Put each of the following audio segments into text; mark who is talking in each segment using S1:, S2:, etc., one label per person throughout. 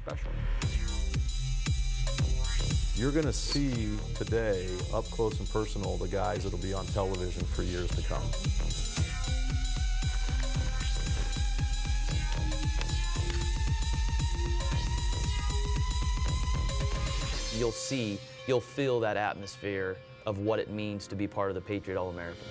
S1: especially.
S2: You're going to see today, up close and personal, the guys that'll be on television for years to come.
S3: You'll feel that atmosphere of what it means to be part of the Patriot All-American.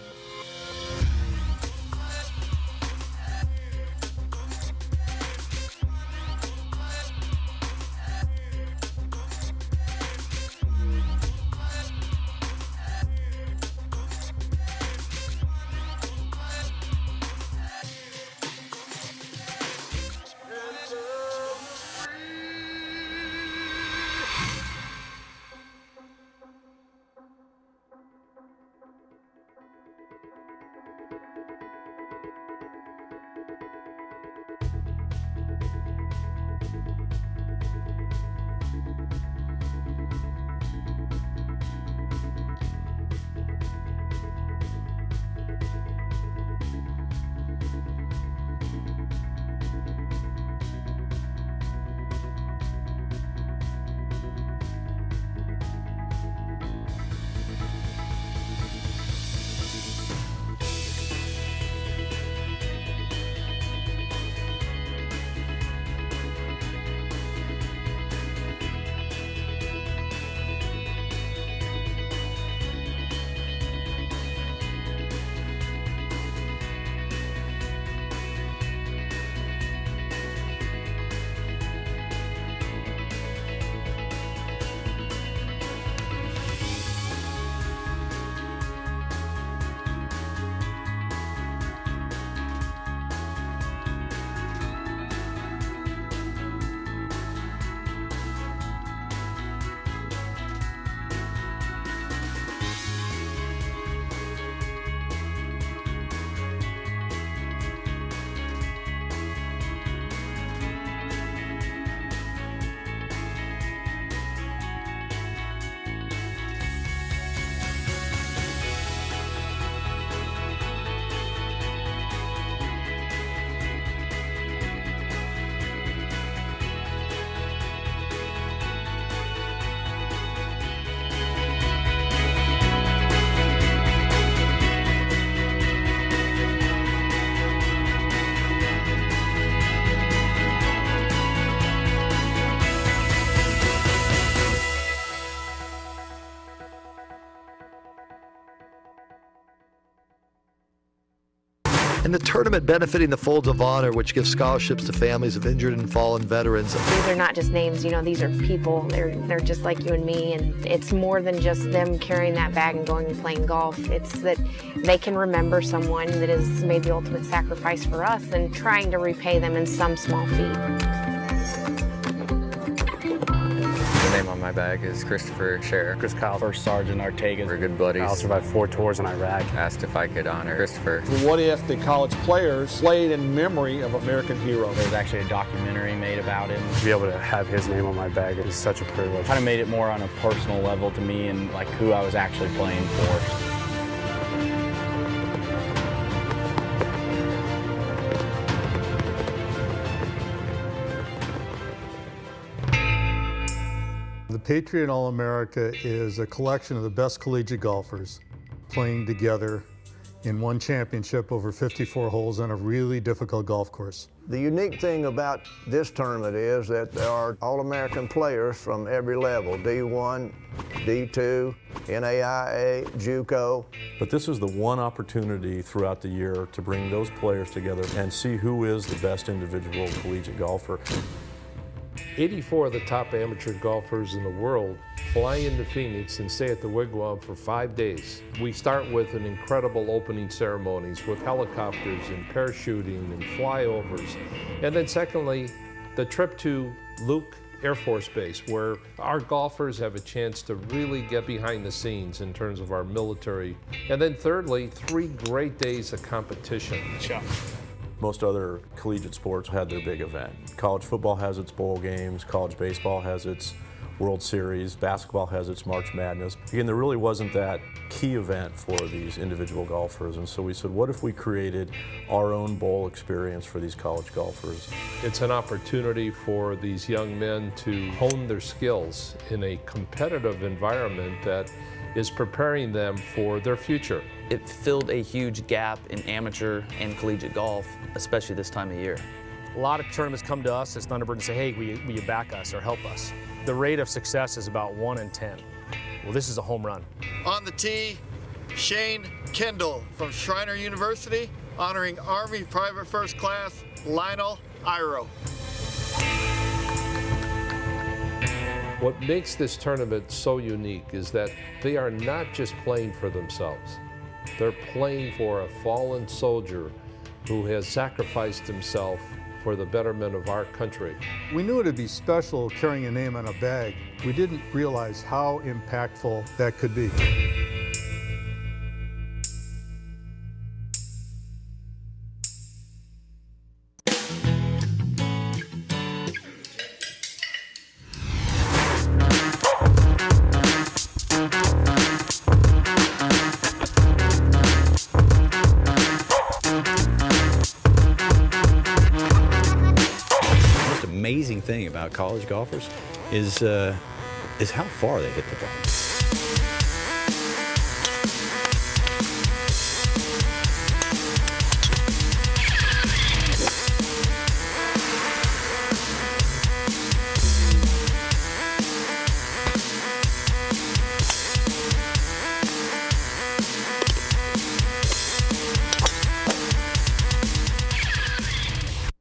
S4: And the tournament benefiting the Folds of Honor, which gives scholarships to families of injured and fallen veterans.
S5: These are not just names, you know, these are people. They're just like you and me, and it's more than just them carrying that bag and going and playing golf. It's that they can remember someone that has made the ultimate sacrifice for us and trying to repay them in some small feat.
S6: The name on my bag is Christopher Scherer.
S7: Chris Kyle, First Sergeant Arteaga.
S6: We're good buddies.
S7: Kyle survived 4 tours in Iraq.
S6: Asked if I could honor Christopher.
S8: What if the college players played in memory of American heroes?
S7: There was actually a documentary made about him. To be able to have his name on my bag is such a privilege. Kind of made it more on a personal level to me and like who I was actually playing for.
S9: The Patriot All-America is a collection of the best collegiate golfers playing together in one championship over 54 holes on a really difficult golf course.
S10: The unique thing about this tournament is that there are All-American players from every level, D1, D2, NAIA, JUCO.
S2: But this is the one opportunity throughout the year to bring those players together and see who is the best individual collegiate golfer.
S11: 84 of the top amateur golfers in the world fly into Phoenix and stay at the Wigwam for 5 days. We start with an incredible opening ceremonies with helicopters and parachuting and flyovers. And then secondly, the trip to Luke Air Force Base, where our golfers have a chance to really get behind the scenes in terms of our military. And then thirdly, 3 great days of competition.
S7: Sure.
S2: Most other collegiate sports had their big event. College football has its bowl games, college baseball has its World Series. Basketball has its March Madness. Again, there really wasn't that key event for these individual golfers, and so we said, what if we created our own bowl experience for these college golfers?
S11: It's an opportunity for these young men to hone their skills in a competitive environment that is preparing them for their future.
S3: It filled a huge gap in amateur and collegiate golf, especially this time of year.
S1: A lot of tournaments come to us as Thunderbird and say, hey, will you back us or help us? The rate of success is about 1 in 10. Well, this is a home run.
S12: On the tee, Shane Kendall from Schreiner University, honoring Army Private First Class Lionel Iro.
S11: What makes this tournament so unique is that they are not just playing for themselves. They're playing for a fallen soldier who has sacrificed himself for the betterment of our country.
S9: We knew it'd be special carrying a name on a bag. We didn't realize how impactful that could be.
S13: Amazing thing about college golfers is how far they hit the ball.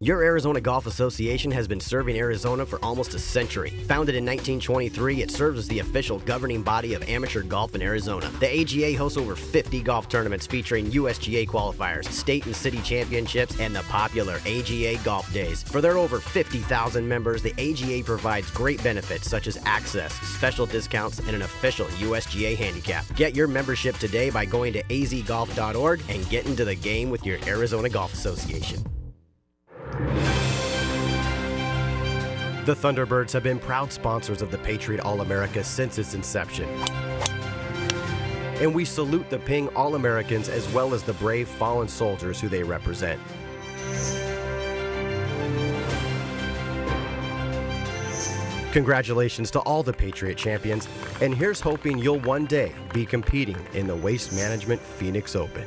S14: Your Arizona Golf Association has been serving Arizona for almost a century. Founded in 1923, it serves as the official governing body of amateur golf in Arizona. The AGA hosts over 50 golf tournaments featuring USGA qualifiers, state and city championships, and the popular AGA Golf Days. For their over 50,000 members, the AGA provides great benefits such as access, special discounts, and an official USGA handicap. Get your membership today by going to azgolf.org and get into the game with your Arizona Golf Association. The Thunderbirds have been proud sponsors of the Patriot All-America since its inception. And we salute the Ping All-Americans as well as the brave fallen soldiers who they represent. Congratulations to all the Patriot champions, and here's hoping you'll one day be competing in the Waste Management Phoenix Open.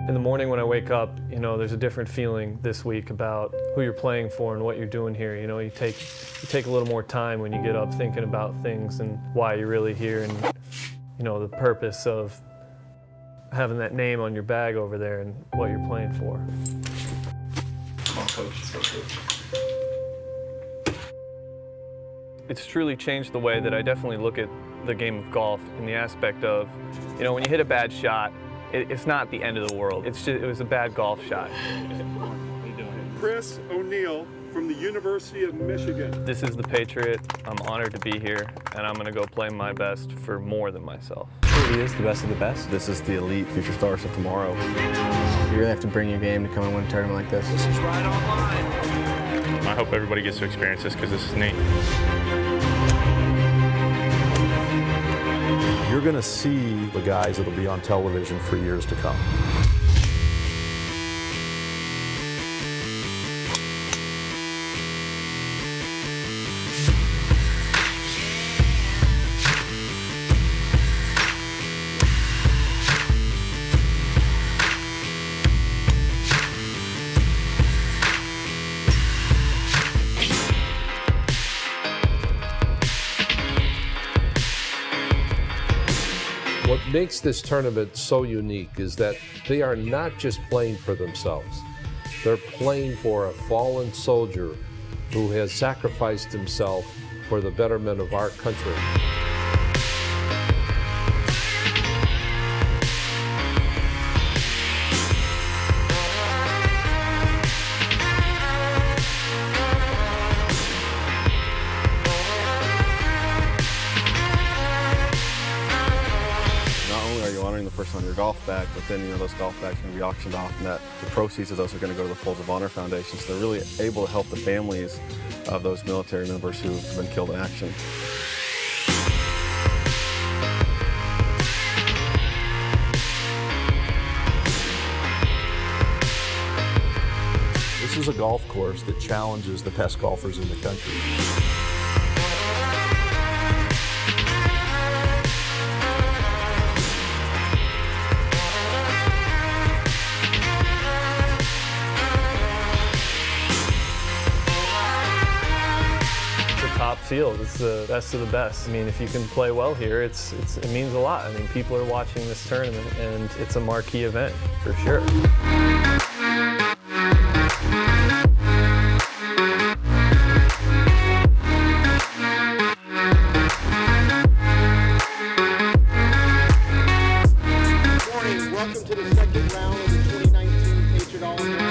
S15: In the morning when I wake up, you know, there's a different feeling this week about who you're playing for and what you're doing here. You know, you take a little more time when you get up thinking about things and why you're really here and, you know, the purpose of having that name on your bag over there and what you're playing for. Come on, Coach. Let's go, Coach. It's truly changed the way that I definitely look at the game of golf in the aspect of, you know, when you hit a bad shot, it's not the end of the world. It's just, it was a bad golf shot.
S16: Chris O'Neill from the University of Michigan.
S15: This is the Patriot. I'm honored to be here, and I'm going to go play my best for more than myself.
S7: He is the best of the best.
S6: This is the elite future stars of tomorrow.
S7: You really have to bring your game to come and win a tournament like this.
S12: This is right online.
S7: I hope everybody gets to experience this because this is neat.
S2: You're going to see the guys that'll be on television for years to come.
S11: What makes this tournament so unique is that they are not just playing for themselves. They're playing for a fallen soldier who has sacrificed himself for the betterment of our country.
S17: bag, but then those golf bags are going to be auctioned off, and that the proceeds of those are going to go to the Folds of Honor Foundation. So they're really able to help the families of those military members who've been killed in action.
S2: This is a golf course that challenges the best golfers in the country.
S15: Top field. It's the best of the best. I mean, if you can play well here, it means a lot. I mean, people are watching this tournament, and it's a marquee event for sure.
S8: Good morning. Welcome to the second round of the 2019 Patriot All-America.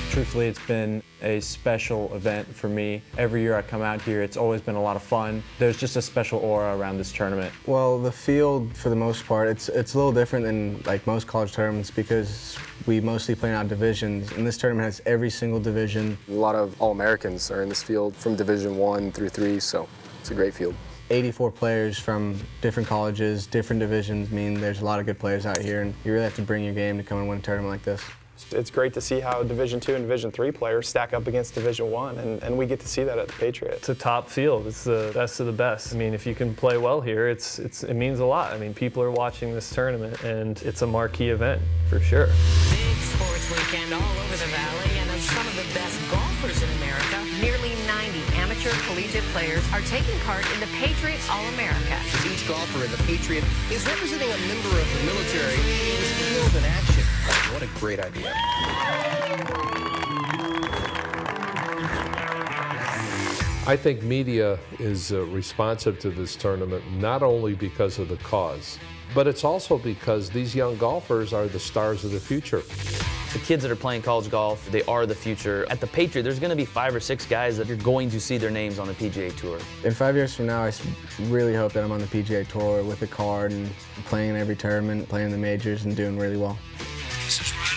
S18: Truthfully, it's been a special event for me. Every year I come out here, it's always been a lot of fun. There's just a special aura around this tournament.
S19: Well, the field, for the most part, it's a little different than like most college tournaments because we mostly play out divisions, and this tournament has every single division.
S20: A lot of All-Americans are in this field from Division 1 through 3, so it's a great field.
S19: 84 players from different colleges, different divisions mean there's a lot of good players out here, and you really have to bring your game to come and win a tournament like this.
S21: It's great to see how Division 2 and Division 3 players stack up against Division 1, and we get to see that at the Patriot.
S15: It's a top field. It's the best of the best. I mean, if you can play well here, it means a lot. I mean, people are watching this tournament, and it's a marquee event for sure.
S22: Big sports weekend all over the Valley, and of some of the best golfers in America. Nearly 90 amateur collegiate players are taking part in the Patriot All-America.
S23: Each golfer in the Patriot is representing a member of the military in his field in action. What a great idea.
S11: I think media is responsive to this tournament not only because of the cause, but it's also because these young golfers are the stars of the future.
S3: The kids that are playing college golf, they are the future. At the Patriot, there's going to be 5 or 6 guys that you're going to see their names on the PGA Tour.
S19: In 5 years from now, I really hope that I'm on the PGA Tour with a card and playing in every tournament, playing the majors, and doing really well.
S23: This is right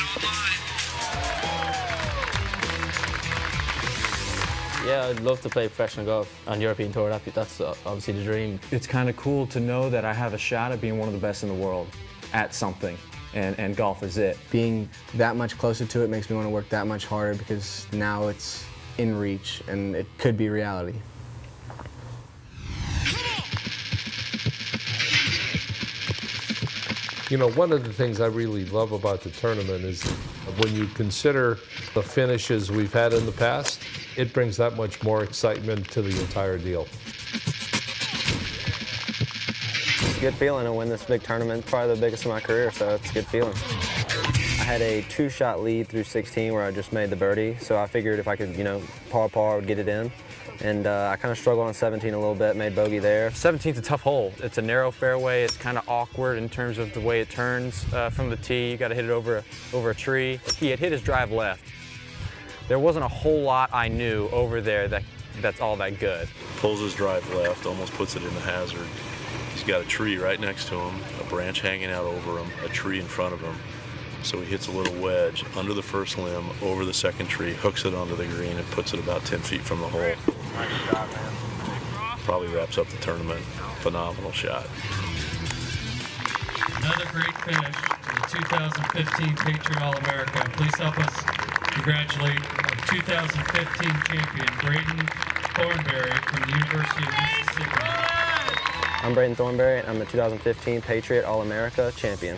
S23: on
S24: Yeah, I'd love to play professional golf on European Tour. That's obviously the dream.
S18: It's kind of cool to know that I have a shot at being one of the best in the world at something. and golf is it.
S19: Being that much closer to it makes me want to work that much harder because now it's in reach and it could be reality.
S11: You know, one of the things I really love about the tournament is when you consider the finishes we've had in the past, it brings that much more excitement to the entire deal.
S1: It's a good feeling to win this big tournament. It's probably the biggest of my career, so it's a good feeling. I had a 2-shot lead through 16 where I just made the birdie, so I figured if I could, you know, par, would get it in. And I kind of struggled on 17 a little bit, made bogey there.
S18: 17's a tough hole. It's a narrow fairway. It's kind of awkward in terms of the way it turns from the tee. You got to hit it over a tree. He had hit his drive left. There wasn't a whole lot I knew over there that's all that good.
S2: Pulls his drive left, almost puts it in the hazard. He's got a tree right next to him, a branch hanging out over him, a tree in front of him. So he hits a little wedge under the first limb, over the second tree, hooks it onto the green, and puts it about 10 feet from the hole.
S4: Nice shot, man.
S2: Probably wraps up the tournament. Phenomenal shot.
S5: Another great finish to the 2015 Patriot All-America. Please help us congratulate our 2015 champion, Braden Thornberry from the University of Mississippi.
S1: I'm Braden Thornberry. I'm the 2015 Patriot All-America champion.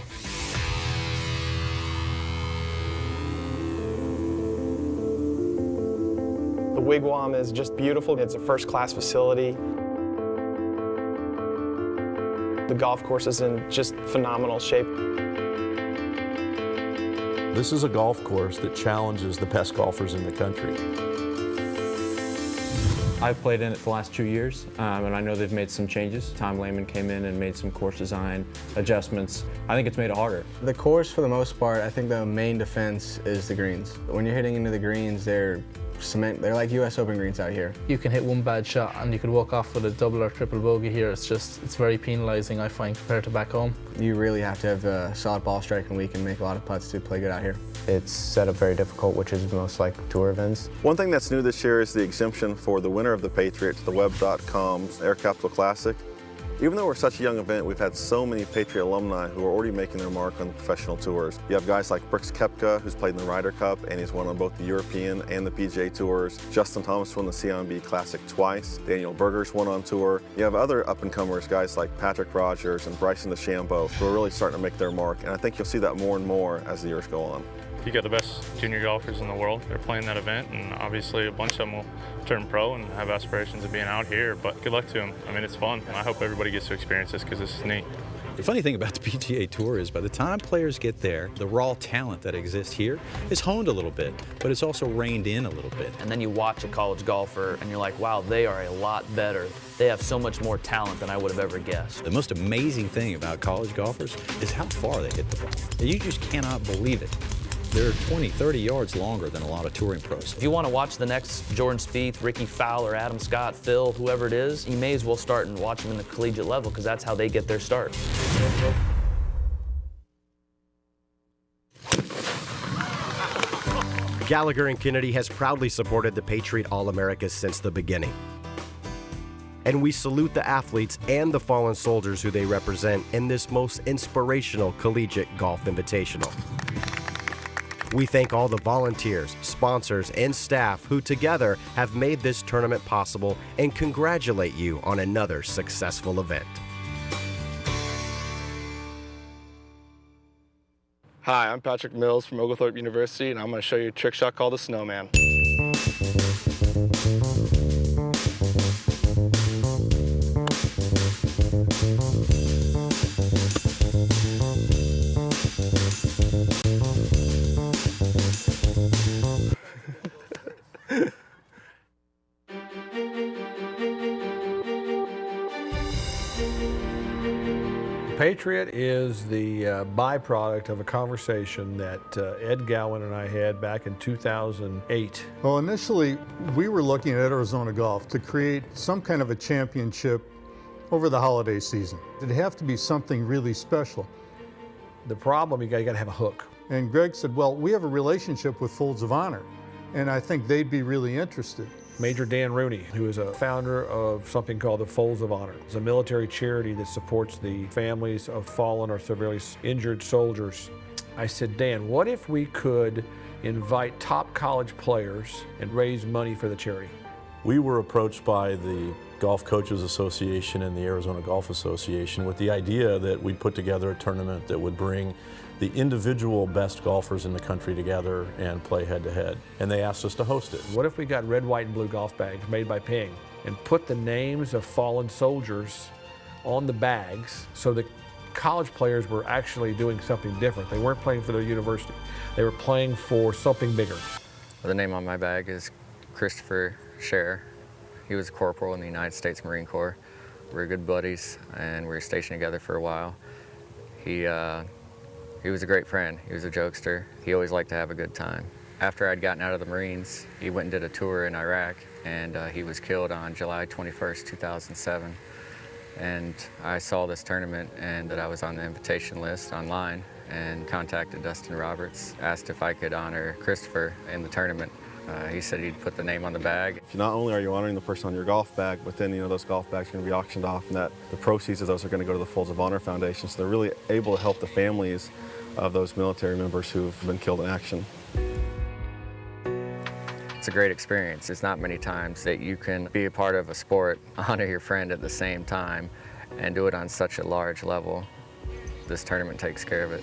S21: The Wigwam is just beautiful. It's a first-class facility. The golf course is in just phenomenal shape.
S2: This is a golf course that challenges the best golfers in the country.
S18: I've played in it for the last 2 years, and I know they've made some changes. Tom Lehman came in and made some course design adjustments. I think it's made it harder.
S19: The course, for the most part, I think the main defense is the greens. When you're hitting into the greens, they're cement. They're like US Open greens out here.
S5: You can hit one bad shot and you could walk off with a double or triple bogey here. It's very penalising, I find, compared to back home.
S19: You really have to have a solid ball striking week and make a lot of putts to play good out here.
S10: It's set up very difficult, which is most like tour events.
S17: One thing that's new this year is the exemption for the winner of the Patriots, the Web.com's Air Capital Classic. Even though we're such a young event, we've had so many Patriot alumni who are already making their mark on the professional tours. You have guys like Brooks Koepka, who's played in the Ryder Cup, and he's won on both the European and the PGA Tours. Justin Thomas won the CIMB Classic twice. Daniel Berger's won on tour. You have other up-and-comers, guys like Patrick Rogers and Bryson DeChambeau, who are really starting to make their mark, and I think you'll see that more and more as the years go on.
S25: You got the best junior golfers in the world. They're playing that event, and obviously a bunch of them will turn pro and have aspirations of being out here, but good luck to them. I mean, it's fun, and I hope everybody gets to experience this because this is neat.
S13: The funny thing about the PGA Tour is by the time players get there, the raw talent that exists here is honed a little bit, but it's also reined in a little bit.
S3: And then you watch a college golfer and you're like, wow, they are a lot better. They have so much more talent than I would have ever guessed.
S13: The most amazing thing about college golfers is how far they hit the ball. You just cannot believe it. They're 20, 30 yards longer than a lot of touring pros.
S3: If you want to watch the next Jordan Spieth, Ricky Fowler, Adam Scott, Phil, whoever it is, you may as well start and watch them in the collegiate level because that's how they get their start.
S14: Gallagher and Kennedy has proudly supported the Patriot All-America since the beginning. And we salute the athletes and the fallen soldiers who they represent in this most inspirational collegiate golf invitational. We thank all the volunteers, sponsors, and staff who together have made this tournament possible and congratulate you on another successful event.
S26: Hi, I'm Patrick Mills from Oglethorpe University, and I'm going to show you a trick shot called the Snowman.
S11: Patriot is the byproduct of a conversation that Ed Gowan and I had back in 2008.
S9: Well, initially, we were looking at Arizona Golf to create some kind of a championship over the holiday season. It'd have to be something really special.
S11: The problem, you got to have a hook.
S9: And Greg said, well, we have a relationship with Folds of Honor, and I think they'd be really interested.
S6: Major Dan Rooney, who is a founder of something called the Folds of Honor. It's a military charity that supports the families of fallen or severely injured soldiers. I said, Dan, what if we could invite top college players and raise money for the charity?
S2: We were approached by the Golf Coaches Association and the Arizona Golf Association with the idea that we'd put together a tournament that would bring the individual best golfers in the country together and play head-to-head. And they asked us to host it.
S6: What if we got red, white, and blue golf bags made by Ping and put the names of fallen soldiers on the bags so that college players were actually doing something different. They weren't playing for their university. They were playing for something bigger.
S7: The name on my bag is Christopher Scherer. He was a corporal in the United States Marine Corps. We were good buddies, and we were stationed together for a while. He was a great friend. He was a jokester. He always liked to have a good time. After I'd gotten out of the Marines, he went and did a tour in Iraq, and he was killed on July 21st, 2007. And I saw this tournament and that I was on the invitation list online and contacted Dustin Roberts, asked if I could honor Christopher in the tournament. He said he'd put the name on the bag.
S17: Not only are you honoring the person on your golf bag, but then those golf bags are going to be auctioned off, and that the proceeds of those are going to go to the Folds of Honor Foundation. So they're really able to help the families of those military members who've been killed in action.
S7: It's a great experience. It's not many times that you can be a part of a sport, honor your friend at the same time, and do it on such a large level. This tournament takes care of it.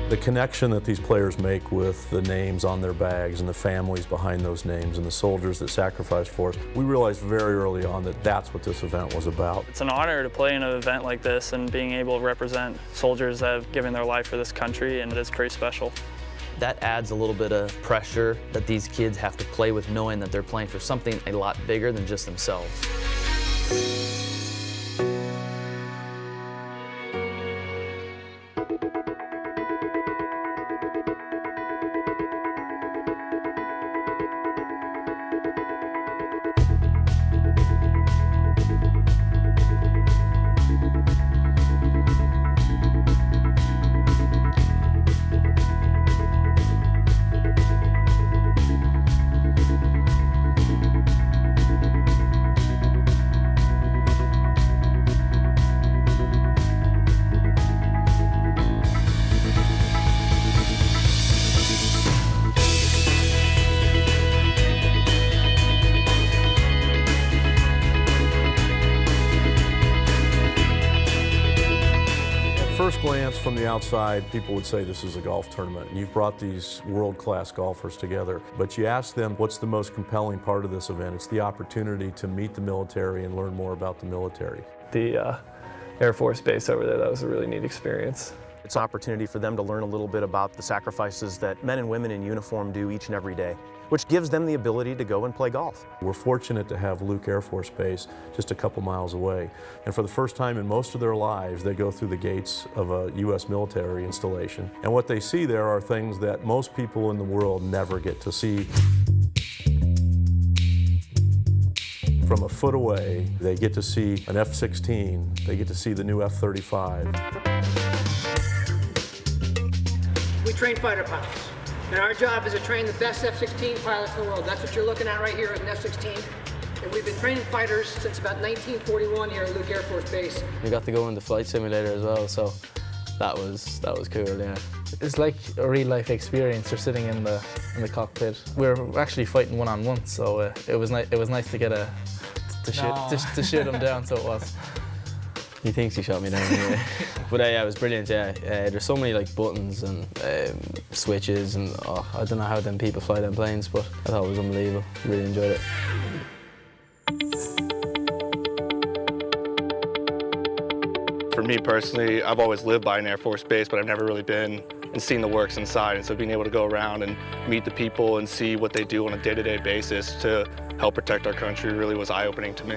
S2: The connection that these players make with the names on their bags and the families behind those names and the soldiers that sacrificed for us, we realized very early on that that's what this event was about.
S8: It's an honor to play in an event like this and being able to represent soldiers that have given their life for this country, and it is pretty special.
S3: That adds a little bit of pressure that these kids have to play with, knowing that they're playing for something a lot bigger than just themselves.
S2: First glance from the outside, people would say this is a golf tournament. You've brought these world-class golfers together, but you ask them what's the most compelling part of this event. It's the opportunity to meet the military and learn more about the military.
S15: The Air Force Base over there, that was a really neat experience.
S12: It's an opportunity for them to learn a little bit about the sacrifices that men and women in uniform do each and every day, which gives them the ability to go and play golf.
S2: We're fortunate to have Luke Air Force Base just a couple miles away. And for the first time in most of their lives, they go through the gates of a U.S. military installation. And what they see there are things that most people in the world never get to see. From a foot away, they get to see an F-16, they get to see the new F-35.
S16: We train fighter pilots, and our job is to train the best F-16 pilots in the world. That's what you're looking at right here is an F-16. And we've been training fighters since about 1941 here at Luke Air Force Base.
S24: We got to go in the flight simulator as well, so that was cool, yeah.
S20: It's like a real life experience. You're sitting in the cockpit. We're actually fighting one-on-one, so it was nice to get to shoot him down. So it was.
S24: He thinks he shot me down anyway. But yeah, it was brilliant, yeah. There's so many like buttons and switches, and I don't know how them people fly them planes, but I thought it was unbelievable. Really enjoyed it.
S26: For me personally, I've always lived by an Air Force base, but I've never really been and seen the works inside. And so being able to go around and meet the people and see what they do on a day-to-day basis to help protect our country really was eye-opening to me.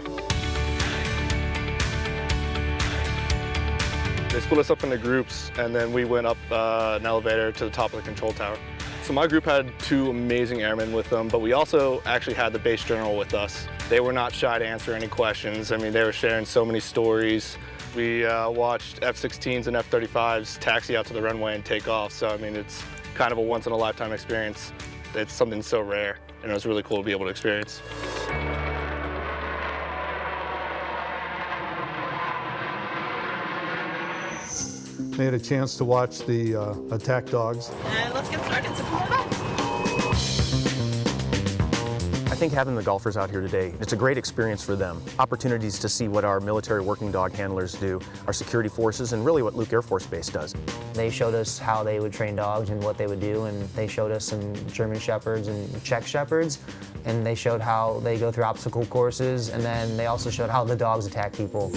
S26: They split us up into groups, and then we went up an elevator to the top of the control tower. So my group had 2 amazing airmen with them, but we also actually had the base general with us. They were not shy to answer any questions. I mean, they were sharing so many stories We watched F-16s and F-35s taxi out to the runway and take off. So, I mean, it's kind of a once-in-a-lifetime experience. It's something so rare, and it was really cool to be able to experience.
S9: They had a chance to watch the attack dogs.
S1: And let's get started. So come on back.
S12: I think having the golfers out here today, it's a great experience for them. Opportunities to see what our military working dog handlers do, our security forces, and really what Luke Air Force Base does.
S4: They showed us how they would train dogs and what they would do, and they showed us some German Shepherds and Czech Shepherds, and they showed how they go through obstacle courses, and then they also showed how the dogs attack people.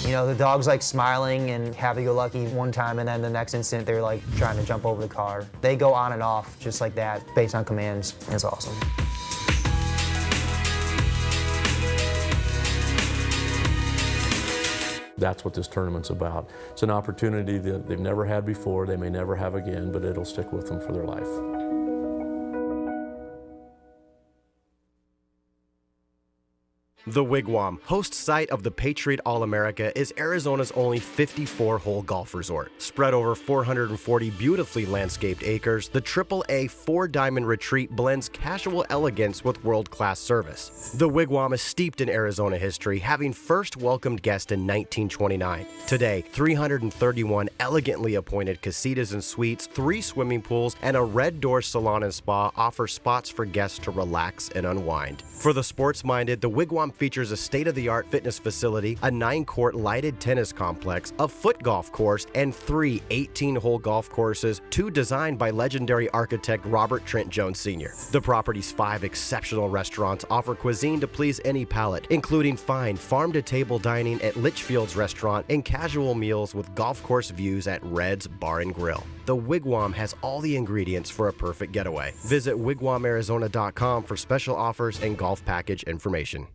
S4: You know, the dog's like smiling and happy-go-lucky one time, and then the next instant they're like trying to jump over the car. They go on and off just like that, based on commands. It's awesome.
S2: That's what this tournament's about. It's an opportunity that they've never had before, they may never have again, but it'll stick with them for their life.
S14: The Wigwam, host site of the Patriot All-America, is Arizona's only 54-hole golf resort. Spread over 440 beautifully landscaped acres, the AAA 4-diamond retreat blends casual elegance with world-class service. The Wigwam is steeped in Arizona history, having first welcomed guests in 1929. Today, 331 elegantly appointed casitas and suites, 3 swimming pools, and a Red Door salon and spa offer spots for guests to relax and unwind. For the sports-minded, the Wigwam features a state-of-the-art fitness facility, a 9-court lighted tennis complex, a foot golf course, and 3 18-hole golf courses, 2 designed by legendary architect Robert Trent Jones Sr. The property's 5 exceptional restaurants offer cuisine to please any palate, including fine farm-to-table dining at Litchfield's restaurant and casual meals with golf course views at Red's Bar and Grill. The Wigwam has all the ingredients for a perfect getaway. Visit wigwamarizona.com for special offers and golf package information.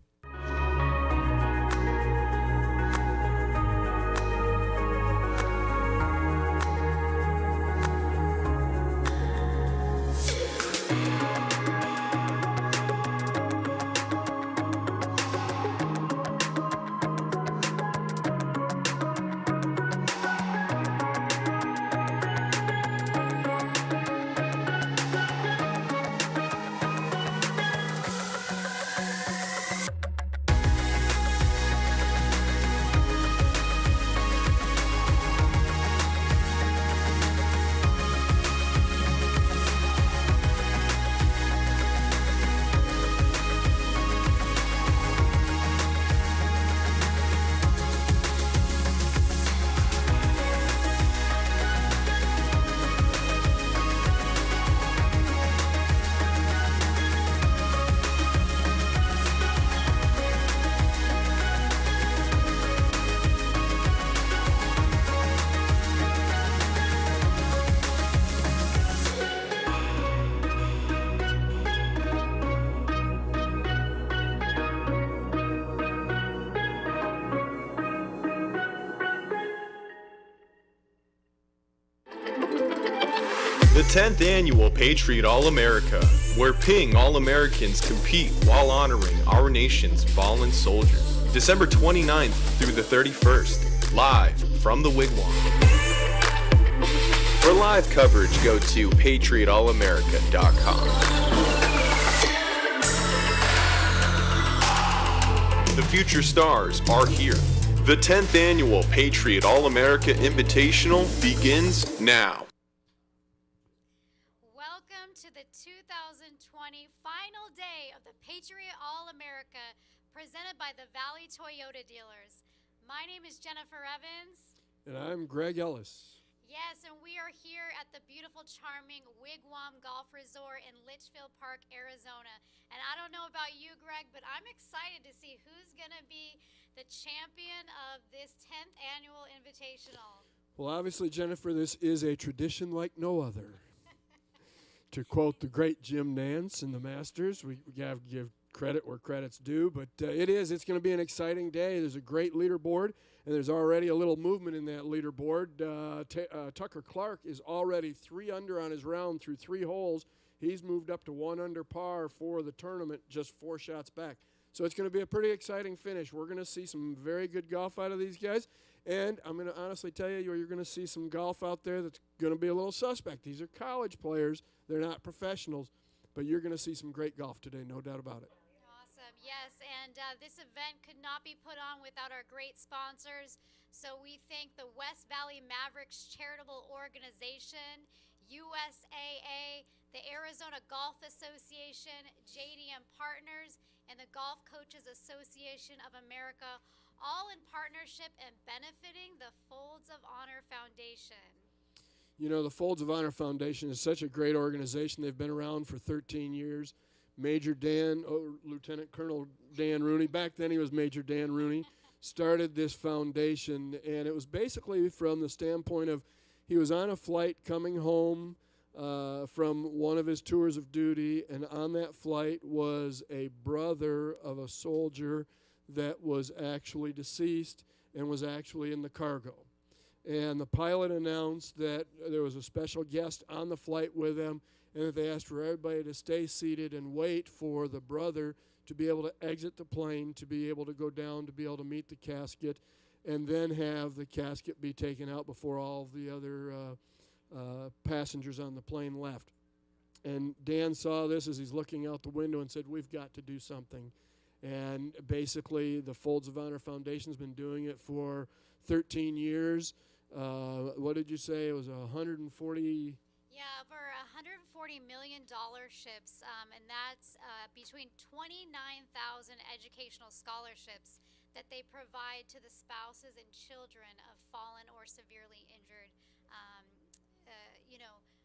S18: The 10th Annual Patriot All-America, where Ping All-Americans compete while honoring our nation's fallen soldiers. December 29th through the 31st, live from the Wigwam. For live coverage, go to patriotallamerica.com. The future stars are here. The 10th Annual Patriot All-America Invitational begins now.
S21: To the 2020 final day of the Patriot All-America presented by the Valley Toyota dealers. My name is Jennifer Evans.
S22: And I'm Greg Ellis.
S21: Yes, and we are here at the beautiful, charming Wigwam Golf Resort in Litchfield Park, Arizona. And I don't know about you, Greg, but I'm excited to see who's going to be the champion of this 10th annual Invitational.
S22: Well, obviously, Jennifer, this is a tradition like no other. To quote the great Jim Nance in the Masters, we have to give credit where credit's due, but it's going to be an exciting day. There's a great leaderboard, and there's already a little movement in that leaderboard. Tucker Clark is already 3 under on his round through 3 holes. He's moved up to 1 under par for the tournament, just 4 shots back. So it's going to be a pretty exciting finish. We're going to see some very good golf out of these guys. And I'm going to honestly tell you, you're going to see some golf out there that's going to be a little suspect. These are college players. They're not professionals. But you're going to see some great golf today, no doubt about it.
S21: Awesome, yes. And this event could not be put on without our great sponsors. So we thank the West Valley Mavericks charitable organization, USAA, the Arizona Golf Association, JDM Partners, and the Golf Coaches Association of America, all in partnership and benefiting the Folds of Honor Foundation.
S22: You know, the Folds of Honor Foundation is such a great organization. They've been around for 13 years. Lieutenant Colonel Dan Rooney, back then he was Major Dan Rooney, started this foundation, and it was basically from the standpoint of he was on a flight coming home from one of his tours of duty, and on that flight was a brother of a soldier that was actually deceased and was actually in the cargo. And the pilot announced that there was a special guest on the flight with them, and that they asked for everybody to stay seated and wait for the brother to be able to exit the plane, to be able to go down, to be able to meet the casket, and then have the casket be taken out before all of the other passengers on the plane left. And Dan saw this as he's looking out the window and said, we've got to do something. And basically, the Folds of Honor Foundation has been doing it for 13 years. What did you say? It was 140...
S21: Yeah, over $140 million ships, and that's between 29,000 educational scholarships that they provide to the spouses and children of fallen or severely injured,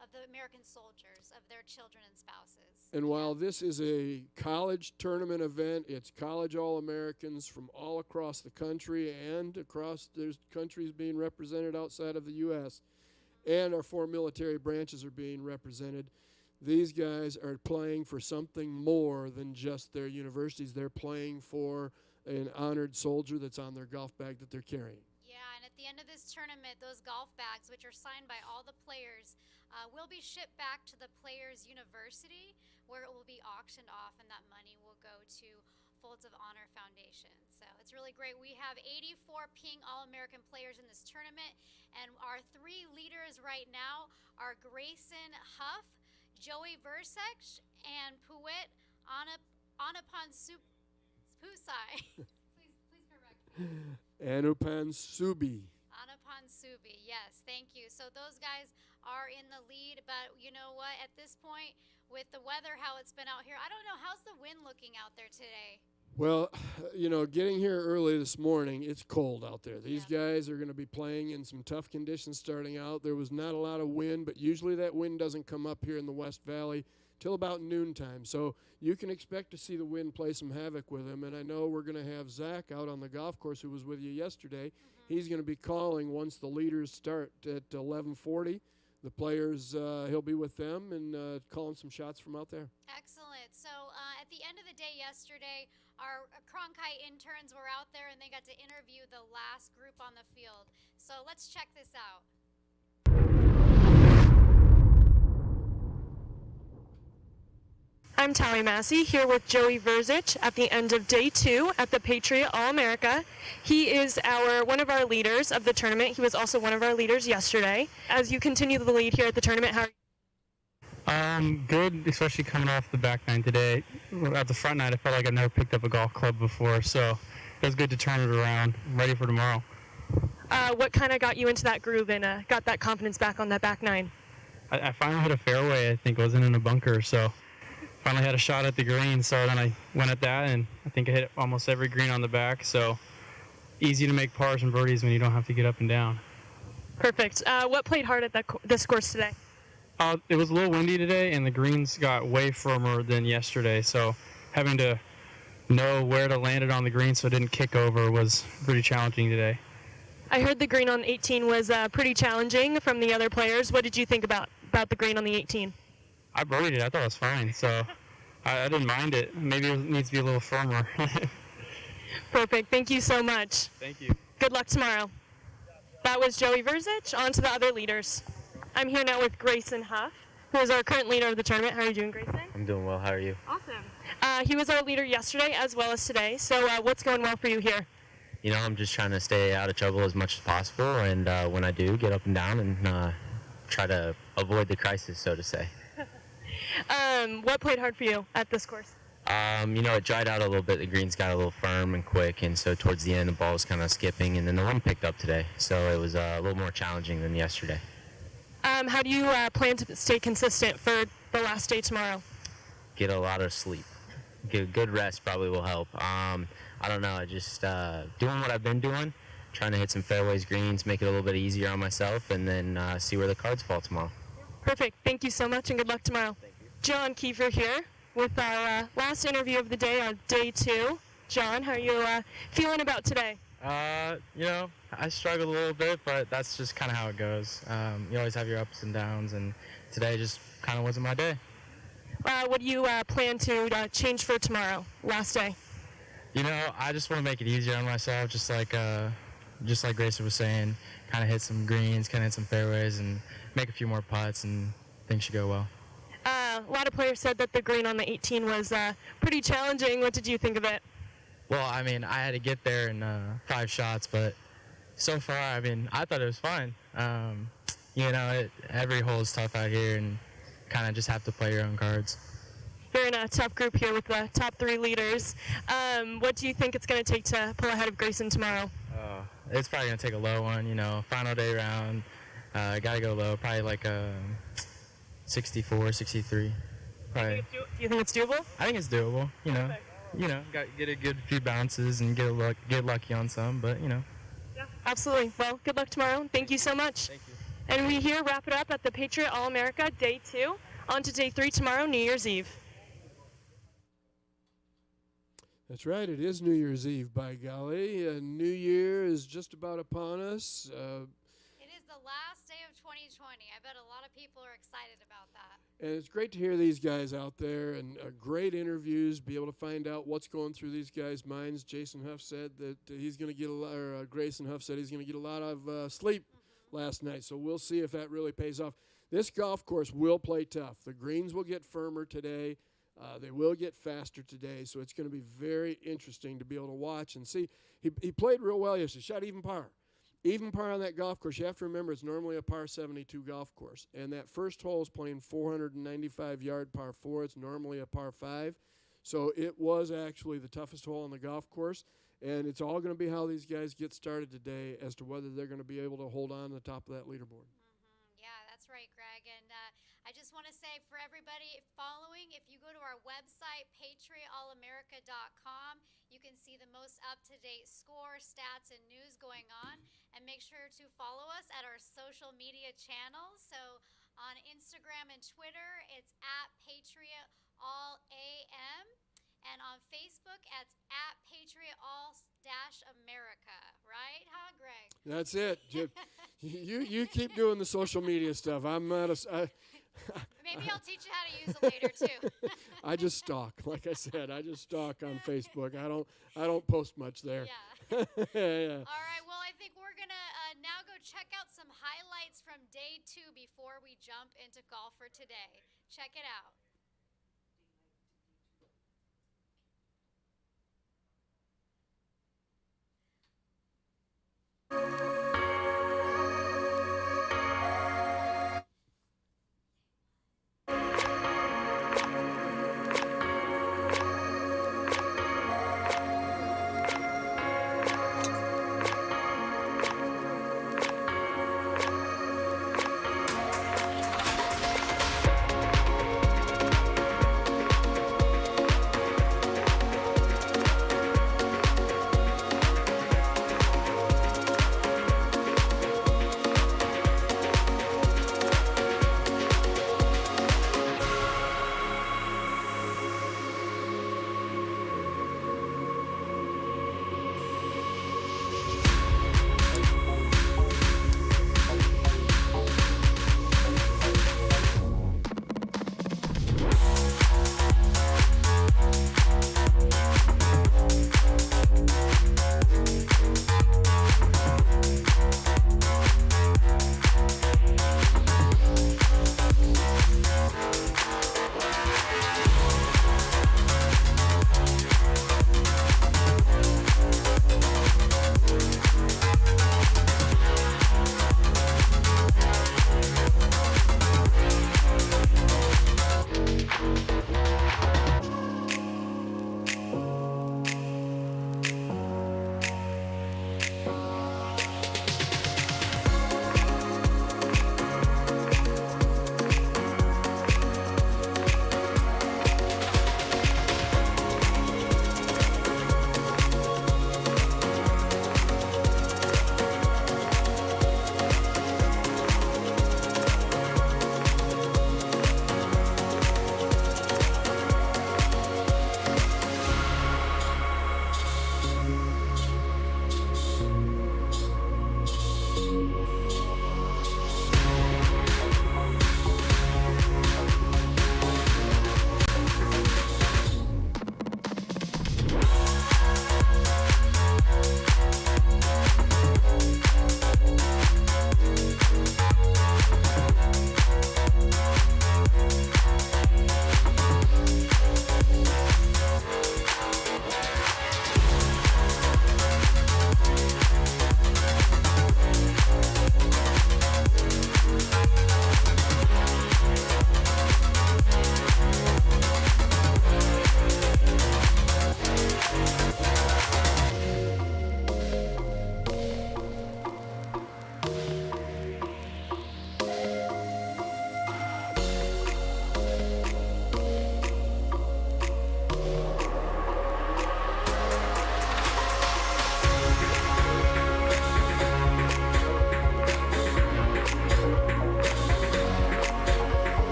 S21: of the American soldiers, of their children and spouses.
S22: And while this is a college tournament event, it's college All-Americans from all across the country and across there's countries being represented outside of the U.S., and our 4 military branches are being represented. These guys are playing for something more than just their universities. They're playing for an honored soldier that's on their golf bag that they're carrying.
S21: Yeah, and at the end of this tournament, those golf bags, which are signed by all the players, will be shipped back to the players' university, where it will be auctioned off, and that money will go to Folds of Honor Foundation. So it's really great. We have 84 Ping All-American players in this tournament, and our 3 leaders right now are Grayson Huff, Joey Versek, and Puwet Anapansupusai. please correct me.
S22: Anapansubi.
S21: Anapansubi, yes, thank you. So those guys are in the lead, but you know what? At this point, with the weather, how it's been out here, I don't know, how's the wind looking out there today?
S22: Well, getting here early this morning, it's cold out there. These guys are going to be playing in some tough conditions starting out. There was not a lot of wind, but usually that wind doesn't come up here in the West Valley till about noontime. So you can expect to see the wind play some havoc with them. And I know we're going to have Zach out on the golf course, who was with you yesterday. He's going to be calling once the leaders start at 11:40. The players, he'll be with them and calling some shots from out there.
S21: Excellent. So at the end of the day yesterday, our Cronkite interns were out there and they got to interview the last group on the field. So let's check this out.
S5: I'm Tally Massey here with Joey Versek at the end of day 2 at the Patriot All-America. He is one of our leaders of the tournament. He was also one of our leaders yesterday. As you continue the lead here at the tournament, how are you?
S10: Good, especially coming off the back nine today. At the front nine, I felt like I'd never picked up a golf club before, so it was good to turn it around. I'm ready for tomorrow.
S5: What kind of got you into that groove and got that confidence back on that back nine?
S10: I finally hit a fairway. I think I wasn't in a bunker, so finally had a shot at the green, so then I went at that, and I think I hit almost every green on the back, so easy to make pars and birdies when you don't have to get up and down.
S5: Perfect. What played hard at this course today?
S10: It was a little windy today, and the greens got way firmer than yesterday, so having to know where to land it on the green so it didn't kick over was pretty challenging today.
S5: I heard the green on 18 was pretty challenging from the other players. What did you think about the green on the 18?
S10: I birdied it. I thought it was fine, so I didn't mind it. Maybe it needs to be a little firmer.
S5: Perfect. Thank you so much.
S10: Thank you.
S5: Good luck tomorrow. That was Joey Versek. On to the other leaders. I'm here now with Grayson Huff. who is our current leader of the tournament. How are you doing, Grayson?
S6: I'm doing well. How are you?
S5: Awesome. He was our leader yesterday as well as today. So what's going well for you here?
S6: You know, I'm just trying to stay out of trouble as much as possible, and when I do, get up and down and try to avoid the crisis, so to say.
S5: What played hard for you at this course?
S6: You know, it dried out a little bit. The greens got a little firm and quick, and so towards the end, the ball was kind of skipping, and then the wind picked up today, so it was a little more challenging than yesterday.
S5: How do you plan to stay consistent for the last day tomorrow?
S6: Get a lot of sleep. Good rest probably will help. I don't know, just doing what I've been doing, trying to hit some fairways, greens, make it a little bit easier on myself, and then see where the cards fall tomorrow.
S5: Perfect. Thank you so much, and good luck tomorrow. John Kiefer here with our last interview of the day on day 2. John, how are you feeling about today?
S24: You know, I struggled a little bit, but that's just kind of how it goes. You always have your ups and downs, and today just kind of wasn't my day.
S5: What do you plan to change for tomorrow, last day?
S24: You know, I just want to make it easier on myself, just like Grayson was saying, kind of hit some greens, kind of hit some fairways, and make a few more putts, and things should go well.
S5: A lot of players said that the green on the 18 was pretty challenging. What did you think of it?
S24: Well, I mean, I had to get there in 5 shots, but so far, I mean, I thought it was fine. You know, every hole is tough out here, and kind of just have to play your own cards.
S5: You're in a tough group here with the top 3 leaders. What do you think it's going to take to pull ahead of Grayson tomorrow?
S24: It's probably going to take a low one, you know, final day round. Got to go low, probably like 64, 63. Probably.
S5: Do you think it's doable?
S24: I think it's doable, you know.
S5: Perfect.
S24: You know, get a good few bounces and get lucky on some, but, you know.
S5: Yeah, absolutely. Well, good luck tomorrow. Thank you so much.
S24: Thank you.
S5: And we here wrap it up at the Patriot All-America Day 2. On to Day 3 tomorrow, New Year's Eve.
S22: That's right. It is New Year's Eve, by golly. New Year is just about upon us.
S21: It is the last day of 2020. I bet a lot of people are excited about that.
S22: And it's great to hear these guys out there and great interviews, be able to find out what's going through these guys' minds. Jason Huff said that he's going to get a lot, or Grayson Huff said he's going to get a lot of sleep last night. So we'll see if that really pays off. This golf course will play tough. The greens will get firmer today. They will get faster today, so it's going to be very interesting to be able to watch and see. He played real well yesterday. Shot even par. Even par on that golf course. You have to remember it's normally a par 72 golf course. And that first hole is playing 495-yard par 4. It's normally a par 5. So it was actually the toughest hole on the golf course. And it's all going to be how these guys get started today as to whether they're going to be able to hold on to the top of that leaderboard.
S21: Yeah, that's right, Greg. And I just want to say for everybody following, if you go to our website, patriotallamerica.com, you can see the most up-to-date score, stats, and news going on. And make sure to follow us at our social media channels. So on Instagram and Twitter, it's at Patriot All-AM. And on Facebook, it's at Patriot All-America. Right, huh, Greg?
S22: That's it. You keep doing the social media stuff. I'm not
S21: Maybe I'll teach you how to use it later too.
S22: I just stalk, like I said. I just stalk on Facebook. I don't post much there.
S21: Yeah.
S22: Yeah.
S21: All right. Well, I think we're gonna now go check out some highlights from day 2 before we jump into golf for today. Check it out.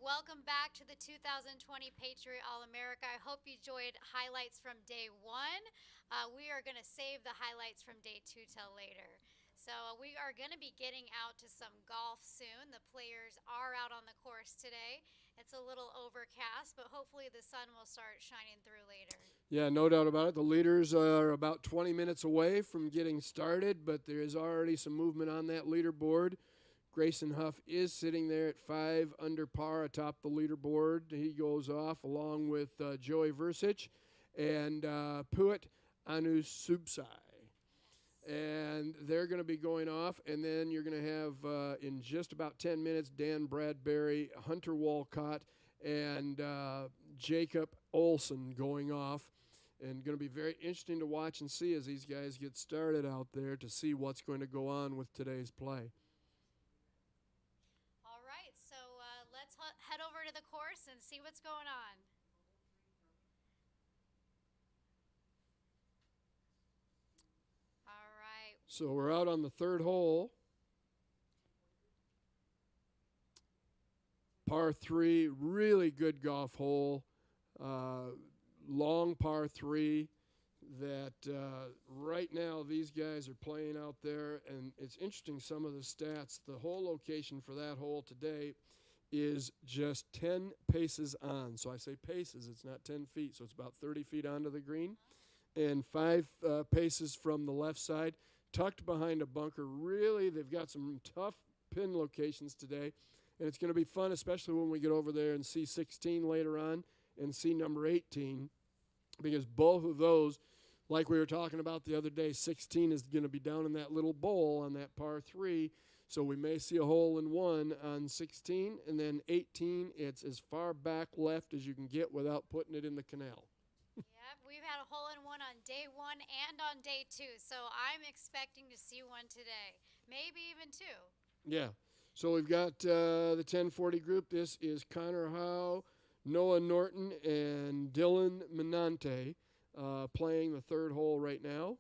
S21: welcome back to the 2020 Patriot All-America. I hope you enjoyed highlights from day one. We are going to save the highlights from day two till later. So we are going to be getting out to some golf soon. The players are out on the course today. It's a little overcast, but hopefully the sun will start shining through later.
S22: Yeah, no doubt about it. The leaders are about 20 minutes away from getting started, but there is already some movement on that leaderboard. Grayson Huff is sitting there at 5 under par atop the leaderboard. He goes off along with Joey Versich and Puit Anusubsai. And they're going to be going off, and then you're going to have, in just about 10 minutes, Dan Bradbury, Hunter Walcott, and Jacob Olson going off. And going to be very interesting to watch and see as these guys get started out there to see what's going to go on with today's play.
S21: All right, so let's head over to the course and see what's going on. All right.
S22: So we're out on the third hole. Par 3, really good golf hole. Long par 3 that right now these guys are playing out there. And it's interesting, some of the stats. The hole location for that hole today is just 10 paces on. So I say paces, it's not 10 feet. So it's about 30 feet onto the green. And 5 paces from the left side, tucked behind a bunker. Really, they've got some tough pin locations today. And it's going to be fun, especially when we get over there and see 16 later on and see number 18. Because both of those, like we were talking about the other day, 16 is going to be down in that little bowl on that par 3. So we may see a hole in one on 16. And then 18, it's as far back left as you can get without putting it in the canal.
S21: Yep, we've had a hole-in-one on day 1 and on day 2, so I'm expecting to see one today, maybe even 2.
S22: Yeah, so we've got the 1040 group. This is Connor Howe, Noah Norton, and Dylan Menante playing the third hole right now.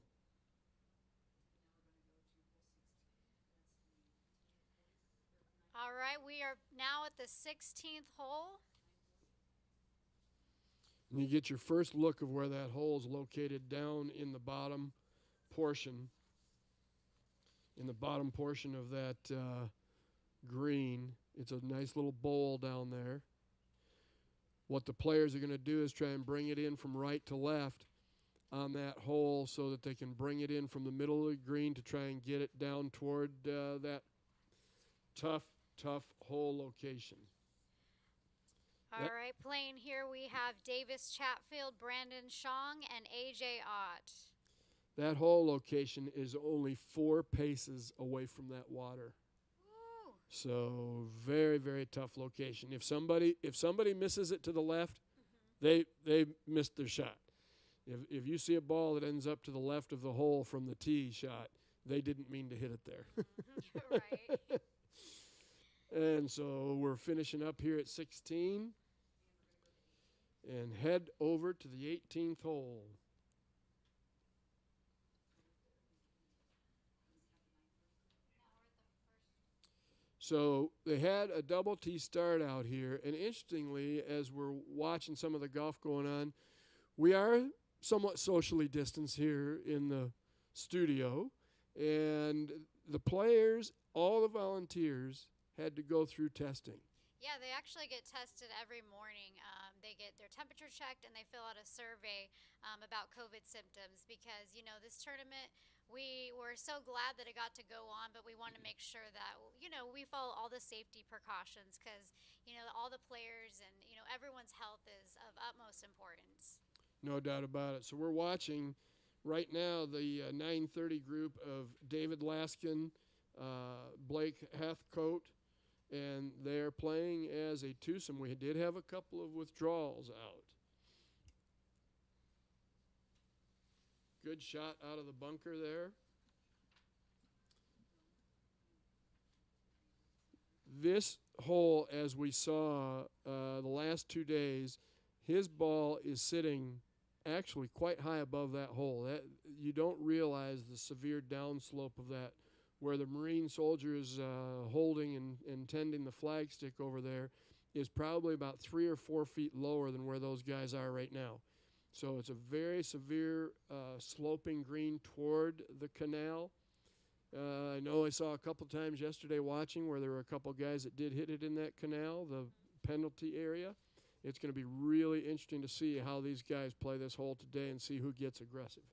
S21: All right, we are now at the 16th hole.
S22: And you get your first look of where that hole is located down in the bottom portion. In the bottom portion of that green. It's a nice little bowl down there. What the players are going to do is try and bring it in from right to left on that hole so that they can bring it in from the middle of the green to try and get it down toward that tough hole location.
S21: All right, playing here we have Davis Chatfield, Brandon Shong, and A.J. Ott.
S22: That hole location is only 4 paces away from that water.
S21: Woo.
S22: So very, very tough location. If somebody misses it to the left, they missed their shot. If you see a ball that ends up to the left of the hole from the tee shot, they didn't mean to hit it there.
S21: Right.
S22: And so we're finishing up here at 16 and head over to the 18th hole. So they had a double tee start out here, and interestingly, as we're watching some of the golf going on, we are somewhat socially distanced here in the studio, and the players, all the volunteers, had to go through testing.
S21: Yeah, they actually get tested every morning. They get their temperature checked and they fill out a survey about COVID symptoms because, you know, this tournament, we were so glad that it got to go on, but we want to make sure that, you know, we follow all the safety precautions because, you know, all the players and, you know, everyone's health is of utmost importance.
S22: No doubt about it. So we're watching right now the 9:30 group of David Laskin, Blake Hathcote, and they're playing as a twosome. We did have a couple of withdrawals out. Good shot out of the bunker there. This hole, as we saw the last 2 days, his ball is sitting actually quite high above that hole. That, you don't realize the severe downslope of that, where the Marine soldier is holding and tending the flagstick over there is probably about 3 or 4 feet lower than where those guys are right now. So it's a very severe sloping green toward the canal. I know I saw a couple times yesterday watching where there were a couple guys that did hit it in that canal, the penalty area. It's going to be really interesting to see how these guys play this hole today and see who gets aggressive.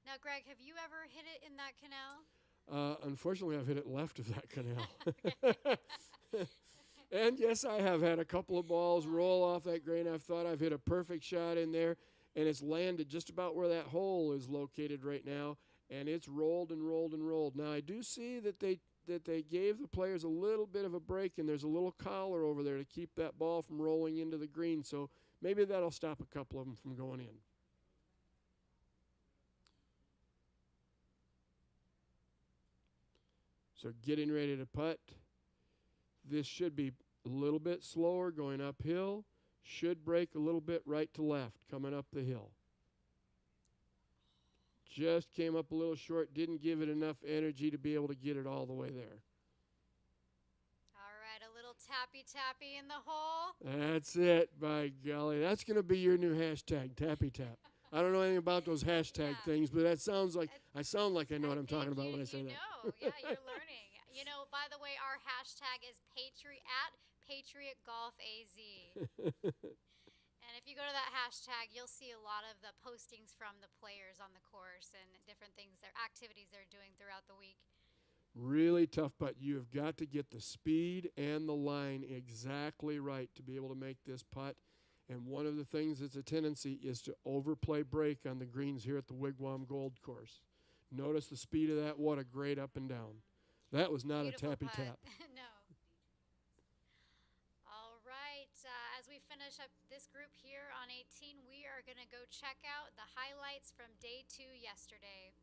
S21: Now, Greg, have you ever hit it in that canal?
S22: Unfortunately, I've hit it left of that canal. And yes, I have had a couple of balls roll off that green. I've thought I've hit a perfect shot in there, and it's landed just about where that hole is located right now, and it's rolled and rolled and rolled. Now, I do see that they gave the players a little bit of a break, and there's a little collar over there to keep that ball from rolling into the green, so maybe that'll stop a couple of them from going in. So getting ready to putt. This should be a little bit slower going uphill. Should break a little bit right to left coming up the hill. Just came up a little short. Didn't give it enough energy to be able to get it all the way there.
S21: All right, a little tappy in the hole.
S22: That's it, by golly. That's going to be your new hashtag, tappy tap. I don't know anything about those hashtag things, but that sounds like I sound like I know what I'm talking about when I say that.
S21: Yeah, you're learning. You know, by the way, our hashtag is Patriot Golf AZ. And if you go to that hashtag, you'll see a lot of the postings from the players on the course and different things, their activities they're doing throughout the week.
S22: Really tough putt. You have got to get the speed and the line exactly right to be able to make this putt. And one of the things that's a tendency is to overplay break on the greens here at the Wigwam Gold Course. Notice the speed of that. What a great up and down. That was not
S21: Beautiful
S22: a tappy
S21: putt.
S22: tap.
S21: No. All right. As we finish up this group here on 18, we are going to go check out the highlights from day 2 yesterday.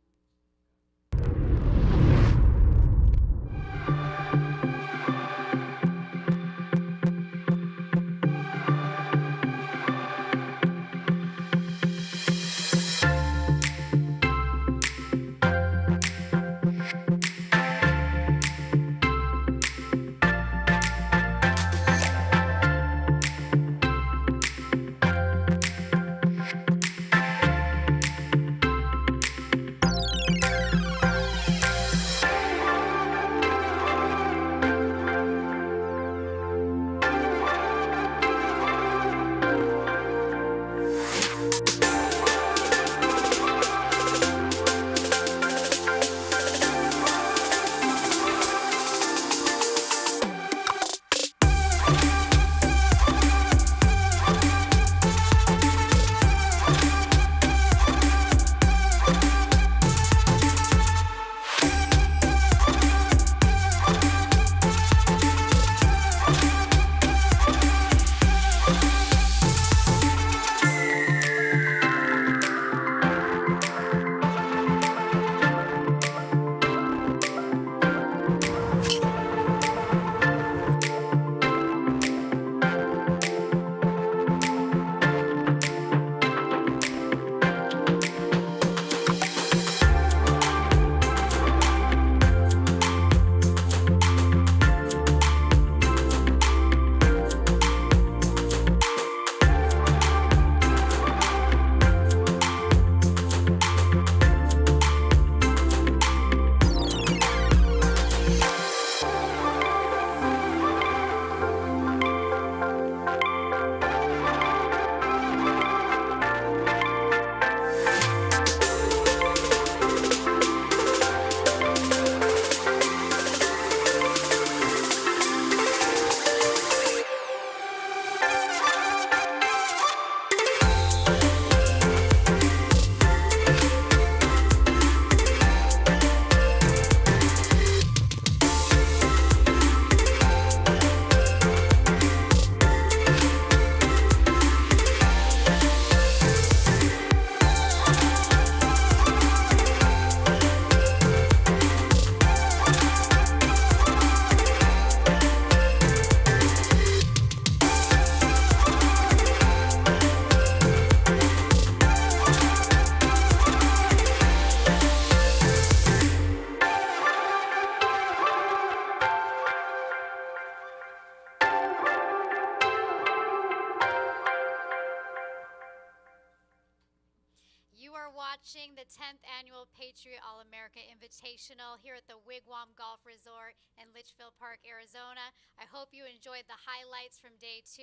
S21: watching the 10th Annual Patriot All-America Invitational here at the Wigwam Golf Resort in Litchfield Park, Arizona. I hope you enjoyed the highlights from day 2,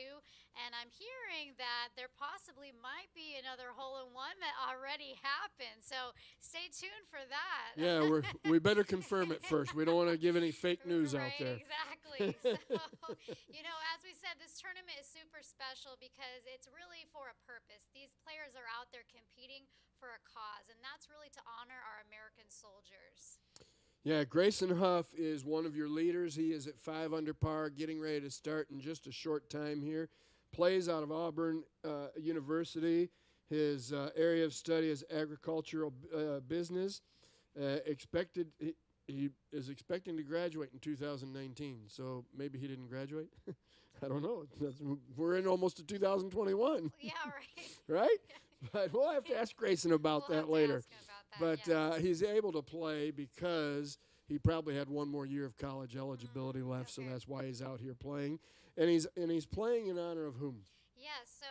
S21: and I'm hearing that there possibly might be another hole-in-one that already happened, so stay tuned for that.
S22: Yeah, we better confirm it first. We don't want to give any fake news out there.
S21: Exactly. So, you know, as we said, this tournament is super special because it's really for a purpose. These players are out there competing for a cause, and that's really to honor our American soldiers.
S22: Yeah, Grayson Huff is one of your leaders. He is at 5 under par, getting ready to start in just a short time here. Plays out of Auburn University. His area of study is agricultural business. He is expecting to graduate in 2019, so maybe he didn't graduate. I don't know. We're in almost to 2021.
S21: Yeah, right.
S22: Right? But we'll have to ask Grayson about that later. But he's able to play because he probably had one more year of college eligibility left, so that's why he's out here playing. And he's playing in honor of whom?
S21: Yes, so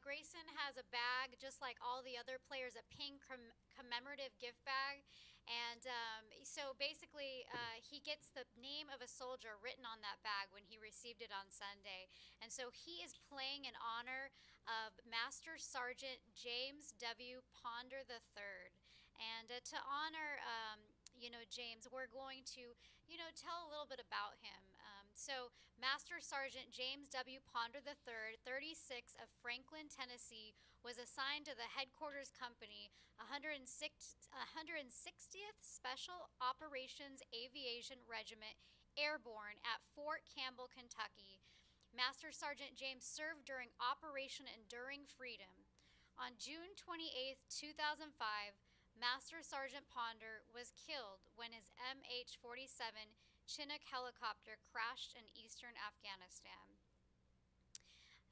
S21: Grayson has a bag, just like all the other players, a pink commemorative gift bag. And so basically, he gets the name of a soldier written on that bag when he received it on Sunday. And so he is playing in honor of Master Sergeant James W. Ponder III. And to honor James, we're going to, tell a little bit about him. So Master Sergeant James W. Ponder III, 36 of Franklin, Tennessee, was assigned to the Headquarters Company, 160th Special Operations Aviation Regiment, Airborne at Fort Campbell, Kentucky. Master Sergeant James served during Operation Enduring Freedom. On June 28, 2005, Master Sergeant Ponder was killed when his MH-47 Chinook helicopter crashed in eastern Afghanistan.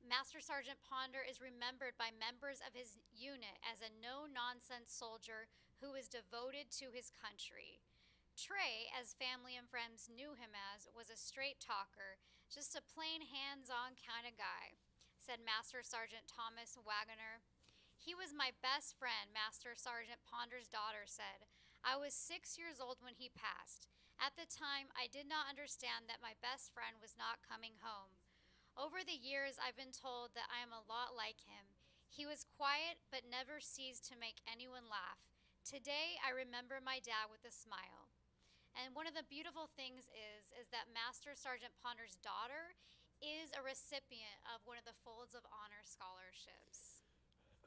S21: Master Sergeant Ponder is remembered by members of his unit as a no-nonsense soldier who was devoted to his country. Trey, as family and friends knew him as, was a straight talker, just a plain hands-on kind of guy, said Master Sergeant Thomas Wagner. He was my best friend, Master Sergeant Ponder's daughter said. I was 6 years old when he passed. At the time, I did not understand that my best friend was not coming home. Over the years, I've been told that I am a lot like him. He was quiet, but never ceased to make anyone laugh. Today, I remember my dad with a smile. And one of the beautiful things is that Master Sergeant Ponder's daughter is a recipient of one of the Folds of Honor scholarships.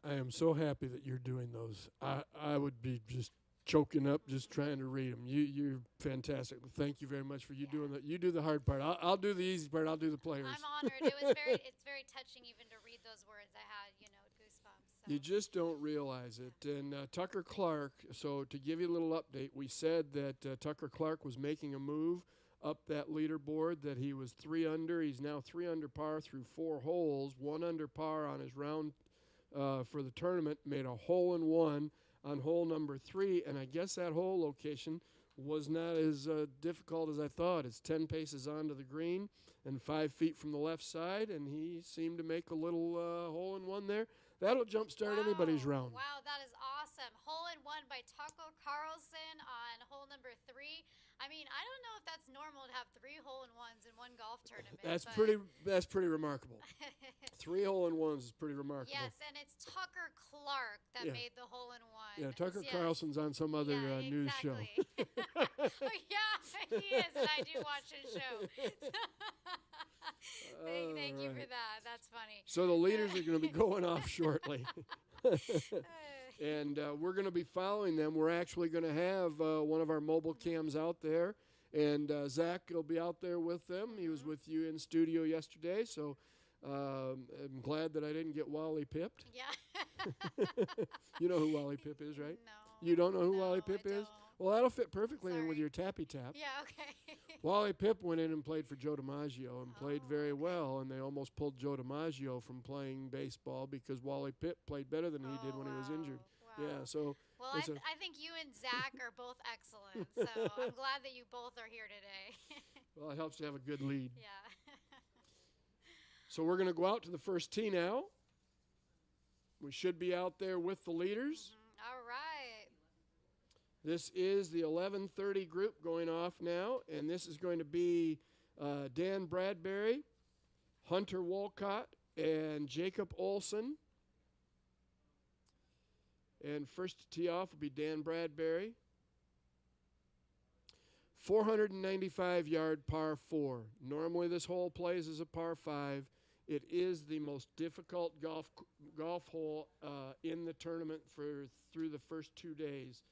S22: I am so happy that you're doing those. I would be just choking up just trying to read them. You're fantastic. Thank you very much for doing that. You do the hard part. I'll do the easy part. I'll do the players.
S21: I'm honored. It's very touching even to read those words. I had, goosebumps. So.
S22: You just don't realize it. And Tucker Clark, so to give you a little update, we said that Tucker Clark was making a move up that leaderboard, that he was 3 under. He's now 3 under par through 4 holes, 1 under par on his round for the tournament, made a hole-in-one on hole number 3, and I guess that hole location was not as difficult as I thought. It's 10 paces onto the green and 5 feet from the left side, and he seemed to make a little hole-in-one there. That'll jumpstart anybody's round.
S21: Wow, that is awesome. Hole-in-one by Tucker Carlson on hole number 3. I mean, I don't know if that's normal to have 3 hole-in-ones in one golf tournament.
S22: That's pretty remarkable. 3 hole-in-ones is pretty remarkable.
S21: Yes, and it's Tucker Clark that made the hole-in-one.
S22: Yeah, Tucker Carlson's on some other news show.
S21: Oh, yeah, he is, and I do watch his show. Thank you for that. That's funny.
S22: So the leaders are going to be going off shortly. And we're going to be following them. We're actually going to have one of our mobile cams out there. And Zach will be out there with them. He was with you in studio yesterday. So I'm glad that I didn't get Wally pipped.
S21: Yeah.
S22: You know who Wally Pip is, right? No. You don't know who Wally Pip is? Well, that'll fit perfectly in with your tappy tap.
S21: Yeah, okay.
S22: Wally Pip went in and played for Joe DiMaggio and played very well, and they almost pulled Joe DiMaggio from playing baseball because Wally Pip played better than he did when he was injured. Wow. Yeah, so.
S21: Well, I think you and Zach are both excellent, so I'm glad that you both are here today.
S22: Well, it helps to have a good lead.
S21: Yeah.
S22: So we're going to go out to the first tee now. We should be out there with the leaders.
S21: All right.
S22: This is the 11:30 group going off now, and this is going to be Dan Bradbury, Hunter Wolcott, and Jacob Olson. And first to tee off will be Dan Bradbury. 495-yard par 4. Normally this hole plays as a par 5. It is the most difficult golf hole in the tournament through the first 2 days.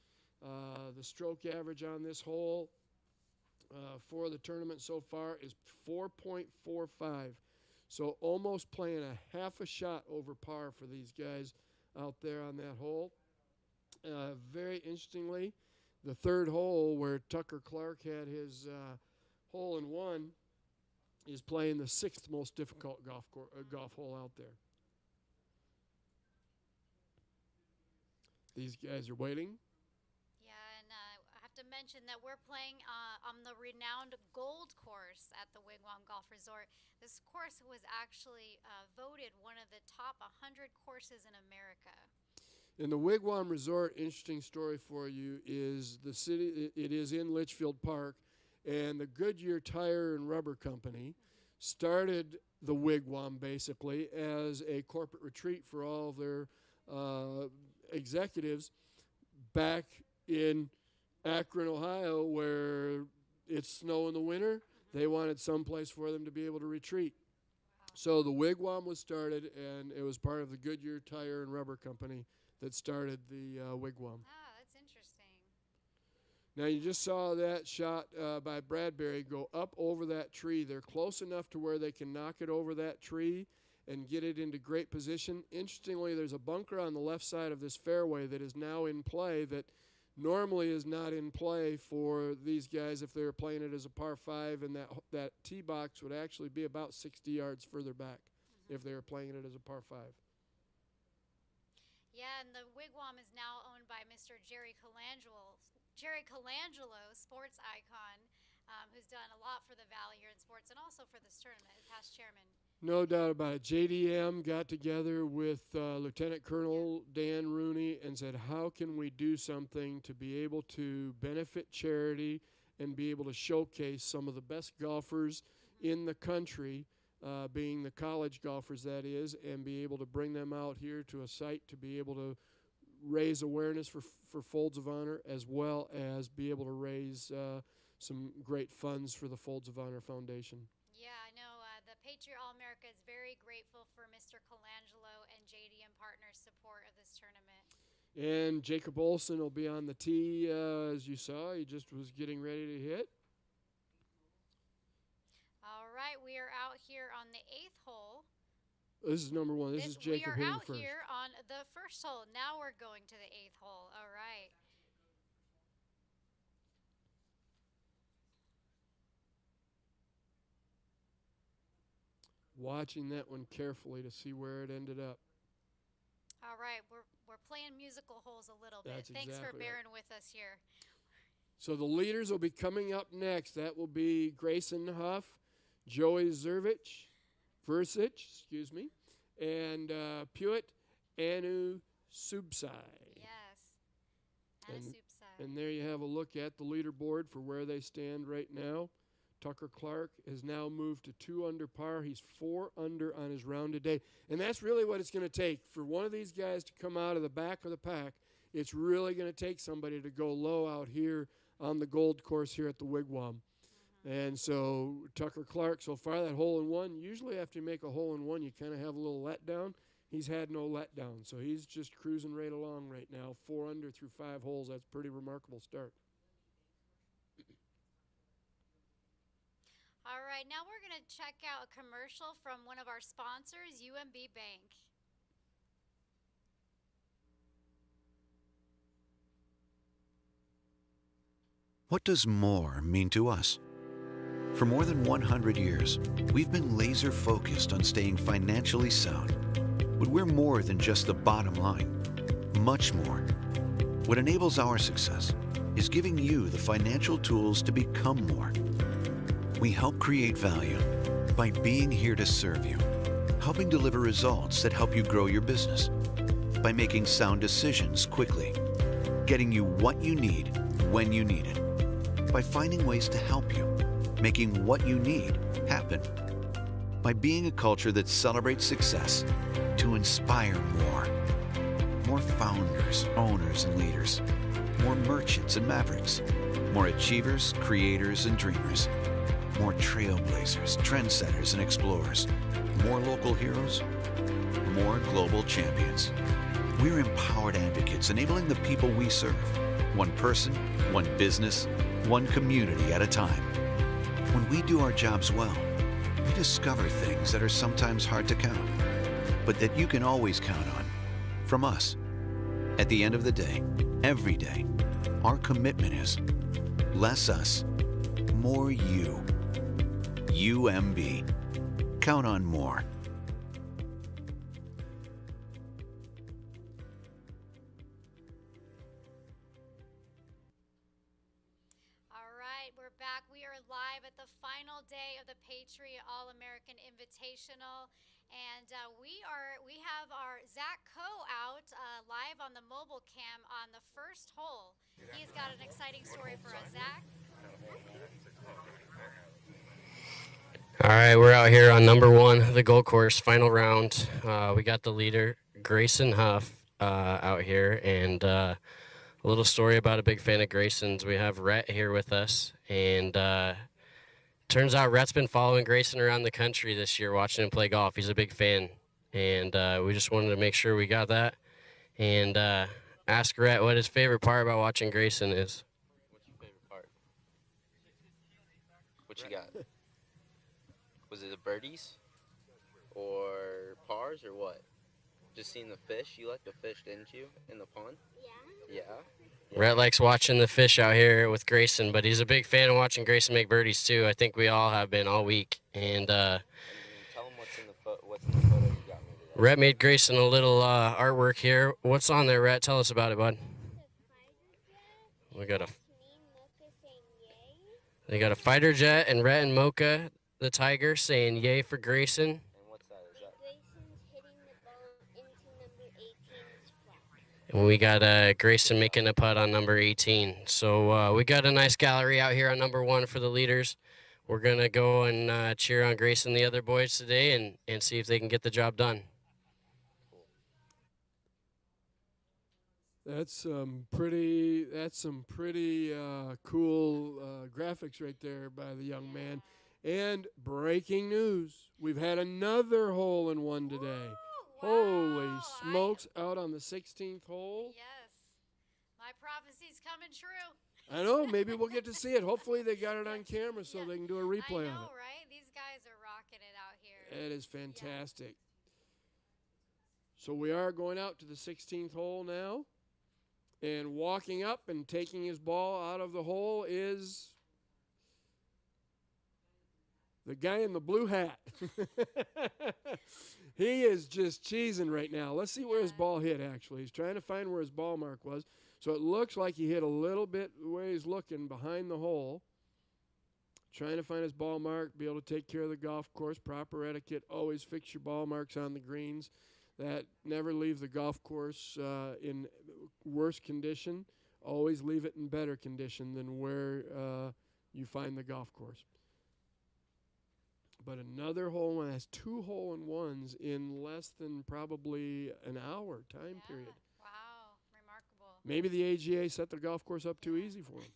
S22: The stroke average on this hole for the tournament so far is 4.45. So almost playing a half a shot over par for these guys out there on that hole. Very interestingly, the third hole where Tucker Clark had his hole-in-one is playing the 6th most difficult golf hole out there. These guys are waiting.
S21: Yeah, and I have to mention that we're playing on the renowned Gold Course at the Wigwam Golf Resort. This course was actually voted one of the top 100 courses in America.
S22: In the Wigwam Resort, interesting story for you is the city, it is in Litchfield Park, and the Goodyear Tire and Rubber Company started the Wigwam basically as a corporate retreat for all of their executives back in Akron, Ohio, where it's snow in the winter. They wanted someplace for them to be able to retreat. So the Wigwam was started, and it was part of the Goodyear Tire and Rubber Company that started the Wigwam.
S21: Ah, that's interesting.
S22: Now you just saw that shot by Bradbury go up over that tree. They're close enough to where they can knock it over that tree and get it into great position. Interestingly, there's a bunker on the left side of this fairway that is now in play that normally is not in play for these guys if they were playing it as a par 5, and that tee box would actually be about 60 yards further back if they were playing it as a par 5.
S21: Yeah, and the Wigwam is now owned by Mr. Jerry Colangelo, sports icon, who's done a lot for the Valley here in sports and also for this tournament, past chairman.
S22: No doubt about it. JDM got together with Lieutenant Colonel Dan Rooney and said, how can we do something to be able to benefit charity and be able to showcase some of the best golfers in the country, being the college golfers, that is, and be able to bring them out here to a site to be able to raise awareness for Folds of Honor, as well as be able to raise some great funds for the Folds of Honor Foundation.
S21: Yeah, I know the Patriot All-America is very grateful for Mr. Colangelo and JDM Partners' support of this tournament.
S22: And Jacob Olson will be on the tee, as you saw. He just was getting ready to hit.
S21: All right, we are out here on the 8th hole.
S22: This is number 1. This is Jacob hitting first.
S21: We are out here on the first hole. Now we're going to the 8th hole. All right.
S22: Watching that one carefully to see where it ended up.
S21: All right, we're playing musical holes a little bit.
S22: That's
S21: Thanks
S22: exactly
S21: for bearing with us here.
S22: So the leaders will be coming up next. That will be Grayson Huff, Joey Versich, and Puet Anu Subsai.
S21: Yes,
S22: and there you have a look at the leaderboard for where they stand right now. Tucker Clark has now moved to 2 under par. He's 4 under on his round today. And that's really what it's going to take. For one of these guys to come out of the back of the pack, it's really going to take somebody to go low out here on the Gold Course here at the Wigwam. And so Tucker Clark, so far that hole-in-one, usually after you make a hole-in-one, you kind of have a little letdown. He's had no letdown. So he's just cruising right along right now, 4 under through 5 holes. That's a pretty remarkable start.
S21: All right, now we're going to check out a commercial from one of our sponsors, UMB Bank.
S11: What does more mean to us? For more than 100 years, we've been laser focused on staying financially sound. But we're more than just the bottom line, much more. What enables our success is giving you the financial tools to become more. We help create value by being here to serve you, helping deliver results that help you grow your business, by making sound decisions quickly, getting you what you need when you need it, by finding ways to help you, making what you need happen, by being a culture that celebrates success to inspire more. More founders, owners, and leaders. More merchants and mavericks. More achievers, creators, and dreamers. More trailblazers, trendsetters, and explorers. More local heroes. More global champions. We're empowered advocates enabling the people we serve. One person, one business, one community at a time. When we do our jobs well, we discover things that are sometimes hard to count, but that you can always count on from us. At the end of the day, every day, our commitment is less us, more you. UMB. Count on more.
S21: All right, we're back. We are live at the final day of the Patriot All-American Invitational. And we have our Zach Coe out live on the mobile cam on the first hole. He's got an exciting story for us, Zach.
S7: All right, we're out here on number one, the Gold Course, final round. We got the leader, Grayson Huff, out here. And a little story about a big fan of Grayson's. We have Rhett here with us. And turns out Rhett's been following Grayson around the country this year, watching him play golf. He's a big fan. And we just wanted to make sure we got that. And ask Rhett what his favorite part about watching Grayson is.
S13: What's your favorite part? What you got? Was it the birdies? Or pars or what? Just seeing the fish? You liked the fish, didn't you? In the pond? Yeah. Yeah?
S7: Rhett likes watching the fish out here with Grayson, but he's a big fan of watching Grayson make birdies too. I think we all have been all week. And
S13: tell him what's in the photo you got me today.
S7: Rhett made Grayson a little artwork here. What's on there, Rhett? Tell us about it, bud. We got they got a fighter jet and Rhett and Mocha, the tiger, saying yay for Grayson.
S13: And what's that? Is that?
S21: Grayson's hitting the ball into number 18's flag.
S7: And we got Grayson making a putt on number 18. So we got a nice gallery out here on number one for the leaders. We're going to go and cheer on Grayson and the other boys today and see if they can get the job done.
S22: That's some pretty cool graphics right there by the young man. And breaking news, we've had another hole-in-one today. Holy smokes, out on the 16th hole.
S21: Yes, my prophecy's coming true.
S22: I know, maybe we'll get to see it. Hopefully they got it on camera so they can do a replay
S21: I know,
S22: of it.
S21: right? These guys are rocking it out here.
S22: It is fantastic. So we are going out to the 16th hole now. And walking up and taking his ball out of the hole is the guy in the blue hat. He is just cheesing right now. Let's see where his ball hit, actually. He's trying to find where his ball mark was. So it looks like he hit a little bit where he's looking behind the hole. Trying to find his ball mark, be able to take care of the golf course, proper etiquette. Always fix your ball marks on the greens. That never leave the golf course in worse condition. Always leave it in better condition than where you find the golf course. But another hole-in-one has 2 hole-in-ones in less than probably an hour time period.
S21: Wow, remarkable.
S22: Maybe the AGA set the golf course up too easy for him.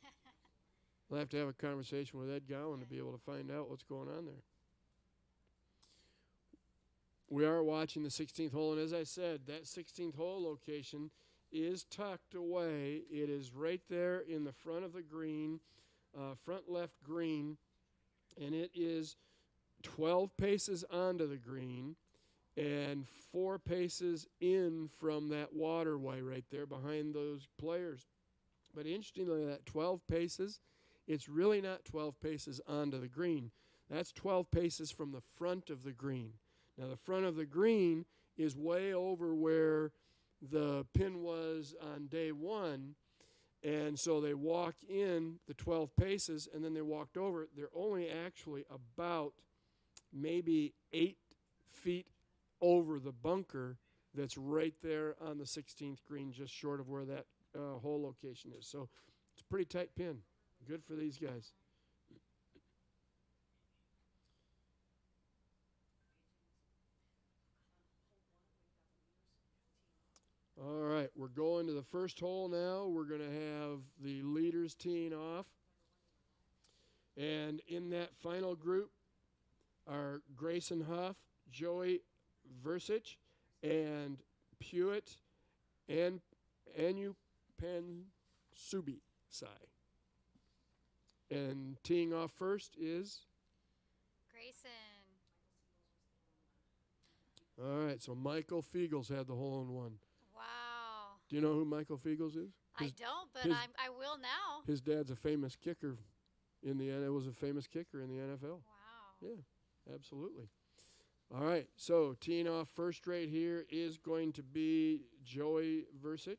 S22: We'll have to have a conversation with Ed Gowan to be able to find out what's going on there. We are watching the 16th hole, and as I said, that 16th hole location is tucked away. It is right there in the front of the green, front left green, and it is 12 paces onto the green and 4 paces in from that waterway right there behind those players. But interestingly, that 12 paces, it's really not 12 paces onto the green. That's 12 paces from the front of the green. Now, the front of the green is way over where the pin was on day one, and so they walked in the 12 paces, and then they walked over. They're only actually about maybe 8 feet over the bunker that's right there on the 16th green, just short of where that hole location is. So it's a pretty tight pin. Good for these guys. All right, we're going to the first hole now. We're going to have the leaders teeing off. And in that final group are Grayson Huff, Joey Versich, and Pewitt and Anupan Subi Sai. And teeing off first is?
S21: Grayson.
S22: All right, so Michael Fiegels had the hole-in-one.
S21: Wow.
S22: Do you know who Michael Fiegels is?
S21: I don't, but I will now.
S22: His dad's a famous kicker in the NFL. It was a famous kicker in the NFL.
S21: Wow.
S22: Yeah, absolutely. All right, so teeing off first right here is going to be Joey Versich.
S21: Yeah,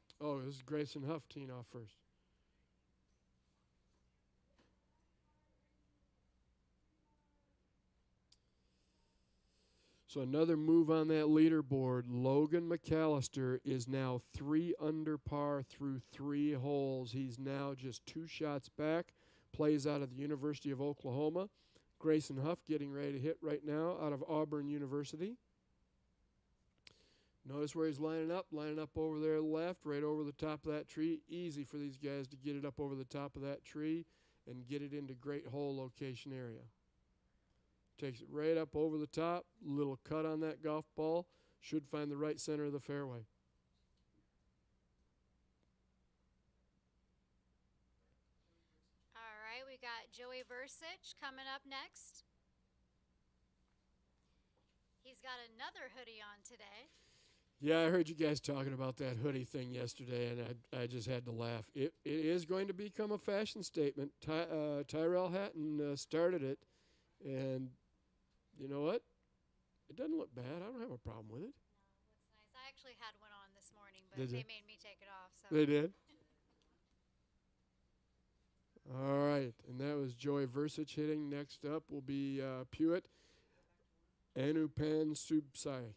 S21: this is.
S22: Oh, this is Grayson Huff teeing off first. So another move on that leaderboard. Logan McAllister is now 3 under par through 3 holes. He's now just 2 shots back. Plays out of the University of Oklahoma. Grayson Huff getting ready to hit right now out of Auburn University. Notice where he's lining up over there left, right over the top of that tree. Easy for these guys to get it up over the top of that tree and get it into great hole location area. Takes it right up over the top, little cut on that golf ball, should find the right center of the fairway.
S21: All right, we got Joey Versich coming up next. He's got another hoodie on today.
S22: Yeah, I heard you guys talking about that hoodie thing yesterday, and I just had to laugh. It is going to become a fashion statement. Tyrell Hatton started it, and you know what? It doesn't look bad. I don't have a problem with it.
S21: No, it looks nice. I actually had one on this morning, but
S22: Did
S21: they
S22: you?
S21: made me take it off. So.
S22: They did? All right, and that was Joey Versich hitting. Next up will be Pewitt, Anupan Subsai.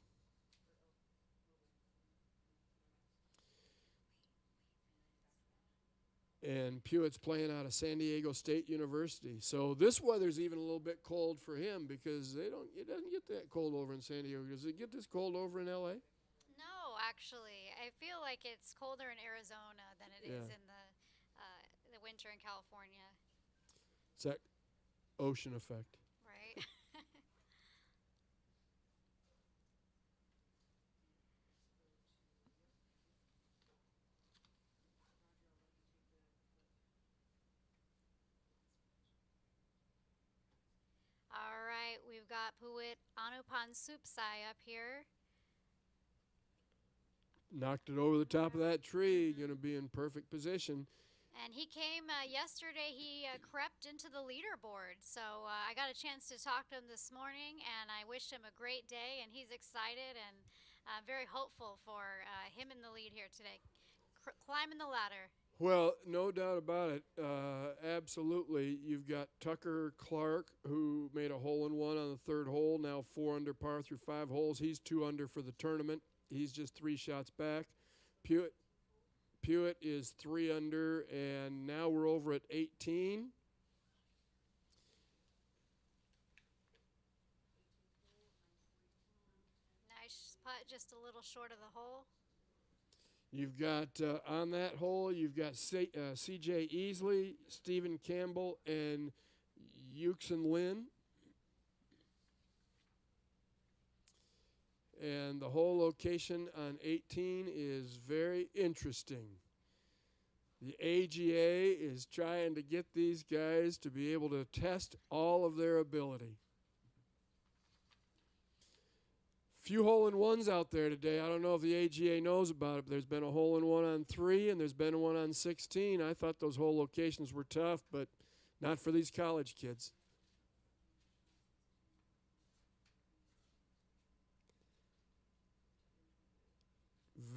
S22: And Pewitt's playing out of San Diego State University. So this weather's even a little bit cold for him because it doesn't get that cold over in San Diego. Does it get this cold over in LA?
S21: No, actually, I feel like it's colder in Arizona than it is in the winter in California.
S22: It's that ocean effect.
S21: Right. All right, we've got Puwit Anupan Supsai up here.
S22: Knocked it over the top of that tree. Going to be in perfect position.
S21: And he came yesterday, he crept into the leaderboard. So I got a chance to talk to him this morning, and I wished him a great day, and he's excited and very hopeful for him in the lead here today, climbing the ladder.
S22: Well, no doubt about it. Absolutely. You've got Tucker Clark, who made a hole-in-one on the third hole, now 4 under par through 5 holes. He's 2 under for the tournament. He's just 3 shots back. Pewitt is 3 under, and now we're over at 18.
S21: Nice putt, just a little short of the hole.
S22: You've got, on that hole, you've got C.J. Easley, Stephen Campbell, and Yuxin Lin. And the hole location on 18 is very interesting. The AGA is trying to get these guys to be able to test all of their ability. Few hole-in-ones out there today. I don't know if the AGA knows about it, but there's been a hole-in-one on 3 and there's been one on 16. I thought those hole locations were tough, but not for these college kids.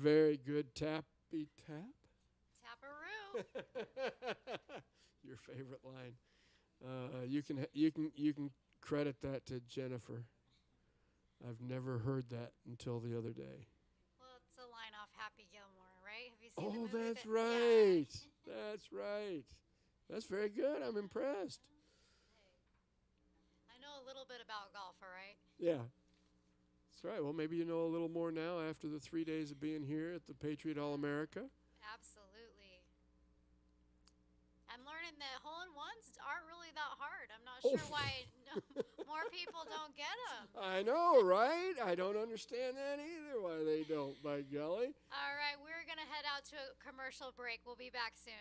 S22: Very good tappy tap.
S21: Taparoo.
S22: Your favorite line. You can credit that to Jennifer. I've never heard that until the other day.
S21: Well, it's a line off Happy Gilmore, right? Have you seen the movie?
S22: That's right. That's right. That's very good. I'm impressed.
S21: I know a little bit about golf, all right?
S22: Yeah. That's right. Well, maybe you know a little more now after the 3 days of being here at the Patriot All-America.
S21: Absolutely. I'm learning that hole-in-ones aren't really that hard. I'm not sure why more people don't get them.
S22: I know, right? I don't understand that either, why they don't, by golly.
S21: All right, we're going to head out to a commercial break. We'll be back soon.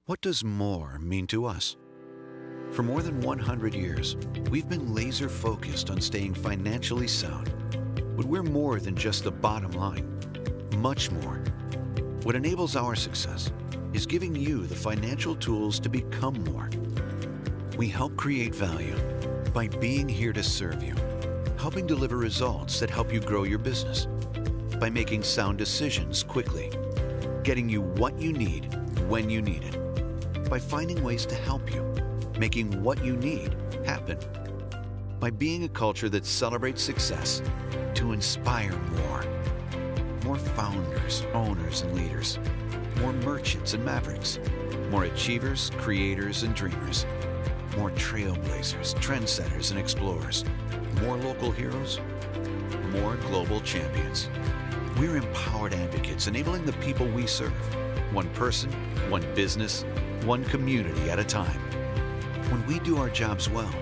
S11: What does more mean to us? For more than 100 years, we've been laser focused on staying financially sound. But we're more than just the bottom line, much more. What enables our success is giving you the financial tools to become more. We help create value by being here to serve you, helping deliver results that help you grow your business, by making sound decisions quickly, getting you what you need when you need it, by finding ways to help you, making what you need happen, by being a culture that celebrates success to inspire more. More founders, owners, and leaders. More merchants and mavericks. More achievers, creators, and dreamers. More trailblazers, trendsetters, and explorers. More local heroes. More global champions. We're empowered advocates enabling the people we serve. One person, one business, one community at a time. When we do our jobs well,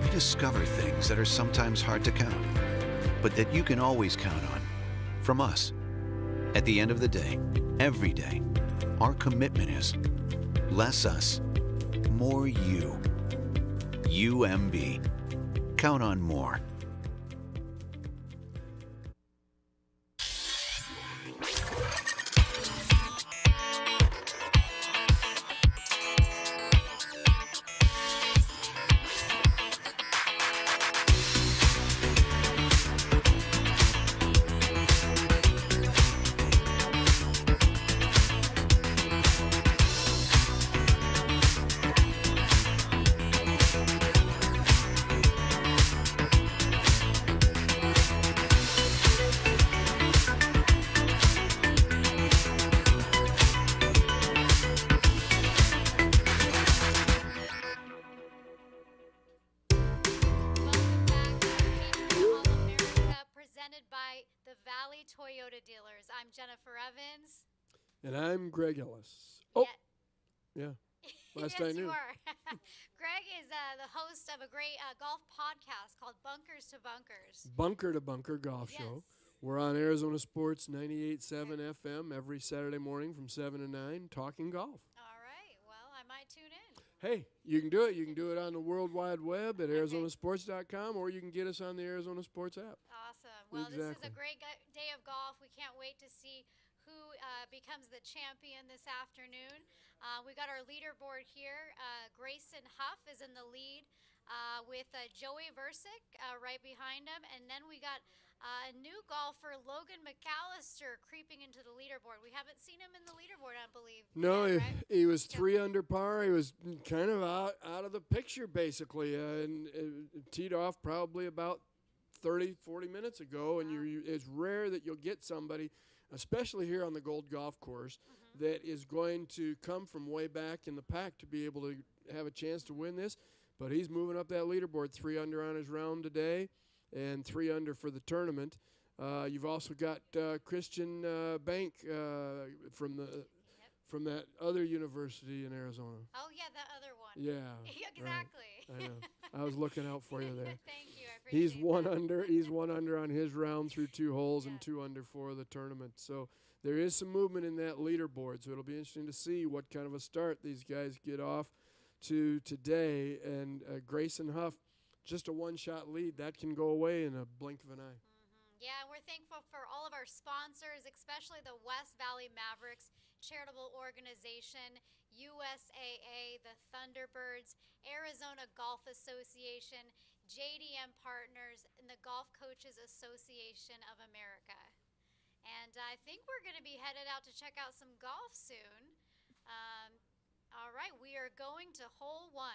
S11: we discover things that are sometimes hard to count, but that you can always count on from us. At the end of the day, every day, our commitment is less us, more you. UMB. Count on more.
S21: Jennifer Evans.
S22: And I'm Greg Ellis. Oh, yeah. Last I
S21: Yes,
S22: knew.
S21: you are. Greg is the host of a great golf podcast called Bunkers to Bunkers.
S22: Bunker to Bunker Golf Show. We're on Arizona Sports 98.7 FM every Saturday morning from 7 to 9, talking golf.
S21: All right. Well, I might tune in.
S22: Hey, you can do it. You can do it on the World Wide Web at arizonasports.com, or you can get us on the Arizona Sports app.
S21: Awesome. Well, This is a great day of golf. We can't wait to see who becomes the champion this afternoon. We got our leaderboard here. Grayson Huff is in the lead with Joey Versick right behind him. And then we got a new golfer, Logan McAllister, creeping into the leaderboard. We haven't seen him in the leaderboard, I believe.
S22: No,
S21: yet, right?
S22: he was 3 under par. He was kind of out of the picture, basically, and teed off probably about 30, 40 minutes ago. And it's rare that you'll get somebody, especially here on the Gold Golf Course, that is going to come from way back in the pack to be able to have a chance to win this. But he's moving up that leaderboard, 3 under on his round today and 3 under for the tournament. You've also got Christian Bank from that other university in Arizona.
S21: Oh, yeah, that other one.
S22: Yeah.
S21: Exactly.
S22: Right. I know. I was looking out for you there.
S21: Thank you. I appreciate
S22: He's 1 under. He's 1 under on his round through 2 holes and 2 under for the tournament. So there is some movement in that leaderboard. So it'll be interesting to see what kind of a start these guys get off to today. And Grayson Huff, just a 1-shot lead. That can go away in a blink of an eye.
S21: Yeah, and we're thankful for all of our sponsors, especially the West Valley Mavericks charitable organization, USAA, the Thunderbirds, Arizona Golf Association, JDM Partners, and the Golf Coaches Association of America. And I think we're going to be headed out to check out some golf soon. All right, we are going to hole 1.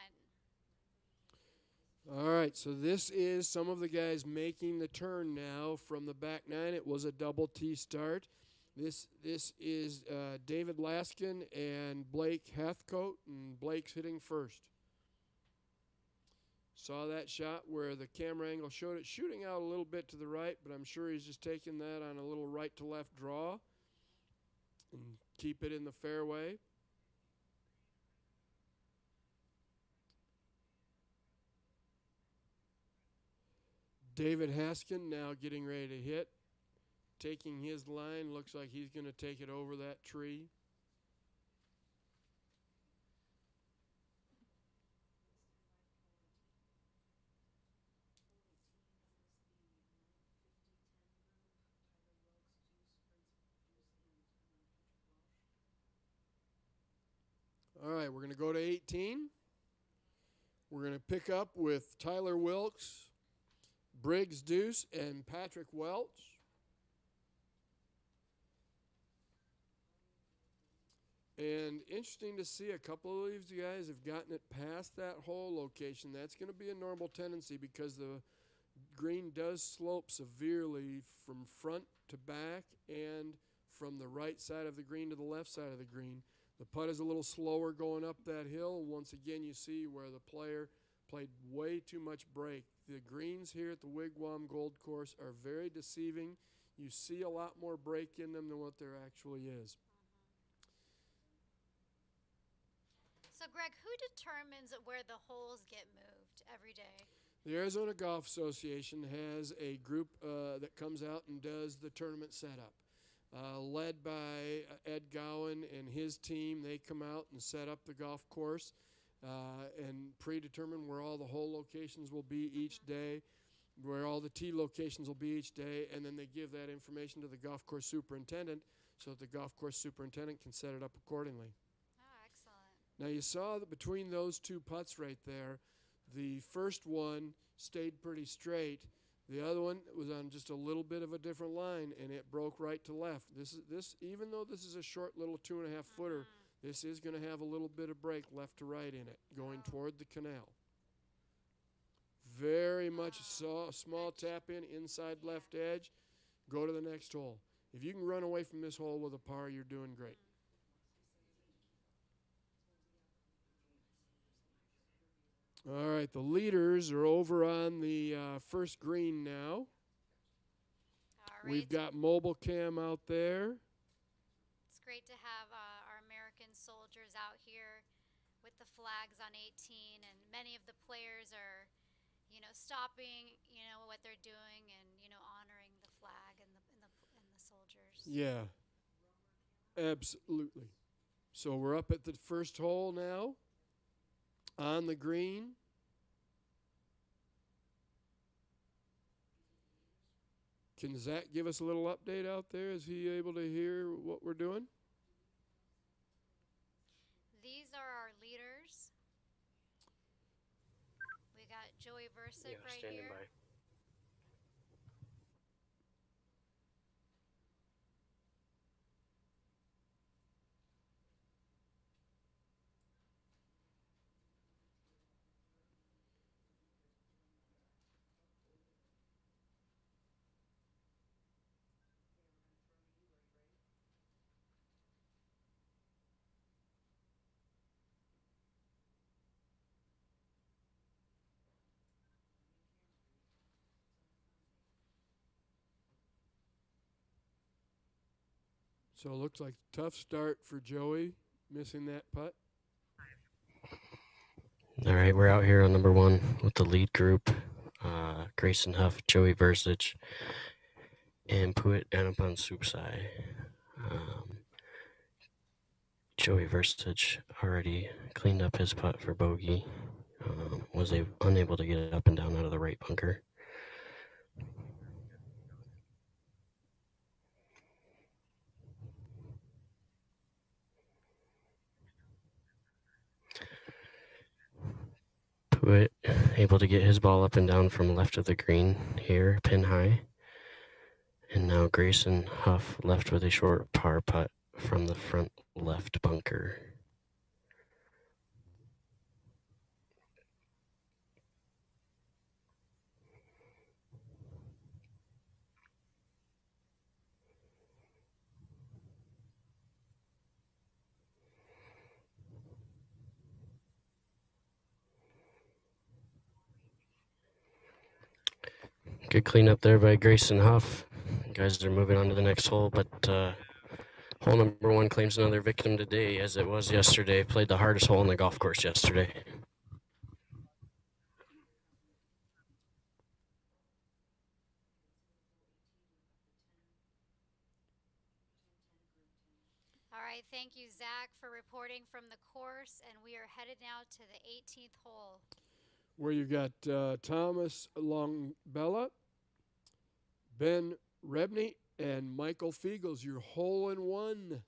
S22: All right, so this is some of the guys making the turn now from the back 9. It was a double T start. This is David Laskin and Blake Hathcote, and Blake's hitting first. Saw that shot where the camera angle showed it shooting out a little bit to the right, but I'm sure he's just taking that on a little right to left draw and keep it in the fairway. David Haskin now getting ready to hit. Taking his line, looks like he's going to take it over that tree. All right, we're going to go to 18. We're going to pick up with Tyler Wilkes, Briggs Deuce, and Patrick Welch. And interesting to see a couple of these guys have gotten it past that hole location. That's going to be a normal tendency because the green does slope severely from front to back and from the right side of the green to the left side of the green. The putt is a little slower going up that hill. Once again, you see where the player played way too much break. The greens here at the Wigwam Gold Course are very deceiving. You see a lot more break in them than what there actually is.
S21: So, Greg, who determines where the holes get moved every day?
S22: The Arizona Golf Association has a group that comes out and does the tournament setup. Led by Ed Gowan and his team. They come out and set up the golf course and predetermine where all the hole locations will be each day, where all the tee locations will be each day, and then they give that information to the golf course superintendent so that the golf course superintendent can set it up accordingly.
S21: Oh, excellent.
S22: Now you saw that between those two putts right there, the first one stayed pretty straight. The other one was on just a little bit of a different line, and it broke right to left. This even though this is a short little 2.5 footer, this is going to have a little bit of break left to right in it, going toward the canal. Very much small tap in, inside left edge. Go to the next hole. If you can run away from this hole with a par, you're doing great. All right, the leaders are over on the first green now.
S21: All right.
S22: We've got mobile cam out there.
S21: It's great to have our American soldiers out here with the flags on 18, and many of the players are, stopping, what they're doing, and honoring the flag and the soldiers.
S22: Yeah, absolutely. So we're up at the first hole now. On the green. Can Zach give us a little update out there? Is he able to hear what we're doing?
S21: These are our leaders. We got Joey Versick right
S7: standing
S21: here.
S7: by.
S22: So it looks like a tough start for Joey, missing that putt.
S7: All right, we're out here on number 1 with the lead group. Grayson Huff, Joey Versich, and Puit Anapan Supsai. Joey Versich already cleaned up his putt for bogey. Was unable to get it up and down out of the right bunker. Puit able to get his ball up and down from left of the green here, pin high. And now Grayson Huff left with a short par putt from the front left bunker. Good cleanup there by Grayson Huff. Guys are moving on to the next hole, but hole number 1 claims another victim today, as it was yesterday. Played the hardest hole on the golf course yesterday.
S21: All right, thank you, Zach, for reporting from the course, and we are headed now to the 18th hole.
S22: Where you got Thomas Longbella, Ben Rebney, and Michael Fiegels, your hole-in-one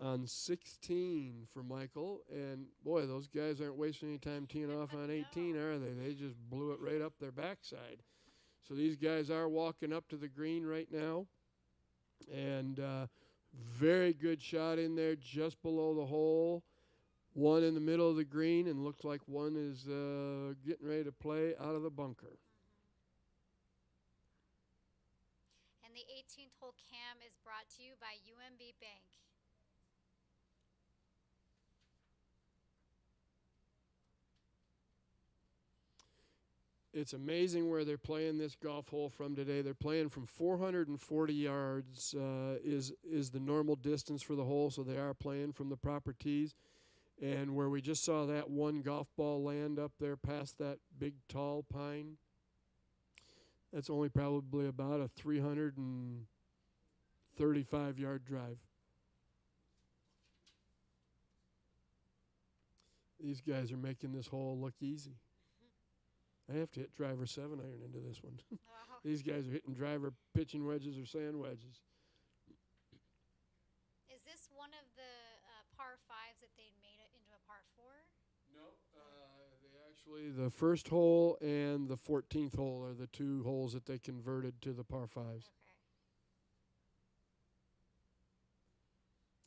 S22: on 16 for Michael. And, boy, those guys aren't wasting any time teeing off on 18, are they? They just blew it right up their backside. So these guys are walking up to the green right now. And very good shot in there just below the hole. One in the middle of the green, and looks like one is getting ready to play out of the bunker.
S21: And the 18th hole cam is brought to you by UMB Bank.
S22: It's amazing where they're playing this golf hole from today. They're playing from 440 yards is the normal distance for the hole, so they are playing from the proper tees. And where we just saw that one golf ball land up there past that big tall pine, that's only probably about a 335-yard drive. These guys are making this hole look easy. I have to hit driver 7-iron into this one. These guys are hitting driver pitching wedges or sand wedges.
S21: Is this one of the par 5s that they made it into a par 4?
S22: No, they actually, the first hole and the 14th hole are the 2 holes that they converted to the par 5s.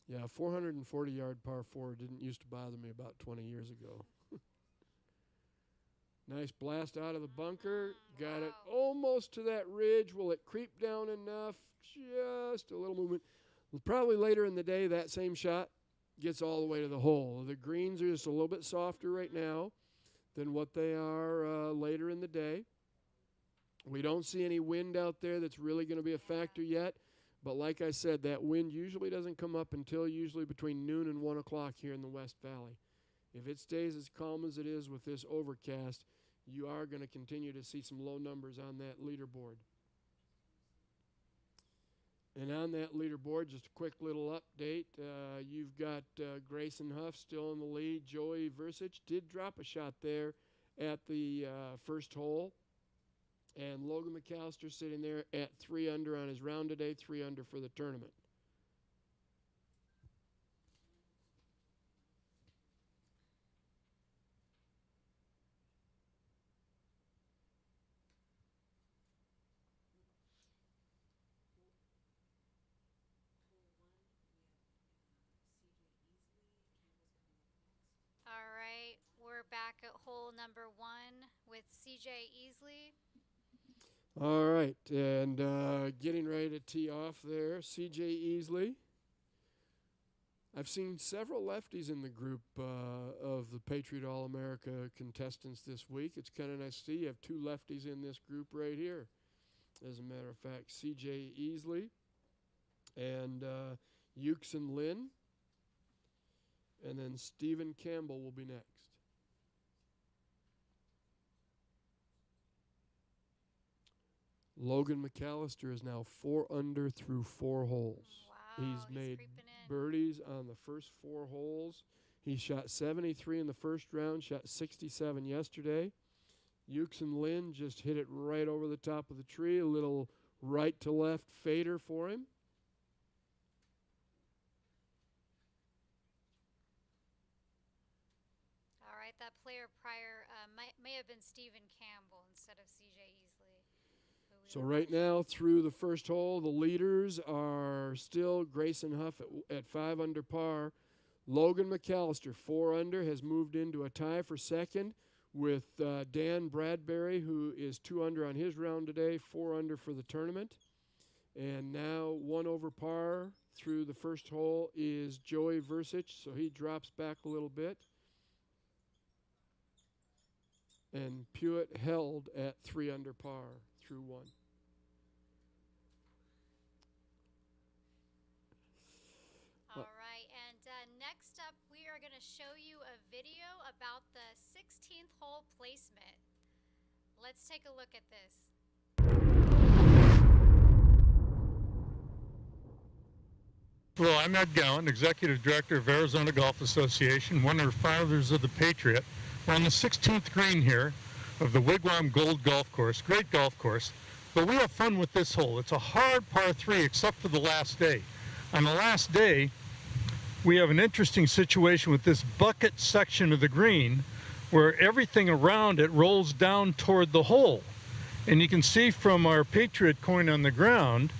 S22: Yeah, 440-yard par 4 didn't used to bother me about 20 years ago. Nice blast out of the bunker. Got it almost to that ridge. Will it creep down enough? Just a little movement. Probably later in the day, that same shot gets all the way to the hole. The greens are just a little bit softer right now than what they are later in the day. We don't see any wind out there that's really going to be a factor yet. But like I said, that wind usually doesn't come up until usually between noon and 1 o'clock here in the West Valley. If it stays as calm as it is with this overcast, you are going to continue to see some low numbers on that leaderboard. And on that leaderboard, just a quick little update. You've got Grayson Huff still in the lead. Joey Versich did drop a shot there at the first hole. And Logan McAllister sitting there at 3 under on his round today, 3 under for the tournament.
S21: All right, we're back at hole number 1 with CJ Easley.
S22: All right, and getting ready to tee off there, CJ Easley. I've seen several lefties in the group of the Patriot All-America contestants this week. It's kind of nice to see you have 2 lefties in this group right here. As a matter of fact, CJ Easley and Euxin Lin. And then Stephen Campbell will be next. Logan McAllister is now 4 under through 4 holes.
S21: Wow,
S22: he's made birdies on the first 4 holes. He shot 73 in the first round, shot 67 yesterday. Euxin Lin just hit it right over the top of the tree, a little right to left fader for him.
S21: All right, that player prior may have been Stephen Campbell instead of CJ Easley.
S22: So right now, through the first hole, the leaders are still Grayson Huff at 5 under par. Logan McAllister, 4 under, has moved into a tie for second with Dan Bradbury, who is 2 under on his round today, 4 under for the tournament. And now 1 over par through the first hole is Joey Versich, so he drops back a little bit. and Pewitt held at 3 under par through 1.
S21: All right, and next up we are going to show you a video about the 16th hole placement. Let's take a look at this.
S3: Well, I'm Ed Gowan, Executive Director of Arizona Golf Association, one of the founders of the Patriot. We're on the 16th green here of the Wigwam Gold Golf Course, great golf course, but we have fun with this hole. It's a hard par 3 except for the last day. On the last day, we have an interesting situation with this bucket section of the green where everything around it rolls down toward the hole. And you can see from our Patriot coin on the ground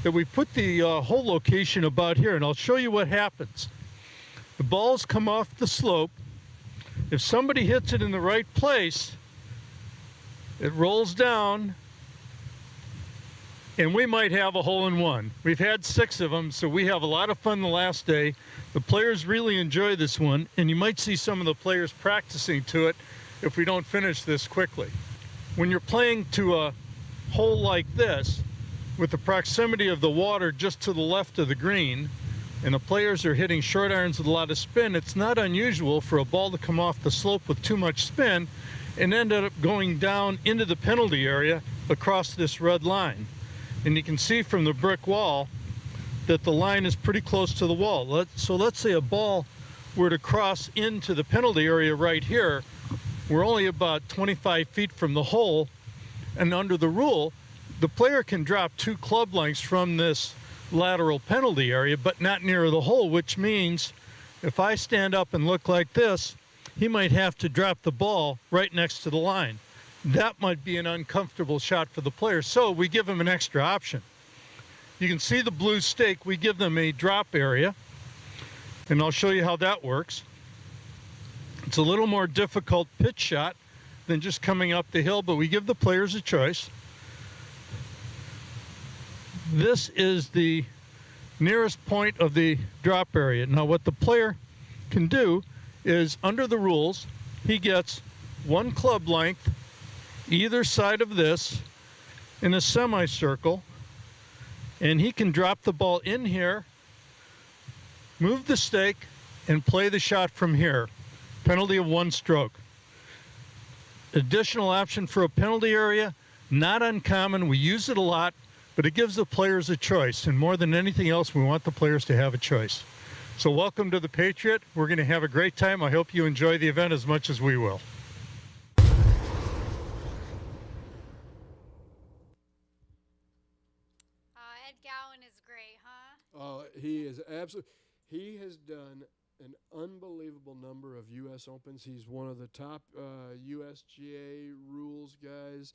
S3: that we put the hole location about here, and I'll show you what happens. The balls come off the slope. If somebody hits it in the right place, it rolls down, and we might have a hole-in-one. We've had 6 of them, so we have a lot of fun the last day. The players really enjoy this one, and you might see some of the players practicing to it if we don't finish this quickly. When you're playing to a hole like this, with the proximity of the water just to the left of the green, and the players are hitting short irons with a lot of spin, it's not unusual for a ball to come off the slope with too much spin and end up going down into the penalty area across this red line. And you can see from the brick wall that the line is pretty close to the wall. So let's say a ball were to cross into the penalty area right here. We're only about 25 feet from the hole, and under the rule, the player can drop 2 club lengths from this lateral penalty area, but not near the hole, which means if I stand up and look like this, he might have to drop the ball right next to the line. That might be an uncomfortable shot for the player, so we give him an extra option. You can see the blue stake. We give them a drop area, and I'll show you how that works. It's a little more difficult pitch shot than just coming up the hill, but we give the players a choice. This is the nearest point of the drop area. Now what the player can do is, under the rules, he gets 1 club length either side of this in a semicircle, and he can drop the ball in here, move the stake, and play the shot from here. Penalty of 1 stroke. Additional option for a penalty area, not uncommon. We use it a lot, but it gives the players a choice, and more than anything else, we want the players to have a choice. So welcome to the Patriot. We're going to have a great time. I hope you enjoy the event as much as we will.
S21: Ed Gowan is great, huh?
S22: Oh, he is absolutely. He has done an unbelievable number of U.S. Opens. He's one of the top USGA rules guys.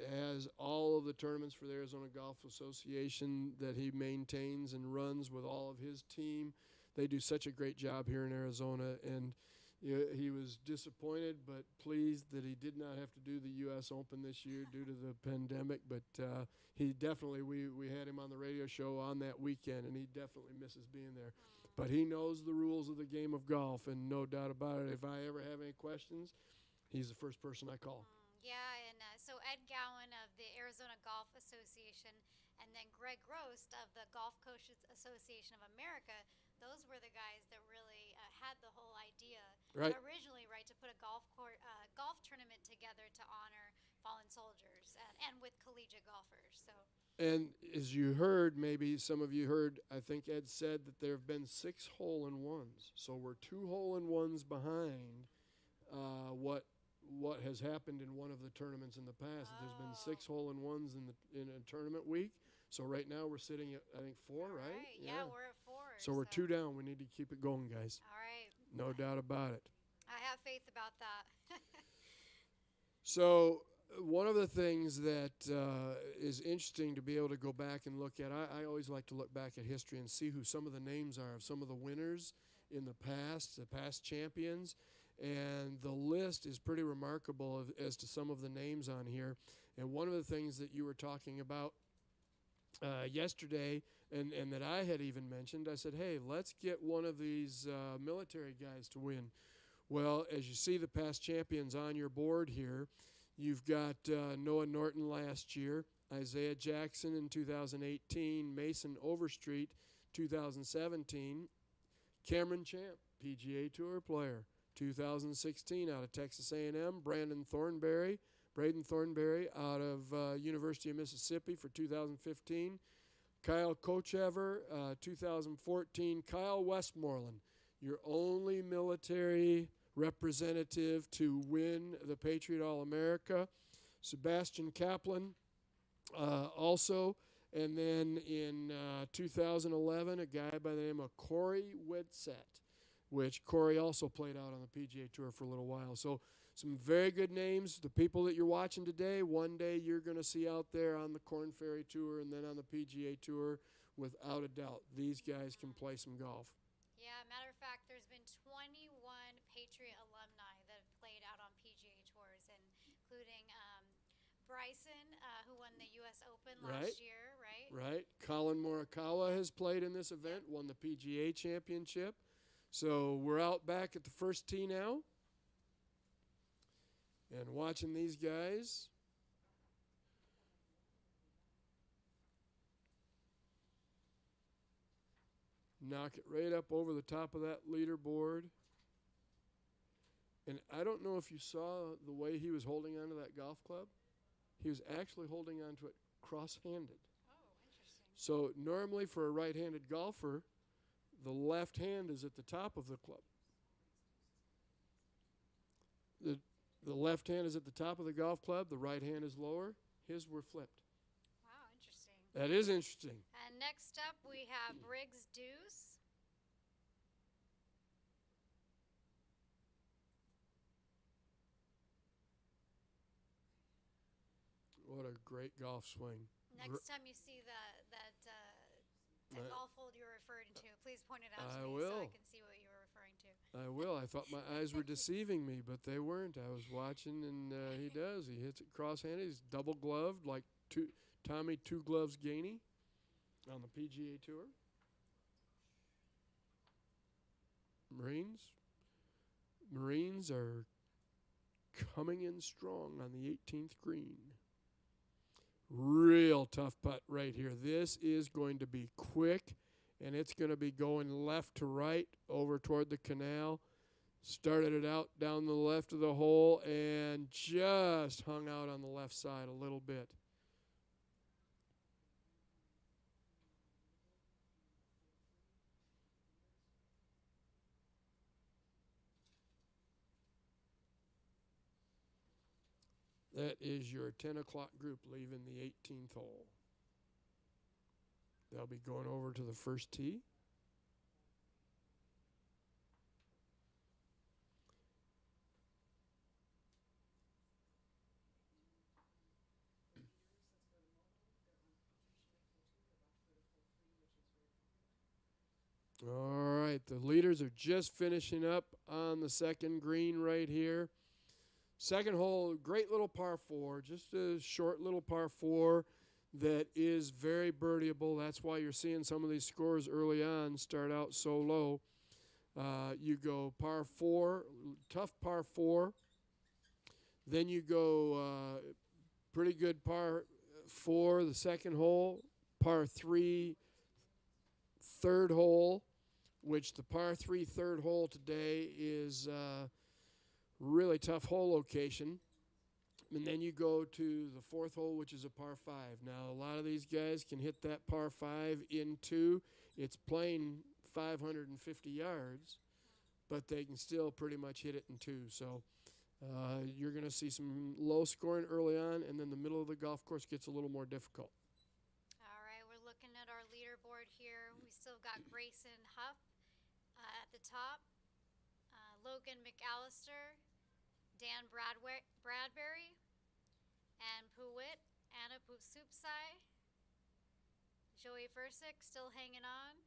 S22: Has all of the tournaments for the Arizona Golf Association that he maintains and runs with all of his team. They do such a great job here in Arizona, and he was disappointed but pleased that he did not have to do the U.S. Open this year due to the pandemic, but he definitely, we had him on the radio show on that weekend, and he definitely misses being there. But he knows the rules of the game of golf, and no doubt about it, if I ever have any questions, he's the first person I call.
S21: Yeah, and so Ed Gowan of the Arizona Golf Association, and then Greg Grost of the Golf Coaches Association of America, those were the guys that really had the whole idea originally, right, to put a golf tournament together to honor fallen soldiers and with collegiate golfers. So.
S22: And as you heard, maybe some of you heard, I think Ed said that there have been 6 hole-in-ones. So we're 2 hole-in-ones behind what has happened in one of the tournaments in the past. There's been 6 hole-in-ones in a tournament week. So right now we're sitting at, I think, 4, right?
S21: Yeah, we're at 4.
S22: So we're 2 down. We need to keep it going, guys.
S21: All right.
S22: No doubt about it.
S21: I have faith about that.
S22: So one of the things that is interesting to be able to go back and look at, I always like to look back at history and see who some of the names are of some of the winners in the past champions. And the list is pretty remarkable as to some of the names on here. And one of the things that you were talking about yesterday, and that I had even mentioned, I said, hey, let's get one of these military guys to win. Well, as you see the past champions on your board here, you've got Noah Norton last year, Isaiah Jackson in 2018, Mason Overstreet 2017, Cameron Champ, PGA Tour player, 2016 out of Texas A&M, Braden Thornberry out of University of Mississippi for 2015, Kyle Kochever, 2014, Kyle Westmoreland, your only military representative to win the Patriot All-America, Sebastian Kaplan also, and then in 2011, a guy by the name of Corey Whitsett, which Corey also played out on the PGA Tour for a little while. So some very good names. The people that you're watching today, one day you're going to see out there on the Korn Ferry Tour and then on the PGA Tour, without a doubt. These guys can play some golf.
S21: Yeah, matter of fact, there's been 21 Patriot alumni that have played out on PGA Tours, including Bryson, who won the U.S. Open last year, right?
S22: Right. Colin Morikawa has played in this event, won the PGA Championship. So we're out back at the first tee now and watching these guys. Knock it right up over the top of that leaderboard. And I don't know if you saw the way he was holding onto that golf club. He was actually holding onto it cross-handed.
S21: Oh, interesting.
S22: So normally for a right-handed golfer, the left hand is at the top of the club. The left hand is at the top of the golf club. The right hand is lower. His were flipped.
S21: Wow, interesting.
S22: That is interesting.
S21: And next up, we have Briggs Deuce.
S22: What a great golf swing.
S21: Next time you see that golf hold you're referring to, please point it out to me so I can see what you were referring to.
S22: I will. I thought my eyes were deceiving me, but they weren't. I was watching, and he does. He hits it cross-handed. He's double-gloved like Tommy Two Gloves Gainey on the PGA Tour. Marines are coming in strong on the 18th green. Real tough putt right here. This is going to be quick, and it's going to be going left to right over toward the canal. Started it out down the left of the hole and just hung out on the left side a little bit. That is your 10 o'clock group leaving the 18th hole. They'll be going over to the first tee. All right, the leaders are just finishing up on the second green right here. Second hole, great little par 4, just a short little par 4 that is very birdieable. That's why you're seeing some of these scores early on start out so low. You go par 4, tough par 4. Then you go pretty good par 4, the second hole. Par 3, third hole, which the par 3 third hole today is really tough hole location. And then you go to the fourth hole, which is a par 5. Now, a lot of these guys can hit that par 5 in 2. It's playing 550 yards, but they can still pretty much hit it in 2. So you're going to see some low scoring early on, and then the middle of the golf course gets a little more difficult.
S21: All right, we're looking at our leaderboard here. We still got Grayson Huff at the top, Logan McAllister, Dan Bradbury, and Puwit, Anna Pusupsai, Joey Versick still hanging on,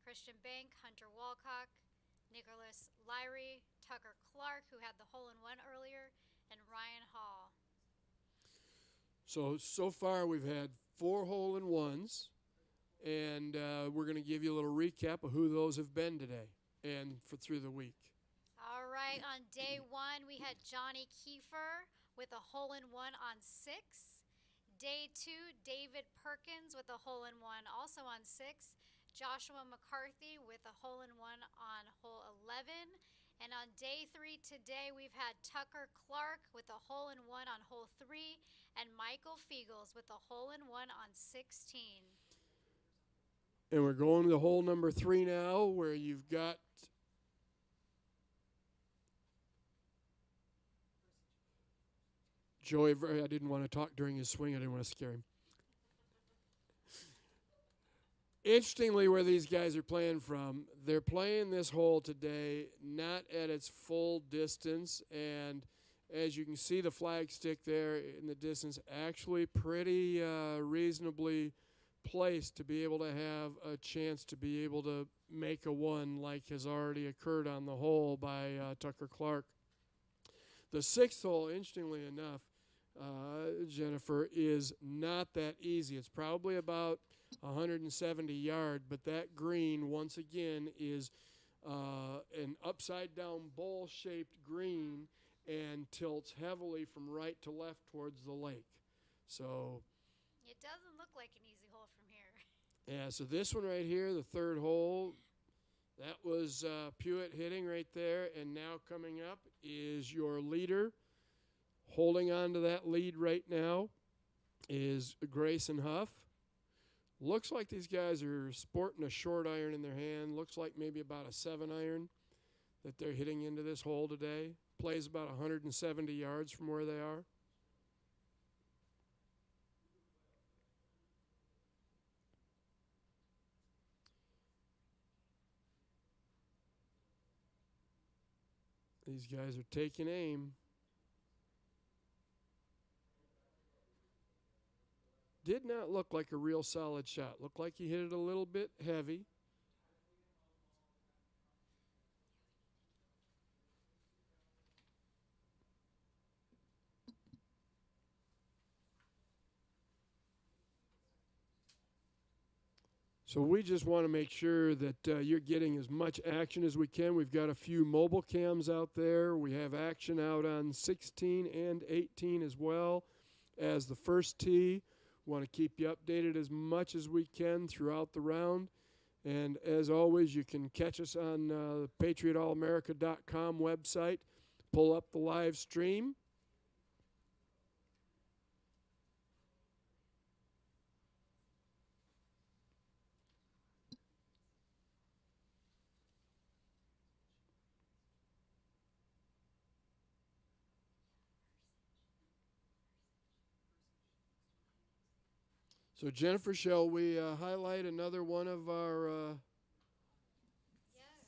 S21: Christian Bank, Hunter Walcock, Nicholas Lyrie, Tucker Clark, who had the hole-in-one earlier, and Ryan Hall.
S22: So far we've had 4 hole-in-ones, and we're going to give you a little recap of who those have been today and through the week.
S21: All right. right, on day 1, we had Johnny Kiefer with a hole-in-one on 6. Day 2, David Perkins with a hole-in-one also on 6. Joshua McCarthy with a hole-in-one on hole 11. And on day 3 today, we've had Tucker Clark with a hole-in-one on hole 3 and Michael Fiegels with a hole-in-one on 16.
S22: And we're going to hole number 3 now, where you've got Joey. I didn't want to talk during his swing. I didn't want to scare him. Interestingly, where these guys are playing from, they're playing this hole today not at its full distance, and as you can see the flag stick there in the distance, actually pretty reasonably placed to be able to have a chance to be able to make a 1 like has already occurred on the hole by Tucker Clark. The 6th hole, interestingly enough, Jennifer, is not that easy. It's probably about 170 yard, but that green, once again, is an upside-down bowl-shaped green and tilts heavily from right to left towards the lake. So
S21: it doesn't look like an easy hole from here.
S22: Yeah, so this one right here, the 3rd hole, that was Pewitt hitting right there, and now coming up is your leader. Holding on to that lead right now is Grayson Huff. Looks like these guys are sporting a short iron in their hand. Looks like maybe about a 7-iron that they're hitting into this hole today. Plays about 170 yards from where they are. These guys are taking aim. Did not look like a real solid shot. Looked like he hit it a little bit heavy. So we just want to make sure that you're getting as much action as we can. We've got a few mobile cams out there. We have action out on 16 and 18 as well as the first tee. Want to keep you updated as much as we can throughout the round. And as always, you can catch us on the patriotallamerica.com website. Pull up the live stream. So, Jennifer, shall we highlight another one of our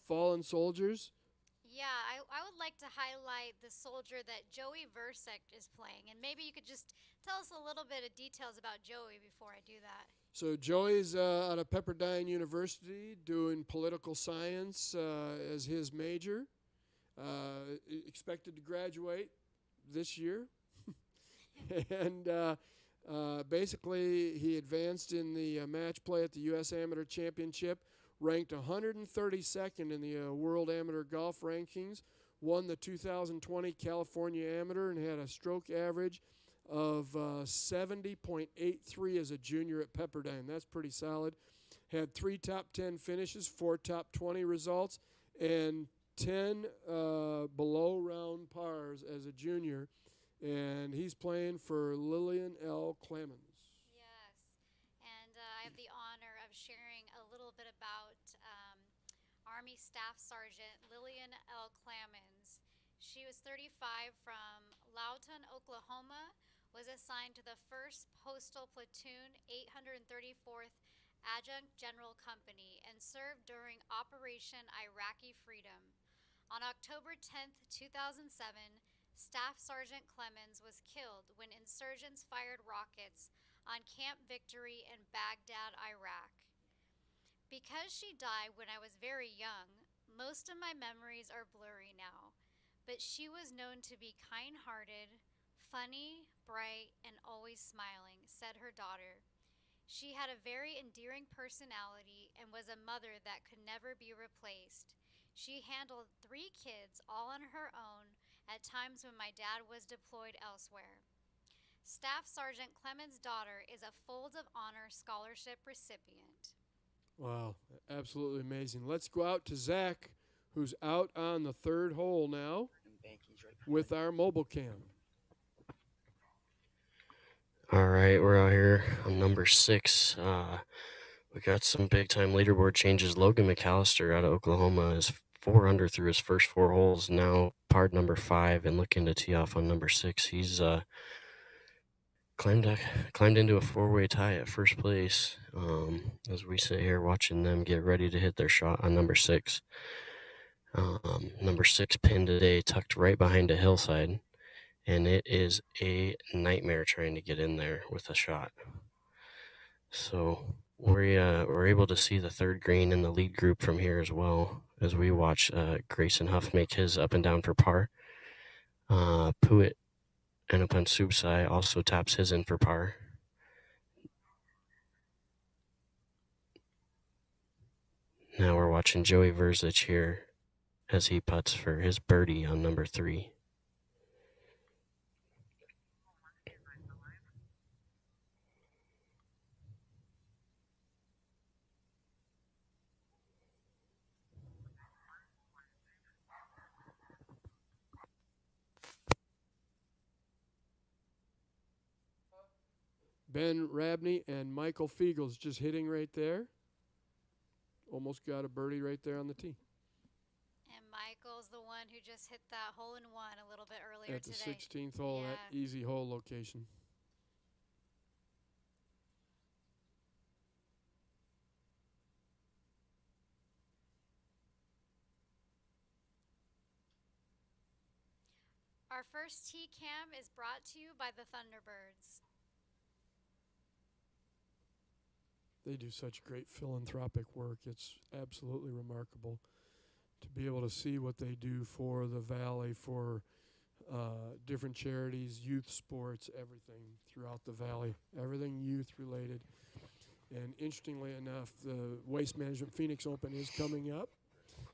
S22: fallen soldiers?
S21: Yeah, I would like to highlight the soldier that Joey Versek is playing. And maybe you could just tell us a little bit of details about Joey before I do that.
S22: So Joey's out of Pepperdine University doing political science as his major. Expected to graduate this year. And basically, he advanced in the match play at the U.S. Amateur Championship, ranked 132nd in the World Amateur Golf Rankings, won the 2020 California Amateur, and had a stroke average of 70.83 as a junior at Pepperdine. That's pretty solid. Had 3 top 10 finishes, 4 top 20 results, and 10 below round pars as a junior. And he's playing for Lillian L. Clemens.
S21: Yes, and I have the honor of sharing a little bit about Army Staff Sergeant Lillian L. Clemens. She was 35 from Loudoun, Oklahoma, was assigned to the 1st Postal Platoon, 834th Adjunct General Company, and served during Operation Iraqi Freedom. On October 10th, 2007, Staff Sergeant Clemens was killed when insurgents fired rockets on Camp Victory in Baghdad, Iraq. Because she died when I was very young, most of my memories are blurry now, but she was known to be kind-hearted, funny, bright, and always smiling, said her daughter. She had a very endearing personality and was a mother that could never be replaced. She handled 3 kids all on her own at times when my dad was deployed elsewhere. Staff Sergeant Clemens' daughter is a Folds of Honor Scholarship recipient.
S22: Wow, absolutely amazing. Let's go out to Zach, who's out on the 3rd hole now with our mobile cam.
S7: All right, we're out here on number 6. We got some big-time leaderboard changes. Logan McAllister out of Oklahoma is 4 under through his first 4 holes. Now parred number 5 and looking to tee off on number 6. He's climbed into a 4-way tie at first place as we sit here watching them get ready to hit their shot on number 6. Number 6 pin today, tucked right behind a hillside, and it is a nightmare trying to get in there with a shot. So we're able to see the 3rd green in the lead group from here as well as we watch Grayson Huff make his up and down for par. Puett and upon Subsai also taps his in for par. Now we're watching Joey Verzich here as he putts for his birdie on number 3.
S22: Ben Rabney and Michael Fiegels just hitting right there. Almost got a birdie right there on the tee.
S21: And Michael's the one who just hit that hole-in-one a little bit earlier
S22: At the
S21: today.
S22: 16th hole,
S21: Yeah.
S22: that easy hole location.
S21: Our first tee cam is brought to you by the Thunderbirds.
S22: They do such great philanthropic work. It's absolutely remarkable to be able to see what they do for the Valley, for different charities, youth sports, everything throughout the Valley, everything youth related. And interestingly enough, the Waste Management Phoenix Open is coming up.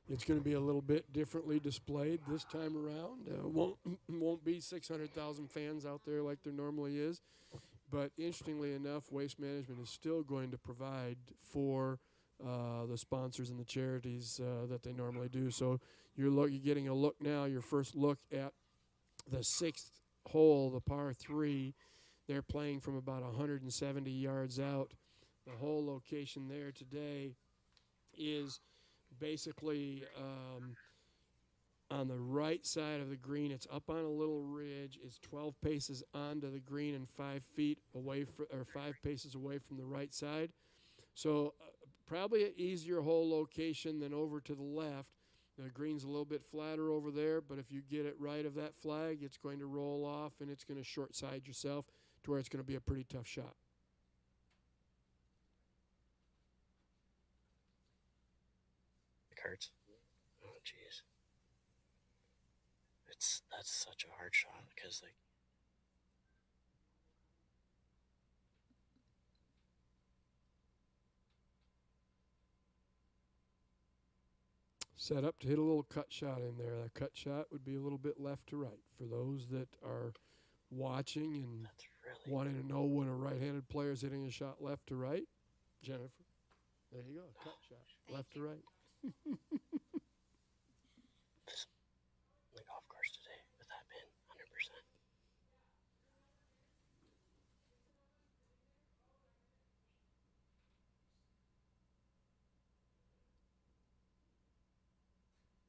S22: It's going to be a little bit differently displayed this time around. Won't be 600,000 fans out there like there normally is. But interestingly enough, Waste Management is still going to provide for the sponsors and the charities that they normally do. So you're getting a look now, your first look at the 6th hole, the par 3. They're playing from about 170 yards out. The hole location there today is basically on the right side of the green. It's up on a little ridge. It's 12 paces onto the green and 5 paces away from the right side. So probably an easier hole location than over to the left. The green's a little bit flatter over there, but if you get it right of that flag, it's going to roll off and it's going to short side yourself to where it's going to be a pretty tough shot.
S7: Cards. Oh, jeez. That's such a hard shot because like.
S22: Set up to hit a little cut shot in there. That cut shot would be a little bit left to right. For those that are watching and wanting to know when a right-handed player is hitting a shot left to right, Jennifer, there you go, cut shot, left to right.
S7: The golf course today with that pin, 100%.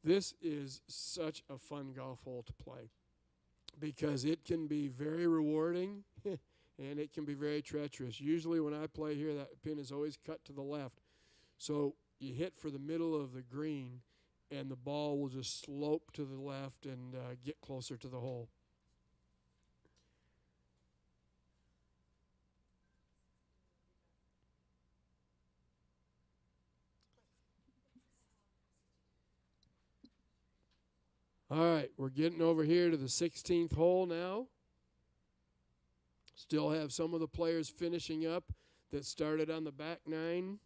S22: This is such a fun golf hole to play because it can be very rewarding and it can be very treacherous. Usually when I play here, that pin is always cut to the left. So you hit for the middle of the green and the ball will just slope to the left and get closer to the hole. All right, we're getting over here to the 16th hole now. Still have some of the players finishing up that started on the back 9.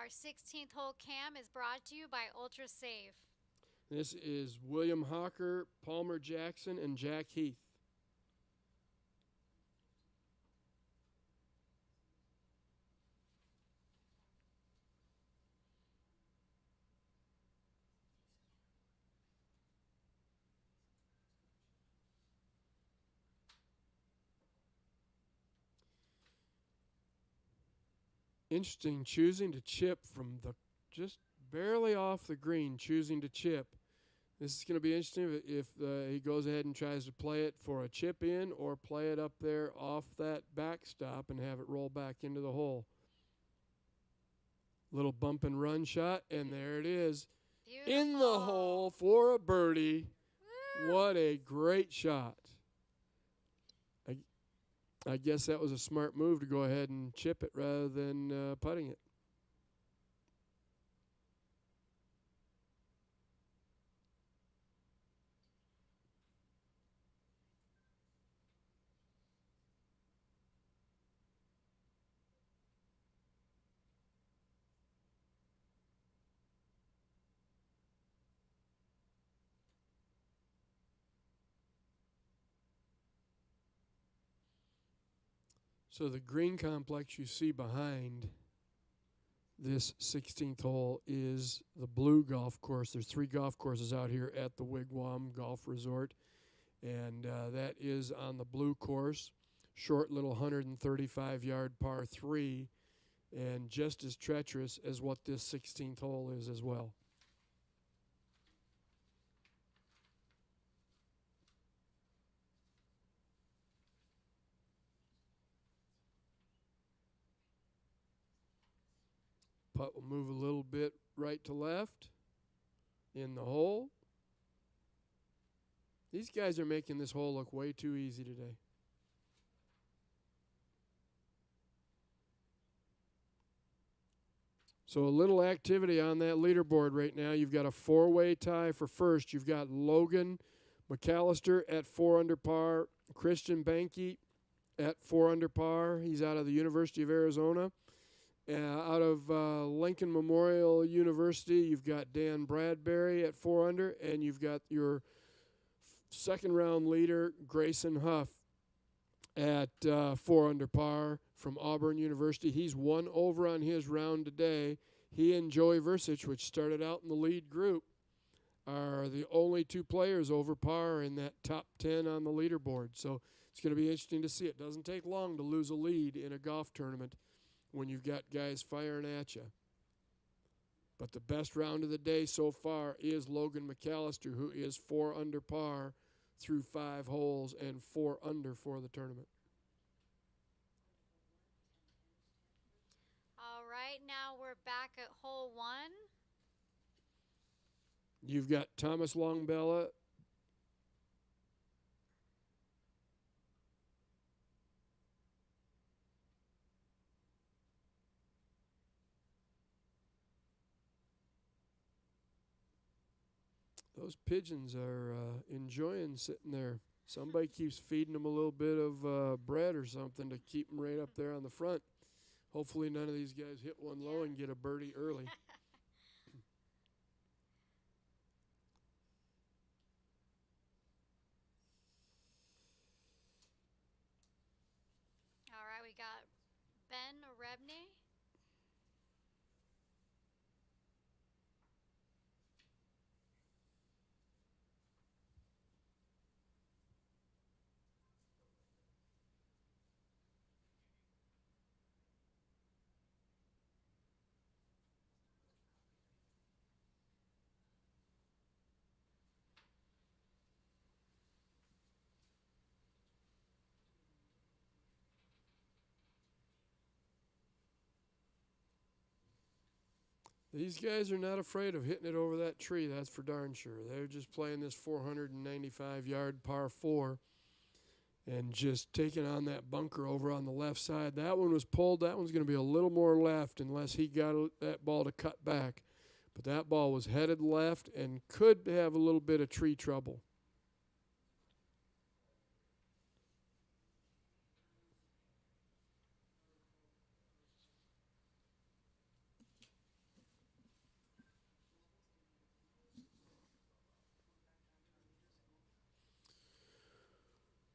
S21: Our 16th hole cam is brought to you by Ultra Safe.
S22: This is William Hawker, Palmer Jackson, and Jack Heath. Interesting, choosing to chip from the just barely off the green, choosing to chip. This is going to be interesting if he goes ahead and tries to play it for a chip in or play it up there off that backstop and have it roll back into the hole. Little bump and run shot, and there it is. Beautiful. In the hole for a birdie. Woo. What a great shot. I guess that was a smart move to go ahead and chip it rather than putting it. So the green complex you see behind this 16th hole is the blue golf course. There's 3 golf courses out here at the Wigwam Golf Resort, and that is on the blue course, short little 135-yard par 3, and just as treacherous as what this 16th hole is as well. Putt will move a little bit right to left in the hole. These guys are making this hole look way too easy today. So a little activity on that leaderboard right now. You've got a 4-way tie for first. You've got Logan McAllister at 4 under par. Christian Banke at 4 under par. He's out of the University of Arizona. Out of Lincoln Memorial University, you've got Dan Bradbury at 4 under, and you've got your second-round leader, Grayson Huff, at 4 under par from Auburn University. He's 1 over on his round today. He and Joey Versich, which started out in the lead group, are the only 2 players over par in that top 10 on the leaderboard. So it's going to be interesting to see. It doesn't take long to lose a lead in a golf tournament when you've got guys firing at you. But the best round of the day so far is Logan McAllister, who is 4 under par through 5 holes and 4 under for the tournament.
S21: All right, now we're back at hole 1.
S22: You've got Thomas Longbella, those pigeons are enjoying sitting there. Somebody keeps feeding them a little bit of bread or something to keep them right up there on the front. Hopefully none of these guys hit one low and get a birdie early.
S21: All right, we got Ben Rebney.
S22: These guys are not afraid of hitting it over that tree, that's for darn sure. They're just playing this 495-yard par 4 and just taking on that bunker over on the left side. That one was pulled. That one's going to be a little more left unless he got that ball to cut back. But that ball was headed left and could have a little bit of tree trouble.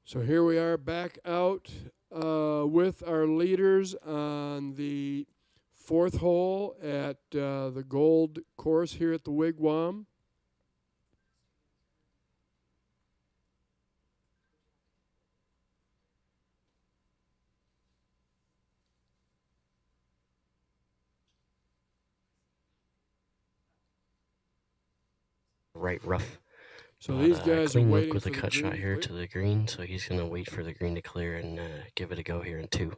S22: So here we are back out with our leaders on the 4th hole at the Gold course here at the Wigwam.
S7: Right rough.
S22: So these guys are
S7: clean
S22: waiting
S7: look with
S22: for
S7: a
S22: the
S7: cut shot
S22: green
S7: here
S22: to
S7: to the green, so he's going to wait for the green to clear and give it a go here in 2.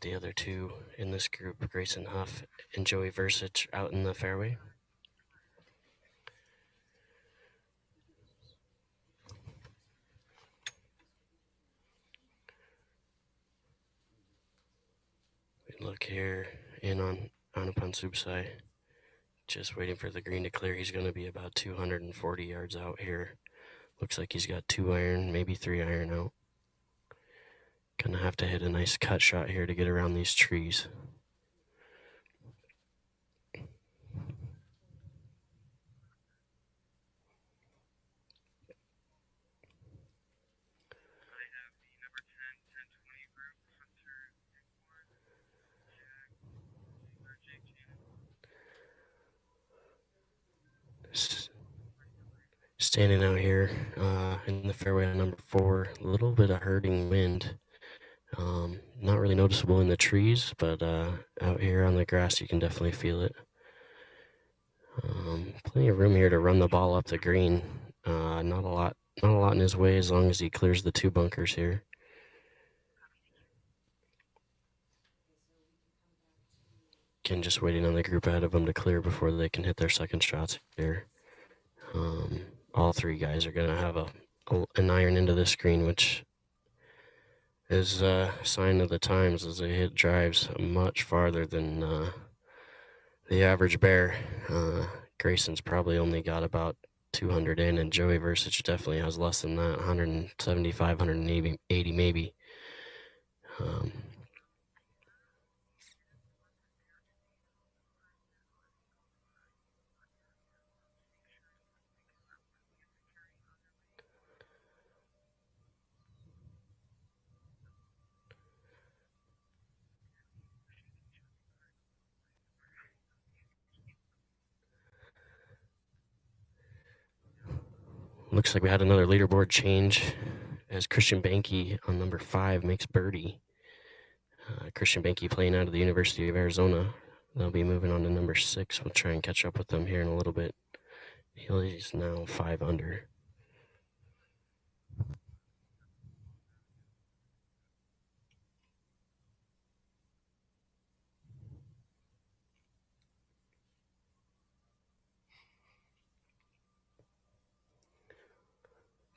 S7: The other 2 in this group, Grayson Huff and Joey Versich, out in the fairway. We look here in on Anapansubsai, just waiting for the green to clear. He's going to be about 240 yards out here. Looks like he's got 2 iron, maybe 3 iron out. Gonna have to hit a nice cut shot here to get around these trees. Standing out here in the fairway on number 4, a little bit of hurting wind. Not really noticeable in the trees, but out here on the grass you can definitely feel it. Plenty of room here to run the ball up the green. Not a lot in his way as long as he clears the 2 bunkers here. Again, just waiting on the group ahead of him to clear before they can hit their second shots here. All 3 guys are going to have an iron into this green, which is a sign of the times as they hit drives much farther than the average bear. Grayson's probably only got about 200 in, and Joey Versich definitely has less than that, 175, 180 maybe. Looks like we had another leaderboard change as Christian Banke on number 5 makes birdie. Christian Banke playing out of the University of Arizona. They'll be moving on to number 6. We'll try and catch up with them here in a little bit. He's now 5 under.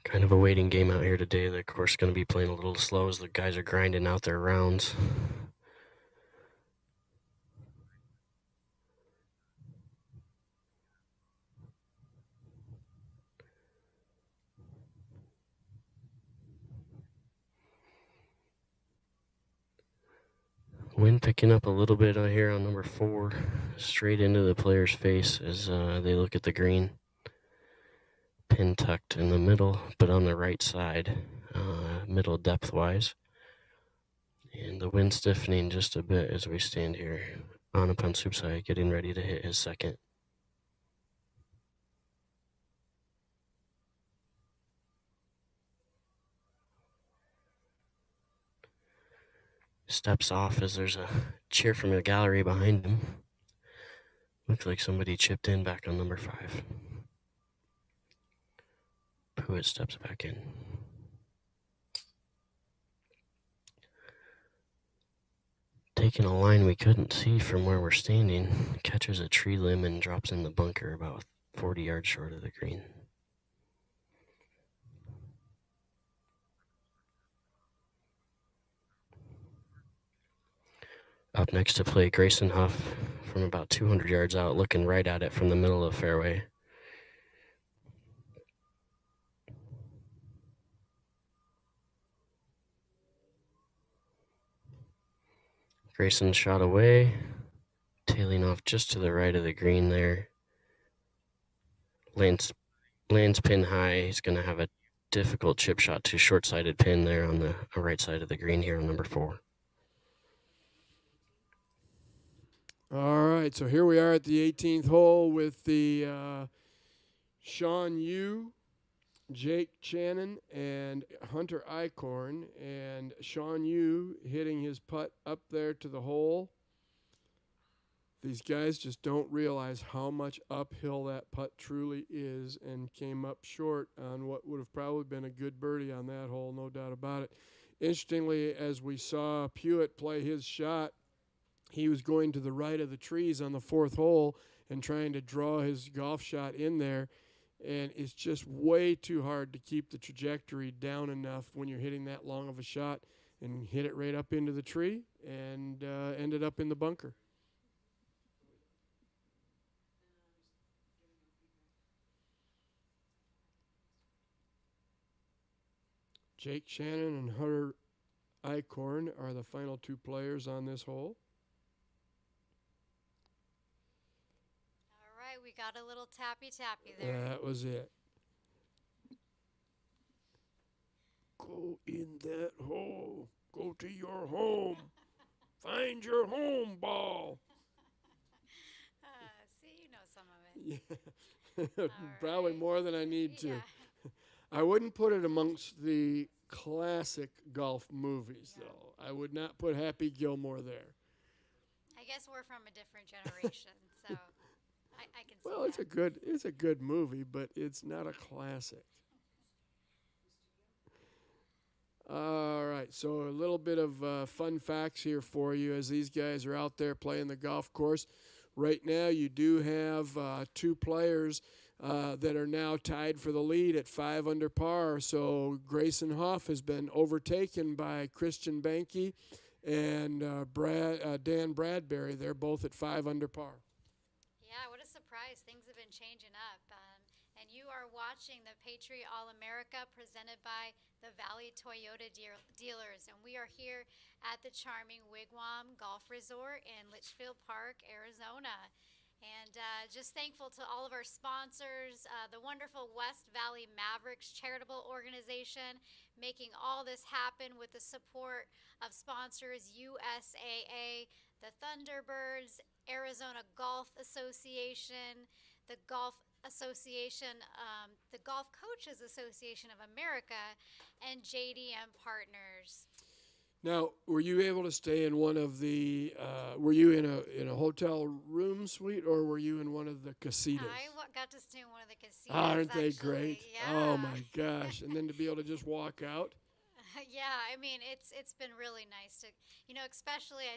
S7: Kind of a waiting game out here today. The course going to be playing a little slow as the guys are grinding out their rounds. Wind picking up a little bit out here on number 4, straight into the player's face as they look at the green. Pin tucked in the middle, but on the right side, middle depth-wise. And the wind stiffening just a bit as we stand here. Anapansubsai getting ready to hit his second. Steps off as there's a cheer from the gallery behind him. Looks like somebody chipped in back on number 5. Pruitt steps back in. Taking a line we couldn't see from where we're standing, catches a tree limb and drops in the bunker about 40 yards short of the green. Up next to play, Grayson Huff from about 200 yards out, looking right at it from the middle of the fairway. Grayson shot away, tailing off just to the right of the green there. Lands pin high. He's going to have a difficult chip shot to short-sided pin there on the right side of the green here on number 4.
S22: All right, so here we are at the 18th hole with the Sean Yu, Jake Channon, and Hunter Eichhorn. And Sean Yu hitting his putt up there to the hole. These guys just don't realize how much uphill that putt truly is, and came up short on what would have probably been a good birdie on that hole, no doubt about it. Interestingly, as we saw Pewitt play his shot, he was going to the right of the trees on the 4th hole and trying to draw his golf shot in there, and it's just way too hard to keep the trajectory down enough when you're hitting that long of a shot, and hit it right up into the tree and ended up in the bunker. Jake Shannon and Hunter Eichhorn are the final 2 players on this hole.
S21: All right, we got a little tappy-tappy there.
S22: That was it. Go in that hole. Go to your home. Find your home ball.
S21: See, you know some of it.
S22: Yeah. Probably more than I need to.
S21: Yeah.
S22: I wouldn't put it amongst the classic golf movies, though. I would not put Happy Gilmore there.
S21: I guess we're from a different generation, so I can see
S22: Well,
S21: that.
S22: it's a good movie, but it's not a classic. All right, so a little bit of fun facts here for you as these guys are out there playing the golf course. Right now, you do have 2 players that are now tied for the lead at 5 under par. So Grayson Hoff has been overtaken by Christian Banke and Dan Bradbury. They're both at 5 under par.
S21: Yeah, what a surprise. Things have been changing up. And you are watching the Patriot All-America presented by the Valley Toyota Dealers. And we are here at the charming Wigwam Golf Resort in Litchfield Park, Arizona. And just thankful to all of our sponsors, the wonderful West Valley Mavericks charitable organization, making all this happen with the support of sponsors USAA, the Thunderbirds, Arizona Golf Association, the Golf Association, the Golf Coaches Association of America, and JDM Partners.
S22: Now, were you able to stay in one of the? Were you in a hotel room suite, or were you in one of the casitas?
S21: I got to stay in one of the casitas.
S22: Aren't they
S21: actually.
S22: great?
S21: Yeah.
S22: Oh my gosh! And then to be able to just walk out.
S21: Yeah, I mean it's been really nice to, especially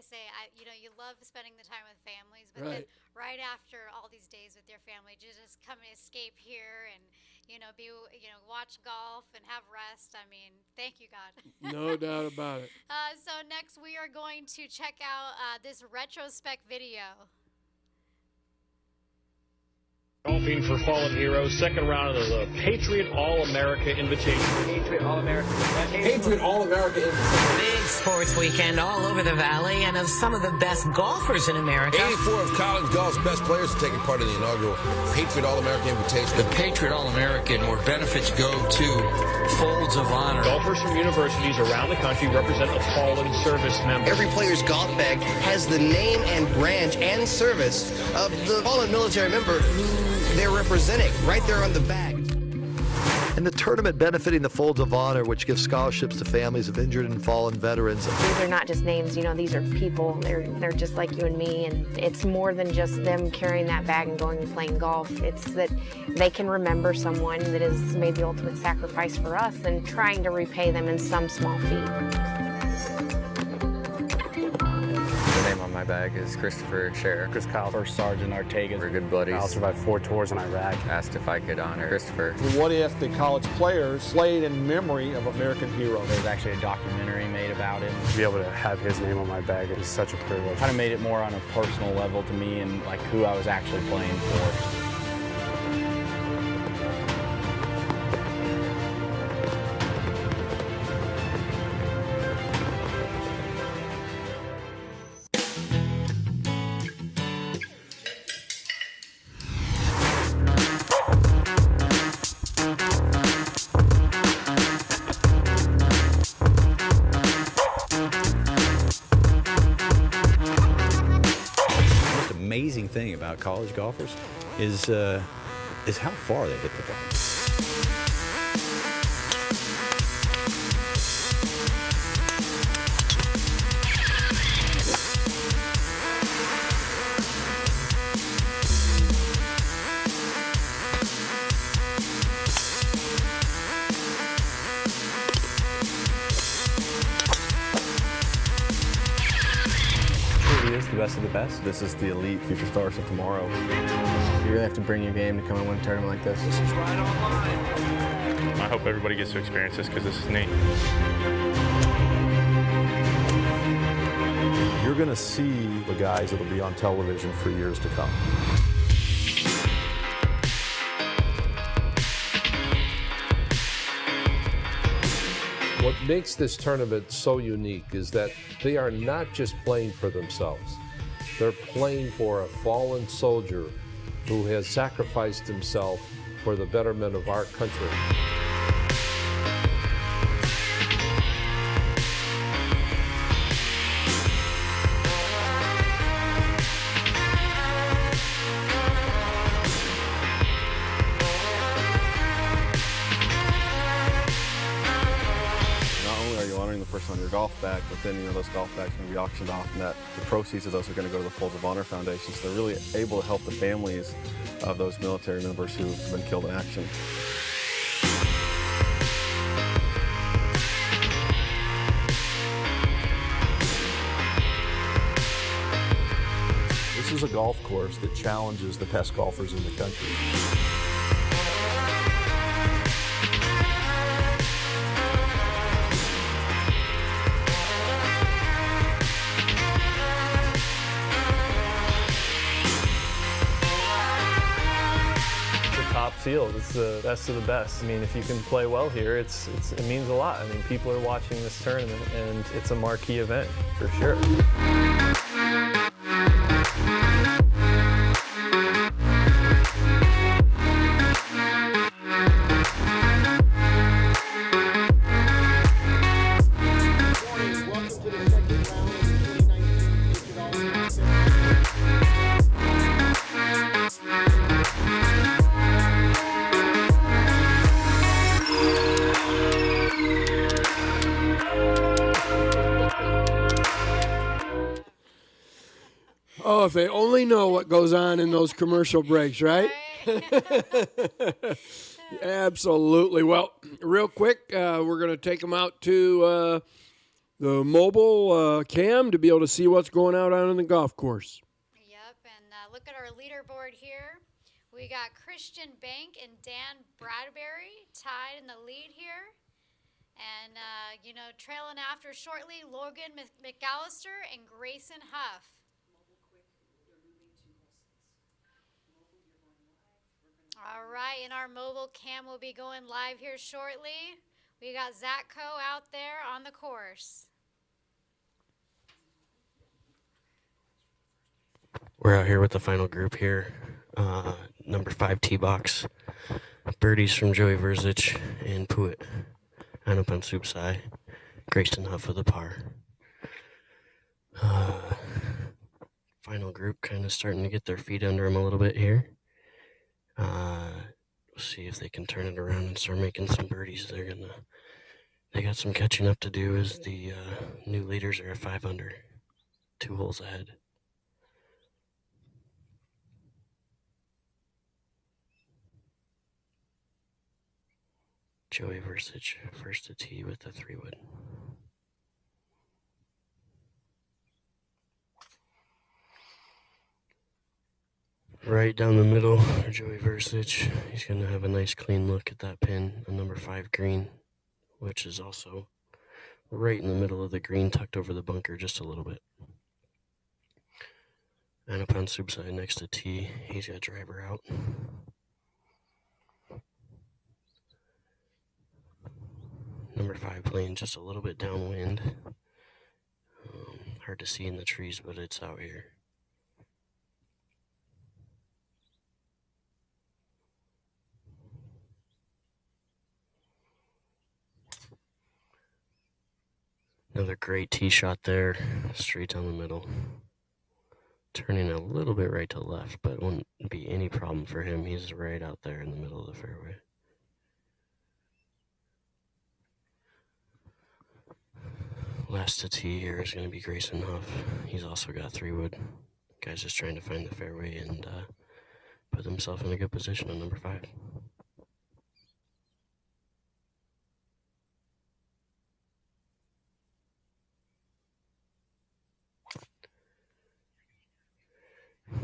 S21: you love spending the time with families, but then right after all these days with your family, to just come and escape here and watch golf and have rest. I mean, thank you, God.
S22: No doubt about it.
S21: So next we are going to check out this retrospect video.
S8: Golfing for Fallen Heroes, second round of the Patriot All-America Invitational.
S15: Patriot All-America. Patriot All-America Invitational.
S17: Big sports weekend all over the Valley, and of some of the best golfers in America.
S15: 84 of college golf's best players are taking part in the inaugural Patriot All-America Invitational.
S19: The Patriot All-American, where benefits go to folds of honor.
S8: Golfers from universities around the country represent a fallen service member.
S14: Every player's golf bag has the name and branch and service of the fallen military member who they're representing right there on the bag.
S23: And the tournament benefiting the Folds of Honor, which gives scholarships to families of injured and fallen veterans.
S25: These are not just names, these are people. They're just like you and me, and it's more than just them carrying that bag and going and playing golf. It's that they can remember someone that has made the ultimate sacrifice for us and trying to repay them in some small fee.
S27: The name on my bag is Christopher Scherer.
S28: Chris Kyle, First Sergeant Arteaga.
S27: We're good buddies.
S28: Kyle survived 4 tours in Iraq.
S27: Asked if I could honor Christopher.
S15: What if the college players played in memory of American heroes?
S28: There's actually a documentary made about him. To be able to have his name on my bag is such a privilege. Kind of made it more on a personal level to me and like who I was actually playing for.
S1: about college golfers is how far they hit the ball.
S2: The best of the best. This is the elite future stars of tomorrow.
S24: You really have to bring your game to come and win a tournament like this. This is right on line.
S28: I hope everybody gets to experience this because this is neat.
S4: You're going to see the guys that will be on television for years to come.
S9: What makes this tournament so unique is that they are not just playing for themselves. They're playing for a fallen soldier who has sacrificed himself for the betterment of our country.
S2: Person on your golf bag, but then those golf bags are going to be auctioned off, and that the proceeds of those are going to go to the Folds of Honor Foundation. So they're really able to help the families of those military members who've been killed in action.
S4: This is a golf course that challenges the best golfers in the country.
S12: Field. It's the best of the best. I mean, if you can play well here, it means a lot. I mean, people are watching this tournament, and it's a marquee event for sure.
S22: Oh, if they only know what goes on in those commercial breaks, right? Absolutely. Well, real quick, we're going to take them out to the mobile cam to be able to see what's going out on the golf course.
S21: Yep, and look at our leaderboard here. We got Christian Bank and Dan Bradbury tied in the lead here. And, trailing after shortly, Logan McAllister and Grayson Huff. All right, and our mobile cam will be going live here shortly. We got Zach Coe out there on the course.
S7: We're out here with the final group here. Number 5 tee box. Birdies from Joey Verzich and Puit. Anapan Supsai. Grayson Huff with a par. Final group kind of starting to get their feet under them a little bit here. We'll see if they can turn it around and start making some birdies. They got some catching up to do as the new leaders are at 5 under, 2 holes ahead. Joey Verzich first to tee with the 3-wood. Right down the middle, Joey Verzich. He's going to have a nice clean look at that pin on number 5 green, which is also right in the middle of the green, tucked over the bunker just a little bit. Anapan Supsai next to tee. He's got driver out. Number 5 playing just a little bit downwind. Hard to see in the trees, but it's out here. Another great tee shot there, straight down the middle. turning a little bit right to left, but it wouldn't be any problem for him. He's right out there in the middle of the fairway. Last to tee here is going to be Grayson Huff. He's also got 3-wood. Guy's just trying to find the fairway and put himself in a good position on number 5.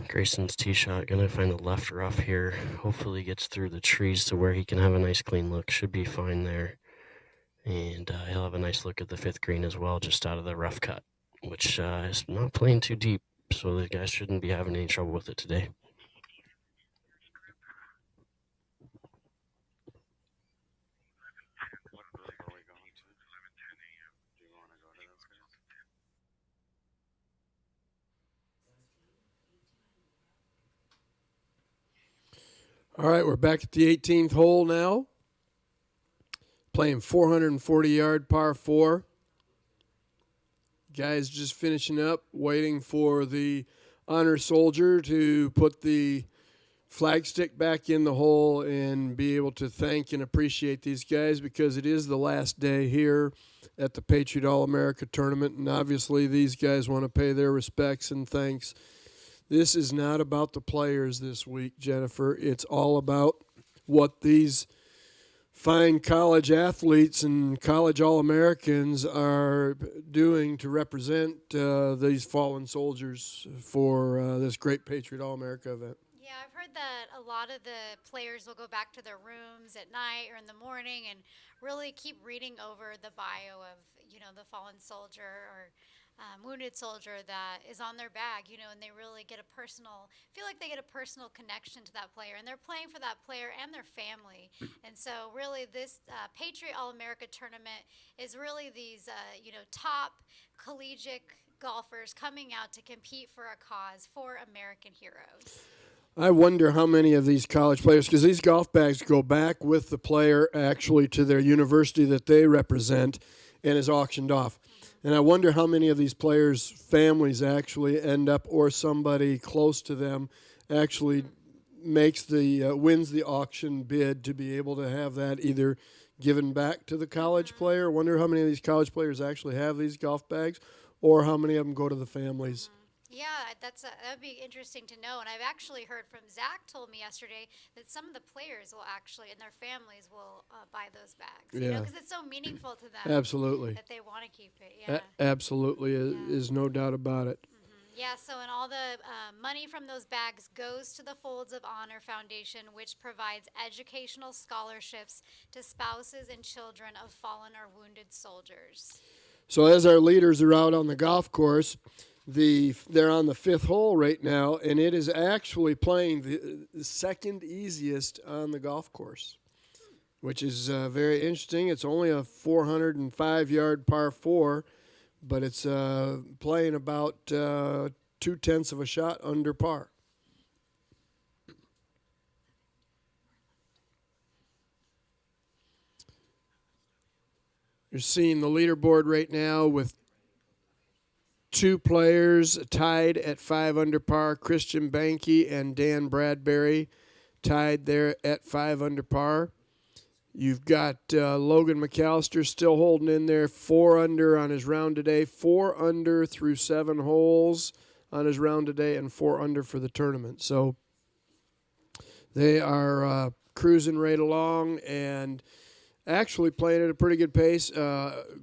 S7: Grayson's tee shot, gonna find the left rough here. Hopefully gets through the trees to where he can have a nice clean look. Should be fine there. And he'll have a nice look at the 5th green as well, just out of the rough cut, which is not playing too deep, so the guys shouldn't be having any trouble with it today.
S22: All right, we're back at the 18th hole now. Playing 440-yard par 4. Guys just finishing up, waiting for the honor soldier to put the flagstick back in the hole and be able to thank and appreciate these guys, because it is the last day here at the Patriot All-America tournament, and obviously these guys want to pay their respects and thanks. This is not about the players this week, Jennifer. It's all about what these fine college athletes and college All-Americans are doing to represent these fallen soldiers for this great Patriot All-America event.
S21: Yeah, I've heard that a lot of the players will go back to their rooms at night or in the morning and really keep reading over the bio of, the fallen soldier or wounded soldier that is on their bag, and they really feel like they get a personal connection to that player, and they're playing for that player and their family. And so really this Patriot All-America tournament is really these, top collegiate golfers coming out to compete for a cause for American heroes.
S22: I wonder how many of these college players, because these golf bags go back with the player actually to their university that they represent and is auctioned off. And I wonder how many of these players' families actually end up, or somebody close to them actually wins the auction bid to be able to have that either given back to the college player. I wonder how many of these college players actually have these golf bags, or how many of them go to the families.
S21: Yeah, that would be interesting to know. And I've actually heard from Zach told me yesterday that some of the players will actually, and their families will buy those bags.
S22: Yeah.
S21: Because it's so meaningful to them.
S22: Absolutely.
S21: That they want to keep it. Yeah.
S22: Absolutely, is no doubt about it.
S21: Yeah, so and all the money from those bags goes to the Folds of Honor Foundation, which provides educational scholarships to spouses and children of fallen or wounded soldiers.
S22: So as our leaders are out on the golf course, they're on the 5th hole right now, and it is actually playing the second easiest on the golf course, which is very interesting. It's only a 405-yard par 4, but it's playing about 0.2 of a shot under par. You're seeing the leaderboard right now with 2 players tied at 5 under par, Christian Banke and Dan Bradbury tied there at 5 under par. You've got Logan McAllister still holding in there, 4 under on his round today, 4 under through 7 holes on his round today, and 4 under for the tournament. So they are cruising right along and actually playing at a pretty good pace.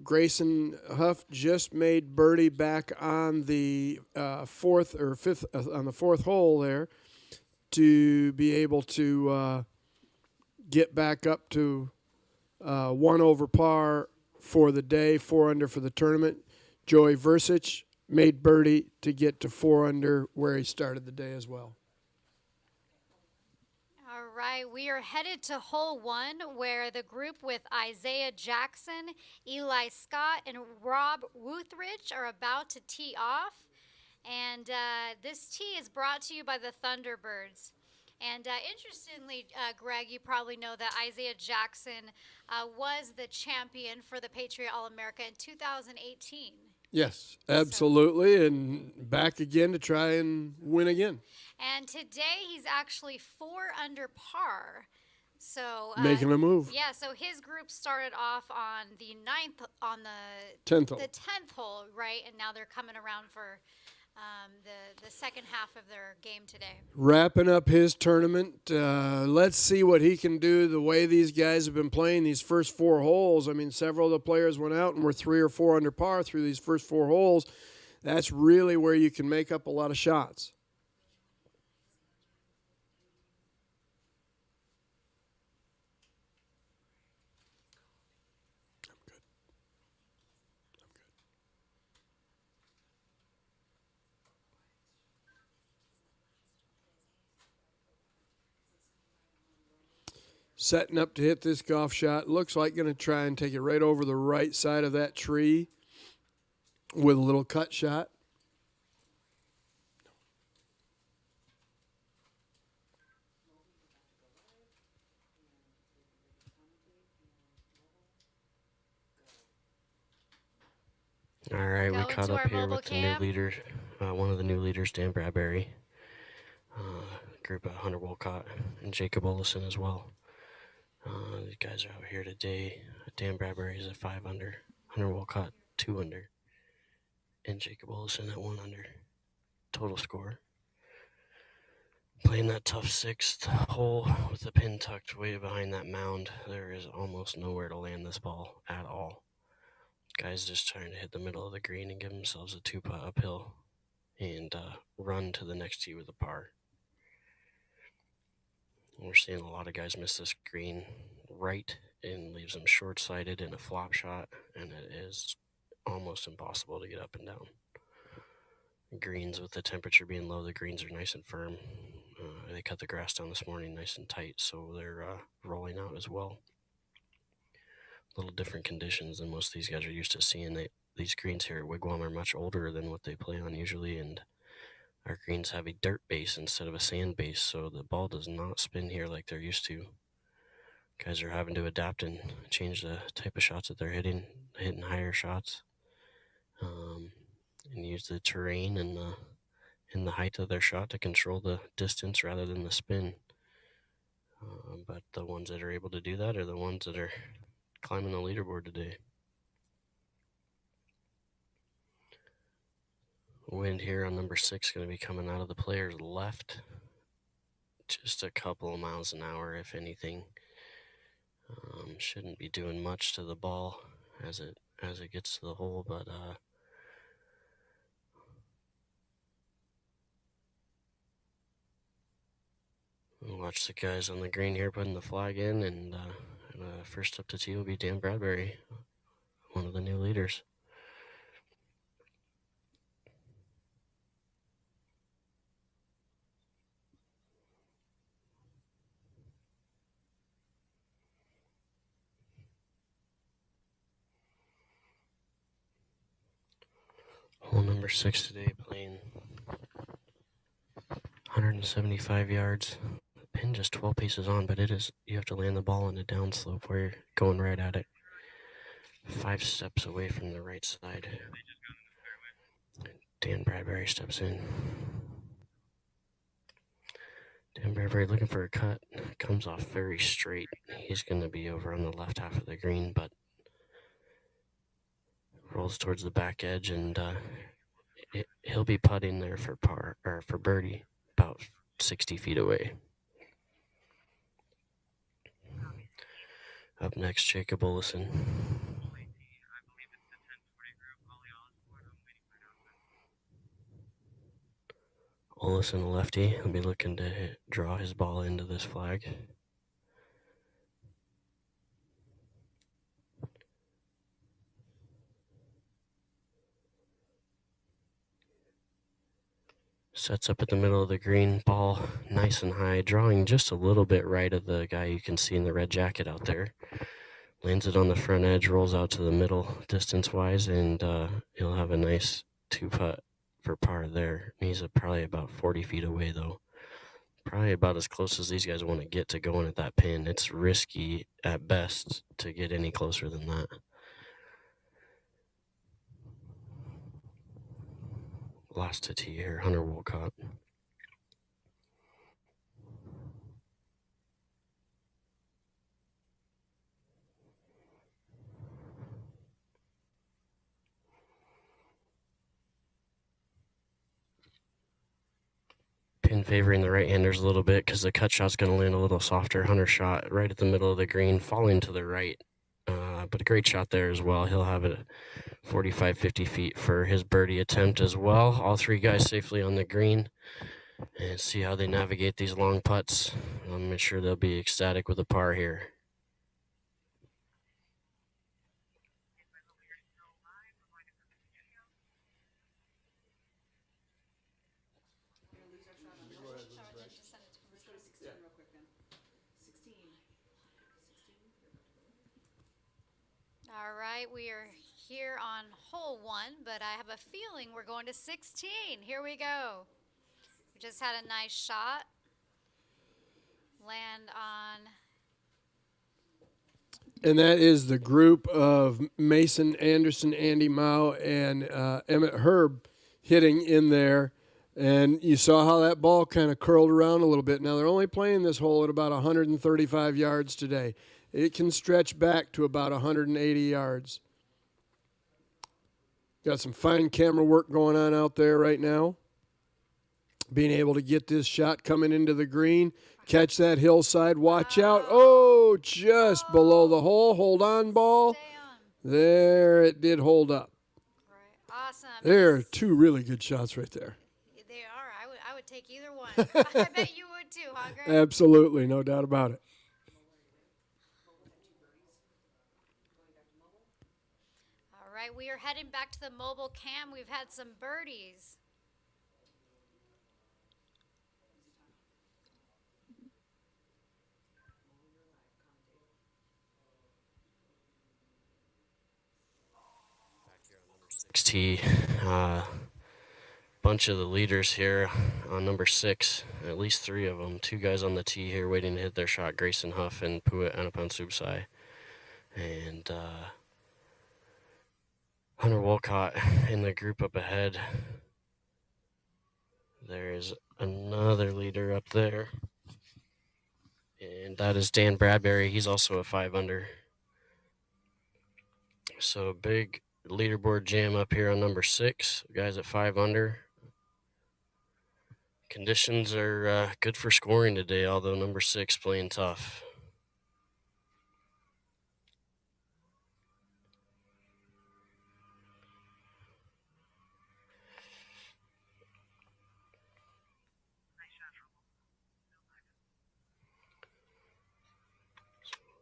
S22: Grayson Huff just made birdie back on the 4th or 5th on the 4th hole there to be able to get back up to 1 over par for the day, 4 under for the tournament. Joey Versich made birdie to get to 4 under where he started the day as well.
S21: All right, we are headed to hole 1, where the group with Isaiah Jackson, Eli Scott, and Rob Woothridge are about to tee off. And this tee is brought to you by the Thunderbirds. And interestingly, Greg, you probably know that Isaiah Jackson was the champion for the Patriot All-America in 2018.
S22: Yes, absolutely, and back again to try and win again.
S21: And today he's actually 4 under par. So
S22: making a move.
S21: Yeah, so his group started off on the 9th, on the
S22: 10th hole.
S21: The 10th hole, right? And now they're coming around for the second half of their game today.
S22: Wrapping up his tournament. Let's see what he can do the way these guys have been playing these first 4 holes. I mean, several of the players went out and were 3 or 4 under par through these first 4 holes. That's really where you can make up a lot of shots. Setting up to hit this golf shot. Looks like going to try and take it right over the right side of that tree with a little cut shot.
S7: All right, we caught up here with the new leader, one of the new leaders, Dan Bradbury. Group of Hunter Wolcott and Jacob Olison as well. These guys are out here today. Dan Bradbury is at 5 under, Hunter Wolcott 2 under, and Jacob Olison at 1 under total score. Playing that tough 6th hole with the pin tucked way behind that mound. There is almost nowhere to land this ball at all. Guys just trying to hit the middle of the green and give themselves a 2-putt uphill and run to the next tee with a par. We're seeing a lot of guys miss this green right and leaves them short-sighted in a flop shot, and it is almost impossible to get up and down. Greens, with the temperature being low, the greens are nice and firm. They cut the grass down this morning nice and tight, so they're rolling out as well. A little different conditions than most of these guys are used to seeing. These greens here at Wigwam are much older than what they play on usually, and our greens have a dirt base instead of a sand base, so the ball does not spin here like they're used to. Guys are having to adapt and change the type of shots that they're hitting higher shots, and use the terrain and the height of their shot to control the distance rather than the spin. But the ones that are able to do that are the ones that are climbing the leaderboard today. Wind here on number 6 going to be coming out of the player's left. Just a couple of miles an hour, if anything. Shouldn't be doing much to the ball as it gets to the hole, but we'll watch the guys on the green here putting the flag in, and first up to tee will be Dan Bradbury, one of the new leaders. Hole number 6 today, playing 175 yards. Pin just 12 paces on, but you have to land the ball in a downslope where you're going right at it. 5 steps away from the right side. Dan Bradbury steps in. Dan Bradbury looking for a cut. Comes off very straight. He's going to be over on the left half of the green, but rolls towards the back edge, and he'll be putting there for par or for birdie about 60 feet away. Up next, Jacob Olison. Olison, a lefty, he'll be looking to draw his ball into this flag. Sets up at the middle of the green, ball nice and high, drawing just a little bit right of the guy you can see in the red jacket out there. Lands it on the front edge, rolls out to the middle distance-wise, and he'll have a nice 2-putt for par there. He's probably about 40 feet away, though. Probably about as close as these guys want to get to going at that pin. It's risky at best to get any closer than that. Last to tee here, Hunter Wolcott. Pin favoring the right-handers a little bit because the cut shot's going to land a little softer. Hunter shot right at the middle of the green, falling to the right. But a great shot there as well. He'll have it 45, 50 feet for his birdie attempt as well. All three guys safely on the green. And see how they navigate these long putts. I'm sure they'll be ecstatic with a par here.
S21: All right, we are here on hole 1, but I have a feeling we're going to 16. Here we go. We just had a nice shot. Land on.
S22: And that is the group of Mason Anderson, Andy Mao, and Emmett Herb hitting in there. And you saw how that ball kind of curled around a little bit. Now, they're only playing this hole at about 135 yards today. It can stretch back to about 180 yards. Got some fine camera work going on out there right now. Being able to get this shot coming into the green. Catch that hillside. Watch out. Oh, just below the hole. Hold on, ball. There, it did hold up.
S21: Awesome.
S22: There are two really good shots right there.
S21: They are. I would take either one. I bet you would too, huh, Greg?
S22: Absolutely, no doubt about it.
S21: All right, we are heading back to the mobile cam. We've had some birdies.
S7: Tee. Bunch of the leaders here on number 6, at least 3 of them. 2 guys on the tee here waiting to hit their shot, Grayson Huff and Puat Anapansubsai. And Hunter Wolcott in the group up ahead. There's another leader up there. And that is Dan Bradbury. He's also a 5 under. So big leaderboard jam up here on number 6. Guys at 5 under. Conditions are good for scoring today, although number 6 playing tough.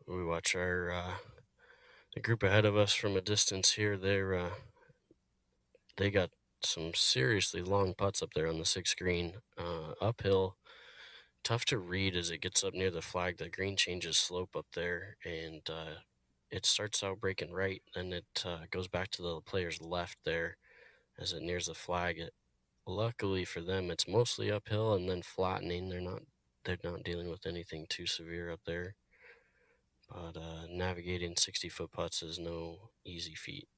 S7: We watch our the group ahead of us from a distance here. They got some seriously long putts up there on the 6th green. Uphill, tough to read as it gets up near the flag. The green changes slope up there, and it starts out breaking right, then it goes back to the player's left there as it nears the flag. Luckily for them, it's mostly uphill and then flattening. They're not dealing with anything too severe up there. But navigating 60-foot putts is no easy feat.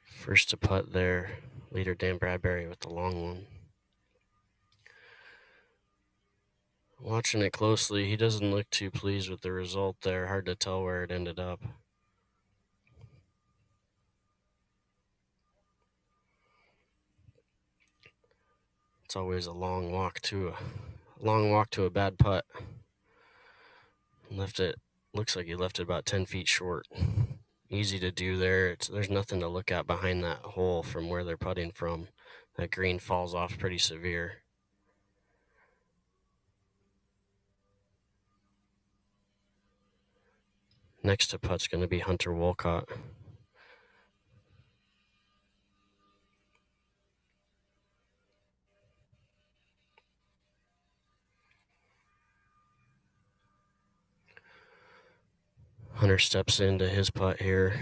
S7: First to putt there, leader Dan Bradbury with the long one. Watching it closely, he doesn't look too pleased with the result there. Hard to tell where it ended up. It's always a long walk to a bad putt. Looks like he left it about 10 feet short. Easy to do there. There's nothing to look at behind that hole from where they're putting from. That green falls off pretty severe. Next to putt's going to be Hunter Wolcott. Hunter steps into his putt here.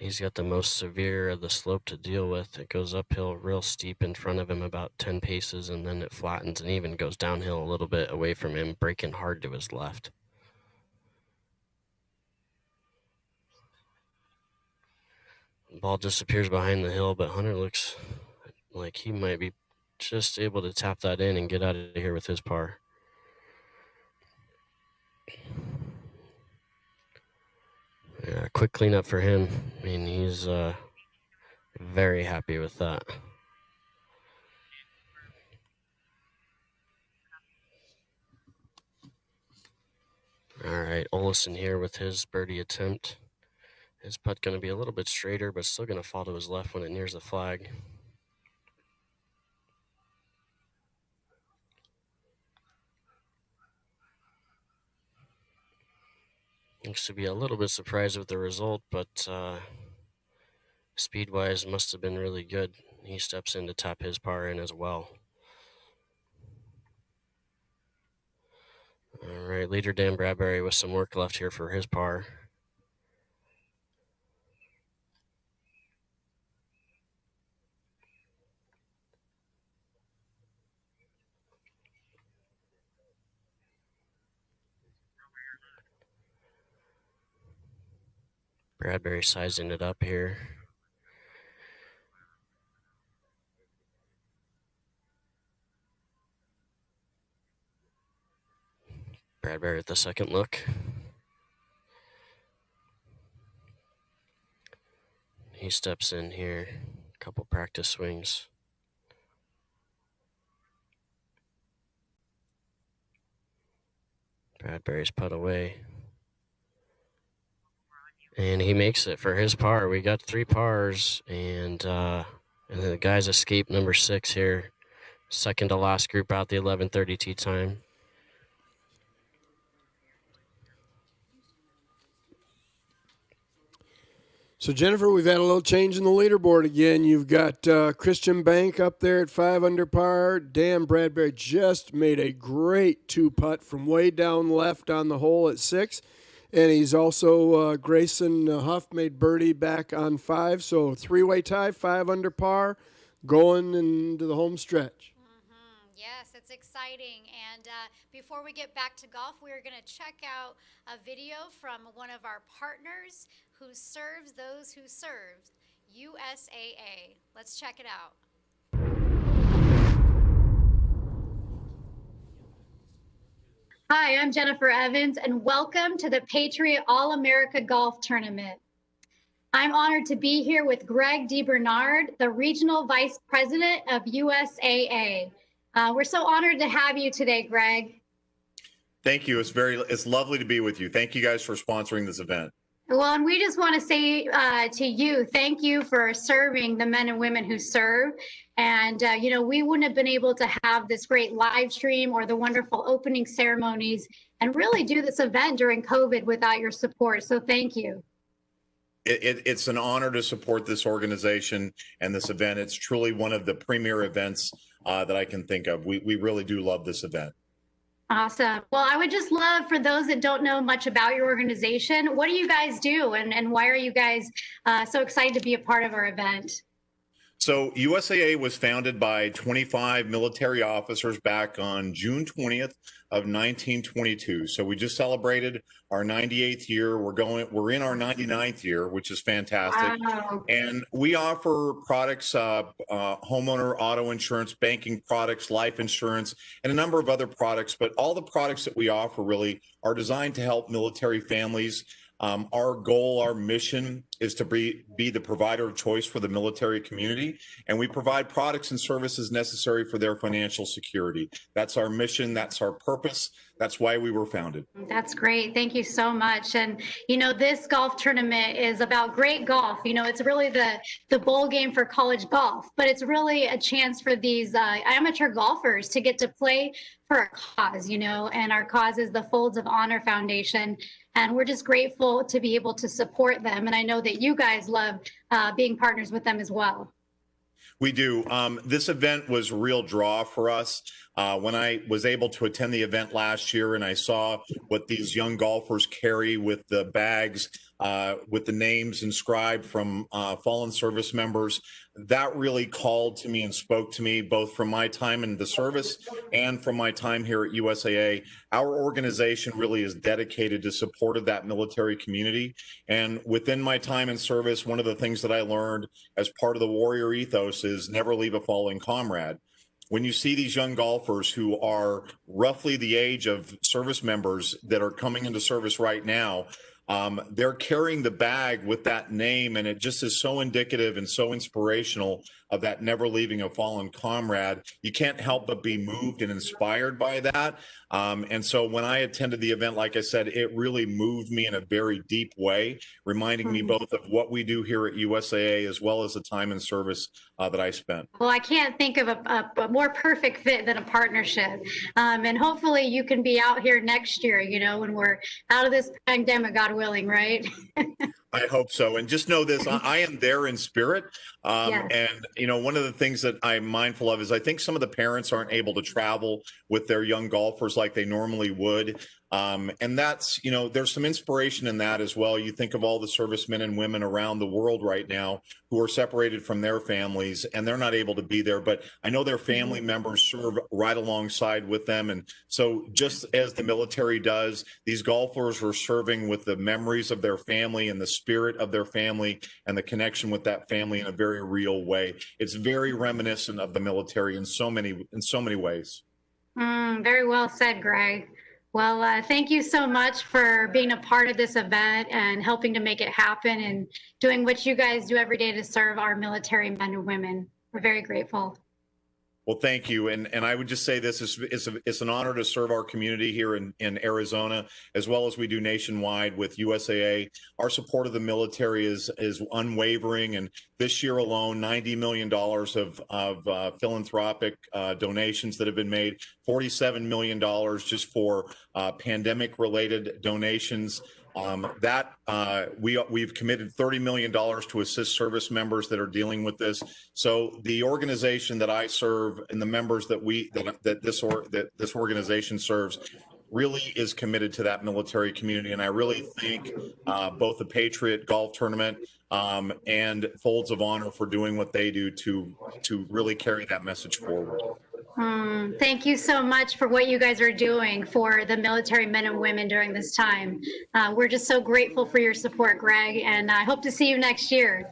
S7: He's got the most severe of the slope to deal with. It goes uphill real steep in front of him about 10 paces, and then it flattens and even goes downhill a little bit away from him, breaking hard to his left. The ball disappears behind the hill, but Hunter looks like he might be just able to tap that in and get out of here with his par. Yeah, quick cleanup for him. I mean, he's very happy with that. All right, Olesen here with his birdie attempt. His putt going to be a little bit straighter, but still going to fall to his left when it nears the flag. Looks to be a little bit surprised with the result, but speed-wise must have been really good. He steps in to tap his par in as well. All right, leader Dan Bradbury with some work left here for his par. Bradbury sizing it up here. Bradbury at the second look. He steps in here, a couple practice swings. Bradbury's putt away. And he makes it for his par. We got 3 pars, and the guys escape number 6 here. Second to last group out, the 11:30 tee time.
S22: So, Jennifer, we've had a little change in the leaderboard again. You've got Christian Bank up there at 5 under par. Dan Bradbury just made a great 2-putt from way down left on the hole at 6. And he's also, Grayson Huff made birdie back on 5. So, 3-way tie, 5 under par, going into the home stretch.
S21: Yes, it's exciting. And before we get back to golf, we're going to check out a video from one of our partners who serves those who serve, USAA. Let's check it out.
S5: Hi, I'm Jennifer Evans, and welcome to the Patriot All-America Golf Tournament. I'm honored to be here with Greg DeBernard, the Regional Vice President of USAA. We're so honored to have you today, Greg.
S6: Thank you. It's lovely to be with you. Thank you guys for sponsoring this event.
S5: Well, and we just want to say to you, thank you for serving the men and women who serve. And, we wouldn't have been able to have this great live stream or the wonderful opening ceremonies and really do this event during COVID without your support. So thank you.
S6: It's an honor to support this organization and this event. It's truly one of the premier events that I can think of. We really do love this event.
S5: Awesome. Well, I would just love, for those that don't know much about your organization, what do you guys do, and why are you guys so excited to be a part of our event?
S6: So USAA was founded by 25 military officers back on June 20th of 1922. So we just celebrated our 98th year. We're in our 99th year, which is fantastic.
S5: Wow.
S6: And we offer products, homeowner auto insurance, banking products, life insurance, and a number of other products. But all the products that we offer really are designed to help military families. Our goal, our mission is to be the provider of choice for the military community, and we provide products and services necessary for their financial security. That's our mission. That's our purpose. That's why we were founded.
S5: That's great. Thank you so much. And, this golf tournament is about great golf. It's really the bowl game for college golf, but it's really a chance for these amateur golfers to get to play for a cause, and our cause is the Folds of Honor Foundation. And we're just grateful to be able to support them. And I know that you guys love being partners with them as well.
S6: We do. This event was a real draw for us. When I was able to attend the event last year and I saw what these young golfers carry with the bags, with the names inscribed from fallen service members. That really called to me and spoke to me, both from my time in the service and from my time here at USAA. Our organization really is dedicated to support of that military community. And within my time in service, one of the things that I learned as part of the warrior ethos is never leave a fallen comrade. When you see these young golfers who are roughly the age of service members that are coming into service right now, they're carrying the bag with that name, and it just is so indicative and so inspirational of that never leaving a fallen comrade. You can't help but be moved and inspired by that. And so when I attended the event, like I said, it really moved me in a very deep way, reminding me both of what we do here at USAA as well as the time in service that I spent.
S5: Well, I can't think of a more perfect fit than a partnership. And hopefully you can be out here next year, you know, when we're out of this pandemic, God willing, right?
S6: I hope so. And just know this, I am there in spirit.
S5: Yes.
S6: And, you know, one of the things that I'm mindful of is I think some of the parents aren't able to travel with their young golfers like they normally would. And that's, you know, there's some inspiration in that as well. You think of all the servicemen and women around the world right now who are separated from their families and they're not able to be there, but I know their family members serve right alongside with them. And so just as the military does, these golfers are serving with the memories of their family and the spirit of their family and the connection with that family in a very real way. It's very reminiscent of the military in so many ways.
S5: Very well said, Greg. Well, thank you so much for being a part of this event and helping to make it happen and doing what you guys do every day to serve our military men and women. We're very grateful.
S6: Well, thank you. And I would just say this it's an honor to serve our community here in Arizona, as well as we do nationwide with USAA. Our support of the military is unwavering. And this year alone, $90 million of philanthropic donations that have been made, $47 million just for pandemic-related donations. We've committed $30 million to assist service members that are dealing with this. So the organization that I serve and the members that this organization serves really is committed to that military community. And I really thank both the Patriot Golf Tournament and Folds of Honor for doing what they do to really carry that message forward.
S5: Thank you so much for what you guys are doing for the military men and women during this time. We're just so grateful for your support, Greg, and I hope to see you next year.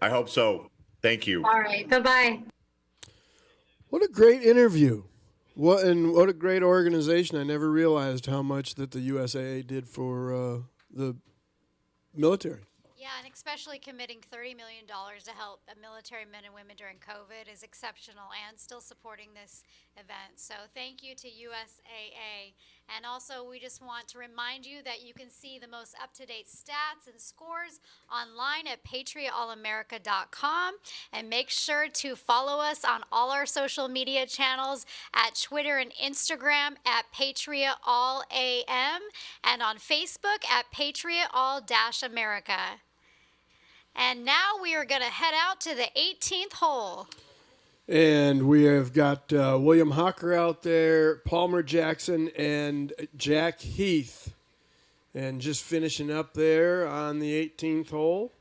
S6: I hope so. Thank you.
S5: All right. Bye-bye.
S22: What a great interview. What a great organization. I never realized how much that the USAA did for the military.
S21: Yeah, and especially committing $30 million to help military men and women during COVID is exceptional, and still supporting this event. So thank you to USAA. And also, we just want to remind you that you can see the most up-to-date stats and scores online at patriotallamerica.com. And make sure to follow us on all our social media channels at Twitter and Instagram at Patriot All AM, and on Facebook at Patriot All-America. And now we are going to head out to the 18th hole.
S22: And we have got William Hawker out there, Palmer Jackson, and Jack Heath. And just finishing up there on the 18th hole.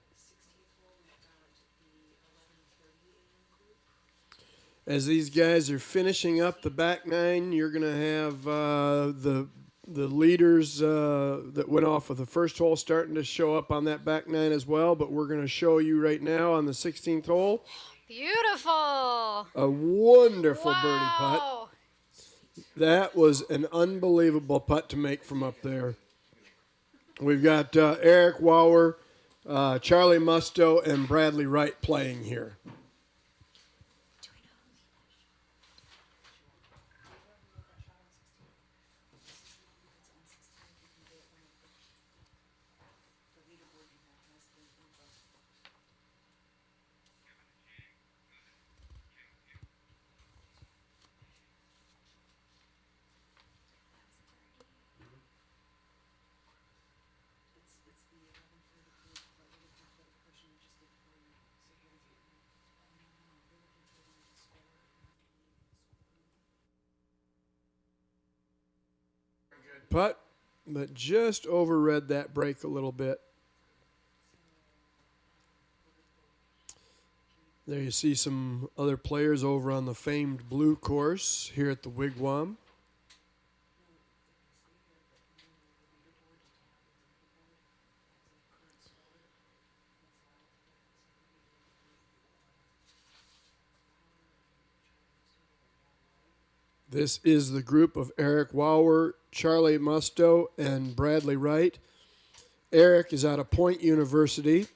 S22: As these guys are finishing up the back nine, you're going to have the leaders that went off with the first hole starting to show up on that back nine as well. But we're going to show you right now on the 16th hole.
S21: Beautiful.
S22: A wonderful birdie putt. That was an unbelievable putt to make from up there. We've got Eric Wauer, Charlie Musto, and Bradley Wright playing here. Putt, but just overread that break a little bit. There you see some other players over on the famed blue course here at the Wigwam. This is the group of Eric Wauer, Charlie Musto, and Bradley Wright. Eric is out of Point University.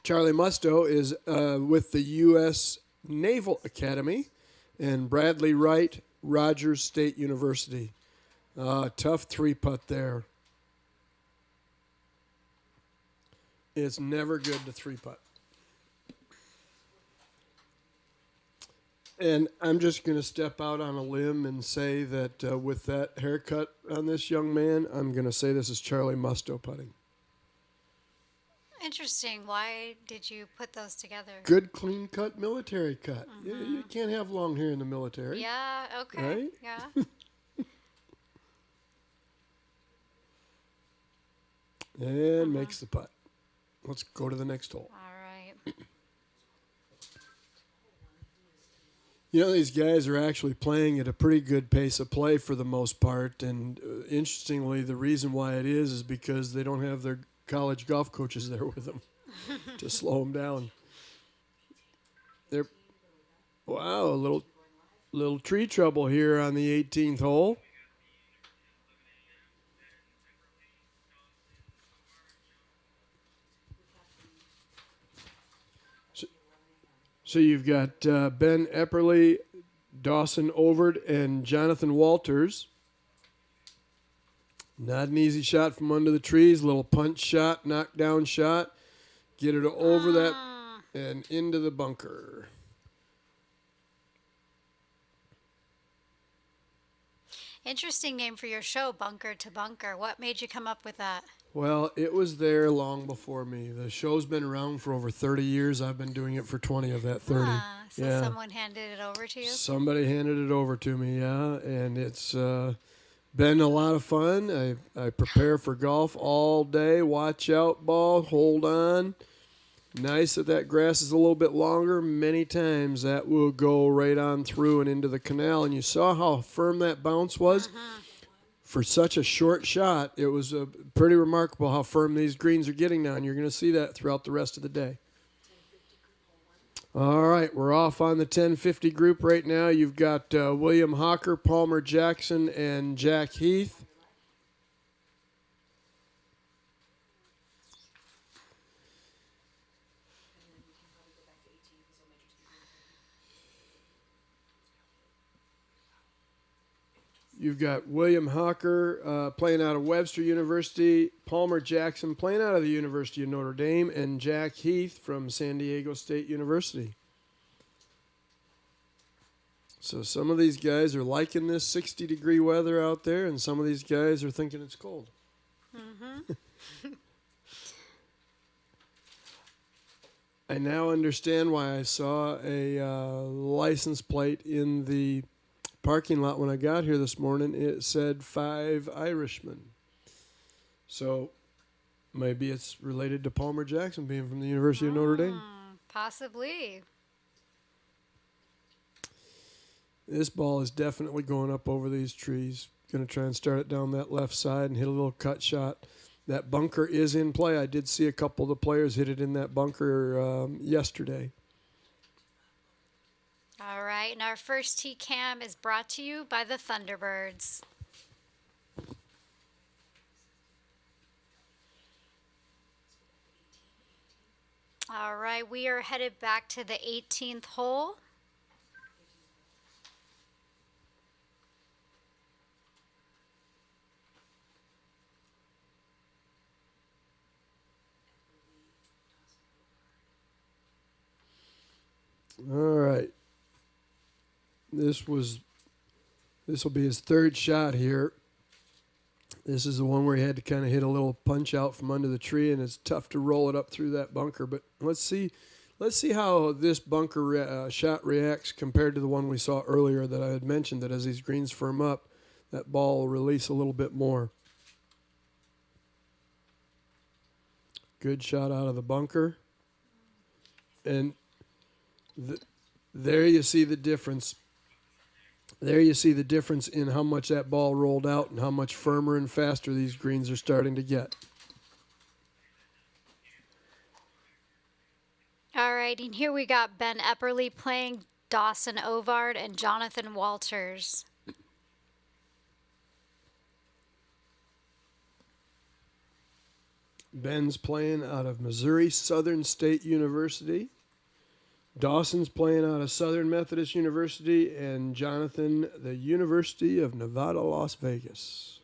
S22: Charlie Musto is with the U.S. Naval Academy. And Bradley Wright, Rogers State University. Tough three-putt there. It's never good to three-putt. And I'm just going to step out on a limb and say that with that haircut on this young man, I'm going to say this is Charlie Musto putting.
S21: Interesting. Why did you put those together?
S22: Good, clean-cut military cut. You can't have long hair in the military.
S21: Yeah, okay.
S22: Right?
S21: Yeah.
S22: And makes the putt. Let's go to the next hole.
S21: All right.
S22: You know, these guys are actually playing at a pretty good pace of play for the most part. And interestingly, the reason why it is because they don't have their college golf coaches there with them to slow them down. Wow, a little tree trouble here on the 18th hole. So you've got Ben Epperly, Dawson Overd, and Jonathan Walters. Not an easy shot from under the trees. Little punch shot, knockdown shot. Get it over that and into the bunker.
S21: Interesting name for your show, Bunker to Bunker. What made you come up with that?
S22: Well, it was there long before me. The show's been around for over 30 years. I've been doing it for 20 of that 30.
S21: So
S22: yeah.
S21: someone handed it over to you?
S22: Somebody handed it over to me, yeah. And it's been a lot of fun. I prepare for golf all day. Watch out, ball. Hold on. Nice that grass is a little bit longer. Many times that will go right on through and into the canal. And you saw how firm that bounce was? For such a short shot, it was pretty remarkable how firm these greens are getting now, and you're going to see that throughout the rest of the day. All right, we're off on the 1050 group right now. You've got William Hawker, Palmer Jackson, and Jack Heath. You've got William Hawker playing out of Webster University, Palmer Jackson playing out of the University of Notre Dame, and Jack Heath from San Diego State University. So some of these guys are liking this 60-degree weather out there, and some of these guys are thinking it's cold. I now understand why I saw a license plate in the parking lot when I got here this morning. It said 5 Irishmen. So maybe it's related to Palmer Jackson being from the University of Notre Dame.
S21: Possibly.
S22: This ball is definitely going up over these trees. Going to try and start it down that left side and hit a little cut shot. That bunker is in play. I did see a couple of the players hit it in that bunker yesterday.
S21: All right, and our first tee cam is brought to you by the Thunderbirds. All right, we are headed back to the 18th hole.
S22: All right. This will be his third shot here. This is the one where he had to kind of hit a little punch out from under the tree, and it's tough to roll it up through that bunker. But let's see how this bunker shot reacts compared to the one we saw earlier that I had mentioned, that as these greens firm up, that ball will release a little bit more. Good shot out of the bunker. And There you see the difference. There you see the difference in how much that ball rolled out and how much firmer and faster these greens are starting to get.
S21: All right, and here we got Ben Epperly playing Dawson Ovard and Jonathan Walters.
S22: Ben's playing out of Missouri Southern State University. Dawson's playing out of Southern Methodist University, and Jonathan, the University of Nevada, Las Vegas.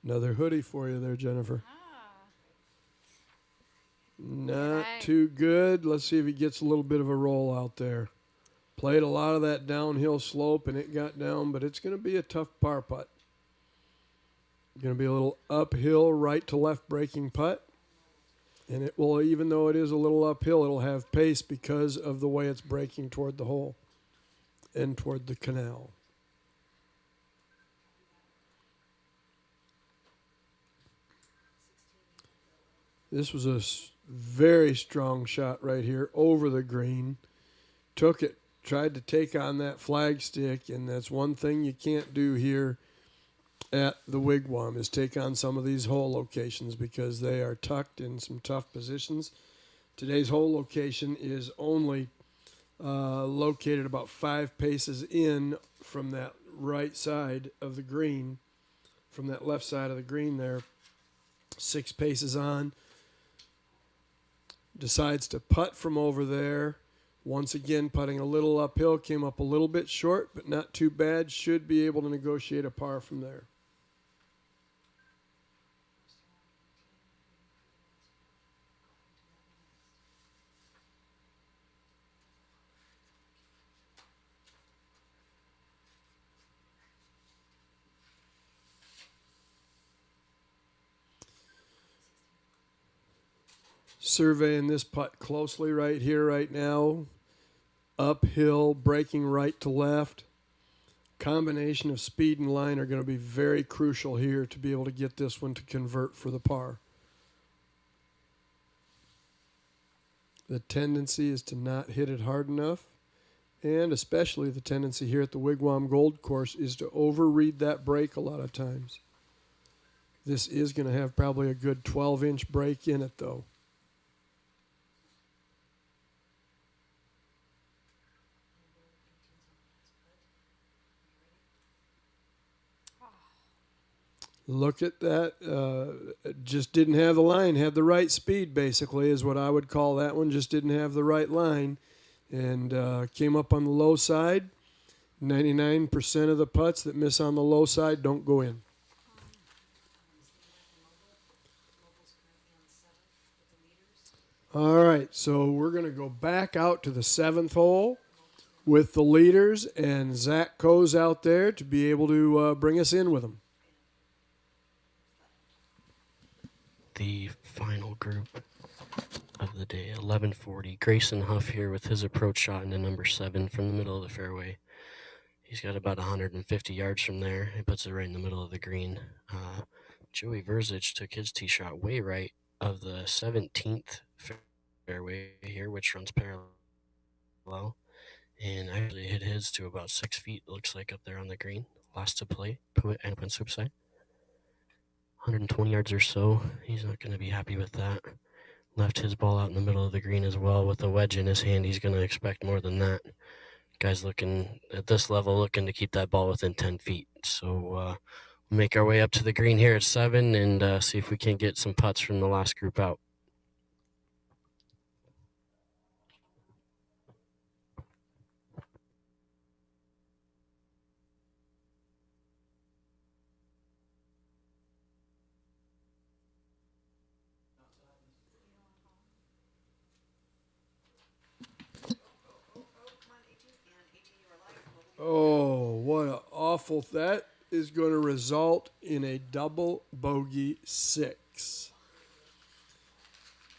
S22: Another hoodie for you there, Jennifer. Not too good. Let's see if he gets a little bit of a roll out there. Played a lot of that downhill slope, and it got down, but it's going to be a tough par putt. Going to be a little uphill, right to left breaking putt. And it will, even though it is a little uphill, it'll have pace because of the way it's breaking toward the hole and toward the canal. This was a very strong shot right here over the green. Took it, tried to take on that flag stick, and that's one thing you can't do here at the Wigwam is take on some of these hole locations because they are tucked in some tough positions. Today's hole location is only located about 5 paces in from that right side of the green, from that left side of the green there. 6 paces on. Decides to putt from over there. Once again, putting a little uphill, came up a little bit short, but not too bad. Should be able to negotiate a par from there. Surveying this putt closely right here, right now. Uphill, breaking right to left. Combination of speed and line are going to be very crucial here to be able to get this one to convert for the par. The tendency is to not hit it hard enough, and especially the tendency here at the Wigwam Gold Course is to overread that break a lot of times. This is going to have probably a good 12-inch break in it, though. Look at that. Just didn't have the line. Had the right speed, basically, is what I would call that one. Just didn't have the right line. And came up on the low side. 99% of the putts that miss on the low side don't go in. All right, so we're going to go back out to the 7th hole with the leaders, and Zach Coe's out there to be able to bring us in with them.
S7: The final group of the day, 11:40. Grayson Huff here with his approach shot into number 7 from the middle of the fairway. He's got about 150 yards from there. He puts it right in the middle of the green. Joey Verzic took his tee shot way right of the 17th fairway here, which runs parallel, and actually hit his to about 6 feet, looks like, up there on the green. Last to play, and went soup side. 120 yards or so. He's not going to be happy with that. Left his ball out in the middle of the green as well with a wedge in his hand. He's going to expect more than that. Guy's looking at this level, looking to keep that ball within 10 feet. So we'll make our way up to the green here at 7 and see if we can get some putts from the last group out.
S22: Oh, what an awful. That is going to result in a double bogey 6.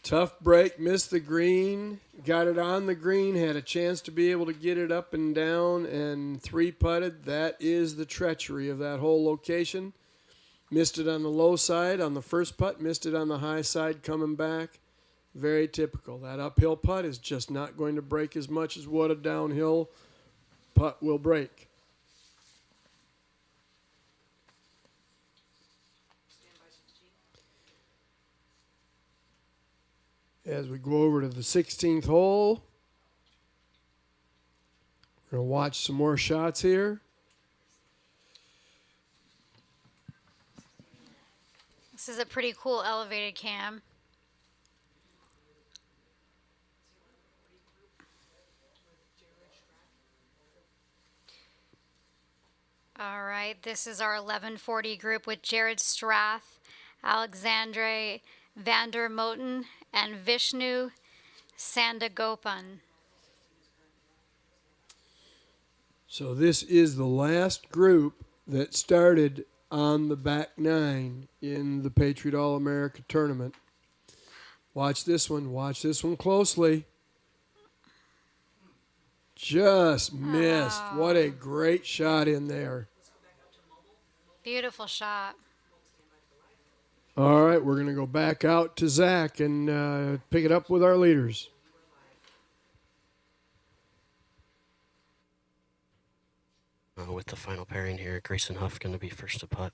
S22: Tough break, missed the green, got it on the green, had a chance to be able to get it up and down, and 3-putted. That is the treachery of that whole location. Missed it on the low side on the first putt, missed it on the high side coming back. Very typical. That uphill putt is just not going to break as much as what a downhill putt will break. As we go over to the 16th hole, we're going to watch some more shots here.
S21: This is a pretty cool elevated cam. All right, this is our 1140 group with Jared Strath, Alexandre Vander Moten, and Vishnu Sandagopan.
S22: So this is the last group that started on the back nine in the Patriot All-America tournament. Watch this one. Watch this one closely. Just missed.
S21: Oh.
S22: What a great shot in there.
S21: Beautiful shot.
S22: All right, we're going to go back out to Zach and pick it up with our leaders.
S7: With the final pairing here, Grayson Huff going to be first to putt.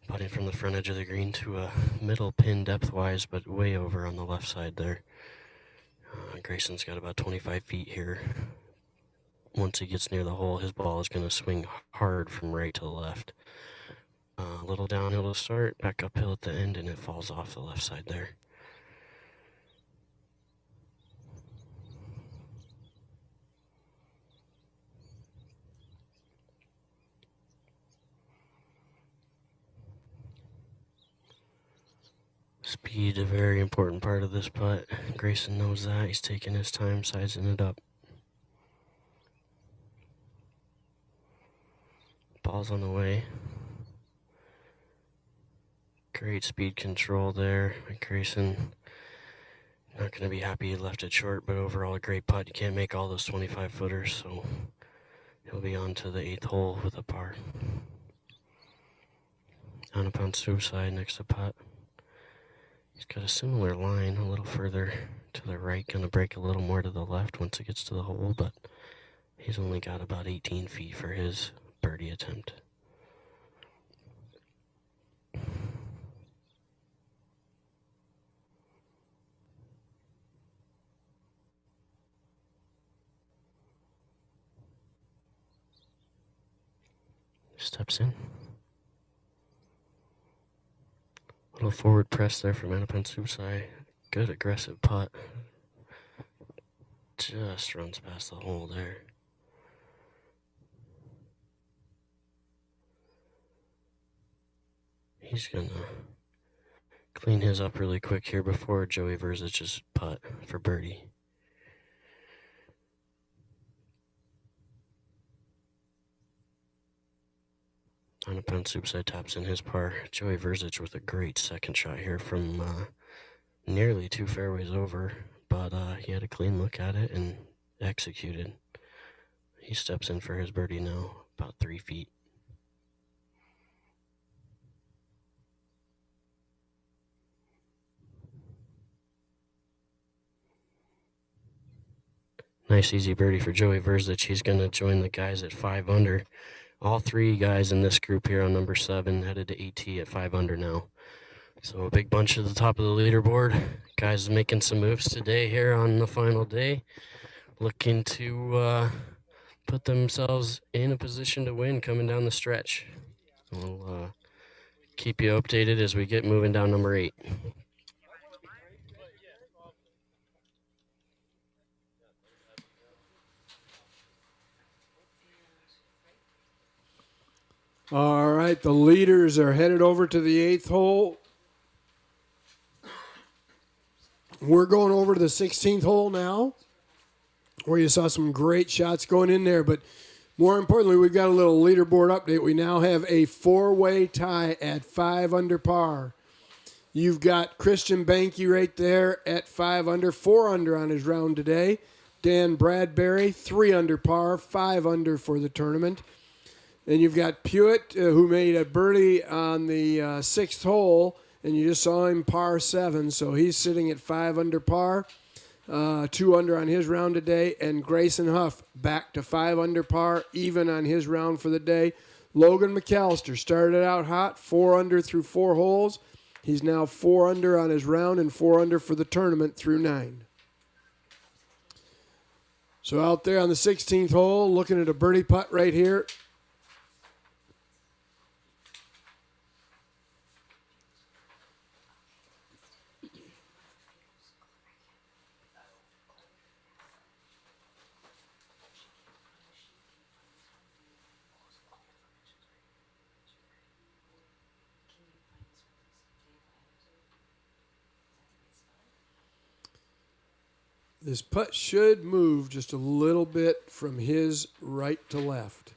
S7: Putting from the front edge of the green to a middle pin depth-wise, but way over on the left side there. Grayson's got about 25 feet here. Once he gets near the hole, his ball is going to swing hard from right to the left. A little downhill to start, back uphill at the end, and it falls off the left side there. Speed, a very important part of this putt. Grayson knows that. He's taking his time, sizing it up. Ball's on the way. Great speed control there. Grayson, not going to be happy he left it short, but overall a great putt. You can't make all those 25-footers, so he'll be on to the 8th hole with a par. On upon suicide next to putt. He's got a similar line a little further to the right, going to break a little more to the left once it gets to the hole, but he's only got about 18 feet for his birdie attempt. Steps in. Little forward press there from Anapan Susai. Good aggressive putt. Just runs past the hole there. He's gonna clean his up really quick here before Joey Verzic's putt for birdie. Anapan Susai taps in his par. Joey Verzic with a great second shot here from nearly 2 fairways over, but he had a clean look at it and executed. He steps in for his birdie now, about 3 feet. Nice easy birdie for Joey Verzic. He's going to join the guys at 5 under. All 3 guys in this group here on number 7 headed to AT at 5 under now. So a big bunch at the top of the leaderboard. Guys making some moves today here on the final day. Looking to put themselves in a position to win coming down the stretch. We'll keep you updated as we get moving down number 8.
S22: All right, the leaders are headed over to the 8th hole. We're going over to the 16th hole now, where you saw some great shots going in there. But more importantly, we've got a little leaderboard update. We now have a 4-way tie at 5 under par. You've got Christian Banke right there at 5 under, 4 under on his round today. Dan Bradbury, 3 under par, 5 under for the tournament. And you've got Pewitt, who made a birdie on the 6th hole, and you just saw him par 7, so he's sitting at 5 under par, 2 under on his round today, and Grayson Huff back to 5 under par, even on his round for the day. Logan McAllister started out hot, 4 under through 4 holes. He's now 4 under on his round and 4 under for the tournament through 9. So out there on the 16th hole, looking at a birdie putt right here. This putt should move just a little bit from his right to left.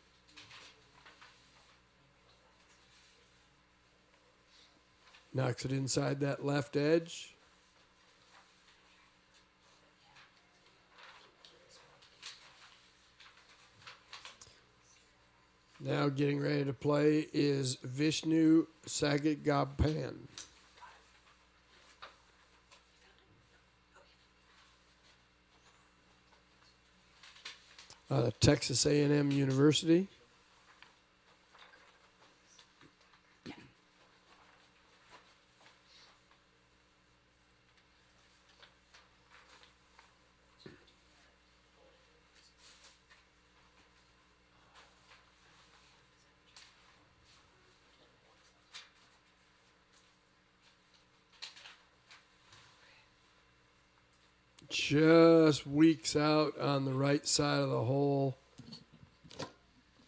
S22: Knocks it inside that left edge. Now getting ready to play is Vishnu Sagagoppan. Out of Texas A&M University. Just weeks out on the right side of the hole.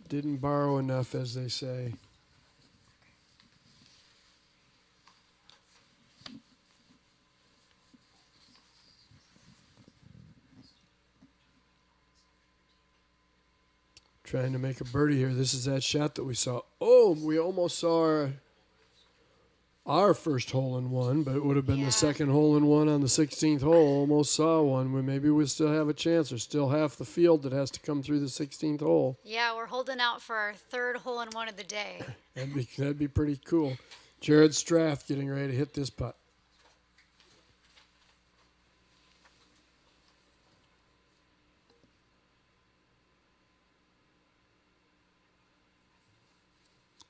S22: Didn't borrow enough, as they say. Trying to make a birdie here. This is that shot that we saw. Oh, we almost saw our first hole-in-one, but it would have been the second hole-in-one on the 16th hole. Almost saw one. Maybe we still have a chance. There's still half the field that has to come through the 16th hole.
S21: Yeah, we're holding out for our third hole-in-one of the day.
S22: That'd be pretty cool. Jared Strath getting ready to hit this putt.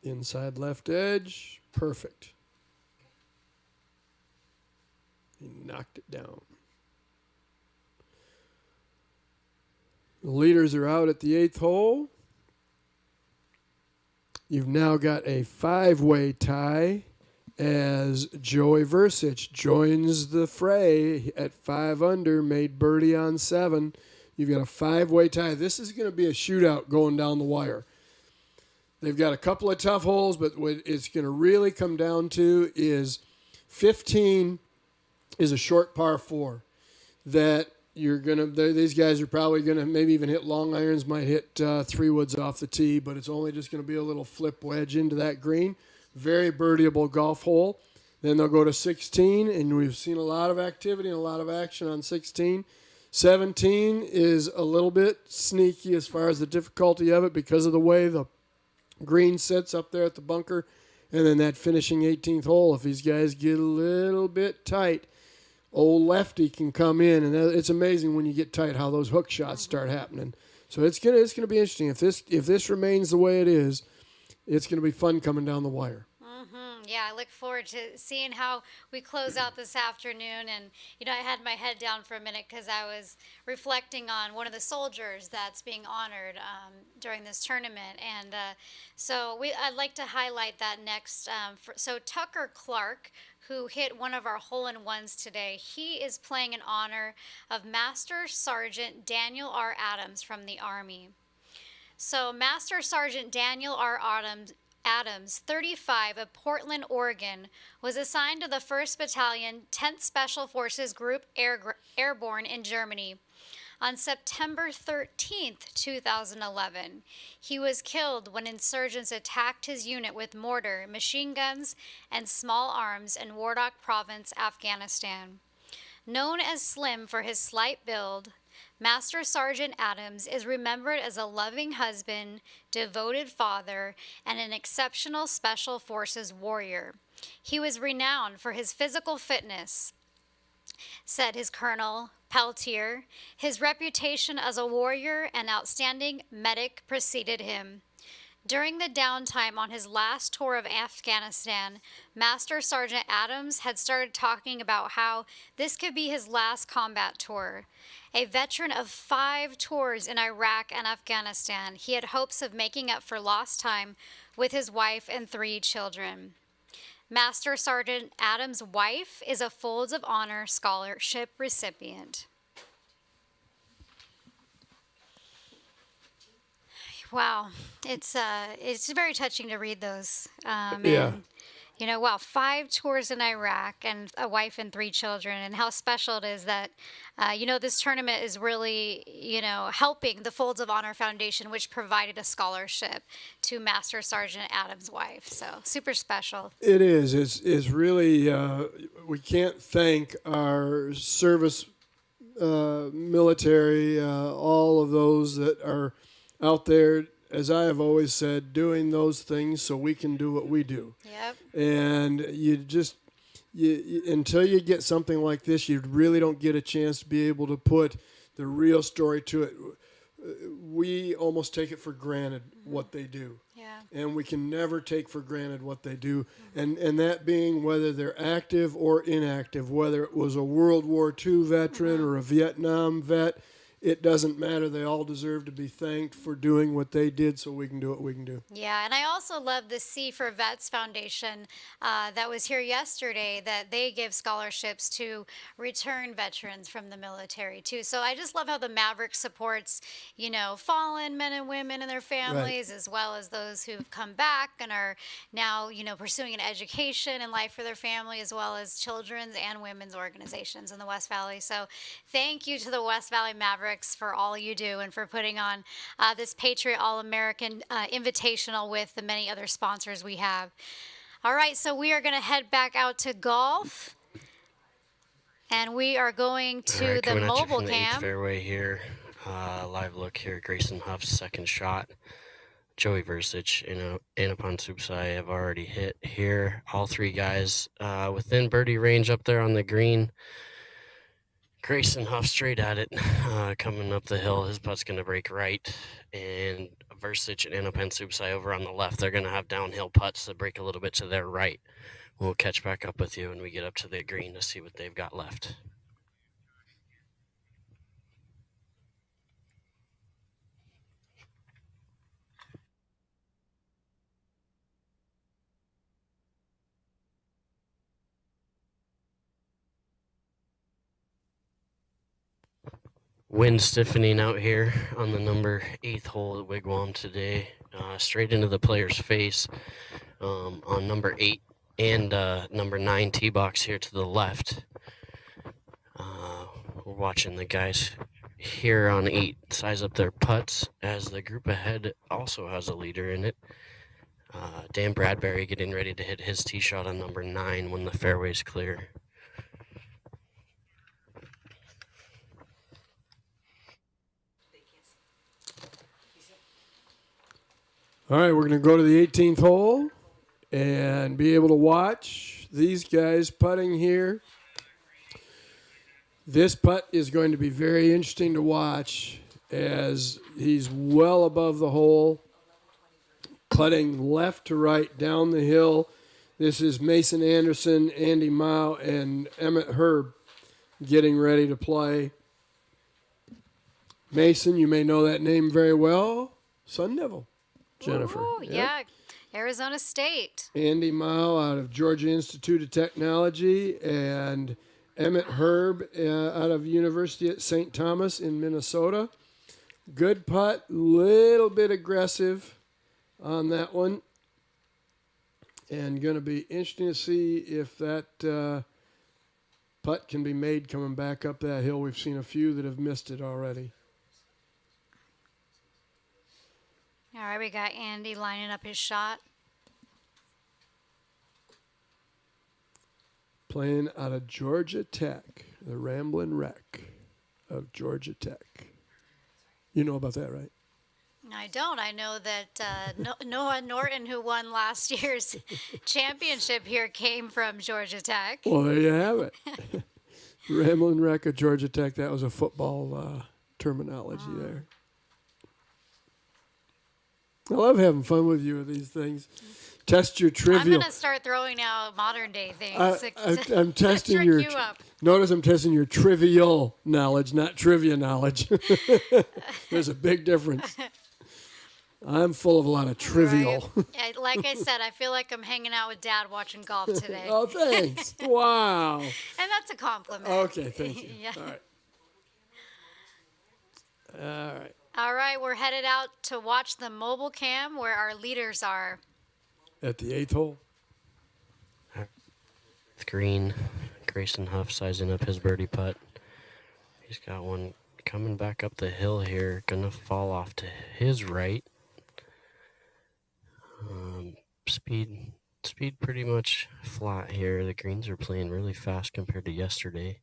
S22: Inside left edge. Perfect. He knocked it down. The leaders are out at the 8th hole. You've now got a 5-way tie as Joey Versich joins the fray at 5 under, made birdie on 7. You've got a 5-way tie. This is going to be a shootout going down the wire. They've got a couple of tough holes, but what it's going to really come down to is 15 is a short par 4 that you're going to, these guys are probably going to maybe even hit long irons, might hit 3 woods off the tee, but it's only just going to be a little flip wedge into that green. Very birdieable golf hole. Then they'll go to 16, and we've seen a lot of activity and a lot of action on 16. 17 is a little bit sneaky as far as the difficulty of it because of the way the green sits up there at the bunker. And then that finishing 18th hole, if these guys get a little bit tight, old lefty can come in, and it's amazing when you get tight how those hook shots start happening. So it's gonna be interesting. If this remains the way it is, it's gonna be fun coming down the wire.
S21: Yeah, I look forward to seeing how we close out this afternoon. And, you know, I had my head down for a minute because I was reflecting on one of the soldiers that's being honored during this tournament. And so I'd like to highlight that next. So Tucker Clark, who hit one of our hole-in-ones today, he is playing in honor of Master Sergeant Daniel R. Adams from the Army. So Master Sergeant Daniel R. Adams, 35, of Portland, Oregon, was assigned to the 1st Battalion, 10th Special Forces Group Airborne in Germany. On September 13th, 2011, he was killed when insurgents attacked his unit with mortar, machine guns, and small arms in Wardak Province, Afghanistan. Known as Slim for his slight build, Master Sergeant Adams is remembered as a loving husband, devoted father, and an exceptional Special Forces warrior. He was renowned for his physical fitness, said his Colonel Peltier. His reputation as a warrior and outstanding medic preceded him. During the downtime on his last tour of Afghanistan, Master Sergeant Adams had started talking about how this could be his last combat tour. A veteran of 5 tours in Iraq and Afghanistan, he had hopes of making up for lost time with his wife and 3 children. Master Sergeant Adams' wife is a Folds of Honor Scholarship recipient. Wow, it's very touching to read those. And, you know, wow, 5 tours in Iraq and a wife and 3 children, and how special it is that, you know, this tournament is really, you know, helping the Folds of Honor Foundation, which provided a scholarship to Master Sergeant Adams' wife. So super special.
S22: It is. It's really, we can't thank our service military, all of those that are out there, as I have always said, doing those things so we can do what we do.
S21: Yep.
S22: And you until you get something like this, you really don't get a chance to be able to put the real story to it. We almost take it for granted what they do.
S21: Yeah.
S22: And we can never take for granted what they do. And that being whether they're active or inactive, whether it was a World War II veteran or a Vietnam vet, it doesn't matter. They all deserve to be thanked for doing what they did so we can do what we can do.
S21: Yeah, and I also love the C for Vets Foundation that was here yesterday, that they give scholarships to return veterans from the military, too. So I just love how the Mavericks supports, you know, fallen men and women and their families, as well as those who've come back and are now, you know, pursuing an education and life for their family, as well as children's and women's organizations in the West Valley. So thank you to the West Valley Mavericks for all you do and for putting on this Patriot All-American Invitational with the many other sponsors we have. All right, so we are going to head back out to golf, and we are going to the mobile
S7: from
S21: cam.
S7: The 8th fairway here. Live look here. Grayson Huff's second shot. Joey Versich and Anupam Subsai have already hit here. All 3 guys within birdie range up there on the green. Grayson Huff straight at it, coming up the hill. His putt's going to break right. And Versich and Anupam Subsai over on the left, they're going to have downhill putts that break a little bit to their right. We'll catch back up with you when we get up to the green to see what they've got left. Wind stiffening out here on the number 8th hole at Wigwam today. Straight into the player's face on number 8 and number 9 tee box here to the left. We're watching the guys here on 8 size up their putts, as the group ahead also has a leader in it. Dan Bradbury getting ready to hit his tee shot on number 9 when the fairway's clear.
S22: All right, we're going to go to the 18th hole and be able to watch these guys putting here. This putt is going to be very interesting to watch, as he's well above the hole, putting left to right down the hill. This is Mason Anderson, Andy Mao, and Emmett Herb getting ready to play. Mason, you may know that name very well. Sun Devil. Jennifer.
S21: Ooh, yeah, Arizona State.
S22: Andy Mao out of Georgia Institute of Technology, and Emmett Herb out of University at St. Thomas in Minnesota. Good putt, little bit aggressive on that one. And going to be interesting to see if that putt can be made coming back up that hill. We've seen a few that have missed it already.
S21: All right, we got Andy lining up his shot.
S22: Playing out of Georgia Tech, the Ramblin' Wreck of Georgia Tech. You know about that, right?
S21: I don't. I know that Noah Norton, who won last year's championship here, came from Georgia Tech.
S22: Well, there you have it. Ramblin' Wreck of Georgia Tech. That was a football terminology there. I love having fun with you with these things. Test your trivial.
S21: I'm going to start throwing out modern day things.
S22: I'm testing
S21: trick
S22: your.
S21: you up.
S22: Notice I'm testing your trivial knowledge, not trivia knowledge. There's a big difference. I'm full of a lot of trivial.
S21: Right. Like I said, I feel like I'm hanging out with Dad watching golf today.
S22: Oh, thanks. Wow.
S21: And that's a compliment.
S22: Okay, thank you.
S21: Yeah.
S22: All right. All right.
S21: All right, we're headed out to watch the mobile cam where our leaders are.
S22: At the 8th hole.
S7: Green, Grayson Huff sizing up his birdie putt. He's got one coming back up the hill here, gonna fall off to his right. Speed pretty much flat here. The greens are playing really fast compared to yesterday.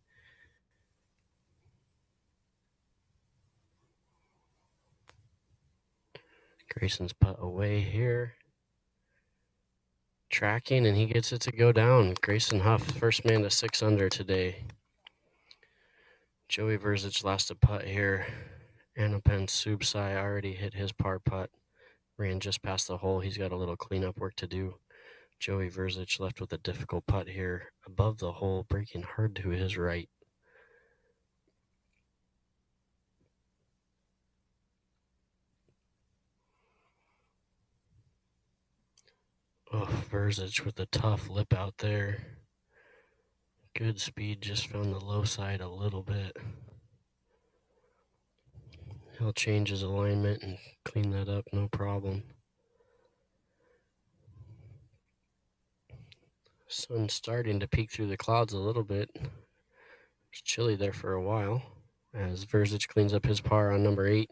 S7: Grayson's putt away here. Tracking, and he gets it to go down. Grayson Huff, first man to 6 under today. Joey Verzic last a putt here. Anapen Subsai already hit his par putt. Ran just past the hole. He's got a little cleanup work to do. Joey Verzic left with a difficult putt here above the hole, breaking hard to his right. Oh, Verzic with a tough lip out there. Good speed, just found the low side a little bit. He'll change his alignment and clean that up, no problem. Sun's starting to peek through the clouds a little bit. It's chilly there for a while. As Verzic cleans up his par on number 8,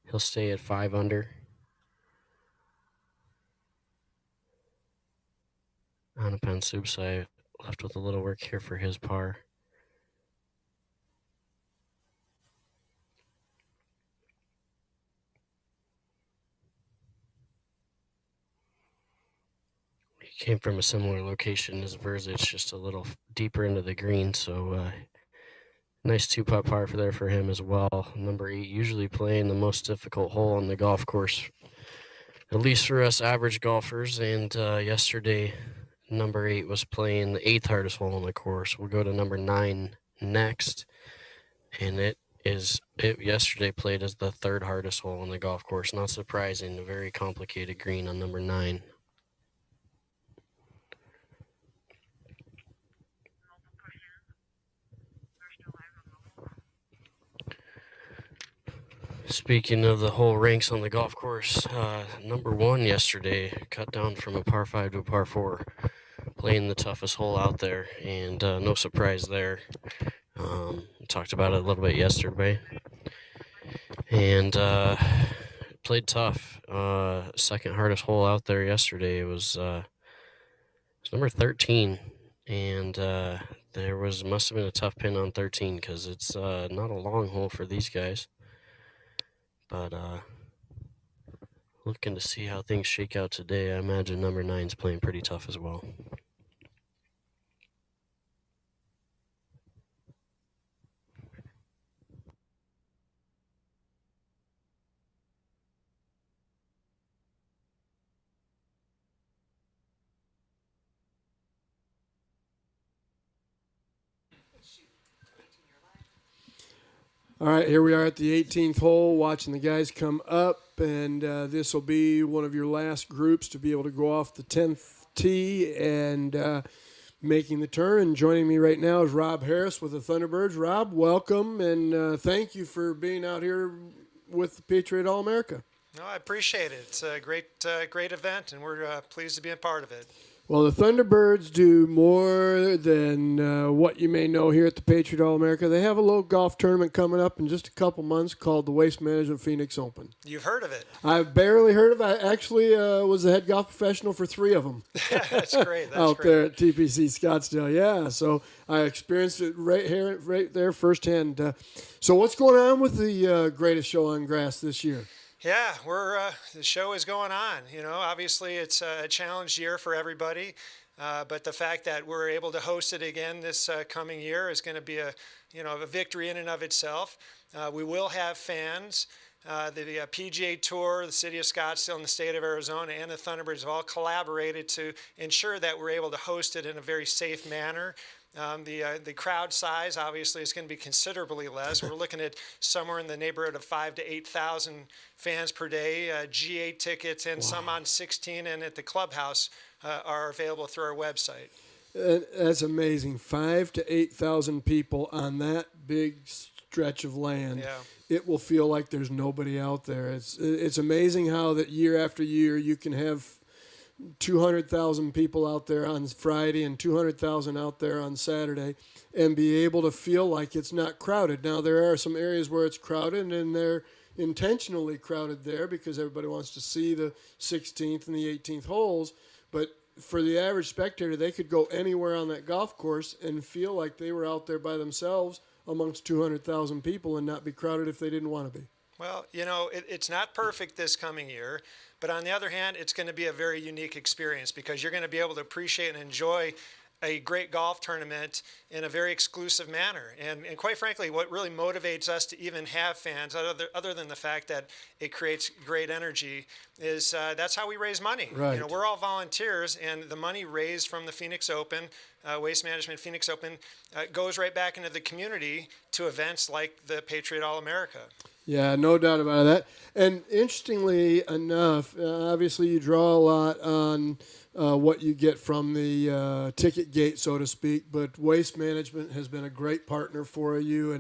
S7: he'll stay at 5 under. Anapan Subsai left with a little work here for his par. He came from a similar location as Verzic, just a little deeper into the green, so nice 2-putt par for him as well. Number 8 usually playing the most difficult hole on the golf course, at least for us average golfers, and yesterday number 8 was playing the 8th hardest hole on the course. We'll go to number 9 next, and it yesterday played as the 3rd hardest hole on the golf course. Not surprising, a very complicated green on number 9. Speaking of the whole ranks on the golf course, number 1 yesterday cut down from a par 5 to a par 4, playing the toughest hole out there, and no surprise there. Talked about it a little bit yesterday, and played tough. Second hardest hole out there yesterday was number 13, and there must have been a tough pin on 13 because it's not a long hole for these guys. But looking to see how things shake out today. I imagine number 9's playing pretty tough as well.
S22: All right, here we are at the 18th hole, watching the guys come up, and this will be one of your last groups to be able to go off the 10th tee and making the turn. And joining me right now is Rob Harris with the Thunderbirds. Rob, welcome, and thank you for being out here with the Patriot All-America.
S3: No, I appreciate it. It's a great event, and we're pleased to be a part of it.
S22: Well, the Thunderbirds do more than what you may know here at the Patriot All-America. They have a little golf tournament coming up in just a couple months called the Waste Management Phoenix Open.
S3: You've heard of it?
S22: I've barely heard of it. I actually was the head golf professional for 3 of them.
S3: That's great. That's
S22: out
S3: great.
S22: there at TPC Scottsdale. Yeah, so I experienced it right there firsthand. So what's going on with the greatest show on grass this year?
S3: Yeah, the show is going on. You know, obviously it's a challenged year for everybody, but the fact that we're able to host it again this coming year is going to be a victory in and of itself. We will have fans. The PGA Tour, the City of Scottsdale, and the state of Arizona, and the Thunderbirds have all collaborated to ensure that we're able to host it in a very safe manner. The crowd size obviously is going to be considerably less. We're looking at somewhere in the neighborhood of 5,000 to 8,000 fans per day. GA tickets and some on 16 and at the clubhouse are available through our website.
S22: That's amazing. 5,000 to 8,000 people on that big stretch of land.
S3: Yeah.
S22: It will feel like there's nobody out there. It's amazing how that year after year you can have 200,000 people out there on Friday and 200,000 out there on Saturday and be able to feel like it's not crowded. Now, there are some areas where it's crowded, and they're intentionally crowded there because everybody wants to see the 16th and the 18th holes. But for the average spectator, they could go anywhere on that golf course and feel like they were out there by themselves amongst 200,000 people and not be crowded if they didn't want to be.
S3: Well, you know, it's not perfect this coming year, but on the other hand, it's going to be a very unique experience because you're going to be able to appreciate and enjoy a great golf tournament in a very exclusive manner. And quite frankly, what really motivates us to even have fans, other than the fact that it creates great energy, is that's how we raise money.
S22: Right.
S3: You know, we're all volunteers, and the money raised from the Phoenix Open, Waste Management Phoenix Open, goes right back into the community to events like the Patriot All-America.
S22: Yeah, no doubt about that. And interestingly enough, obviously you draw a lot on what you get from the ticket gate, so to speak, but Waste Management has been a great partner for you,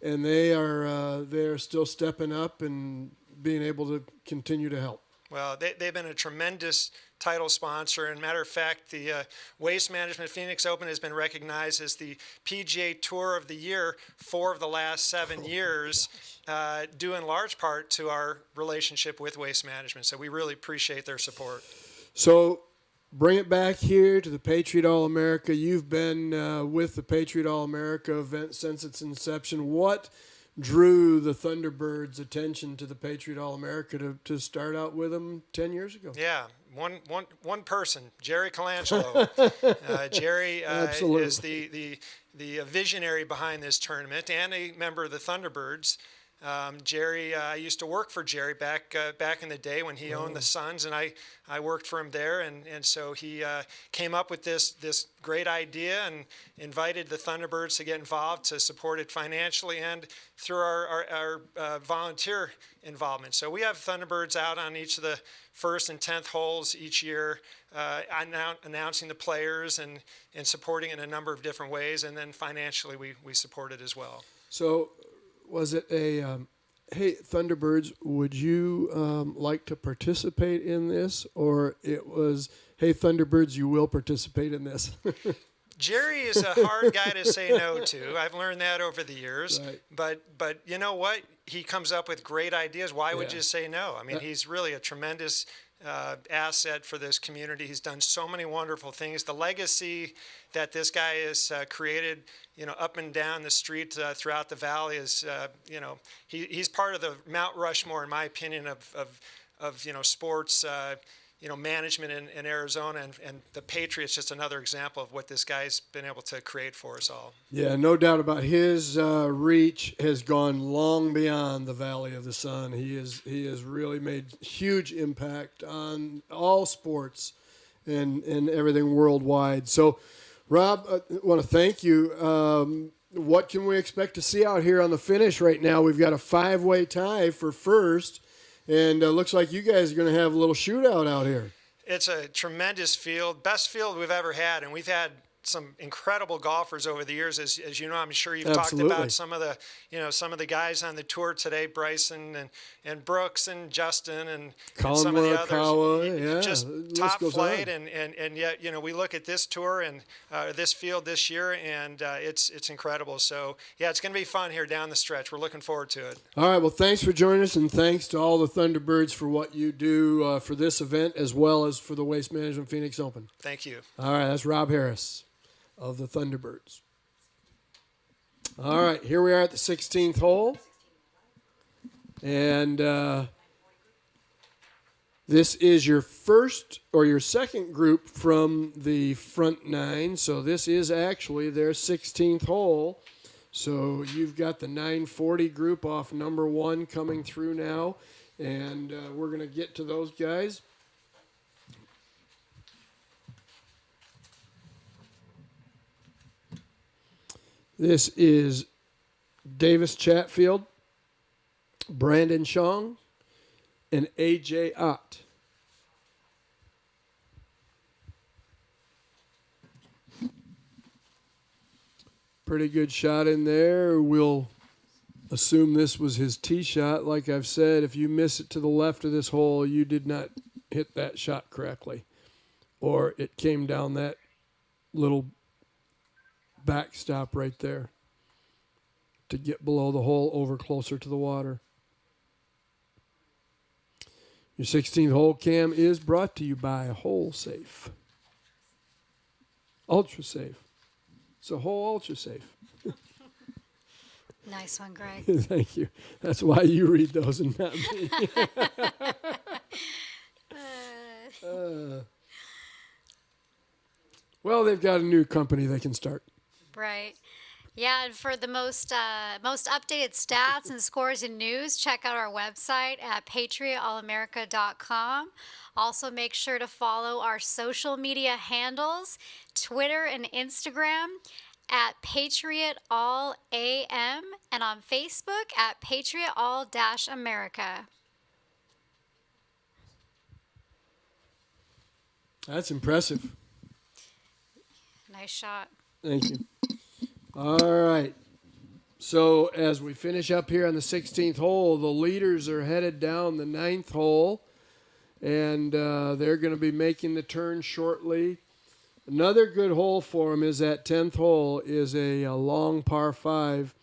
S22: and they're still stepping up and being able to continue to help.
S3: Well, they've been a tremendous title sponsor. And matter of fact, the Waste Management Phoenix Open has been recognized as the PGA Tour of the Year 4 of the last 7 years, due in large part to our relationship with Waste Management. So we really appreciate their support.
S22: So bring it back here to the Patriot All-America. You've been with the Patriot All-America event since its inception. What drew the Thunderbirds' attention to the Patriot All-America to start out with them 10 years ago?
S3: Yeah, one person, Jerry Colangelo. Jerry is the visionary behind this tournament and a member of the Thunderbirds. Jerry, I used to work for Jerry back in the day when he owned the Suns, and I worked for him there, and so he came up with this great idea and invited the Thunderbirds to get involved to support it financially and through our volunteer involvement. So we have Thunderbirds out on each of the first and 10th holes each year, announcing the players and supporting in a number of different ways, and then financially we support it as well.
S22: So was it a, hey, Thunderbirds, would you like to participate in this? Or it was, hey, Thunderbirds, you will participate in this?
S3: Jerry is a hard guy to say no to. I've learned that over the years. Right. But you know what? He comes up with great ideas. Why would you say no? I mean, he's really a tremendous asset for this community. He's done so many wonderful things. The legacy that this guy has created, you know, up and down the street throughout the valley is, you know, he's part of the Mount Rushmore, in my opinion, of you know, sports, you know, management in Arizona, and the Patriots just another example of what this guy's been able to create for us all.
S22: Yeah, no doubt about his reach has gone long beyond the Valley of the Sun. He has really made huge impact on all sports and everything worldwide. So, Rob, I want to thank you. What can we expect to see out here on the finish right now? We've got a 5-way tie for first. And looks like you guys are going to have a little shootout out here.
S3: It's a tremendous field, best field we've ever had, and we've had some incredible golfers over the years, as you know. I'm sure you've
S22: Absolutely.
S3: talked about some of the guys on the tour today, Bryson and Brooks and Justin and some of the others.
S22: Kawa,
S3: just top flight, and yet we look at this tour and this field this year, and it's incredible. So yeah, it's going to be fun here down the stretch. We're looking forward to it.
S22: All right, well, thanks for joining us, and thanks to all the Thunderbirds for what you do for this event as well as for the Waste Management Phoenix Open.
S3: Thank you.
S22: All right, that's Rob Harris of the Thunderbirds. All right, here we are at the 16th hole. And this is your first or your second group from the front nine. So this is actually their 16th hole. So you've got the 940 group off number 1 coming through now. And we're going to get to those guys. This is Davis Chatfield, Brandon Chong, and A.J. Ott. Pretty good shot in there. We'll assume this was his tee shot. Like I've said, if you miss it to the left of this hole, you did not hit that shot correctly. Or it came down that little backstop right there to get below the hole over closer to the water. Your 16th hole cam is brought to you by Hole Safe. Ultra Safe. It's a whole Ultra Safe.
S21: Nice one, Greg.
S22: Thank you. That's why you read those and not me. Well, they've got a new company they can start.
S21: Right. Yeah, and for the most updated stats and scores and news, check out our website at patriotallamerica.com. Also, make sure to follow our social media handles, Twitter and Instagram at Patriot All AM, and on Facebook at Patriot All-America.
S22: That's impressive.
S21: Nice shot.
S22: Thank you. All right. So as we finish up here on the 16th hole, the leaders are headed down the 9th hole, and they're going to be making the turn shortly. Another good hole for them is that 10th hole is a long par 5.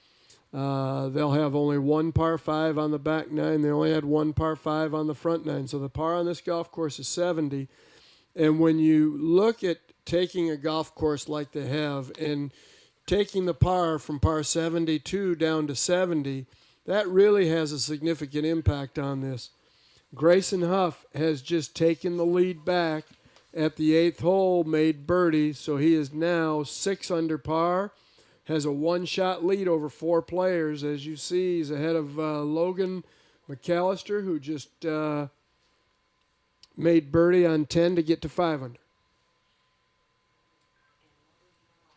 S22: They'll have only one par 5 on the back 9. They only had one par 5 on the front 9. So the par on this golf course is 70. And when you look at taking a golf course like they have and taking the par from par 72 down to 70, that really has a significant impact on this. Grayson Huff has just taken the lead back at the 8th hole, made birdie, so he is now 6 under par, has a one-shot lead over 4 players. As you see, he's ahead of Logan McAllister, who just made birdie on 10 to get to 5 under.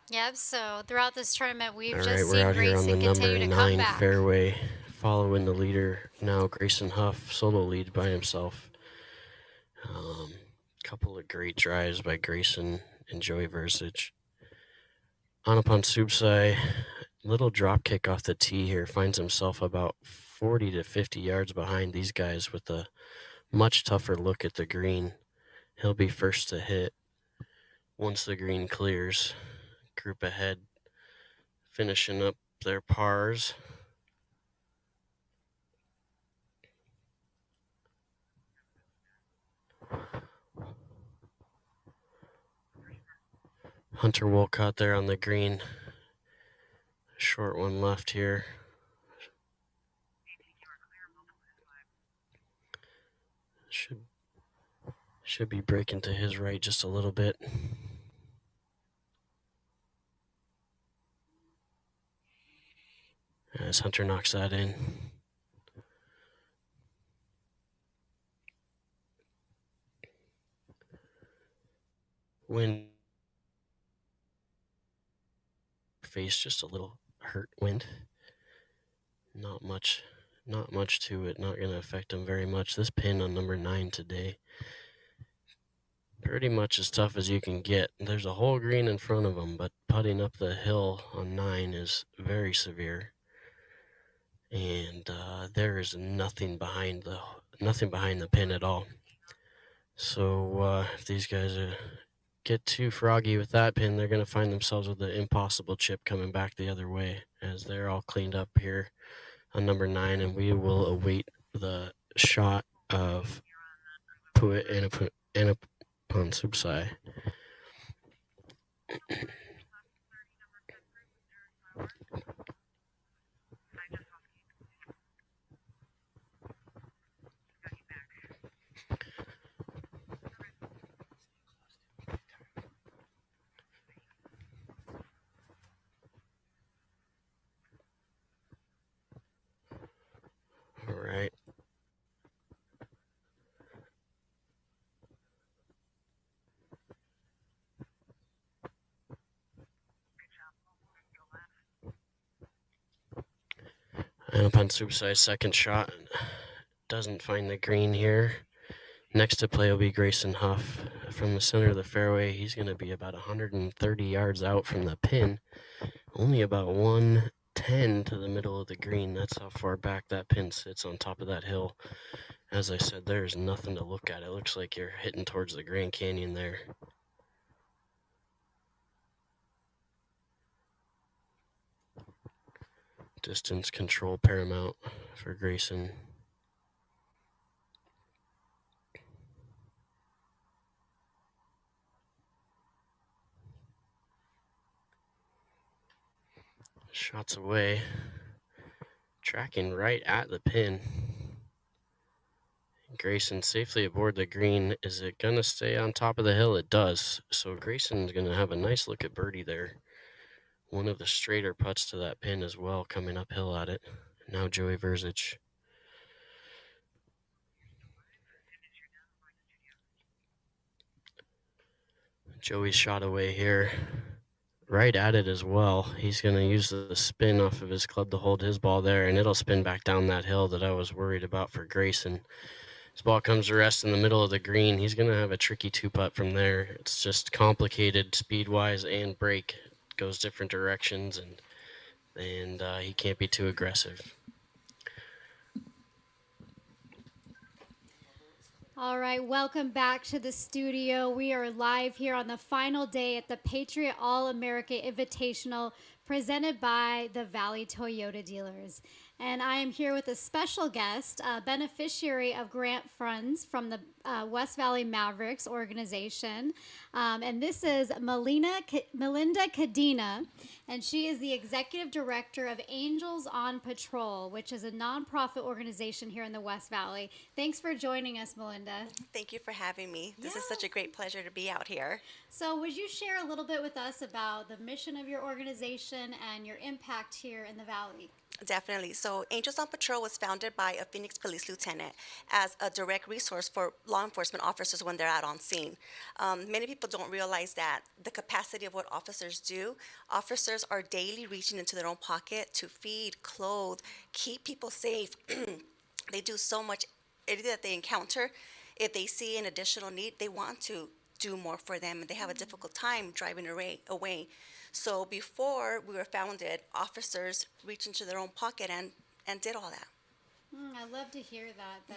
S21: Yep, so throughout this tournament, we've
S7: All
S21: just
S7: right,
S21: seen
S7: we're out here on
S21: Grayson
S7: the number
S21: continue to
S7: 9
S21: come back.
S7: fairway, following the leader now, Grayson Huff, solo lead by himself. Couple of great drives by Grayson and Joey Versich. Anapan Subsai, little drop kick off the tee here, finds himself about 40 to 50 yards behind these guys with a much tougher look at the green. He'll be first to hit once the green clears. Group ahead, finishing up their pars. Hunter Wolcott there on the green. Short one left here. Should be breaking to his right just a little bit. As Hunter knocks that in. Wind. Face just a little hurt wind. Not much to it. Not going to affect him very much. This pin on number 9 today pretty much as tough as you can get. There's a whole green in front of them, but putting up the hill on 9 is very severe. And there is nothing behind the pin at all. So if these guys get too froggy with that pin, they're going to find themselves with the impossible chip coming back the other way, as they're all cleaned up here on number 9, and we will await the shot of Puit and Pansubsai. All right. And Pansubsai's second shot doesn't find the green here. Next to play will be Grayson Huff. From the center of the fairway, he's going to be about 130 yards out from the pin. Only about 110 to the middle of the green. That's how far back that pin sits on top of that hill. As I said, there's nothing to look at. It looks like you're hitting towards the Grand Canyon there. Distance control paramount for Grayson. Shots away. Tracking right at the pin. Grayson safely aboard the green. Is it going to stay on top of the hill? It does. So Grayson's going to have a nice look at birdie there. One of the straighter putts to that pin as well, coming uphill at it. Now Joey Verzic. Joey's shot away here. Right at it as well. He's going to use the spin off of his club to hold his ball there, and it'll spin back down that hill that I was worried about for Grayson. His ball comes to rest in the middle of the green. He's going to have a tricky two-putt from there. It's just complicated speed-wise and break. Goes different directions, and he can't be too aggressive.
S21: All right, welcome back to the studio. We are live here on the final day at the Patriot All-America Invitational presented by the Valley Toyota dealers. And I am here with a special guest, a beneficiary of grant funds from the West Valley Mavericks organization. And this is Melinda Cadena, and she is the executive director of Angels on Patrol, which is a nonprofit organization here in the West Valley. Thanks for joining us, Melinda.
S10: Thank you for having me. This is such a great pleasure to be out here.
S21: So would you share a little bit with us about the mission of your organization and your impact here in the Valley?
S10: Definitely. So Angels on Patrol was founded by a Phoenix police lieutenant as a direct resource for law enforcement officers when they're out on scene. Many people don't realize that the capacity of what officers do. Officers are daily reaching into their own pocket to feed, clothe, keep people safe. They do so much. Anything that they encounter, if they see an additional need, they want to do more for them, and they have a difficult time driving away. So before we were founded, officers reached into their own pocket and did all that.
S21: I love to hear that,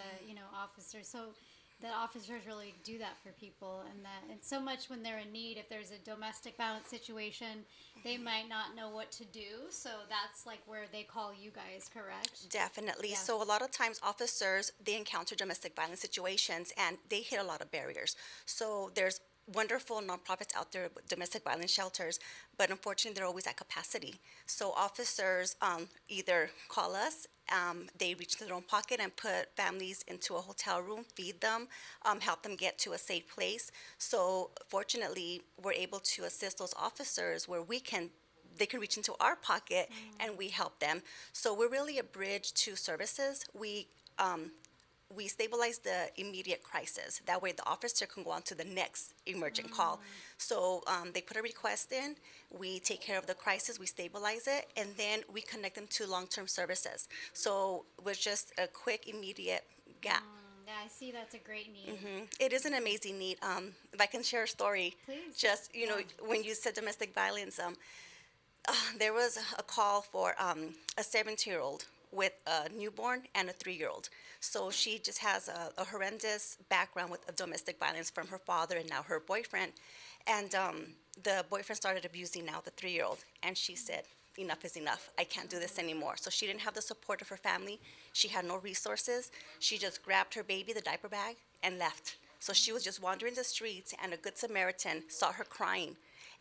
S21: officers. So that officers really do that for people, and so much when they're in need. If there's a domestic violence situation, they might not know what to do. So that's like where they call you guys, correct?
S10: Definitely.
S21: Yeah.
S10: So a lot of times officers, they encounter domestic violence situations and they hit a lot of barriers. So there's wonderful nonprofits out there with domestic violence shelters, but unfortunately they're always at capacity. So officers either call us, they reach into their own pocket and put families into a hotel room, feed them, help them get to a safe place. So fortunately, we're able to assist those officers where they can reach into our pocket and we help them. So we're really a bridge to services. We stabilize the immediate crisis. That way the officer can go on to the next emergent call. So they put a request in, we take care of the crisis, we stabilize it, and then we connect them to long-term services. So it was just a quick, immediate gap.
S21: Yeah, I see that's a great need.
S10: It is an amazing need. If I can share a story,
S21: Please.
S10: just, you know, when you said domestic violence, there was a call for a 17-year-old with a newborn and a 3-year-old. So she just has a horrendous background with domestic violence from her father and now her boyfriend. And the boyfriend started abusing now the 3-year-old. And she said, enough is enough. I can't do this anymore. So she didn't have the support of her family. She had no resources. She just grabbed her baby, the diaper bag, and left. So she was just wandering the streets, and a good Samaritan saw her crying,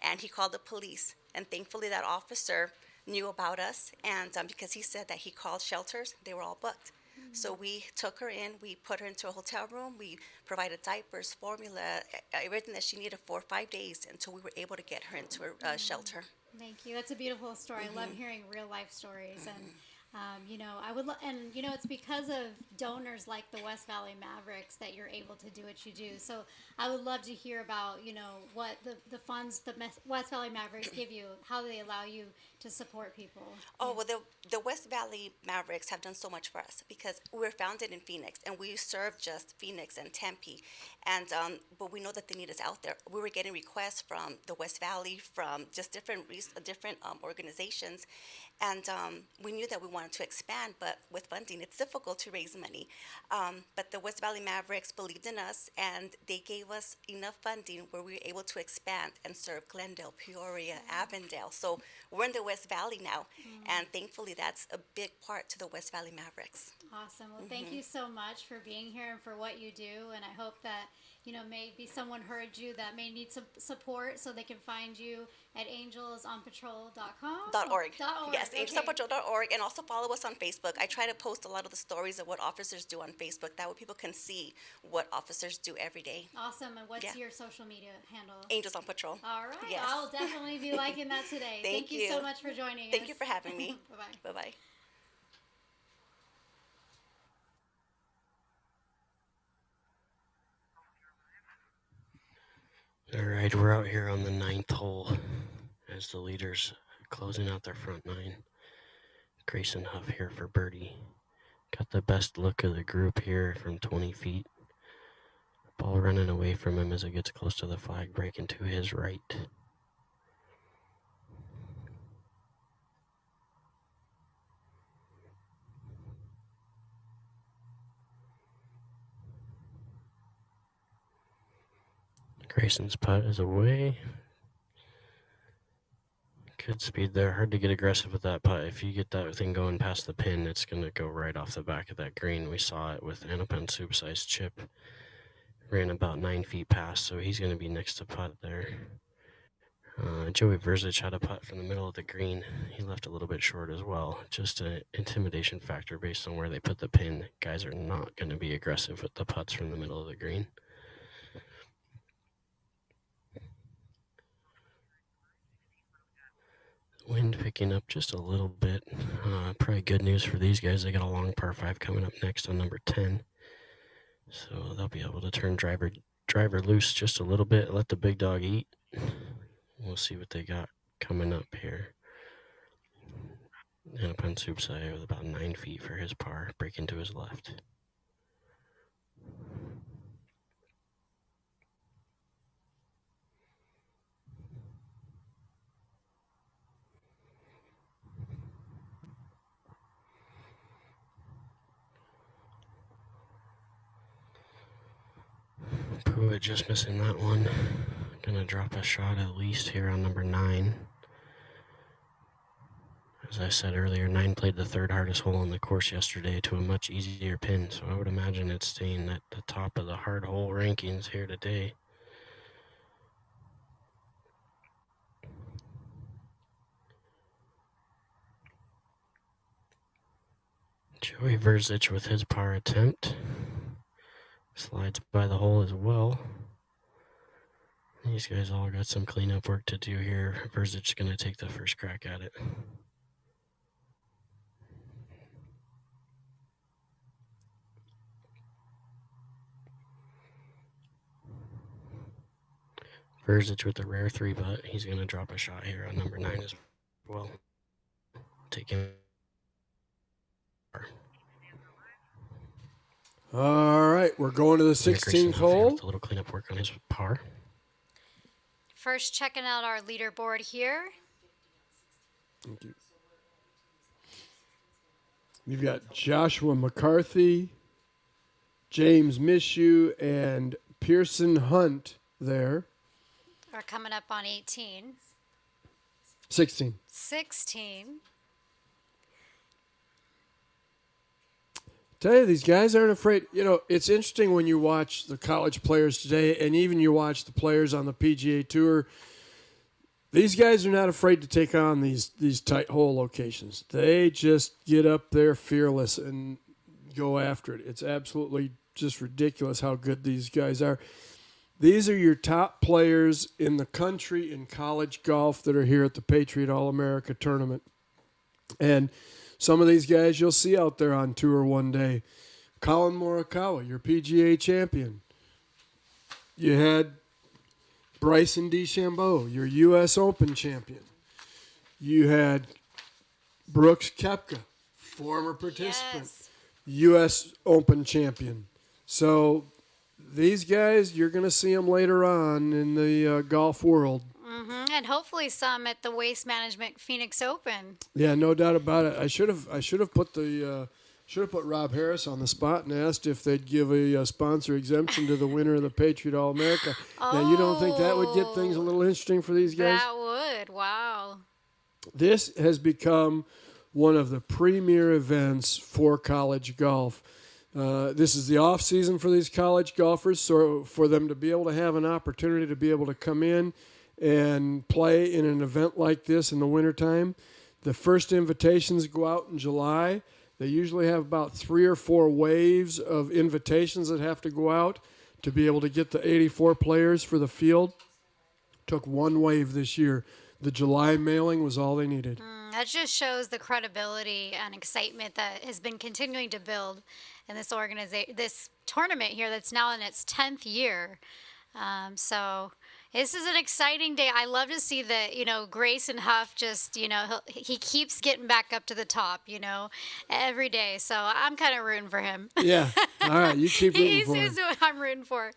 S10: and he called the police. And thankfully that officer knew about us, and because he said that he called shelters, they were all booked. So we took her in, we put her into a hotel room, we provided diapers, formula, everything that she needed for 5 days until we were able to get her into a shelter.
S21: Thank you. That's a beautiful story. I love hearing real life stories, and you know, I would, and you know, it's because of donors like the West Valley Mavericks that you're able to do what you do. So I would love to hear about, you know, what the funds the West Valley Mavericks give you, how they allow you to support people.
S10: Oh, well, the West Valley Mavericks have done so much for us because we're founded in Phoenix, and we serve just Phoenix and Tempe, and but we know that the need is out there. We were getting requests from the West Valley, from just different organizations, and we knew that we wanted to expand, but with funding, it's difficult to raise money. But the West Valley Mavericks believed in us, and they gave us enough funding where we were able to expand and serve Glendale, Peoria, Avondale. So we're in the West Valley now, and thankfully that's a big part to the West Valley Mavericks.
S21: Awesome. Well, thank you so much for being here and for what you do, and I hope that, you know, maybe someone heard you that may need some support, so they can find you at angelsonpatrol.com.
S10: .org. Yes, angelsonpatrol.org, and also follow us on Facebook. I try to post a lot of the stories of what officers do on Facebook. That way people can see what officers do every day.
S21: Awesome. And what's your social media handle?
S10: Angels on Patrol.
S21: All right.
S10: Yes.
S21: I'll definitely be liking that today.
S10: Thank
S21: you so much for joining us.
S10: Thank you for having me.
S21: Bye-bye.
S10: Bye-bye.
S7: All right, we're out here on the 9th hole as the leaders closing out their front 9. Grayson Huff here for birdie. Got the best look of the group here from 20 feet. Ball running away from him as it gets close to the flag, breaking to his right. Grayson's putt is away. Good speed there. Hard to get aggressive with that putt. If you get that thing going past the pin, it's going to go right off the back of that green. We saw it with Anapan Soup-sized chip. Ran about 9 feet past, so he's going to be next to putt there. Joey Verzic had a putt from the middle of the green. He left a little bit short as well. Just an intimidation factor based on where they put the pin. Guys are not going to be aggressive with the putts from the middle of the green. Wind picking up just a little bit. Probably good news for these guys. They got a long par 5 coming up next on number 10. So they'll be able to turn driver loose just a little bit, let the big dog eat. We'll see what they got coming up here. Anapan Soup-sized with about 9 feet for his par, breaking to his left. Pruitt just missing that one. Gonna drop a shot at least here on number 9. As I said earlier, 9 played the 3rd hardest hole on the course yesterday to a much easier pin, so I would imagine it's staying at the top of the hard hole rankings here today. Joey Verzic with his par attempt. Slides by the hole as well. These guys all got some cleanup work to do here. Verzic's going to take the first crack at it. Verzic with a rare 3-putt. He's going to drop a shot here on number 9 as well. Taking.
S22: All right, we're going to the 16th hole.
S7: A little cleanup work on his par.
S21: First, checking out our leaderboard here.
S22: Thank you. You've got Joshua McCarthy, James Mishu, and Pearson Hunt there.
S21: We're coming up on 18.
S22: 16.
S21: 16.
S22: Tell you, these guys aren't afraid. You know, it's interesting when you watch the college players today, and even you watch the players on the PGA Tour. These guys are not afraid to take on these tight hole locations. They just get up there fearless and go after it. It's absolutely just ridiculous how good these guys are. These are your top players in the country in college golf that are here at the Patriot All-America tournament. And some of these guys you'll see out there on tour one day. Colin Morikawa, your PGA champion. You had Bryson DeChambeau, your U.S. Open champion. You had Brooks Koepka, former participant,
S21: Yes.
S22: U.S. Open champion. So these guys, you're going to see them later on in the golf world.
S21: Mm-hmm. And hopefully some at the Waste Management Phoenix Open.
S22: Yeah, no doubt about it. I should have put Rob Harris on the spot and asked if they'd give a sponsor exemption to the winner of the Patriot All-America. Now, you don't think that would get things a little interesting for these guys?
S21: That would. Wow.
S22: This has become one of the premier events for college golf. This is the off season for these college golfers, so for them to be able to have an opportunity to be able to come in and play in an event like this in the wintertime. The first invitations go out in July. They usually have about 3 or 4 waves of invitations that have to go out to be able to get the 84 players for the field. Took 1 wave this year. The July mailing was all they needed.
S21: That just shows the credibility and excitement that has been continuing to build in this this tournament here that's now in its 10th year. So this is an exciting day. I love to see that, Grayson Huff just, he keeps getting back up to the top, every day. So I'm kind of rooting for him.
S22: Yeah. All right. You keep rooting for him.
S21: He's what I'm rooting for.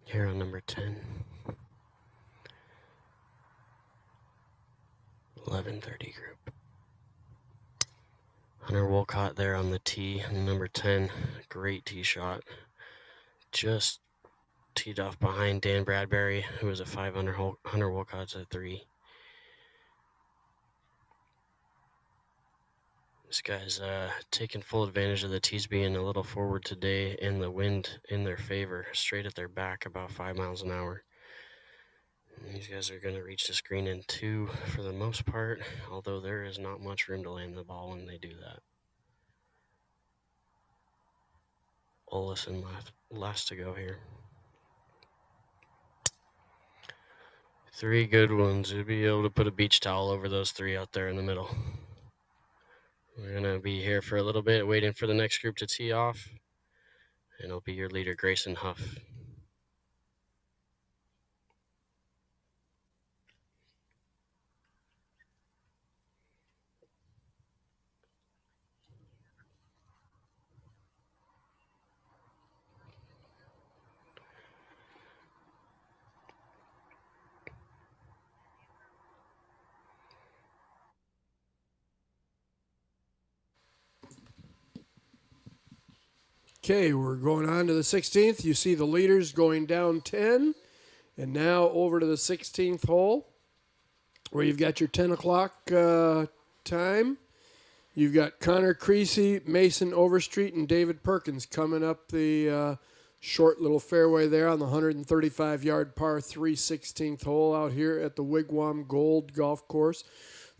S7: Here on number 10. 11:30 group. Hunter Wolcott there on the tee, number 10. Great tee shot. Just teed off behind Dan Bradbury, who was a 5 under. Hunter Wolcott's at 3. This guy's taking full advantage of the tees being a little forward today and the wind in their favor, straight at their back, about 5 miles an hour. And these guys are going to reach this green in 2 for the most part, although there is not much room to land the ball when they do that. Olison last to go here. 3 good ones. You'll be able to put a beach towel over those 3 out there in the middle. We're going to be here for a little bit, waiting for the next group to tee off. And it'll be your leader, Grayson Huff.
S22: Okay, we're going on to the 16th. You see the leaders going down 10. And now over to the 16th hole, where you've got your 10 o'clock time. You've got Connor Creasy, Mason Overstreet, and David Perkins coming up the short little fairway there on the 135-yard par 3 16th hole out here at the Wigwam Gold Golf Course.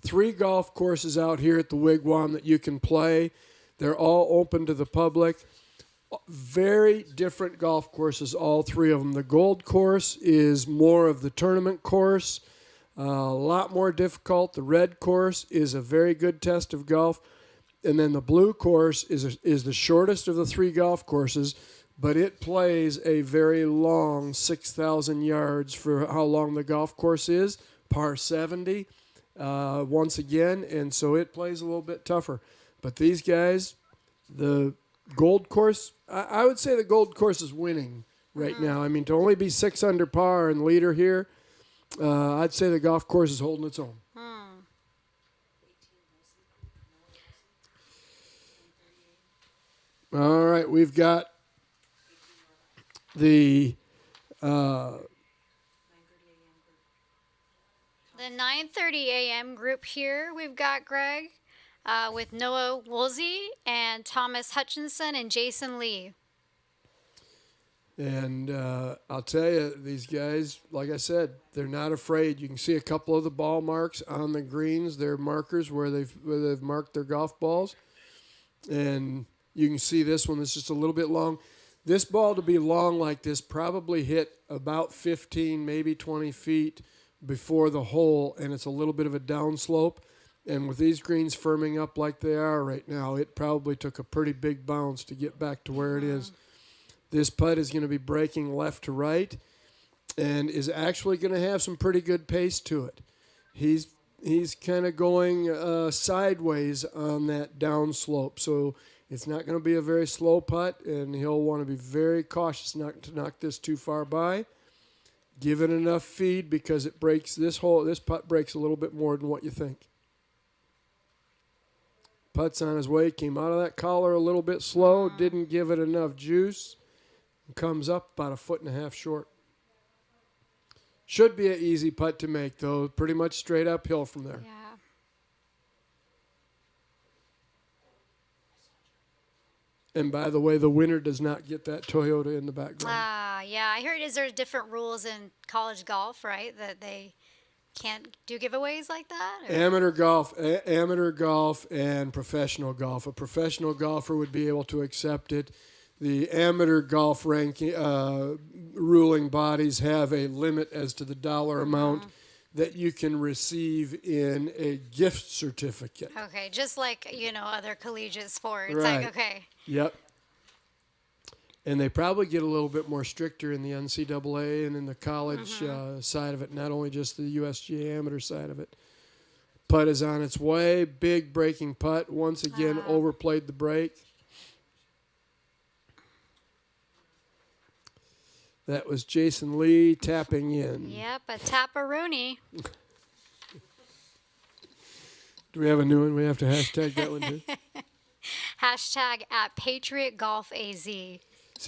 S22: 3 golf courses out here at the Wigwam that you can play. They're all open to the public. Very different golf courses, all 3 of them. The Gold Course is more of the tournament course, a lot more difficult. The Red Course is a very good test of golf. And then the blue course is the shortest of the 3 golf courses, but it plays a very long 6,000 yards for how long the golf course is, par 70, once again, and so it plays a little bit tougher. But these guys, the Gold Course, I would say the Gold Course is winning right now. I mean, to only be 6 under par and leader here, I'd say the golf course is holding its own. All right, we've got the
S21: 9:30 a.m. group here. We've got Greg with Noah Woolsey and Thomas Hutchinson and Jason Lee.
S22: And I'll tell you, these guys, like I said, they're not afraid. You can see a couple of the ball marks on the greens. They're markers where they've marked their golf balls. And you can see this one is just a little bit long. This ball to be long like this probably hit about 15, maybe 20 feet before the hole, and it's a little bit of a downslope. And with these greens firming up like they are right now, it probably took a pretty big bounce to get back to where it is. This putt is going to be breaking left to right and is actually going to have some pretty good pace to it. He's kind of going sideways on that downslope, so it's not going to be a very slow putt, and he'll want to be very cautious not to knock this too far by. Give it enough feed because it breaks this putt breaks a little bit more than what you think. Putt's on his way, came out of that collar a little bit slow, didn't give it enough juice, and comes up about 1.5 feet short. Should be an easy putt to make, though. Pretty much straight uphill from there.
S21: Yeah.
S22: And by the way, the winner does not get that Toyota in the background.
S21: Yeah, I heard there's different rules in college golf, right? That they can't do giveaways like that? Or?
S22: Amateur golf and professional golf. A professional golfer would be able to accept it. The amateur golf ranking ruling bodies have a limit as to the dollar amount that you can receive in a gift certificate.
S21: Okay, just like, other collegiate sports.
S22: Right.
S21: Like, okay.
S22: Yep. And they probably get a little bit more stricter in the NCAA and in the college side of it, not only just the USGA amateur side of it. Putt is on its way. Big breaking putt. Once again, overplayed the break. That was Jason Lee tapping in.
S21: Yep, a tap-a-rooney.
S22: Do we have a new one? We have to hashtag that one too.
S21: Hashtag at Patriot Golf AZ.
S22: See,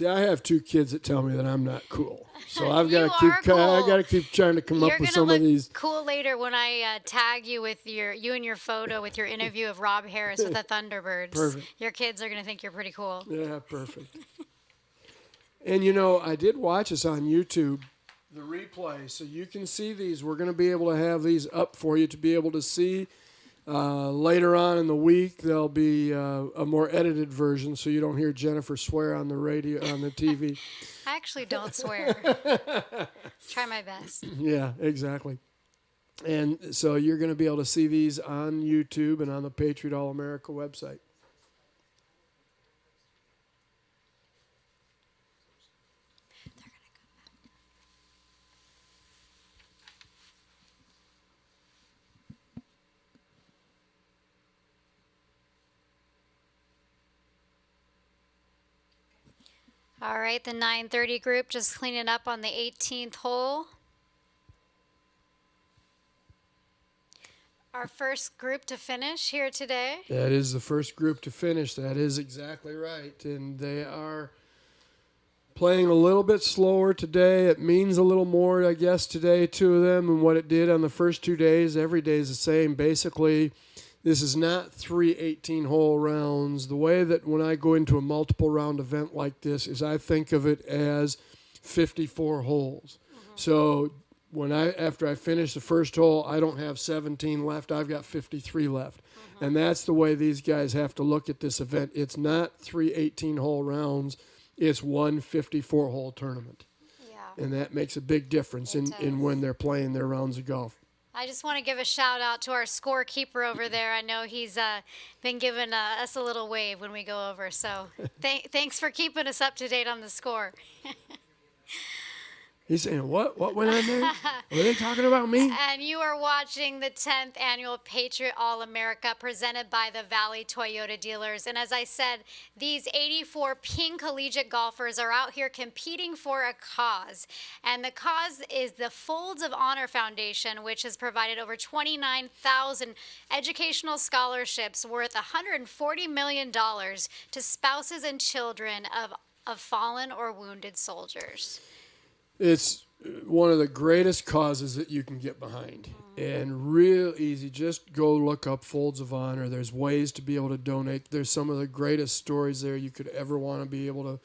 S22: I have 2 kids that tell me that I'm not cool, so I've got to keep trying to come up with some of these.
S21: You're gonna look cool later when I tag you with you and your photo with your interview of Rob Harris with the Thunderbirds.
S22: Perfect.
S21: Your kids are gonna think you're pretty cool.
S22: Yeah, perfect. And I did watch this on YouTube, the replay, so you can see these. We're going to be able to have these up for you to be able to see. Later on in the week, there'll be a more edited version, so you don't hear Jennifer swear on the radio, on the TV.
S21: I actually don't swear. Try my best.
S22: Yeah, exactly. And so you're going to be able to see these on YouTube and on the Patriot All-America website.
S21: All right, the 9:30 group just cleaning up on the 18th hole. Our first group to finish here today.
S22: That is the first group to finish. That is exactly right. And they are playing a little bit slower today. It means a little more, I guess, today to them than what it did on the first 2 days. Every day is the same. Basically, this is not 3 18-hole rounds. The way that when I go into a multiple round event like this is I think of it as 54 holes. So after I finish the first hole, I don't have 17 left. I've got 53 left. And that's the way these guys have to look at this event. It's not 3 18-hole rounds. It's one 54-hole tournament. Yeah. And that makes a big difference in when they're playing their rounds of golf.
S21: I just want to give a shout out to our scorekeeper over there. I know he's been giving us a little wave when we go over. So thanks for keeping us up to date on the score.
S22: He's saying, what went on there? Are they talking about me?
S21: And you are watching the 10th Annual Patriot All-America presented by the Valley Toyota Dealers. And as I said, these 84 Ping collegiate golfers are out here competing for a cause. And the cause is the Folds of Honor Foundation, which has provided over 29,000 educational scholarships worth $140 million to spouses and children of fallen or wounded soldiers.
S22: It's one of the greatest causes that you can get behind, and real easy. Just go look up Folds of Honor. There's ways to be able to donate. There's some of the greatest stories there you could ever want to be able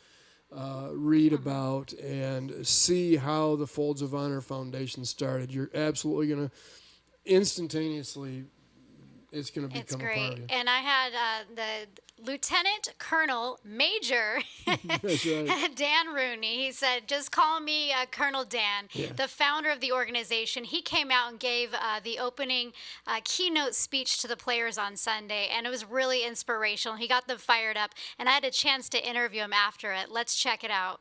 S22: to read about and see how the Folds of Honor Foundation started. You're absolutely going to instantaneously, it's going to become a part of you.
S21: And I had the Lieutenant Colonel Major Dan Rooney. He said, just call me Colonel Dan, the founder of the organization. He came out and gave the opening keynote speech to the players on Sunday, and it was really inspirational. He got them fired up, and I had a chance to interview him after it. Let's check it out.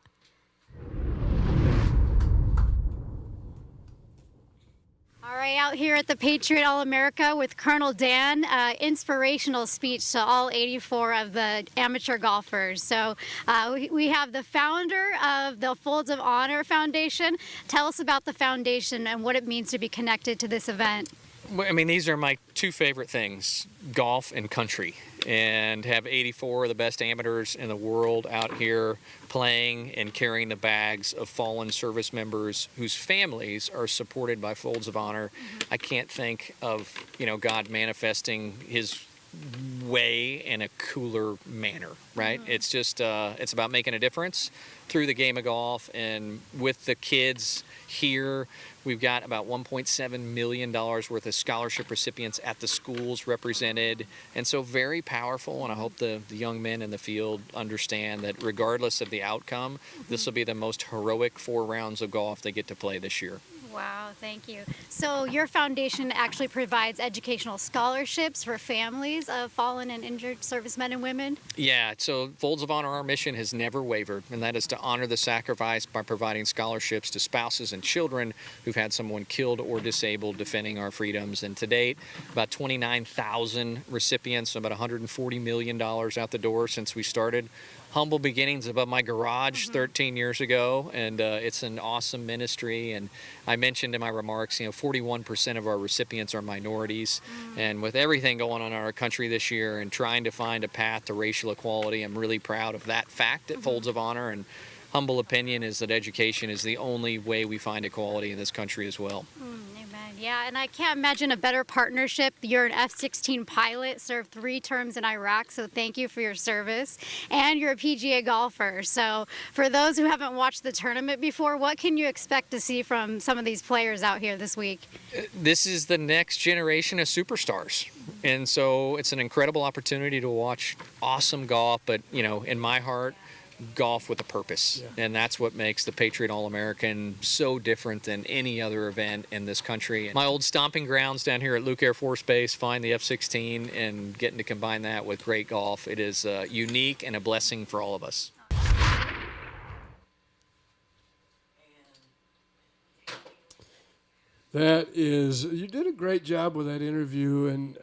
S21: All right, out here at the Patriot All-America with Colonel Dan, inspirational speech to all 84 of the amateur golfers. So we have the founder of the Folds of Honor Foundation. Tell us about the foundation and what it means to be connected to this event.
S11: I mean, these are my two favorite things, golf and country, and have 84 of the best amateurs in the world out here playing and carrying the bags of fallen service members whose families are supported by Folds of Honor. I can't think of, God manifesting his way in a cooler manner, right? It's just, it's about making a difference through the game of golf, and with the kids here, we've got about $1.7 million worth of scholarship recipients at the schools represented, and so very powerful, and I hope the young men in the field understand that regardless of the outcome, this will be the most heroic 4 rounds of golf they get to play this year.
S21: Wow, thank you. So your foundation actually provides educational scholarships for families of fallen and injured servicemen and women?
S11: Yeah, so Folds of Honor, our mission has never wavered, and that is to honor the sacrifice by providing scholarships to spouses and children who've had someone killed or disabled defending our freedoms. And to date, about 29,000 recipients, about $140 million out the door since we started. Humble beginnings above my garage 13 years ago, and it's an awesome ministry. And I mentioned in my remarks, 41% of our recipients are minorities, and with everything going on in our country this year and trying to find a path to racial equality, I'm really proud of that fact at Folds of Honor. And humble opinion is that education is the only way we find equality in this country as well.
S21: Yeah, and I can't imagine a better partnership. You're an F-16 pilot, served 3 terms in Iraq, so thank you for your service. And you're a PGA golfer. So for those who haven't watched the tournament before, what can you expect to see from some of these players out here this week?
S11: This is the next generation of superstars. And so it's an incredible opportunity to watch awesome golf, but, in my heart, golf with a purpose. And that's what makes the Patriot All-American so different than any other event in this country. My old stomping grounds down here at Luke Air Force Base, find the F-16 and getting to combine that with great golf. It is unique and a blessing for all of us.
S22: You did a great job with that interview, and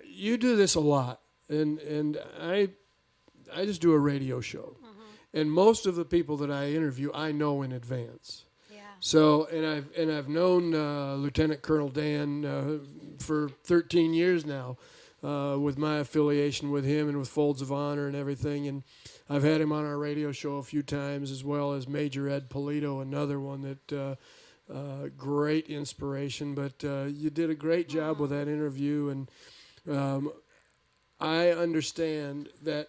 S22: you do this a lot. And I just do a radio show. And most of the people that I interview, I know in advance. Yeah. So, and I've known Lieutenant Colonel Dan for 13 years now, with my affiliation with him and with Folds of Honor and everything. And I've had him on our radio show a few times, as well as Major Ed Polito, another one that great inspiration. But you did a great job with that interview, and I understand that.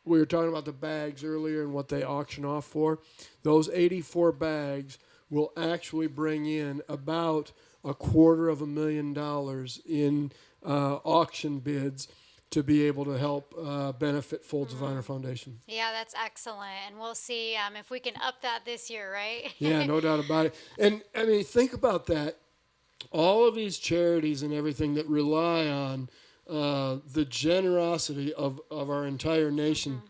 S22: We were talking about the bags earlier and what they auction off for. Those 84 bags will actually bring in about $250,000 in auction bids to be able to help benefit Folds of Honor Foundation.
S21: Yeah, that's excellent. And we'll see if we can up that this year, right?
S22: Yeah, no doubt about it. And, I mean, think about that. all of these charities and everything that rely on the generosity of our entire nation.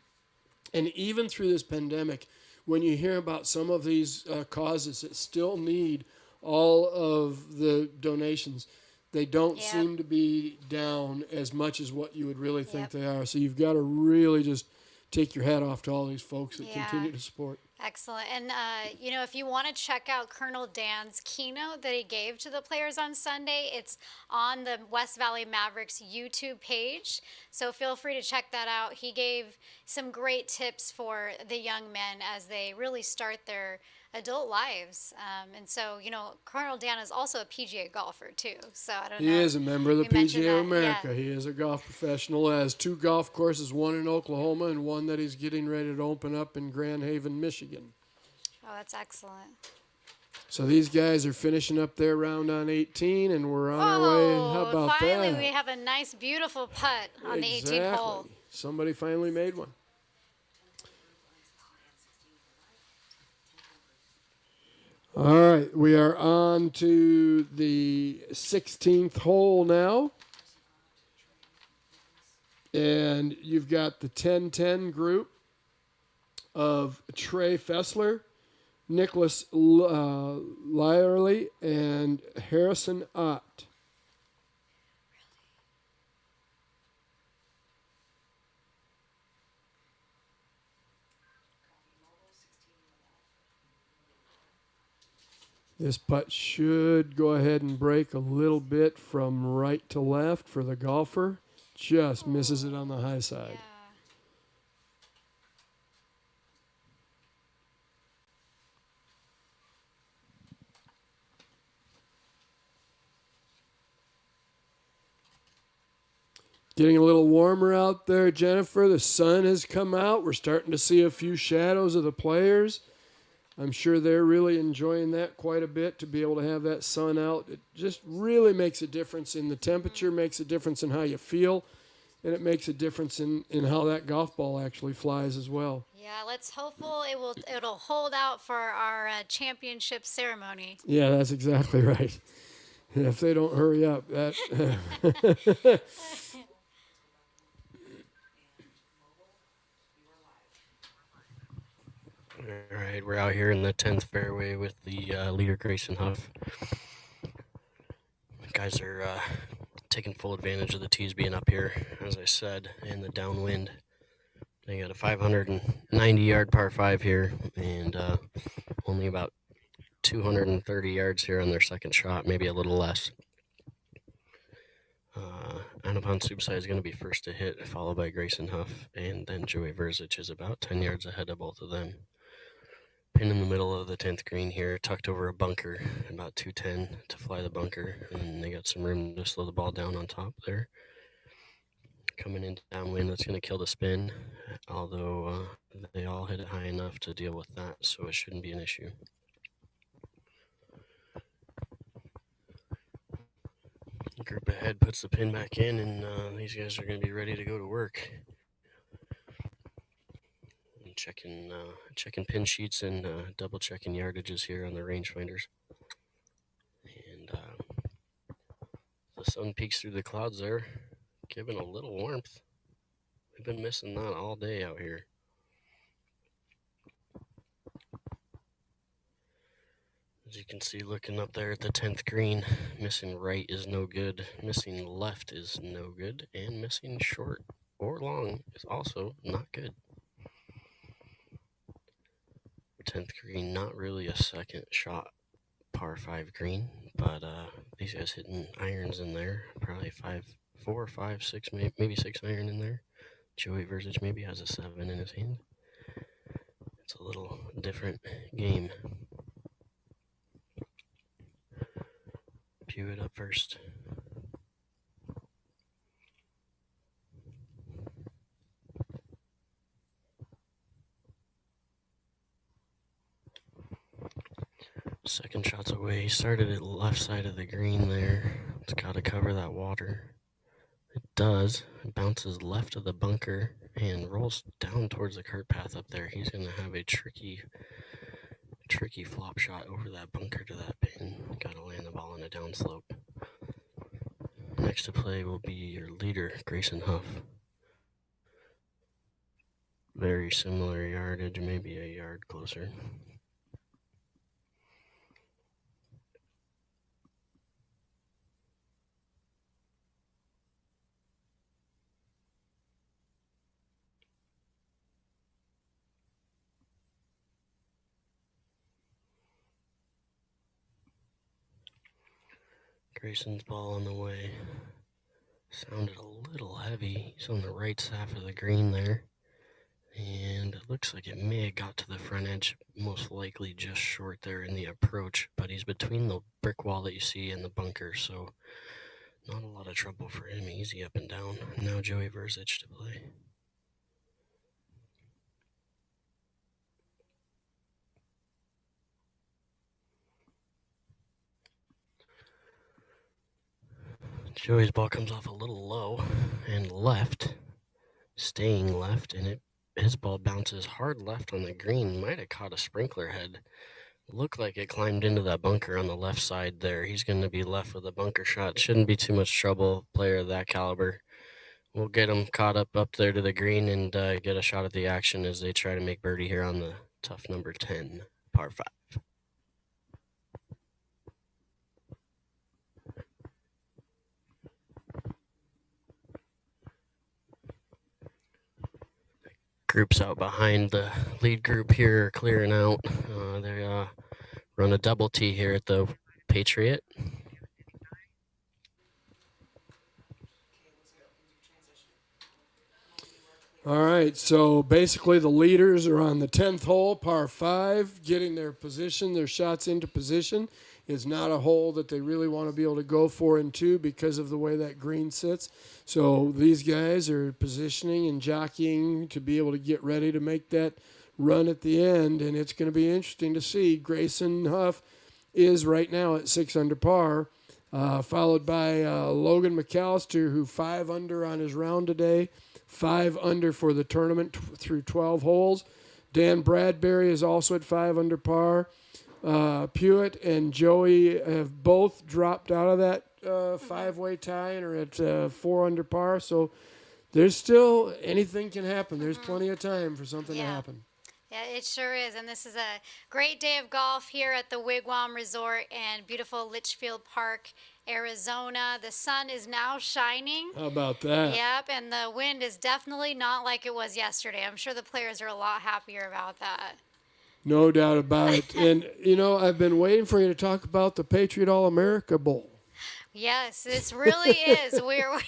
S22: And even through this pandemic, when you hear about some of these causes that still need all of the donations, they don't seem to be down as much as what you would really think they are. So you've got to really just take your hat off to all these folks that continue to support.
S21: Excellent. And, you know, if you want to check out Colonel Dan's keynote that he gave to the players on Sunday, it's on the West Valley Mavericks YouTube page. So feel free to check that out. He gave some great tips for the young men as they really start their adult lives. And so, you know, Colonel Dan is also a PGA golfer, too. So I don't know.
S22: He is a member of the PGA America.
S21: Yeah.
S22: He is a golf professional. Has 2 golf courses, one in Oklahoma and one that he's getting ready to open up in Grand Haven, Michigan.
S21: Oh, that's excellent.
S22: So these guys are finishing up their round on 18, and we're on our way. How about
S21: finally,
S22: that?
S21: we have a nice, beautiful putt on the 18th hole.
S22: Somebody finally made one. All right, we are on to the 16th hole now. And you've got the 10-10 group of Trey Fessler, Nicholas Lyerly, and Harrison Ott. This putt should go ahead and break a little bit from right to left for the golfer. Just misses it on the high side. Getting a little warmer out there, Jennifer. The sun has come out. We're starting to see a few shadows of the players. I'm sure they're really enjoying that quite a bit, to be able to have that sun out. It just really makes a difference in the temperature, makes a difference in how you feel, and it makes a difference in how that golf ball actually flies as well.
S21: Yeah, let's hopeful it'll hold out for our championship ceremony.
S22: Yeah, that's exactly right. And if they don't hurry up, that...
S7: All right, we're out here in the 10th fairway with the leader, Grayson Huff. Guys are taking full advantage of the tees being up here, as I said, and the downwind. They got a 590-yard par 5 here, and only about 230 yards here on their second shot, maybe a little less. Anapan Subsai is going to be first to hit, followed by Grayson Huff, and then Joey Verzic is about 10 yards ahead of both of them. Pin in the middle of the 10th green here, tucked over a bunker, about 210 to fly the bunker, and they got some room to slow the ball down on top there. Coming in downwind, that's going to kill the spin, although they all hit it high enough to deal with that, so it shouldn't be an issue. Group ahead puts the pin back in, and these guys are going to be ready to go to work. Checking pin sheets and double checking yardages here on the rangefinders. And the sun peeks through the clouds there, giving a little warmth. We've been missing that all day out here. As you can see, looking up there at the 10th green, missing right is no good, missing left is no good, and missing short or long is also not good. 10th green, not really a second shot par 5 green, but these guys hitting irons in there, probably 4, 5, 6, maybe 6 iron in there. Joey Verzic maybe has a 7 in his hand. It's a little different game. Pewitt up first. Second shot's away. He started at the left side of the green there. It's got to cover that water. It does. It bounces left of the bunker and rolls down towards the cart path up there. He's going to have a tricky tricky flop shot over that bunker to that pin. Got to land the ball on a downslope. Next to play will be your leader, Grayson Huff. Very similar yardage, maybe a yard closer. Grayson's ball on the way. Sounded a little heavy. He's on the right half of the green there. And it looks like it may have got to the front edge, most likely just short there in the approach. But he's between the brick wall that you see and the bunker, so not a lot of trouble for him. Easy up and down. Now Joey Verzic to play. Joey's ball comes off a little low and left, staying left, and his ball bounces hard left on the green. Might have caught a sprinkler head. Looked like it climbed into that bunker on the left side there. He's going to be left with a bunker shot. Shouldn't be too much trouble, player of that caliber. We'll get him caught up there to the green and get a shot at the action as they try to make birdie here on the tough number 10, par 5. Groups out behind the lead group here clearing out. They run a double tee here at the Patriot.
S22: All right, so basically the leaders are on the 10th hole, par 5, getting their shots into position. It's not a hole that they really want to be able to go for in 2 because of the way that green sits. So these guys are positioning and jockeying to be able to get ready to make that run at the end, and it's going to be interesting to see. Grayson Huff is right now at 6 under par, followed by Logan McAllister, who 5 under on his round today, 5 under for the tournament through 12 holes. Dan Bradbury is also at 5 under par. Pewitt and Joey have both dropped out of that 5-way tie and are at 4 under par. So there's still, anything can happen. There's plenty of time for something to happen.
S21: Yeah, it sure is. And this is a great day of golf here at the Wigwam Resort in beautiful Litchfield Park, Arizona. The sun is now shining.
S22: How about that?
S21: Yep, and the wind is definitely not like it was yesterday. I'm sure the players are a lot happier about that.
S22: No doubt about it. And, I've been waiting for you to talk about the Patriot All-America Bowl.
S21: Yes, this really is. We're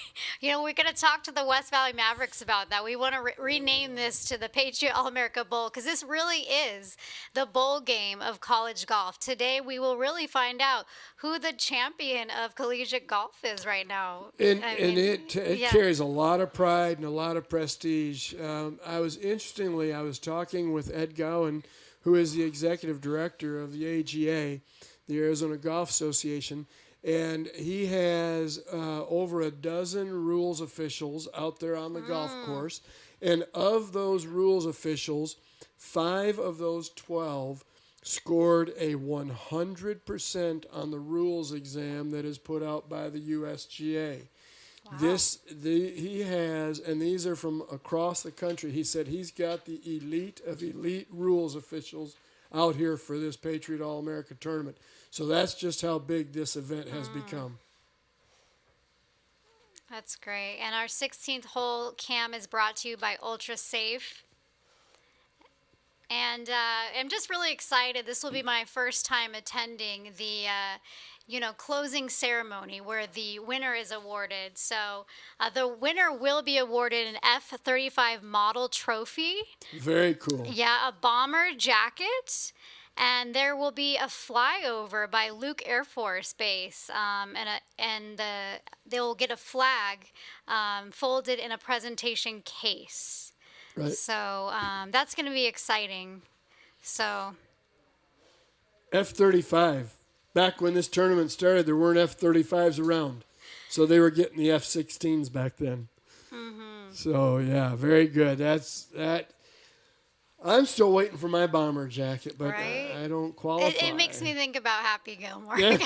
S21: going to talk to the West Valley Mavericks about that. We want to rename this to the Patriot All-America Bowl because this really is the bowl game of college golf. Today, we will really find out who the champion of collegiate golf is right now.
S22: And it carries a lot of pride and a lot of prestige. I was talking with Ed Gowan, who is the executive director of the AGA, the Arizona Golf Association. And he has over a dozen rules officials out there on the golf course. And of those rules officials, 5 of those 12 scored a 100% on the rules exam that is put out by the USGA. Wow. He has, and these are from across the country. He said he's got the elite of elite rules officials out here for this Patriot All-America tournament. So that's just how big this event has become.
S21: That's great. And our 16th hole cam is brought to you by Ultra Safe. And I'm just really excited. This will be my first time attending the closing ceremony where the winner is awarded. So the winner will be awarded an F-35 model trophy.
S22: Very cool.
S21: Yeah, a bomber jacket. And there will be a flyover by Luke Air Force Base, they'll get a flag folded in a presentation case.
S22: Right.
S21: So that's going to be exciting. So
S22: F-35. Back when this tournament started, there weren't F-35s around, so they were getting the F-16s back then. Mm-hmm. So yeah, very good. That. I'm still waiting for my bomber jacket, but
S21: Right?
S22: I don't qualify.
S21: It makes me think about Happy Gilmore.
S22: Yeah.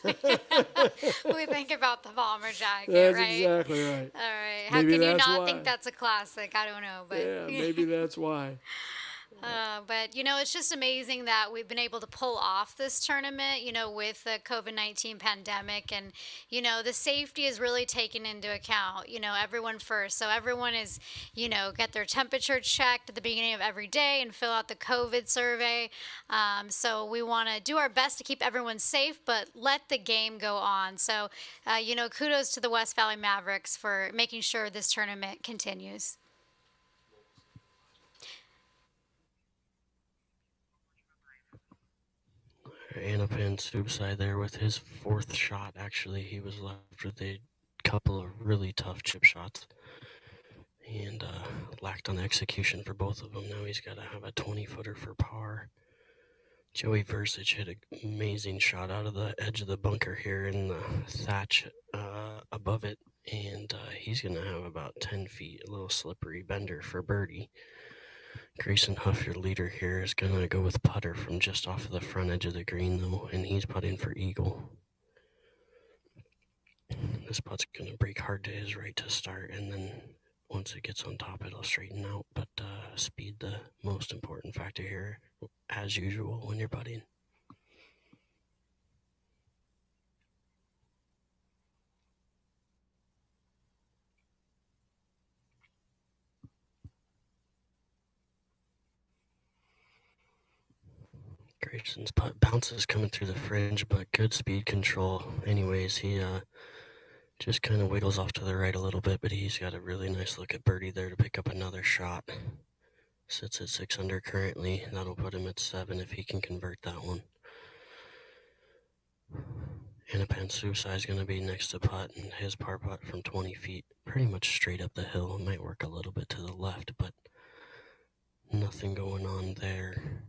S21: We think about the bomber jacket,
S22: That's
S21: right?
S22: exactly right.
S21: All right. How
S22: Maybe
S21: can you
S22: that's
S21: not
S22: why.
S21: think that's a classic? I don't know, but
S22: Yeah, maybe that's why.
S21: But, it's just amazing that we've been able to pull off this tournament, with the COVID-19 pandemic. And, the safety is really taken into account, everyone first. So everyone is, get their temperature checked at the beginning of every day and fill out the COVID survey. So we want to do our best to keep everyone safe, but let the game go on. So, kudos to the West Valley Mavericks for making sure this tournament continues.
S7: Anapan Subside there with his fourth shot. Actually, he was left with a couple of really tough chip shots and lacked on execution for both of them. Now he's got to have a 20-footer for par. Joey Versich hit an amazing shot out of the edge of the bunker here in the thatch above it, and he's going to have about 10 feet, a little slippery bender for birdie. Grayson Huff, your leader here, is going to go with putter from just off of the front edge of the green, though, and he's putting for eagle. This putt's going to break hard to his right to start, and then once it gets on top, it'll straighten out. But speed, the most important factor here, as usual, when you're putting. Grayson's putt bounces coming through the fringe, but good speed control. Anyways, he just kind of wiggles off to the right a little bit, but he's got a really nice look at birdie there to pick up another shot. Sits at 6 under currently. That'll put him at 7 if he can convert that one. Anapan Susai is going to be next to putt, and his par putt from 20 feet, pretty much straight up the hill. It might work a little bit to the left, but nothing going on there.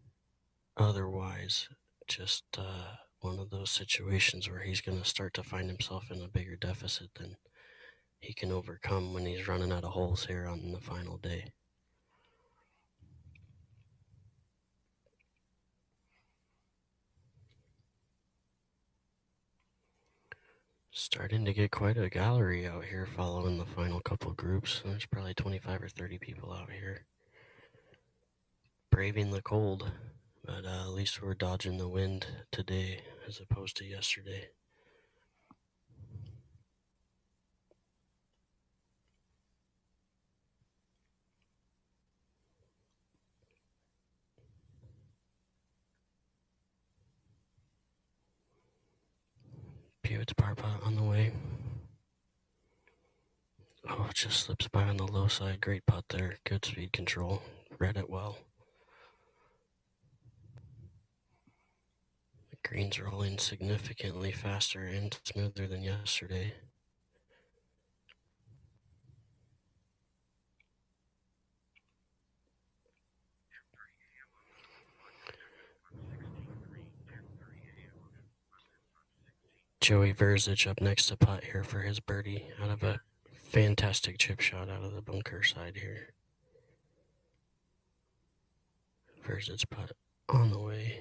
S7: Otherwise, just one of those situations where he's going to start to find himself in a bigger deficit than he can overcome when he's running out of holes here on the final day. Starting to get quite a gallery out here following the final couple groups. There's probably 25 or 30 people out here braving the cold. But at least we're dodging the wind today as opposed to yesterday. Pewitt's par putt on the way. Oh, it just slips by on the low side. Great putt there. Good speed control. Read it well. Greens rolling significantly faster and smoother than yesterday. Joey Versich up next to putt here for his birdie out of a fantastic chip shot out of the bunker side here. Versich's putt on the way.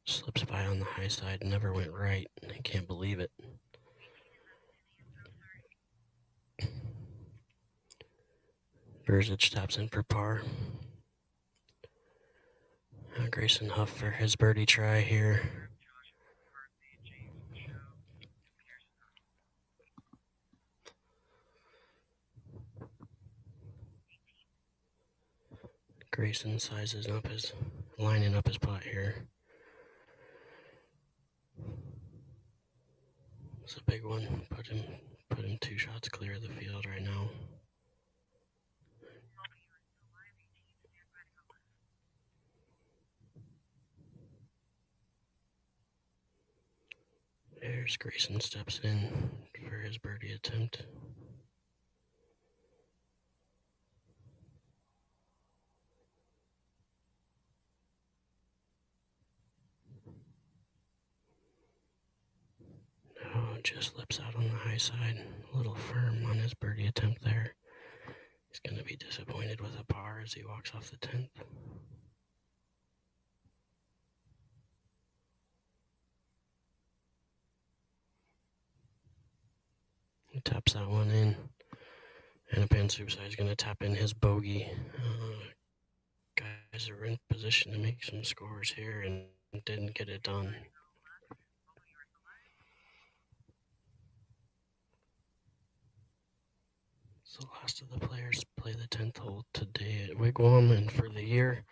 S7: Slips by on the high side, never went right. I can't believe it. Versich taps in for par. Grayson Huff for his birdie try here. Grayson sizes up his, lining up his putt here. It's a big one. Put him 2 shots clear of the field right now. There's Grayson steps in for his birdie attempt. Oh, just slips out on the high side. A little firm on his birdie attempt there. He's going to be disappointed with a par as he walks off the 10th. He taps that one in. And Pansubsai is going to tap in his bogey. Guys are in position to make some scores here and didn't get it done. So the last of the players play the 10th hole today at Wigwam, and for the year,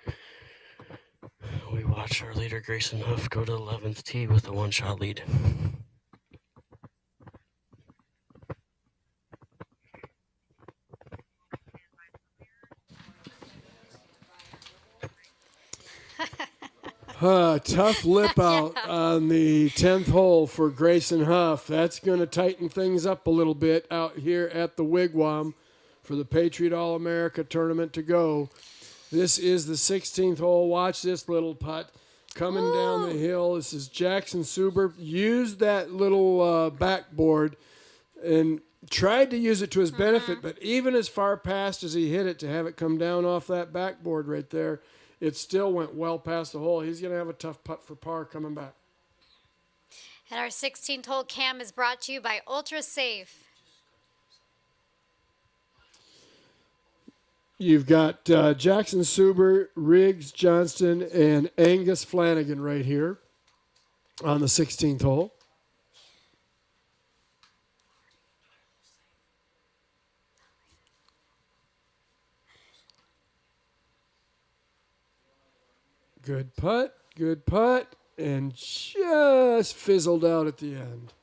S7: we watch our leader Grayson Huff go to the 11th tee with a one-shot lead.
S22: Tough lip out on the 10th hole for Grayson Huff. That's going to tighten things up a little bit out here at the Wigwam for the Patriot All-America tournament to go. This is the 16th hole. Watch this little putt coming down the hill. This is Jackson Suber. Used that little backboard and tried to use it to his benefit, but even as far past as he hit it, to have it come down off that backboard right there, it still went well past the hole. He's going to have a tough putt for par coming back.
S21: And our 16th hole cam is brought to you by Ultra Safe.
S22: You've got Jackson Suber, Riggs Johnston, and Angus Flanagan right here on the 16th hole. Good putt, and just fizzled out at the end.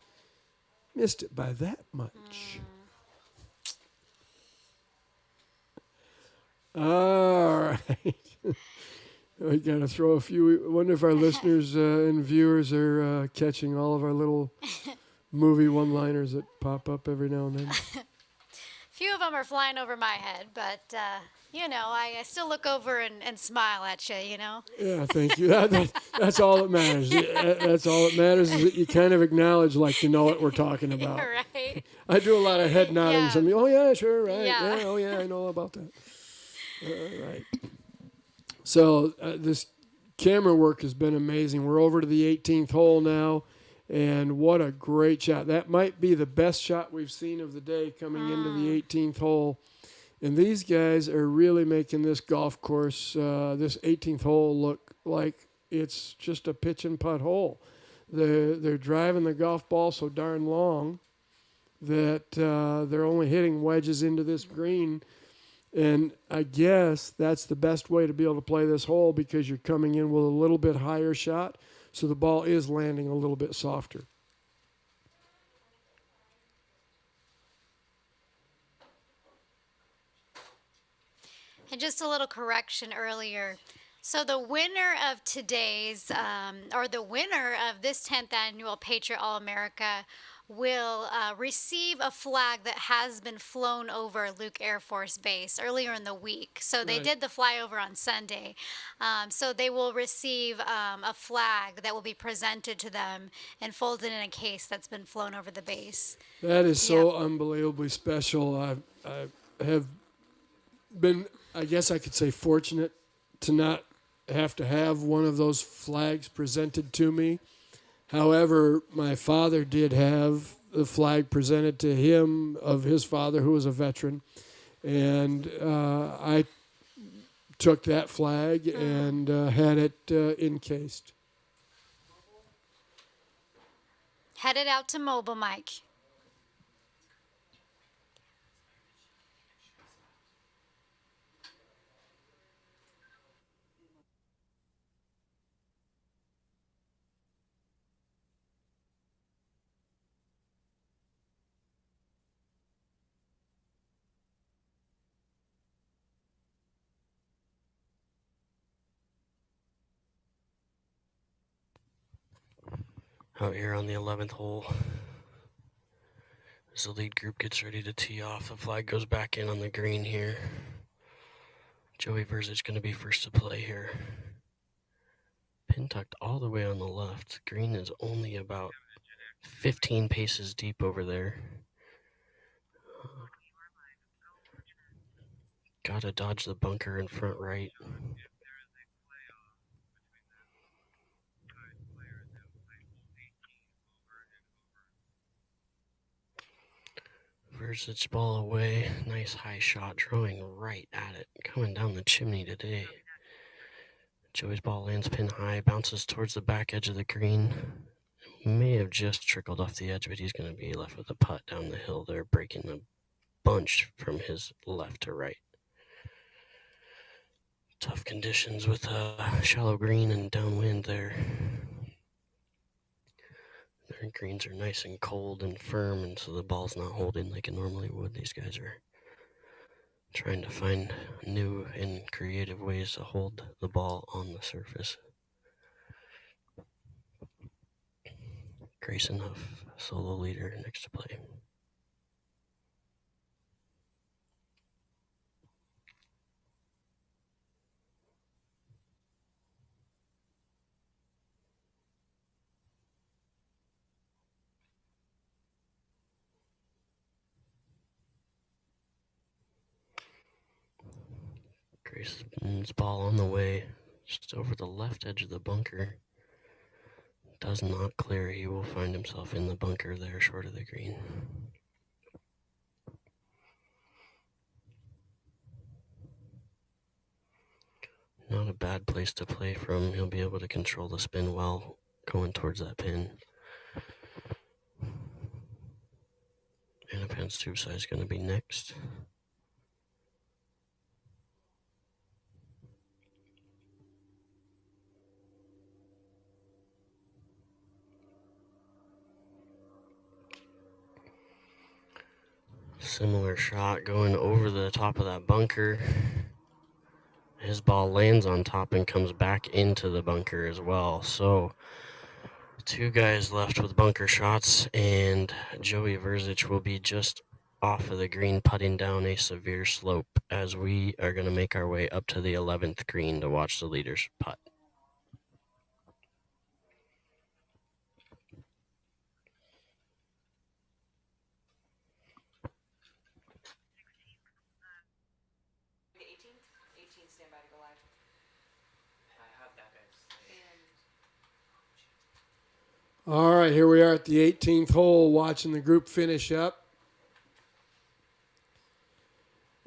S22: Missed it by that much. All right. We got to throw a few. I wonder if our listeners and viewers are catching all of our little movie one-liners that pop up every now and then.
S21: Few of them are flying over my head, but, you know, I still look over and smile at you, you know?
S22: Yeah, thank you. That's all that matters. That's all that matters is that you kind of acknowledge like you know what we're talking about.
S21: Right.
S22: I do a lot of head nodding.
S21: Yeah.
S22: Somebody, oh, yeah, sure, right.
S21: Yeah.
S22: Yeah, oh, yeah, I know all about that. Right. So this camera work has been amazing. We're over to the 18th hole now. And what a great shot. That might be the best shot we've seen of the day coming into the 18th hole. And these guys are really making this golf course, this 18th hole, look like it's just a pitch and putt hole. They're driving the golf ball so darn long that they're only hitting wedges into this green. And I guess that's the best way to be able to play this hole because you're coming in with a little bit higher shot. So the ball is landing a little bit softer.
S21: And just a little correction earlier. So the winner of today's, or the winner of this 10th annual Patriot All-America will receive a flag that has been flown over Luke Air Force Base earlier in the week. So they did the flyover on Sunday. So they will receive a flag that will be presented to them and folded in a case that's been flown over the base.
S22: That is so unbelievably special. I have been, I guess I could say, fortunate to not have to have one of those flags presented to me. However, my father did have the flag presented to him of his father, who was a veteran. And I took that flag and had it encased.
S21: Headed out to Mobile, Mike.
S7: Out here on the 11th hole, as the lead group gets ready to tee off, the flag goes back in on the green here. Joey Verzich going to be first to play here. Pin tucked all the way on the left. Green is only about 15 paces deep over there. Gotta dodge the bunker in front right. Versus ball away. Nice high shot, drawing right at it. Coming down the chimney today. Joey's ball lands pin high, bounces towards the back edge of the green. May have just trickled off the edge, but he's going to be left with a putt down the hill there, breaking the bunch from his left to right. Tough conditions with a shallow green and downwind there. Their greens are nice and cold and firm, and so the ball's not holding like it normally would. These guys are trying to find new and creative ways to hold the ball on the surface. Grayson Huff, solo leader, next to play. Grayson's ball on the way, just over the left edge of the bunker. Does not clear. He will find himself in the bunker there, short of the green. Not a bad place to play from. He'll be able to control the spin well going towards that pin. Anapan's tube side is going to be next. Similar shot going over the top of that bunker. His ball lands on top and comes back into the bunker as well. So two guys left with bunker shots, and Joey Verzic will be just off of the green, putting down a severe slope as we are going to make our way up to the 11th green to watch the leaders putt.
S22: All right, here we are at the 18th hole, watching the group finish up.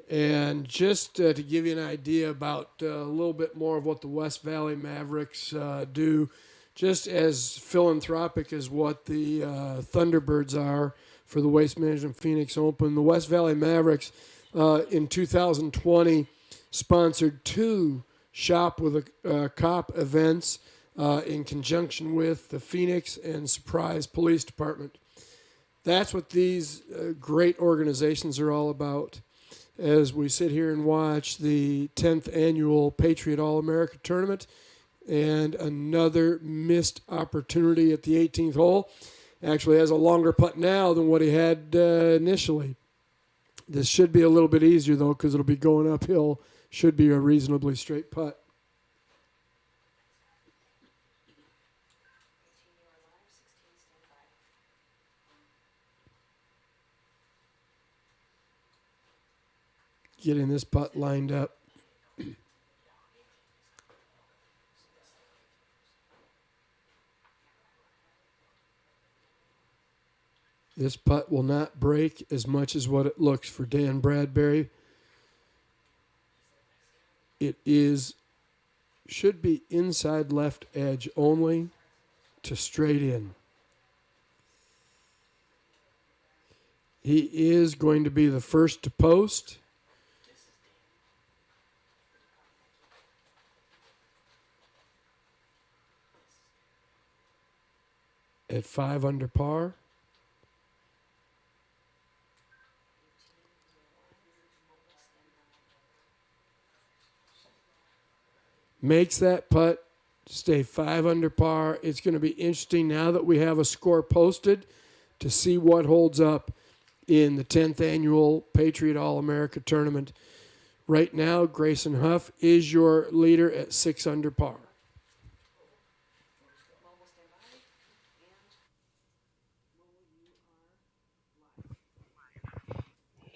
S22: And just to give you an idea about a little bit more of what the West Valley Mavericks do, just as philanthropic as what the Thunderbirds are for the Waste Management Phoenix Open, the West Valley Mavericks in 2020 sponsored 2 Shop with a Cop events in conjunction with the Phoenix and Surprise Police Department. That's what these great organizations are all about. As we sit here and watch the 10th annual Patriot All-America tournament and another missed opportunity at the 18th hole. Actually has a longer putt now than what he had initially. This should be a little bit easier, though, because it'll be going uphill. Should be a reasonably straight putt. Getting this putt lined up. This putt will not break as much as what it looks for Dan Bradbury. It should be inside left edge only to straight in. He is going to be the first to post. At 5 under par. Makes that putt, stay 5 under par. It's going to be interesting now that we have a score posted to see what holds up in the 10th annual Patriot All-America tournament. Right now, Grayson Huff is your leader at 6 under par.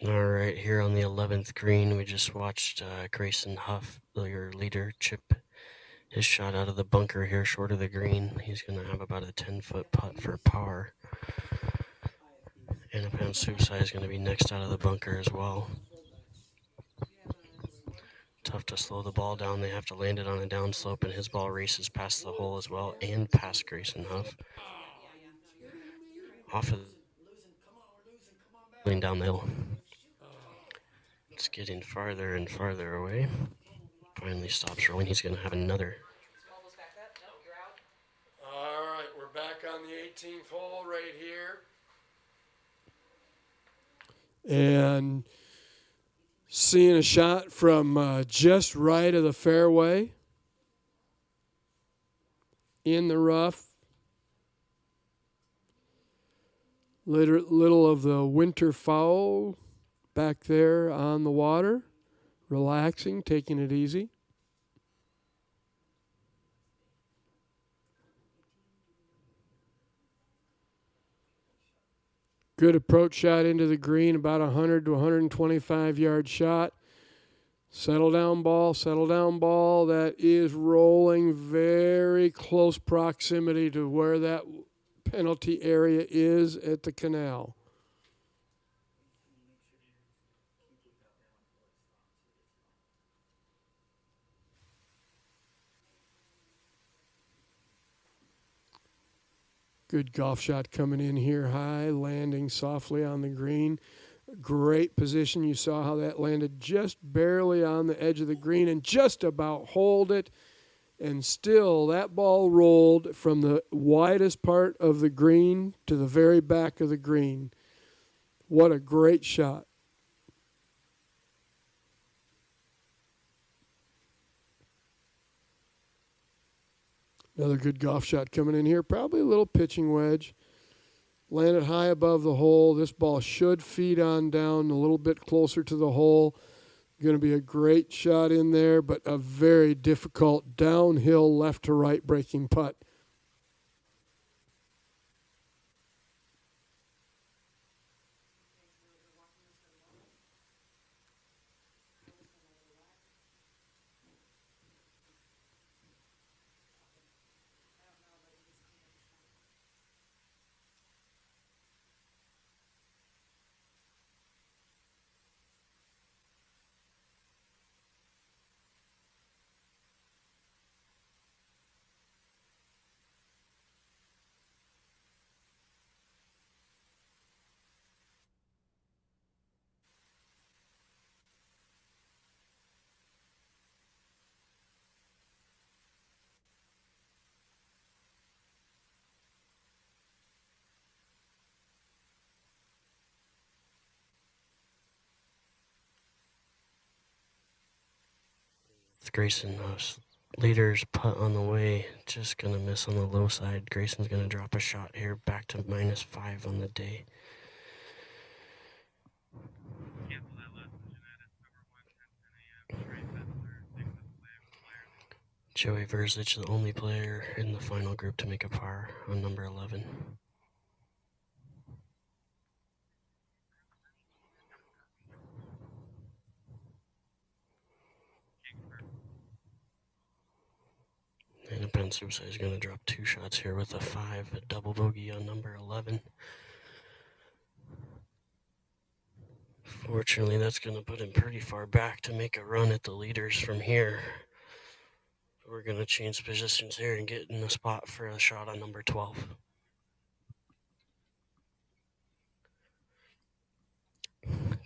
S7: All right, here on the 11th green, we just watched Grayson Huff, your leader, chip his shot out of the bunker here short of the green. He's going to have about a 10-foot putt for par. And Pound Suicide is going to be next out of the bunker as well. Tough to slow the ball down. They have to land it on a downslope, and his ball races past the hole as well and past Grayson Huff. Off of the down the hill. It's getting farther and farther away. Finally stops rolling. He's going to have another.
S22: All right, we're back on the 18th hole right here. And seeing a shot from just right of the fairway. In the rough. Little of the winter fowl back there on the water. Relaxing, taking it easy. Good approach shot into the green, about 100 to 125 yard shot. Settle down ball. That is rolling very close proximity to where that penalty area is at the canal. Good golf shot coming in here high, landing softly on the green. Great position. You saw how that landed just barely on the edge of the green and just about hold it. And still, that ball rolled from the widest part of the green to the very back of the green. What a great shot. Another good golf shot coming in here. Probably a little pitching wedge. Landed high above the hole. This ball should feed on down a little bit closer to the hole. Going to be a great shot in there, but a very difficult downhill left to right breaking putt.
S7: Grayson Huff's leader's putt on the way, just going to miss on the low side. Grayson's going to drop a shot here back to -5 on the day. Joey Verzich, the only player in the final group to make a par on number 11. And Ben Suicide is going to drop 2 shots here with a 5, a double bogey on number 11. Fortunately, that's going to put him pretty far back to make a run at the leaders from here. We're going to change positions here and get in the spot for a shot on number 12.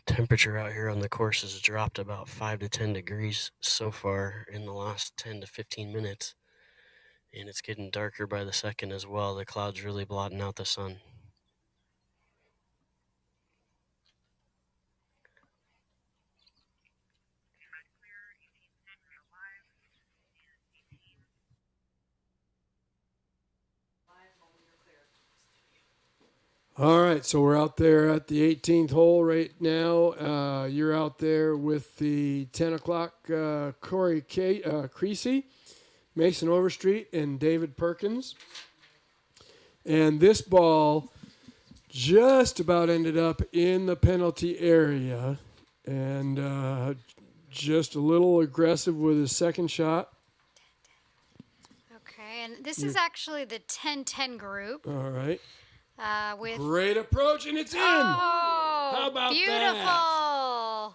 S7: Temperature out here on the course has dropped about 5 to 10 degrees so far in the last 10 to 15 minutes. And it's getting darker by the second as well. The clouds really blotting out the sun.
S22: All right, so we're out there at the 18th hole right now. You're out there with the 10 o'clock Corey Creasy, Mason Overstreet, and David Perkins. And this ball just about ended up in the penalty area, and just a little aggressive with his second shot.
S21: Okay, and this is actually the 10-10 group.
S22: All right.
S21: With
S22: great approach, and it's in.
S21: Oh,
S22: how about
S21: beautiful.
S22: that?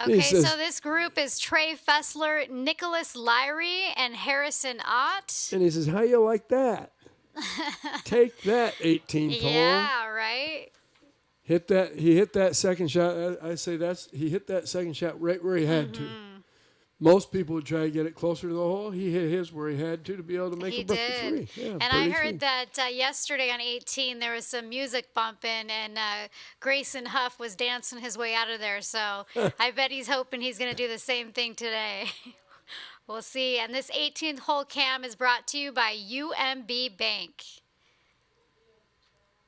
S21: Okay, so this group is Trey Fessler, Nicholas Lyrie, and Harrison Ott.
S22: And he says, how you like that? Take that, 18th hole.
S21: Yeah, right?
S22: He hit that second shot. I say he hit that second shot right where he had to. Most people would try to get it closer to the hole. He hit his where he had to be able to make a birdie three. Yeah,
S21: and I heard that yesterday on 18 there was some music bumping, and Grayson Huff was dancing his way out of there. So I bet he's hoping he's going to do the same thing today. We'll see. And this 18th hole cam is brought to you by UMB Bank.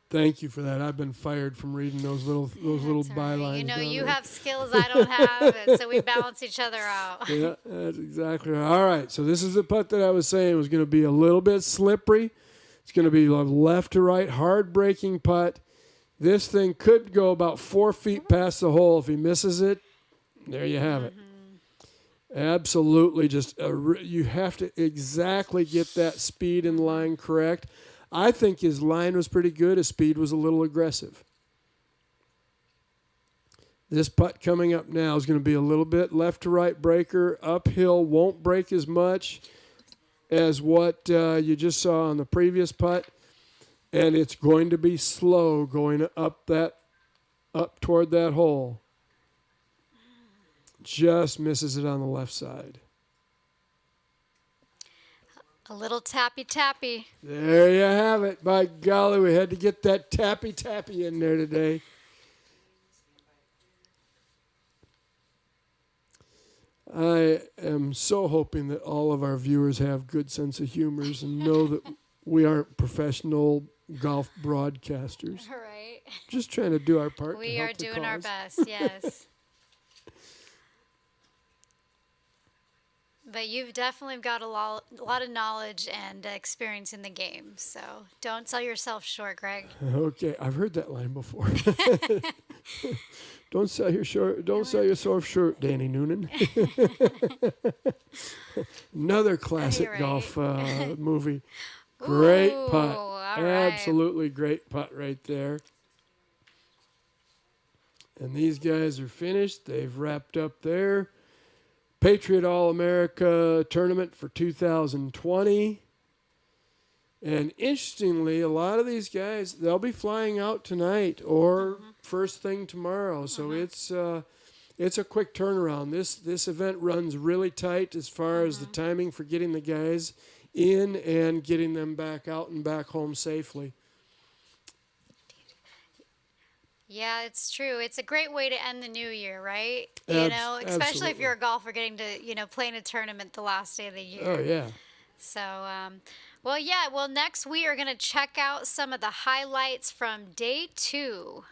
S22: Thank you for that. I've been fired from reading those little bylines.
S21: You know, you have skills I don't have, and so we balance each other out.
S22: Yeah, that's exactly right. All right, so this is the putt that I was saying was going to be a little bit slippery. It's going to be a left to right, hard breaking putt. This thing could go about 4 feet past the hole. If he misses it, there you have it. Absolutely, just you have to exactly get that speed and line correct. I think his line was pretty good. His speed was a little aggressive. This putt coming up now is going to be a little bit left to right breaker. Uphill won't break as much as what you just saw on the previous putt. And it's going to be slow going up toward that hole. Just misses it on the left side.
S21: A little tappy-tappy.
S22: There you have it. By golly, we had to get that tappy-tappy in there today. I am so hoping that all of our viewers have good sense of humors and know that we aren't professional golf broadcasters.
S21: All right.
S22: Just trying to do our part.
S21: We are doing our best, yes. But you've definitely got a lot of knowledge and experience in the game, so don't sell yourself short, Greg.
S22: Okay, I've heard that line before. Don't sell yourself short, Danny Noonan. Another classic golf movie. Great putt. Absolutely great putt right there. And these guys are finished. They've wrapped up their Patriot All-America tournament for 2020. And interestingly, a lot of these guys, they'll be flying out tonight or first thing tomorrow. So it's a quick turnaround. This event runs really tight as far as the timing for getting the guys in and getting them back out and back home safely.
S21: Yeah, it's true. It's a great way to end the new year, right? You know, especially if you're a golfer getting to, play in a tournament the last day of the year.
S22: Oh, yeah.
S21: So, well, next we are going to check out some of the highlights from day 2.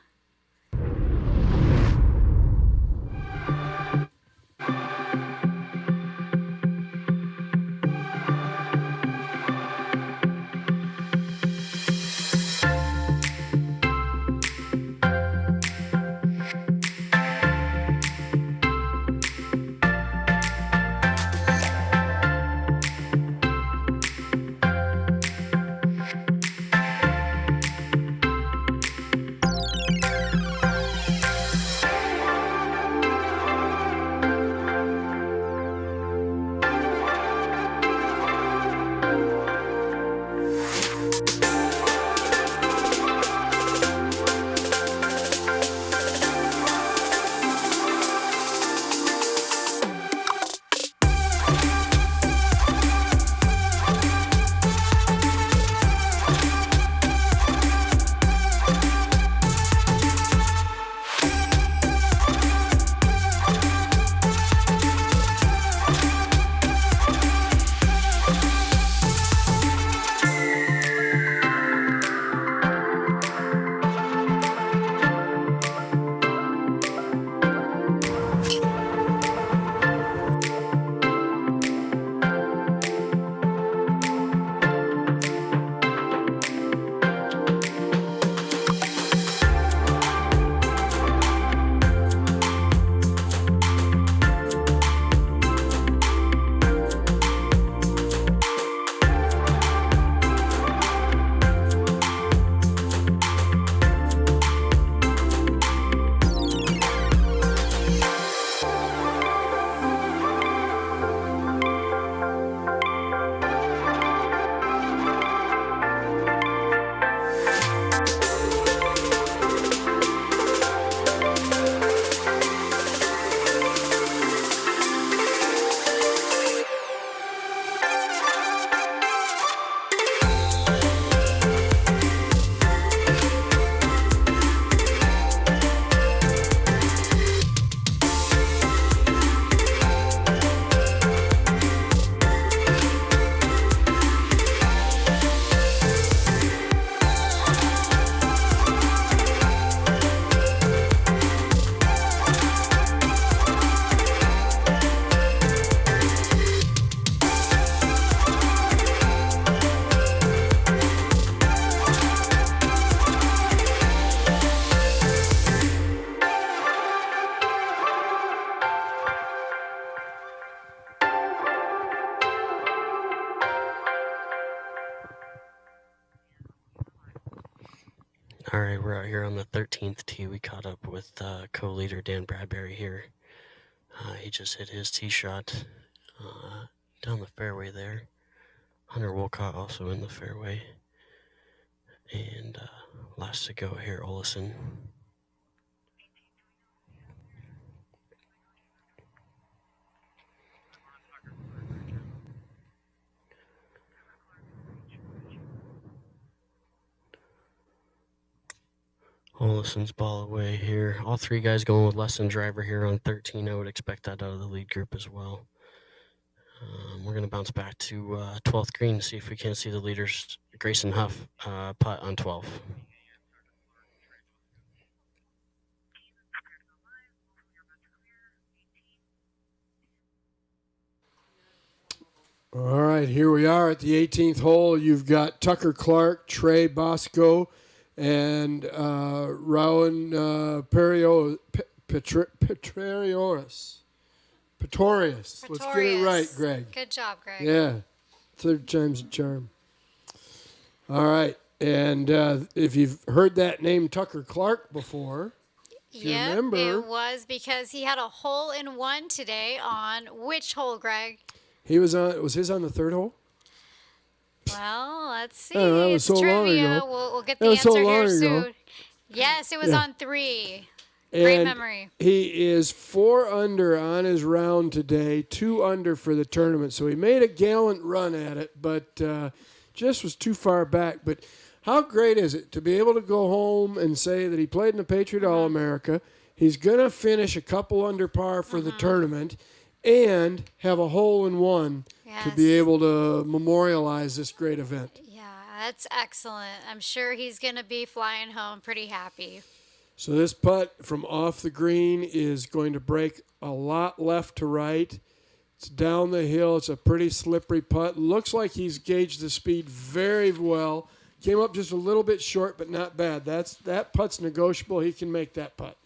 S7: All right, we're out here on the 13th tee. We caught up with co-leader Dan Bradbury here. He just hit his tee shot down the fairway there. Hunter Wolcott also in the fairway. And last to go here, Olison. Olison's ball away here. All three guys going with less than driver here on 13. I would expect that out of the lead group as well. We're going to bounce back to 12th green to see if we can see the leaders. Grayson Huff putt on 12.
S22: All right, here we are at the 18th hole. You've got Tucker Clark, Trey Bosco, and Rowan Pretorius. Let's get it right, Greg.
S21: Good job, Greg.
S22: Yeah, third time's a charm. All right, and if you've heard that name Tucker Clark before,
S21: Yeah,
S22: remember,
S21: it was because he had a hole-in-one today on which hole, Greg?
S22: he was on. Was his on the third hole?
S21: Well, let's see.
S22: I don't know, that was
S21: It's
S22: so long
S21: trivia.
S22: ago.
S21: We'll get
S22: That
S21: the
S22: was so
S21: answer
S22: long
S21: here
S22: ago.
S21: soon. Yes, it was
S22: Yeah.
S21: on 3. Great
S22: And
S21: memory.
S22: he is 4 under on his round today, 2 under for the tournament. So he made a gallant run at it, but just was too far back. But how great is it to be able to go home and say that he played in the Patriot All-America? He's going to finish a couple under par for the tournament and have a hole-in-one to be able to memorialize this great event.
S21: Yeah, that's excellent. I'm sure he's going to be flying home pretty happy.
S22: So this putt from off the green is going to break a lot left to right. It's down the hill. It's a pretty slippery putt. Looks like he's gauged the speed very well. Came up just a little bit short, but not bad. That putt's negotiable. He can make that putt.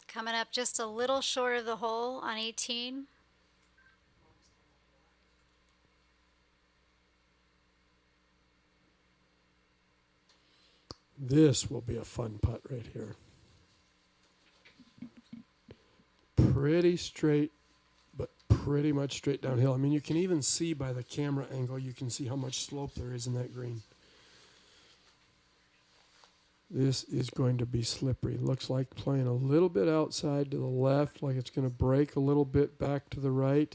S21: Coming up just a little short of the hole on 18.
S22: This will be a fun putt right here. Pretty straight, but pretty much straight downhill. I mean, you can even see by the camera angle, you can see how much slope there is in that green. This is going to be slippery. Looks like playing a little bit outside to the left, like it's going to break a little bit back to the right.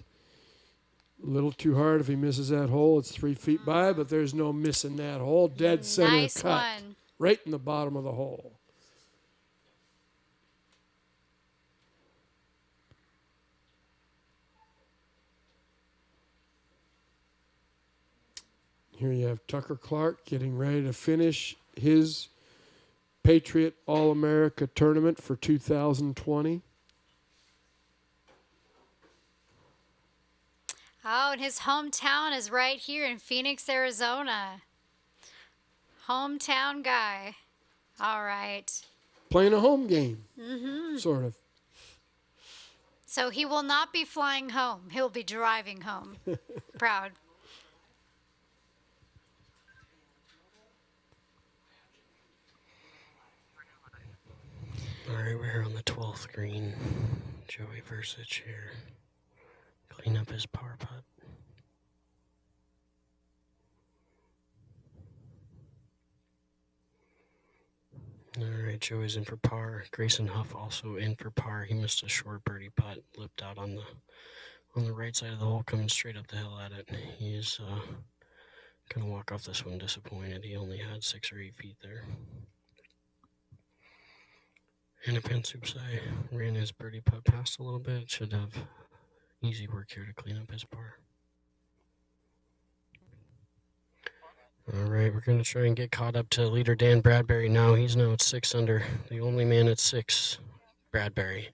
S22: A little too hard if he misses that hole. It's 3 feet by, but there's no missing that hole. Dead center
S21: Nice
S22: cut.
S21: one.
S22: Right in the bottom of the hole. Here you have Tucker Clark getting ready to finish his Patriot All-America tournament for 2020.
S21: Oh, and his hometown is right here in Phoenix, Arizona. Hometown guy. All right.
S22: Playing a home game,
S21: Mm-hmm.
S22: sort of.
S21: So he will not be flying home. He'll be driving home. Proud.
S7: All right, we're here on the 12th green. Joey Versich here. Clean up his par putt. All right, Joey's in for par. Grayson Huff also in for par. He missed a short birdie putt, lipped out on on the right side of the hole, coming straight up the hill at it. He's going to walk off this one disappointed. He only had 6 or 8 feet there. And Pensupsai ran his birdie putt past a little bit. Should have easy work here to clean up his par. All right, we're going to try and get caught up to leader Dan Bradbury now. He's now at 6 under. The only man at 6, Bradbury.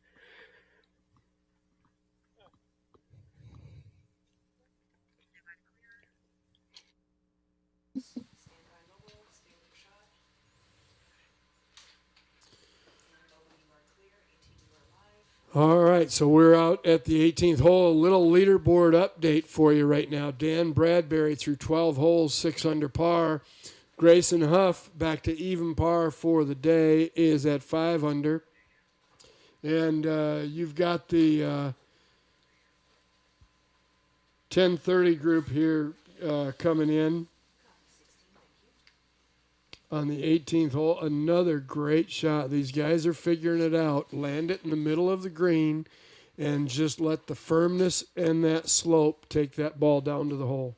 S22: All right, so we're out at the 18th hole. A little leaderboard update for you right now. Dan Bradbury through 12 holes, 6 under par. Grayson Huff back to even par for the day is at 5 under. And you've got the 10:30 group here coming in on the 18th hole. Another great shot. These guys are figuring it out. Land it in the middle of the green and just let the firmness and that slope take that ball down to the hole.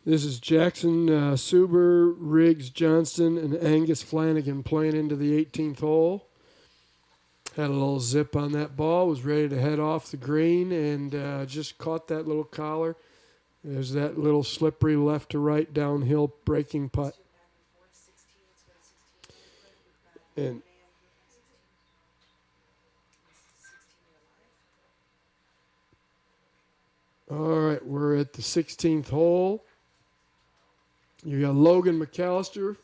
S22: This is Jackson Suber, Riggs Johnston, and Angus Flanagan playing into the 18th hole. Had a little zip on that ball, was ready to head off the green, and just caught that little collar. There's that little slippery left to right downhill breaking putt. And all right, we're at the 16th hole. You got Logan McAllister,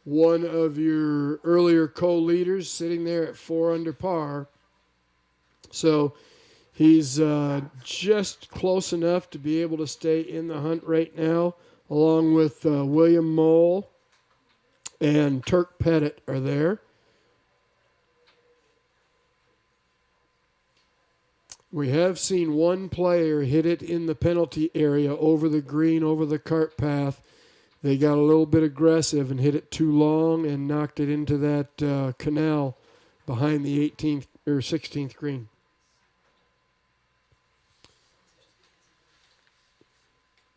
S22: one of your earlier co-leaders, sitting there at 4 under par. So he's just close enough to be able to stay in the hunt right now, along with William Mole and Turk Pettit are there. We have seen one player hit it in the penalty area over the green, over the cart path. They got a little bit aggressive and hit it too long and knocked it into that canal behind the 18th or 16th green.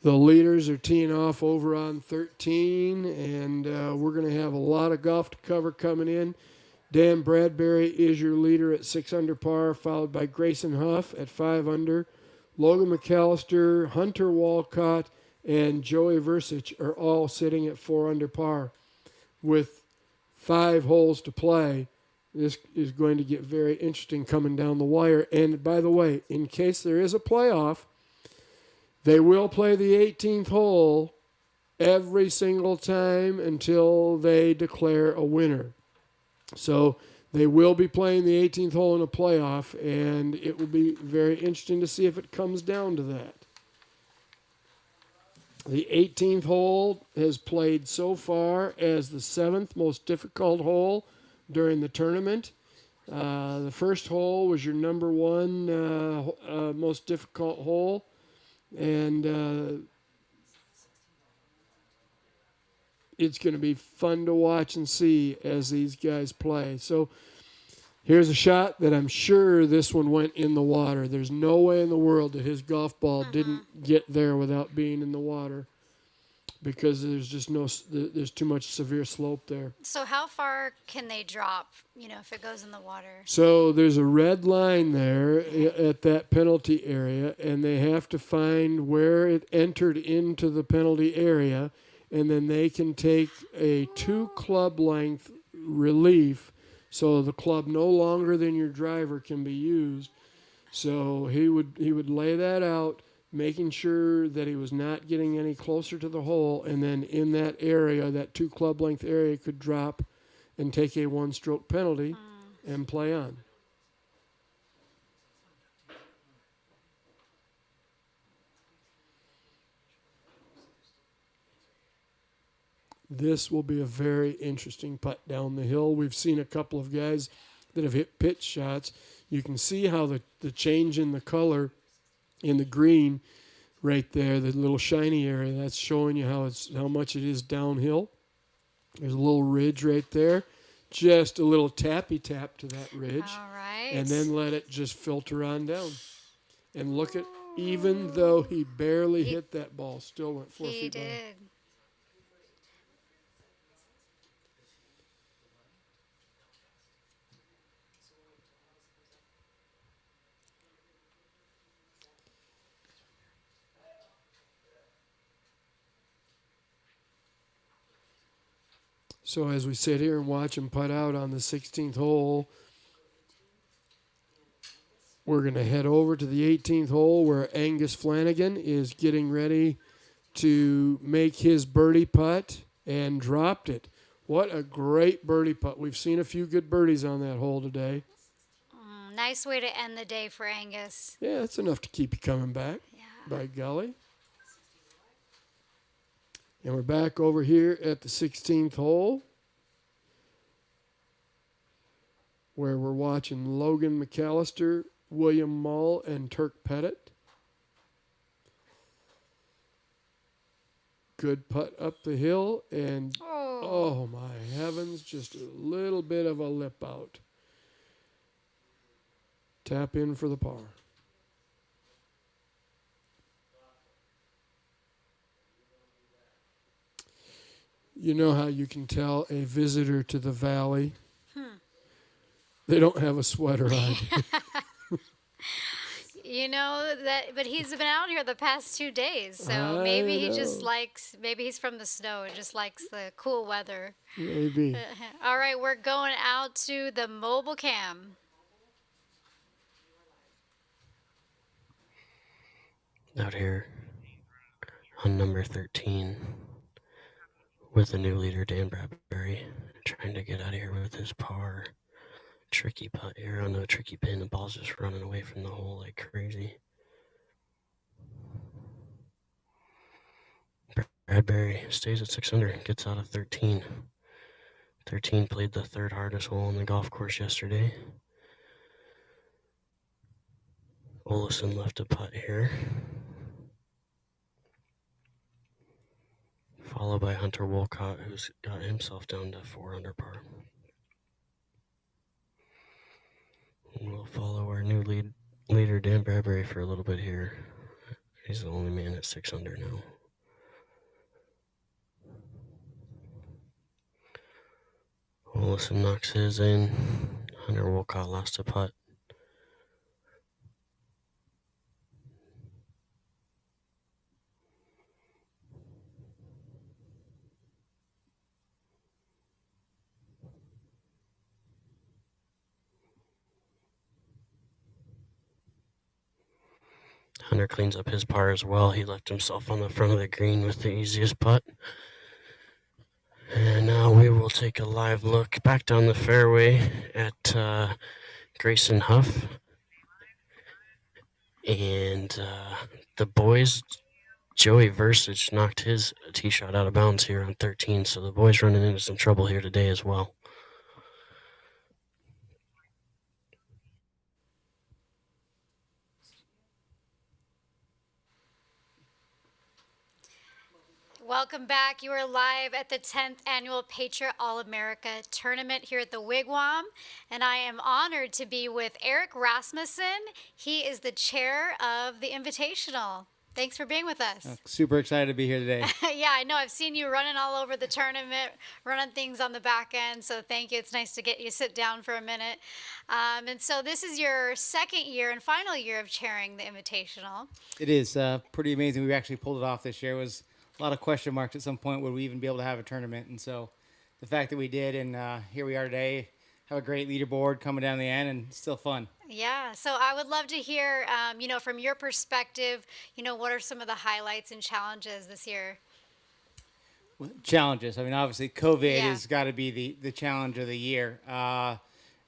S22: The leaders are teeing off over on 13, and we're going to have a lot of golf to cover coming in. Dan Bradbury is your leader at 6 under par, followed by Grayson Huff at 5 under. Logan McAllister, Hunter Walcott, and Joey Versich are all sitting at 4 under par. With 5 holes to play, this is going to get very interesting coming down the wire. And by the way, in case there is a playoff, they will play the 18th hole every single time until they declare a winner. So they will be playing the 18th hole in a playoff, and it will be very interesting to see if it comes down to that. The 18th hole has played so far as the 7th most difficult hole during the tournament. The first hole was your number 1 most difficult hole, and it's going to be fun to watch and see as these guys play. So here's a shot that I'm sure this one went in the water. There's no way in the world that his golf ball didn't get there without being in the water, because there's just there's too much severe slope there.
S21: So how far can they drop, if it goes in the water?
S22: So there's a red line there at that penalty area, and they have to find where it entered into the penalty area, and then they can take a 2 club length relief, so the club no longer than your driver can be used. So he would lay that out, making sure that he was not getting any closer to the hole, and then in that area, that 2 club length area, could drop and take a 1-stroke penalty and play on. This will be a very interesting putt down the hill. We've seen a couple of guys that have hit pitch shots. You can see how the change in the color in the green right there, the little shiny area. That's showing you how much it is downhill. There's a little ridge right there. Just a little tappy tap to that ridge.
S21: All right.
S22: And then let it just filter on down. And look at, even though he barely hit that ball, still went 4 feet by.
S21: He did.
S22: So as we sit here and watch him putt out on the 16th hole, we're going to head over to the 18th hole where Angus Flanagan is getting ready to make his birdie putt and dropped it. What a great birdie putt. We've seen a few good birdies on that hole today.
S21: Nice way to end the day for Angus.
S22: Yeah, that's enough to keep you coming back, by golly. And we're back over here at the 16th hole where we're watching Logan McAllister, William Mull, and Turk Pettit. Good putt up the hill, and oh my heavens, just a little bit of a lip out. Tap in for the par. You know how you can tell a visitor to the valley? They don't have a sweater on.
S21: You know that, but he's been out here the past 2 days, so maybe he just likes. Maybe he's from the snow and just likes the cool weather.
S22: Maybe.
S21: All right, we're going out to the mobile cam.
S7: Out here on number 13 with the new leader, Dan Bradbury, trying to get out of here with his par. Tricky putt here on a tricky pin. The ball's just running away from the hole like crazy. Bradbury stays at 6 under, gets out of 13. 13 played the third hardest hole on the golf course yesterday. Olesen left a putt here, followed by Hunter Wolcott, who's got himself down to 4 under par. We'll follow our new leader, Dan Bradbury, for a little bit here. He's the only man at 6 under now. Olesen knocks his in. Hunter Wolcott lost a putt. Hunter cleans up his par as well. He left himself on the front of the green with the easiest putt. And now we will take a live look back down the fairway at Grayson Huff. And the boys, Joey Versich knocked his tee shot out of bounds here on 13. So the boys running into some trouble here today as well.
S21: Welcome back. You are live at the 10th Annual Patriot All-America Tournament here at the Wigwam, and I am honored to be with Eric Rasmussen. He is the chair of the Invitational. Thanks for being with us.
S8: Super excited to be here today.
S21: Yeah, I know. I've seen you running all over the tournament, running things on the back end, so thank you. It's nice to get you sit down for a minute. And so this is your second year and final year of chairing the Invitational.
S8: It is pretty amazing. We actually pulled it off this year. It was a lot of question marks at some point. Would we even be able to have a tournament? And so the fact that we did, and here we are today, have a great leaderboard coming down the end, and still fun.
S21: Yeah, so I would love to hear, from your perspective, what are some of the highlights and challenges this year?
S8: Challenges. I mean, obviously, COVID has got to be the challenge of the year.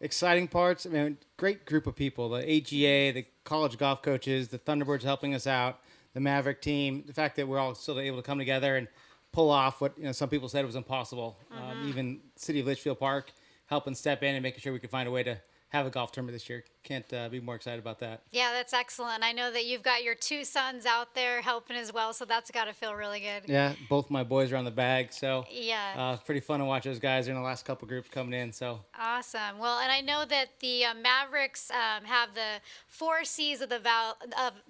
S8: Exciting parts. I mean, great group of people. The AGA, the college golf coaches, the Thunderbirds helping us out, the Maverick team. The fact that we're all still able to come together and pull off what some people said was impossible. Even City of Litchfield Park helping step in and making sure we could find a way to have a golf tournament this year. can't be more excited about that.
S21: Yeah, that's excellent. I know that you've got your 2 sons out there helping as well, so that's got to feel really good.
S8: Yeah, both my boys are on the bag, so
S21: yeah,
S8: it's pretty fun to watch those guys. They're in the last couple groups coming in. So
S21: awesome. Well, and I know that the Mavericks have the 4 C's of the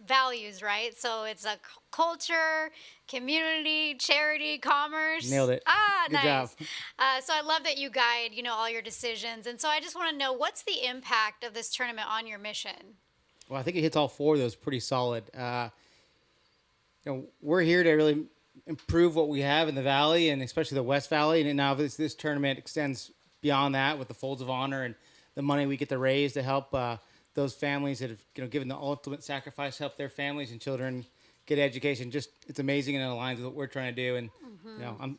S21: values, right? So it's a culture, community, charity, commerce.
S8: Nailed it.
S21: Good
S8: nice
S21: job. So I love that you guide, all your decisions. And so I just want to know, what's the impact of this tournament on your mission?
S8: Well, I think it hits all 4 of those pretty solid. We're here to really improve what we have in the Valley, and especially the West Valley. And now this tournament extends beyond that with the Folds of Honor and the money we get to raise to help those families that have given the ultimate sacrifice, help their families and children get education. Just, it's amazing, and it aligns with what we're trying to do. And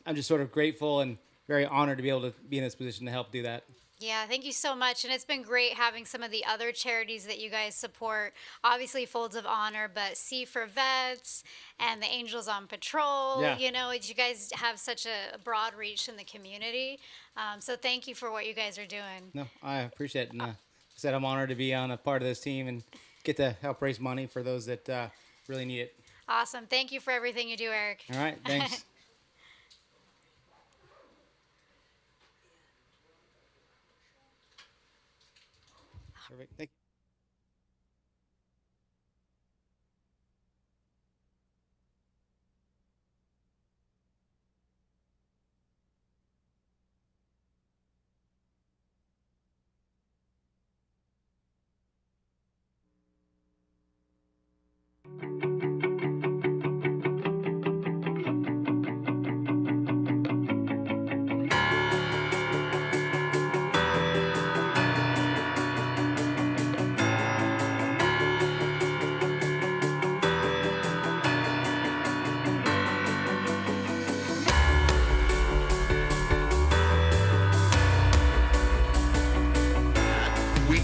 S8: I'm just sort of grateful and very honored to be able to be in this position to help do that.
S21: Yeah, thank you so much. And it's been great having some of the other charities that you guys support. Obviously, Folds of Honor, but C for Vets and the Angels on Patrol.
S8: Yeah.
S21: You guys have such a broad reach in the community. So thank you for what you guys are doing.
S8: No, I appreciate it. And like I said, I'm honored to be on a part of this team and get to help raise money for those that really need it.
S21: Awesome. Thank you for everything you do, Eric.
S8: All right, thanks. Perfect. Thank you.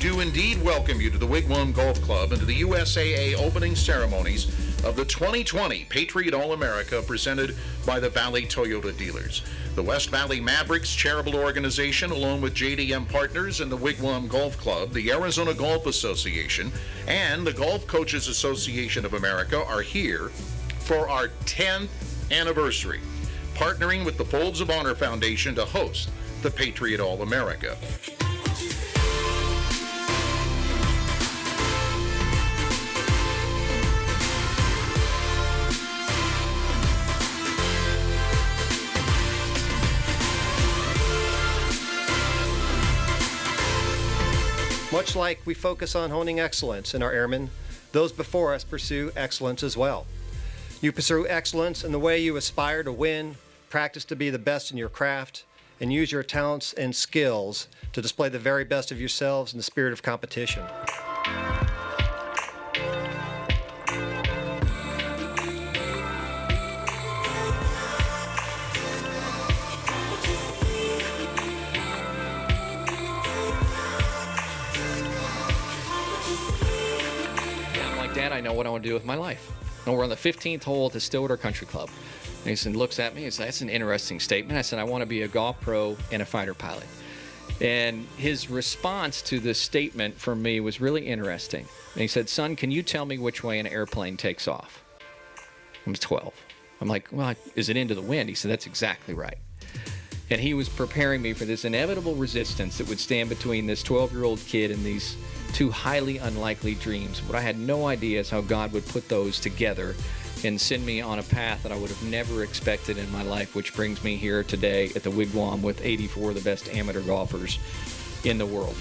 S13: do indeed welcome you to the Wigwam Golf Club and to the USAA opening ceremonies of the 2020 Patriot All-America presented by the Valley Toyota dealers. The West Valley Mavericks charitable organization, along with JDM Partners and the Wigwam Golf Club, the Arizona Golf Association, and the Golf Coaches Association of America are here for our 10th anniversary, partnering with the Folds of Honor Foundation to host the Patriot All-America.
S14: Much like we focus on honing excellence in our airmen, those before us pursue excellence as well. You pursue excellence in the way you aspire to win, practice to be the best in your craft, and use your talents and skills to display the very best of yourselves in the spirit of competition.
S11: Dad, I know what I want to do with my life. And we're on the 15th hole at the Stillwater Country Club. And he said, looks at me and says, that's an interesting statement. I said, I want to be a golf pro and a fighter pilot. And his response to this statement for me was really interesting. And he said, son, can you tell me which way an airplane takes off? I was 12. I'm like, well, is it into the wind? He said, that's exactly right. And he was preparing me for this inevitable resistance that would stand between this 12-year-old kid and these two highly unlikely dreams. What I had no idea is how God would put those together and send me on a path that I would have never expected in my life, which brings me here today at the Wigwam with 84 of the best amateur golfers in the world.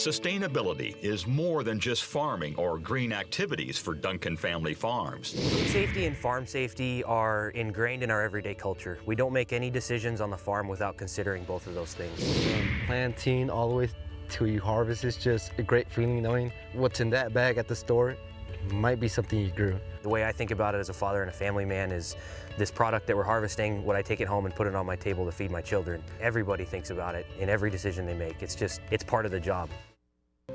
S16: Sustainability is more than just farming or green activities for Duncan Family Farms.
S17: Food safety and farm safety are ingrained in our everyday culture. We don't make any decisions on the farm without considering both of those things.
S18: From planting all the way till you harvest, it's just a great feeling knowing what's in that bag at the store might be something you grew.
S17: The way I think about it as a father and a family man is this product that we're harvesting, would I take it home and put it on my table to feed my children? Everybody thinks about it in every decision they make. It's part of the job.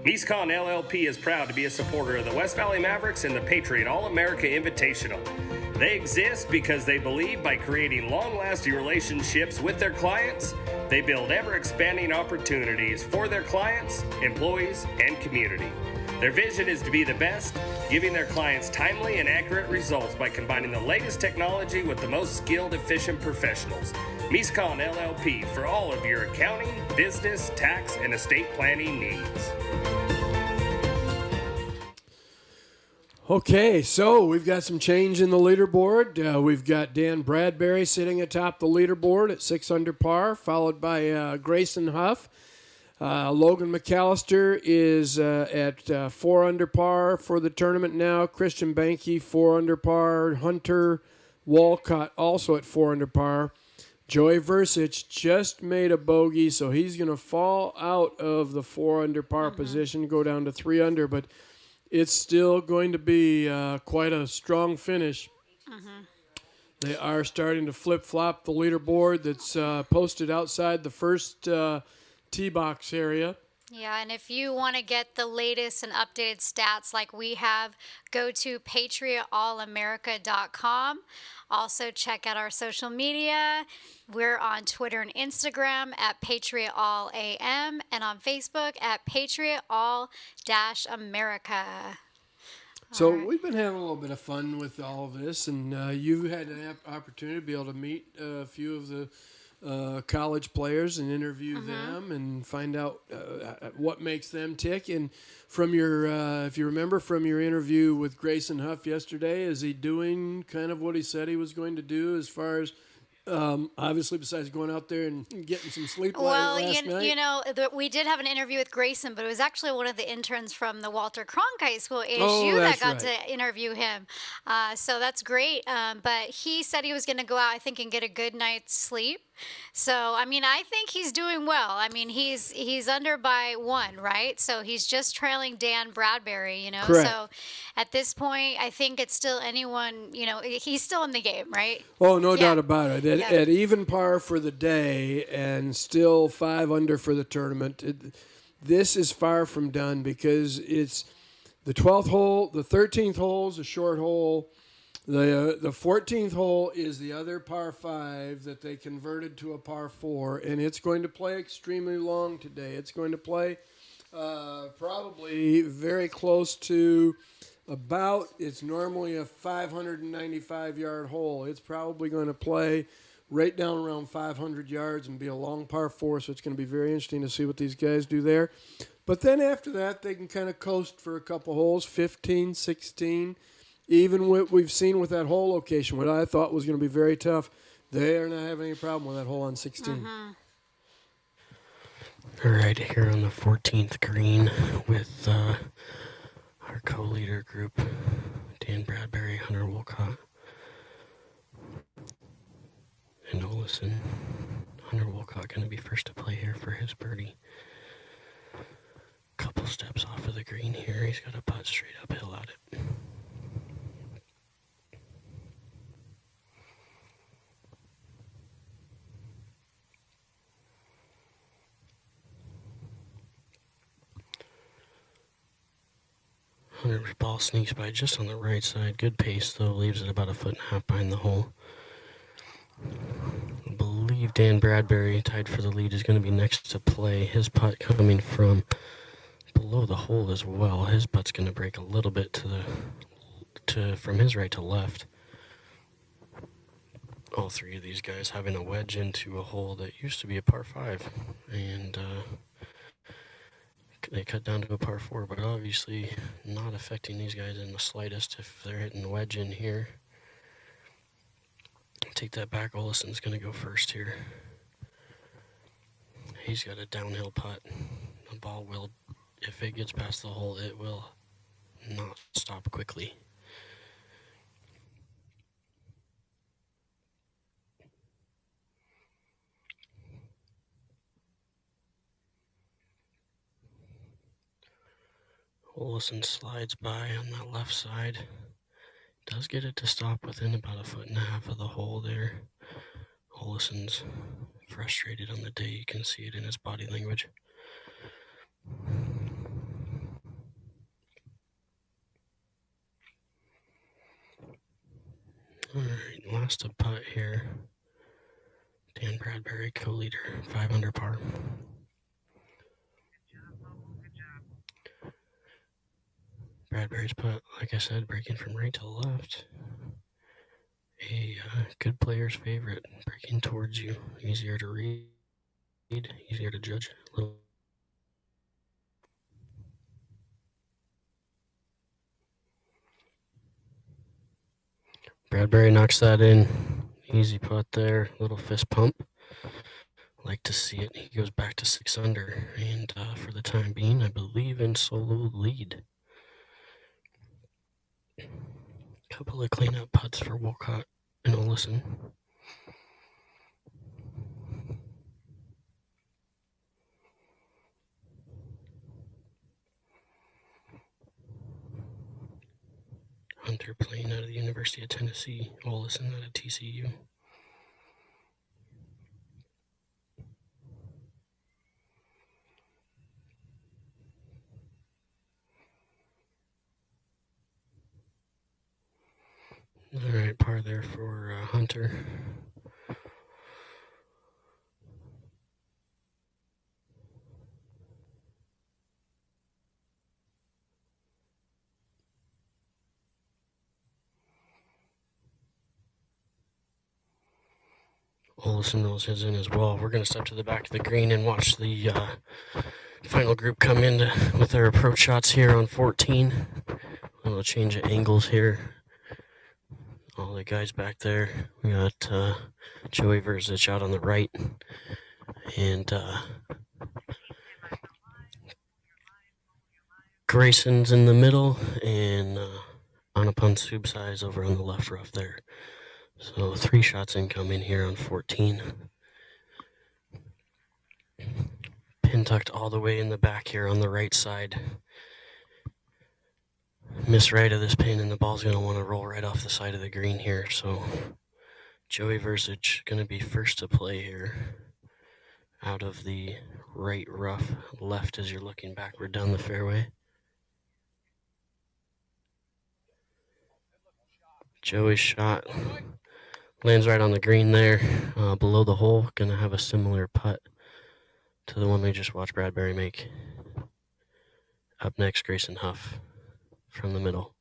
S19: NCAA LLP is proud to be a supporter of the West Valley Mavericks and the Patriot All-America Invitational. They exist because they believe by creating long-lasting relationships with their clients, they build ever-expanding opportunities for their clients, employees, and community. Their vision is to be the best, giving their clients timely and accurate results by combining the latest technology with the most skilled, efficient professionals. NCAA LLP for all of your accounting, business, tax, and estate planning needs.
S22: Okay, so we've got some change in the leaderboard. We've got Dan Bradbury sitting atop the leaderboard at 6 under par, followed by Grayson Huff. Logan McAllister is at 4 under par for the tournament now. Christian Banke, 4 under par. Hunter Walcott also at 4 under par. Joey Versich just made a bogey, so he's going to fall out of the 4 under par position, go down to 3 under, but it's still going to be quite a strong finish. They are starting to flip-flop the leaderboard that's posted outside the first tee box area.
S21: Yeah, and if you want to get the latest and updated stats like we have, go to patriotallamerica.com. Also, check out our social media. We're on Twitter and Instagram at Patriot All AM and on Facebook at Patriot All-America.
S22: So we've been having a little bit of fun with all of this, and you had an opportunity to be able to meet a few of the college players and interview them and find out what makes them tick. And from your, if you remember from your interview with Grayson Huff yesterday, is he doing kind of what he said he was going to do as far as obviously besides going out there and getting some sleep last night?
S21: You know, we did have an interview with Grayson, but it was actually one of the interns from the Walter Cronkite School ASU that got to interview him. So that's great. But he said he was going to go out, I think, and get a good night's sleep. So, I mean, I think he's doing well. I mean, he's under by 1, right? So he's just trailing Dan Bradbury, you know.
S22: Correct.
S21: So at this point, I think it's still anyone, you know, he's still in the game, right?
S22: Oh, no doubt about it. At even par for the day and still 5 under for the tournament, this is far from done because it's the 12th hole, the 13th hole is a short hole. The 14th hole is the other par 5 that they converted to a par 4, and it's going to play extremely long today. It's going to play probably very close to about, it's normally a 595-yard hole. It's probably going to play right down around 500 yards and be a long par 4, so it's going to be very interesting to see what these guys do there. But then after that, they can kind of coast for a couple holes, 15, 16. Even what we've seen with that hole location, what I thought was going to be very tough, they are not having any problem with that hole on 16.
S7: All right, here on the 14th green with our co-leader group, Dan Bradbury, Hunter Wolcott, and Olison. Hunter Wolcott going to be first to play here for his birdie. Couple steps off of the green here. He's got a putt straight uphill at it. Hunter's ball sneaks by just on the right side. Good pace, though. Leaves it about 1.5 feet behind the hole. I believe Dan Bradbury, tied for the lead, is going to be next to play. His putt coming from below the hole as well. His putt's going to break a little bit from his right to left. All three of these guys having a wedge into a hole that used to be a par 5. And they cut down to a par 4, but obviously not affecting these guys in the slightest if they're hitting the wedge in here. Take that back. Olison's going to go first here. He's got a downhill putt. The ball will if it gets past the hole, it will not stop quickly. Olson slides by on that left side. Does get it to stop within about 1.5 feet of the hole there. Olson's frustrated on the day. You can see it in his body language. All right, last a putt here. Dan Bradbury, co-leader, 5 under par. Bradbury's putt, like I said, breaking from right to left. A good player's favorite, breaking towards you. Easier to read, easier to judge. Bradbury knocks that in. Easy putt there. Little fist pump. Like to see it. He goes back to 6 under. And for the time being, I believe in solo lead. Couple of cleanup putts for Wolcott and Olson. Hunter playing out of the University of Tennessee. Olson out of TCU. All right, par there for Hunter. Olson knows his in as well. We're going to step to the back of the green and watch the final group come in with their approach shots here on 14. A little change of angles here. All the guys back there. We got Joey Verzich out on the right. And Grayson's in the middle. And Anupam Subsai's over on the left rough there. So 3 shots incoming here on 14. Pin tucked all the way in the back here on the right side. Miss right of this pin and the ball's going to want to roll right off the side of the green here. So Joey Verzich going to be first to play here out of the right rough, left as you're looking backward down the fairway. Joey's shot lands right on the green there, below the hole. Going to have a similar putt to the one we just watched Bradbury make. Up next, Grayson Huff from the middle.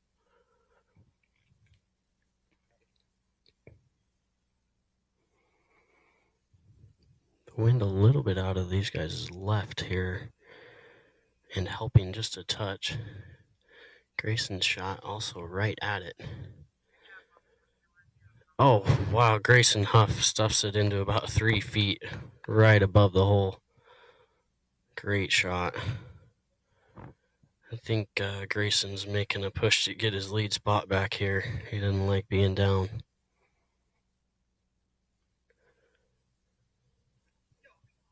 S7: The wind a little bit out of these guys' left here and helping just a touch. Grayson's shot also right at it. Oh, wow, Grayson Huff stuffs it into about 3 feet right above the hole. Great shot. I think Grayson's making a push to get his lead spot back here. He doesn't like being down.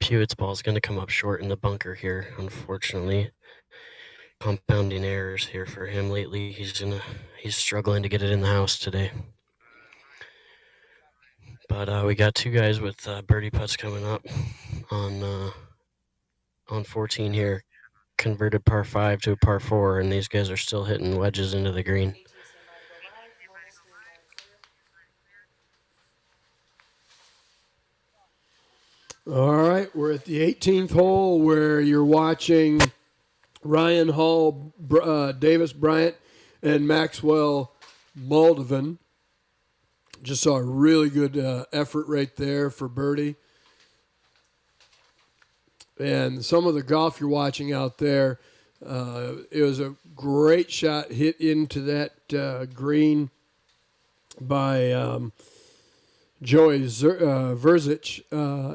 S7: Pewett's ball is going to come up short in the bunker here, unfortunately. Compounding errors here for him lately. He's struggling to get it in the house today. But we got 2 guys with birdie putts coming up on 14 here. Converted par 5 to a par 4, and these guys are still hitting wedges into the green.
S22: All right, we're at the 18th hole where you're watching Ryan Hall, Davis Bryant, and Maxwell Moldovan. Just saw a really good effort right there for birdie. And some of the golf you're watching out there, it was a great shot hit into that green by Joey Verzich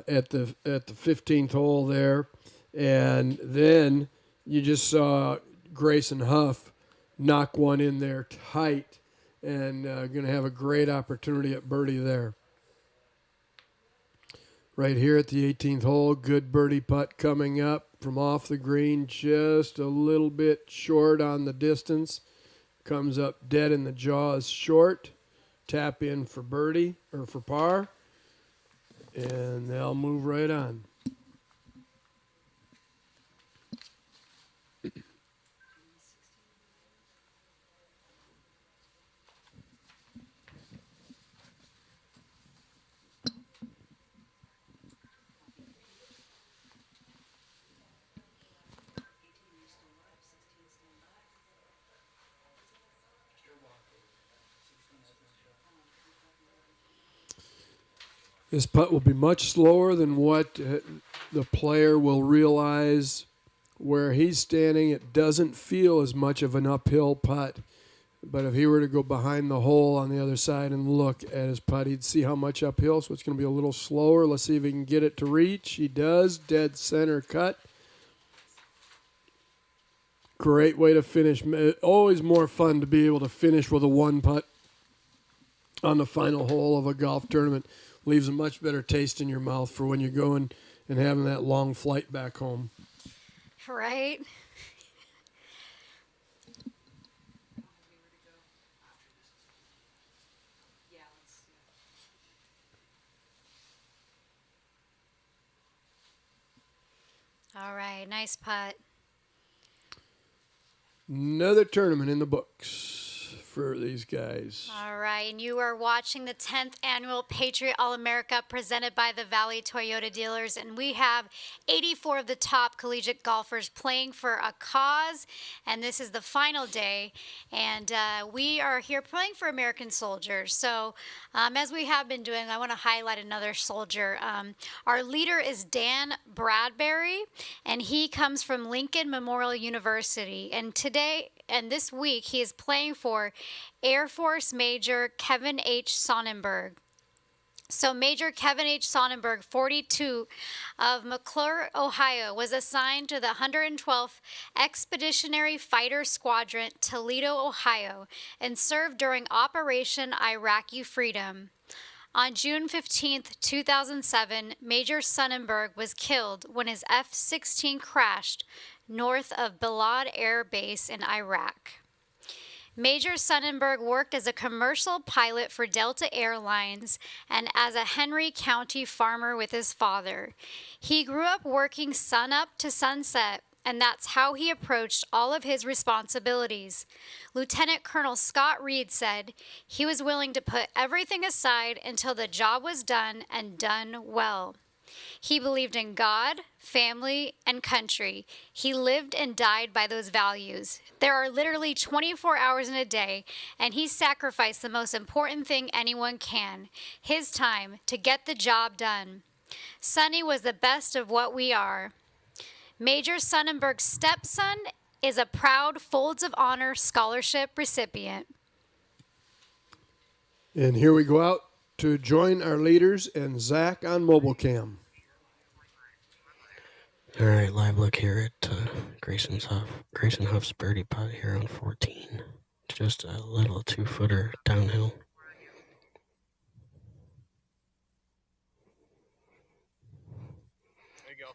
S22: at the 15th hole there. And then You just saw Grayson Huff knock one in there tight, and going to have a great opportunity at birdie there. Right here at the 18th hole, good birdie putt coming up from off the green, just a little bit short on the distance. Comes up dead in the jaws short. Tap in for birdie, or for par, and they'll move right on. This putt will be much slower than what the player will realize. Where he's standing, it doesn't feel as much of an uphill putt. But if he were to go behind the hole on the other side and look at his putt, he'd see how much uphill. So it's going to be a little slower. Let's see if he can get it to reach. He does. Dead center cut. Great way to finish. Always more fun to be able to finish with a one putt on the final hole of a golf tournament. Leaves a much better taste in your mouth for when you're going and having that long flight back home.
S21: Right? All right, nice putt.
S22: Another tournament in the books for these guys.
S21: All right, and you are watching the 10th annual Patriot All-America presented by the Valley Toyota dealers, and we have 84 of the top collegiate golfers playing for a cause, and this is the final day, and we are here playing for American soldiers. So as we have been doing, I want to highlight another soldier. Our leader is Dan Bradbury, and he comes from Lincoln Memorial University, and today and this week he is playing for Air Force Major Kevin H. Sonnenberg. So Major Kevin H. Sonnenberg, 42, of McClure, Ohio, was assigned to the 112th Expeditionary Fighter Squadron, Toledo, Ohio, and served during Operation Iraqi Freedom. On June 15, 2007, Major Sonnenberg was killed when his F-16 crashed north of Balad Air Base in Iraq. Major Sonnenberg worked as a commercial pilot for Delta Airlines and as a Henry County farmer with his father. He grew up working sun up to sunset, and that's how he approached all of his responsibilities. Lieutenant Colonel Scott Reed said he was willing to put everything aside until the job was done and done well. He believed in God, family, and country. He lived and died by those values. There are literally 24 hours in a day, and he sacrificed the most important thing anyone can, his time, to get the job done. Sonny was the best of what we are. Major Sonnenberg's stepson is a proud Folds of Honor Scholarship recipient.
S22: And here we go out to join our leaders and Zach on mobile cam.
S7: All right, live look here at Grayson Huff's birdie putt here on 14. Just a little 2-footer downhill.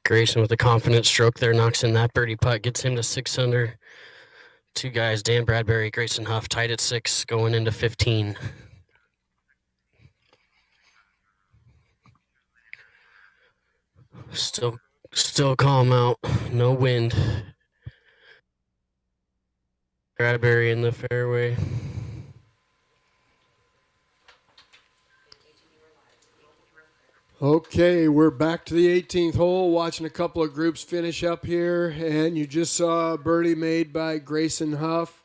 S7: Grayson with a confident stroke there knocks in that birdie putt, gets him to 6 under. Two guys, Dan Bradbury, Grayson Huff, tied at 6, going into 15. Still calm out, no wind. Bradbury in the fairway.
S22: Okay, we're back to the 18th hole, watching a couple of groups finish up here, and you just saw a birdie made by Grayson Huff,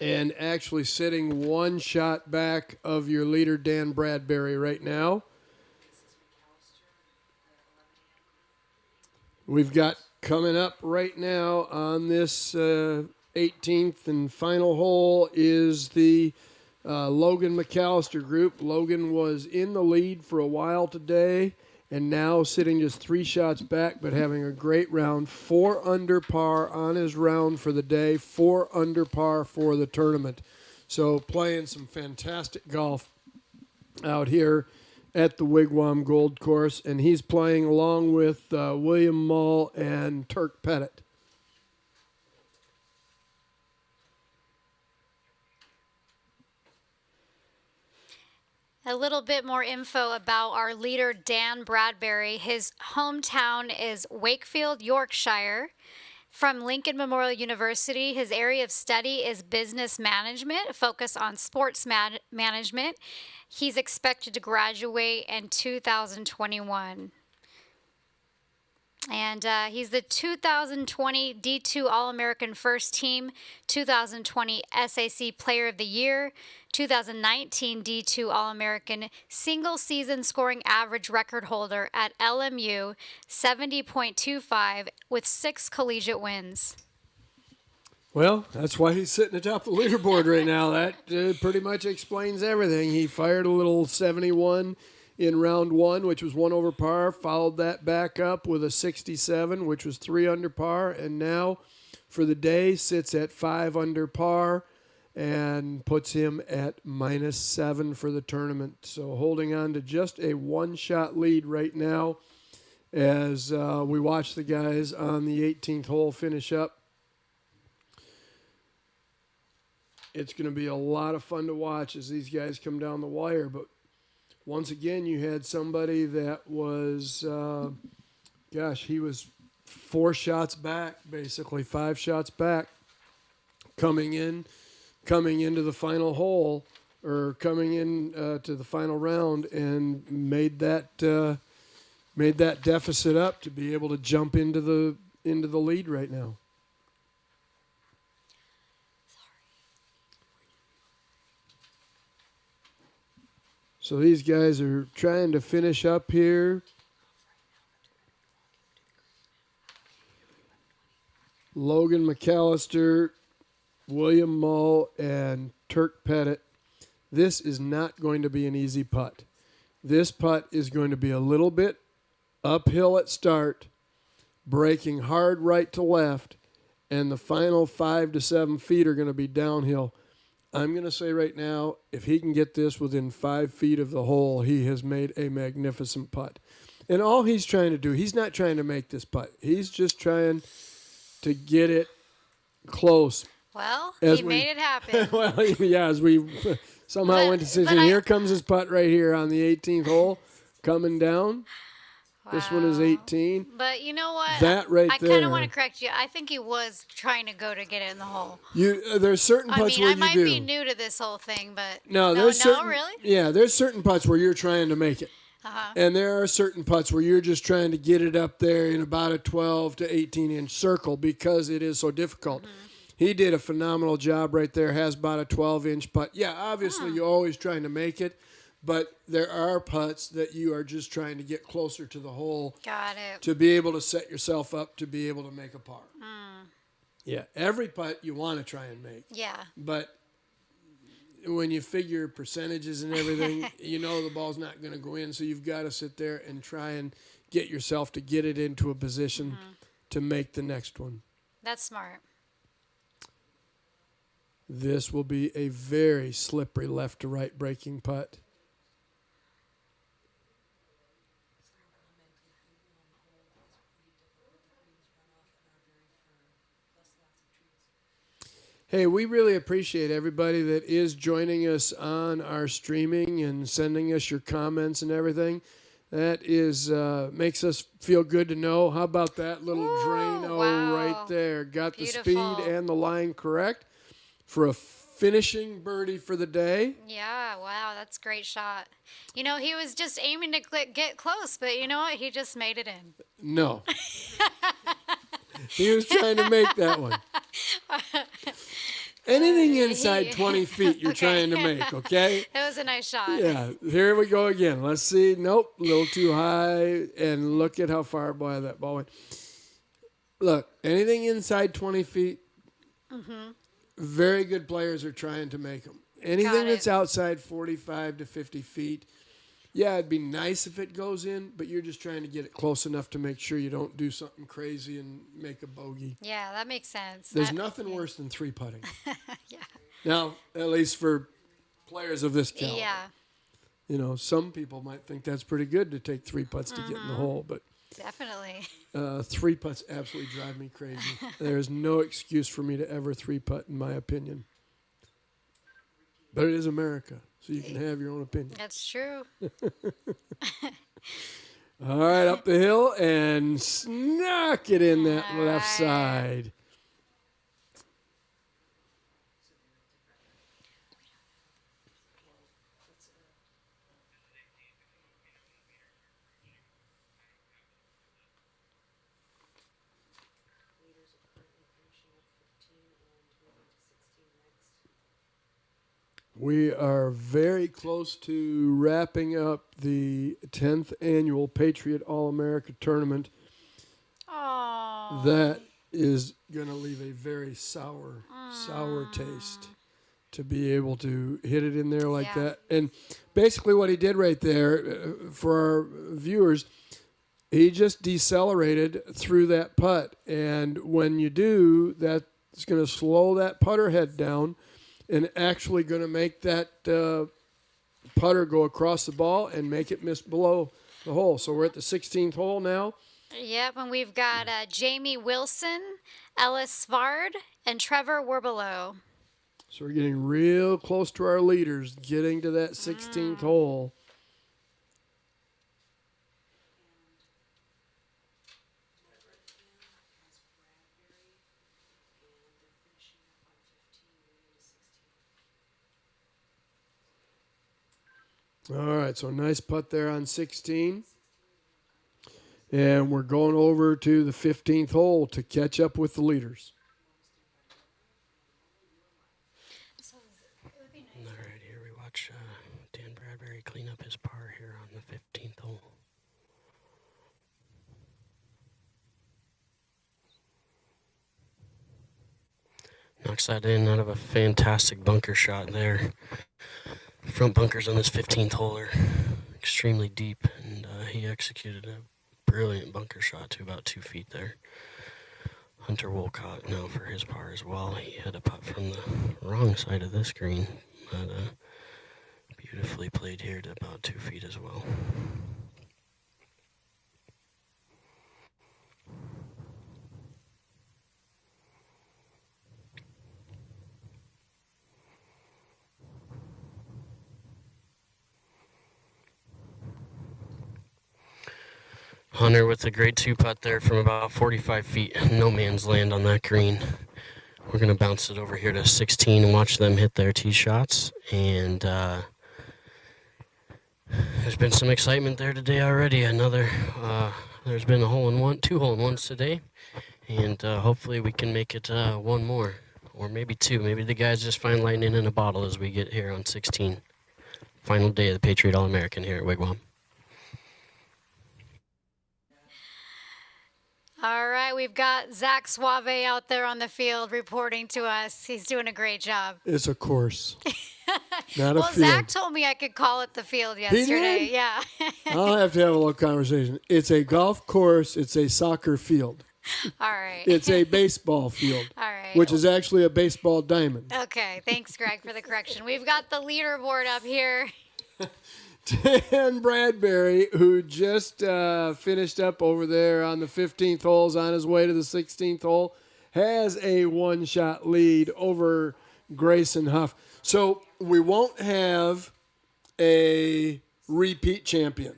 S22: and actually sitting one shot back of your leader, Dan Bradbury, right now. We've got coming up right now on this 18th and final hole is the Logan McAllister group. Logan was in the lead for a while today and now sitting just 3 shots back, but having a great round. 4 under par on his round for the day, 4 under par for the tournament. So playing some fantastic golf out here at the Wigwam Gold Course, and he's playing along with William Mull and Turk Pettit.
S21: A little bit more info about our leader, Dan Bradbury. His hometown is Wakefield, Yorkshire. From Lincoln Memorial University, his area of study is business management, focus on sports management. He's expected to graduate in 2021. And he's the 2020 D2 All-American First Team, 2020 SAC Player of the Year, 2019 D2 All-American Single Season Scoring Average record holder at LMU, 70.25 with 6 collegiate wins.
S22: Well, that's why he's sitting atop the leaderboard right now. That pretty much explains everything. He fired a little 71 in round 1, which was 1 over par, followed that back up with a 67, which was 3 under par, and now for the day sits at 5 under par and puts him at -7 for the tournament. So holding on to just a 1-shot lead right now as we watch the guys on the 18th hole finish up. It's going to be a lot of fun to watch as these guys come down the wire, but once again, you had somebody that was, he was 4 shots back, basically 5 shots back, coming into the final hole, or coming in to the final round, and made that deficit up to be able to jump into the lead right now. So these guys are trying to finish up here. Logan McAllister, William Mull, and Turk Pettit. This is not going to be an easy putt. This putt is going to be a little bit uphill at start, breaking hard right to left, and the final 5 to 7 feet are going to be downhill. I'm going to say right now, if he can get this within 5 feet of the hole, he has made a magnificent putt. And all he's trying to do, he's not trying to make this putt. He's just trying to get it close.
S21: Well, he made it happen.
S22: Well, yeah, as we somehow went to decision. Here comes his putt right here on the 18th hole, coming down. Wow. This one is 18.
S21: But you know what?
S22: That right
S21: I
S22: there.
S21: I kind of want to correct you. I think he was trying to go to get it in the hole.
S22: There's certain putts where you do.
S21: I might be new to this whole thing, but
S22: no,
S21: really?
S22: Yeah, there's certain putts where you're trying to make it. Uh-huh. And there are certain putts where you're just trying to get it up there in about a 12 to 18-inch circle because it is so difficult. Mm-hmm. He did a phenomenal job right there, has about a 12-inch putt. Yeah, obviously you're always trying to make it, but there are putts that you are just trying to get closer to the hole.
S21: Got it.
S22: To be able to set yourself up to be able to make a par. Mm. Yeah, every putt you want to try and make.
S21: Yeah.
S22: But when you figure percentages and everything, you know the ball's not going to go in, so you've got to sit there and try and get yourself to get it into a position to make the next one.
S21: That's smart.
S22: This will be a very slippery left to right breaking putt. Hey, we really appreciate everybody that is joining us on our streaming and sending us your comments and everything. That is makes us feel good to know. How about that little Drano right there? Got the speed and the line correct for a finishing birdie for the day.
S21: Yeah, wow, that's a great shot. You know, he was just aiming to get close, but you know what? He just made it in.
S22: No. He was trying to make that one. Anything inside 20 feet you're trying to make, okay?
S21: That was a nice shot.
S22: Yeah, here we go again. Let's see. Nope, a little too high. And look at how far by that ball went. Look, anything inside 20 feet, very good players are trying to make them. Anything that's outside 45 to 50 feet, yeah, it'd be nice if it goes in, but you're just trying to get it close enough to make sure you don't do something crazy and make a bogey.
S21: Yeah, that makes sense.
S22: There's nothing worse than 3-putting.
S21: Yeah.
S22: Now, at least for players of this caliber.
S21: Yeah.
S22: You know, some people might think that's pretty good to take 3 putts to get in the hole, but
S21: Definitely.
S22: 3 putts absolutely drive me crazy. There's no excuse for me to ever 3-putt, in my opinion. But it is America, so you can have your own opinion.
S21: That's true.
S22: All right, up the hill and snuck it in that left side. We are very close to wrapping up the 10th annual Patriot All-America tournament.
S21: Aww.
S22: That is going to leave a very sour taste to be able to hit it in there like that. And basically what he did right there, for our viewers, he just decelerated through that putt. And when you do, that's going to slow that putter head down and actually going to make that putter go across the ball and make it miss below the hole. So we're at the 16th hole now.
S21: Yep, and we've got Jamie Wilson, Ellis Svard, and Trevor Werbelow.
S22: So we're getting real close to our leaders, getting to that 16th hole. All right, so nice putt there on 16. And we're going over to the 15th hole to catch up with the leaders.
S7: All right, here we watch Dan Bradbury clean up his par here on the 15th hole. Knocks that in out of a fantastic bunker shot there. Front bunkers on this 15th hole are extremely deep, and he executed a brilliant bunker shot to about 2 feet there. Hunter Wolcott now for his par as well. He had a putt from the wrong side of this green, but beautifully played here to about 2 feet as well. Hunter with a great 2-putt there from about 45 feet. No man's land on that green. We're going to bounce it over here to 16 and watch them hit their tee shots. And there's been some excitement there today already. There's been two hole-in-ones today. And hopefully we can make it one more, or maybe two. Maybe the guys just find lightning in a bottle as we get here on 16. Final day of the Patriot All-American here at Wigwam.
S21: All right, we've got Zach Suave out there on the field reporting to us. He's doing a great job.
S22: It's a course, not a
S21: well,
S22: field.
S21: Zach told me I could call it the field yesterday.
S22: He did?
S21: Yeah.
S22: I'll have to have a little conversation. It's a golf course. It's a soccer field.
S21: All right.
S22: It's a baseball field.
S21: All right.
S22: Which is actually a baseball diamond.
S21: Okay, thanks, Greg, for the correction. We've got the leaderboard up here.
S22: Dan Bradbury, who just finished up over there on the 15th holes on his way to the 16th hole, has a one-shot lead over Grayson Huff. So we won't have a repeat champion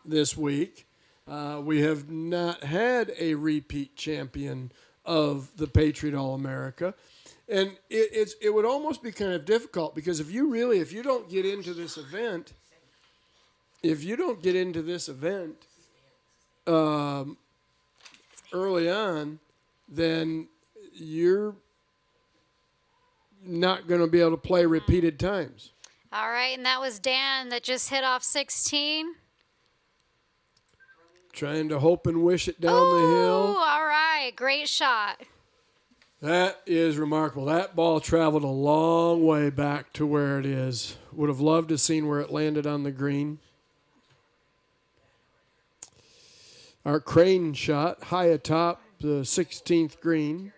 S22: this week. We have not had a repeat champion of the Patriot All-America. And it would almost be kind of difficult because if you don't get into this event, early on, then you're not going to be able to play repeated times.
S21: All right, and that was Dan that just hit off 16.
S22: Trying to hope and wish it down the hill.
S21: All right, great shot.
S22: That is remarkable. That ball traveled a long way back to where it is. Would have loved to have seen where it landed on the green. Our crane shot high atop the 16th green.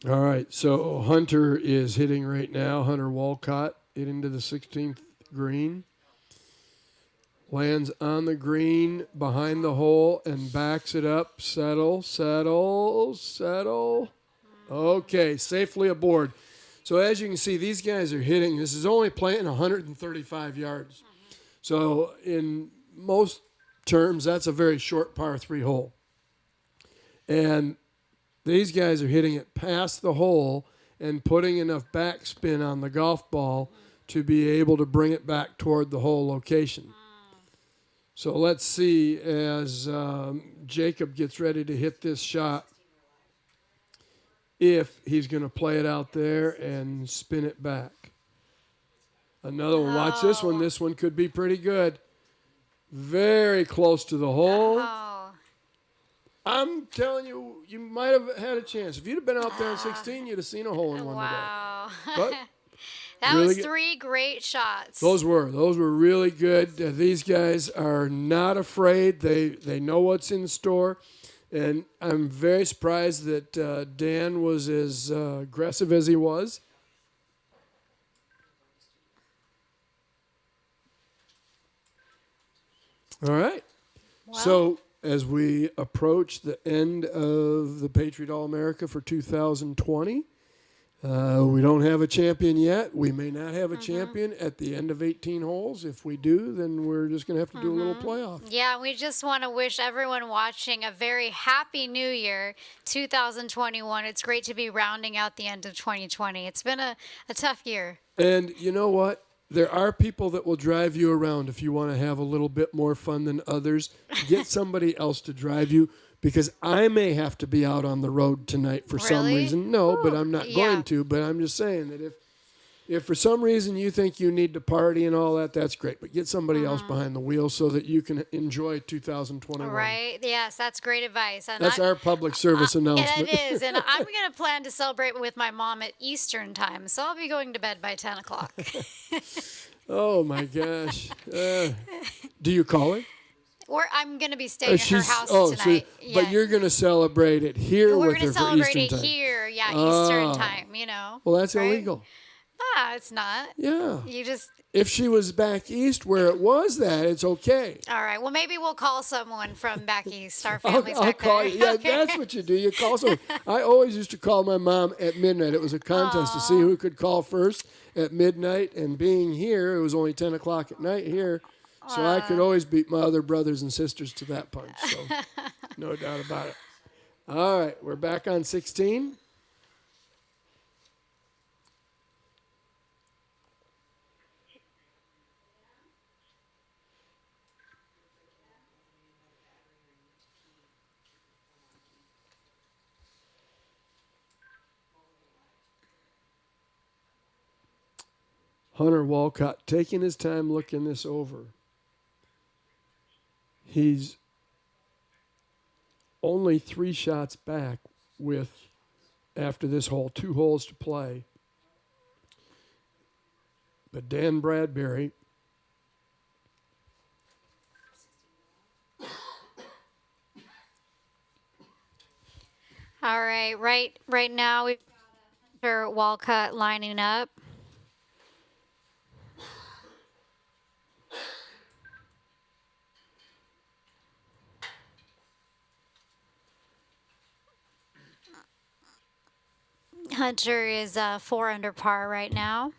S22: All right, so Hunter is hitting right now. Hunter Walcott hitting to the 16th green. Lands on the green behind the hole and backs it up. Settle, settle, settle. Okay, safely aboard. So as you can see, these guys are hitting. This is only playing 135 yards. So in most terms, that's a very short par 3 hole. And these guys are hitting it past the hole and putting enough backspin on the golf ball to be able to bring it back toward the hole location. So let's see as Jacob gets ready to hit this shot if he's going to play it out there and spin it back. Another one. Watch this one. This one could be pretty good. Very close to the hole. I'm telling you, you might have had a chance. If you'd have been out there in 16, you'd have seen a hole in one today. But
S21: that
S22: really
S21: was 3 great shots.
S22: Those were really good. These guys are not afraid. They know what's in store. And I'm very surprised that Dan was as aggressive as he was. All right. Wow. So as we approach the end of the Patriot All-America for 2020, we don't have a champion yet. We may not have a champion at the end of 18 holes. If we do, then we're just going to have to do a little playoff.
S21: Yeah, we just want to wish everyone watching a very happy new year, 2021. It's great to be rounding out the end of 2020. It's been a tough year.
S22: And you know what? There are people that will drive you around if you want to have a little bit more fun than others. Get somebody else to drive you, because I may have to be out on the road tonight for some reason. No, but I'm not going to. But I'm just saying that if for some reason you think you need to party and all that, that's great. But get somebody else behind the wheel so that you can enjoy 2021.
S21: Right. Yes, that's great advice. And
S22: that's our public service announcement.
S21: It is. And I'm going to plan to celebrate with my mom at Eastern time. So I'll be going to bed by 10 o'clock.
S22: Oh, my gosh. Do you call her?
S21: I'm going to be staying at her house tonight.
S22: But you're going to celebrate it here with her for Eastern time.
S21: We're going to celebrate it here, Eastern time, you know.
S22: Well, that's illegal.
S21: It's not.
S22: Yeah.
S21: You just...
S22: If she was back east where it was it's okay.
S21: All right. Well, maybe we'll call someone from back east. Our family's
S22: I'll
S21: back
S22: call
S21: there.
S22: you. Yeah, that's what you do. You call someone. I always used to call my mom at midnight. It was a contest to see who could call first at midnight. And being here, it was only 10 o'clock at night here. So I could always beat my other brothers and sisters to that punch. So no doubt about it. All right. We're back on 16. Hunter Walcott taking his time looking this over. He's only 3 shots back with, after this hole, 2 holes to play. But Dan Bradbury
S21: All right. Right now we've got Walcott lining up. Hunter is 4 under par right now.